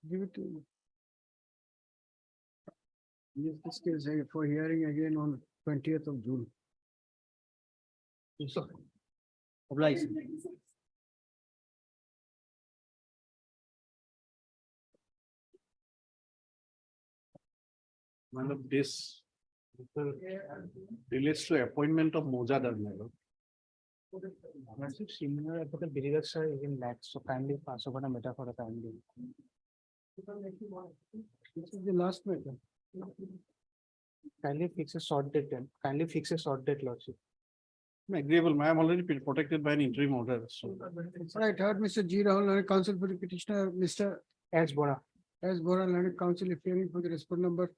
Give it to you. Use this case for hearing again on 20th of June. Obliged. One of this relates to appointment of Mojadar, my lord. Senior advocate Biribak sir is in that, so kindly pass over the matter for the time being. This is the last matter. Kindly fix a short date then. Kindly fix a short date, Lordship. Agreeable, I am already protected by an interim order, so. Right, heard Mr. G. Rahul, learned counsel for the petitioner, Mr. As Bora. S. Bora, learned counsel appearing for the respondent number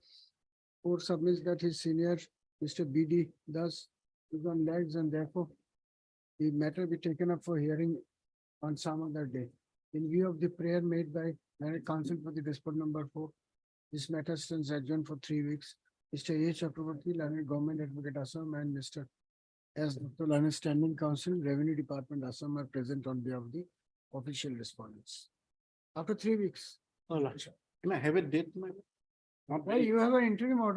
4 submits that his senior, Mr. B.D. thus is on legs and therefore the matter be taken up for hearing on some other day. In view of the prayer made by learned counsel for the respondent number 4, this matter stands adjourned for 3 weeks. Mr. A. Chakraborty, learned government advocate Assam, and Mr. S. Dr. Learned standing counsel, Revenue Department Assam are present on behalf of the official respondents. After 3 weeks. Can I have a date, my lord? Not Well, you have an interim order.